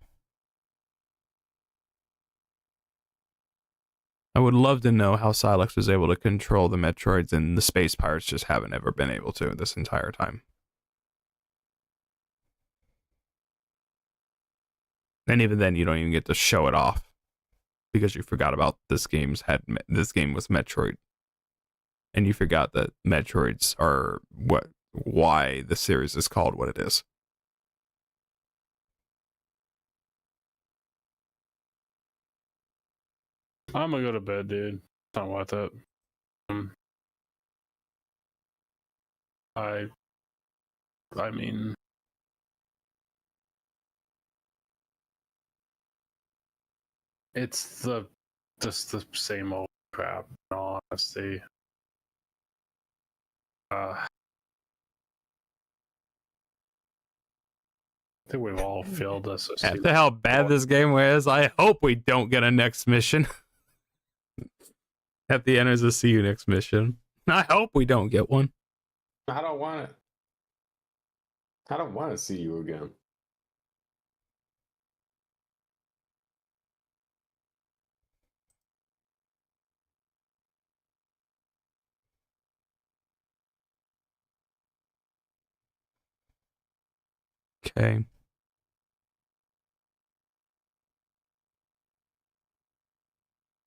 I would love to know how Silex was able to control the Metroids and the Space Pirates just haven't ever been able to this entire time. And even then, you don't even get to show it off because you forgot about this game was Metroid, and you forgot that Metroids are why the series is called what it is. I'm gonna go to bed, dude. It's not worth it. I mean, it's just the same old crap. In all honesty, I think we've all failed this. After how bad this game was, I hope we don't get a next mission. At the end is a see you next mission. I hope we don't get one. I don't want it. I don't want to see you again. Okay.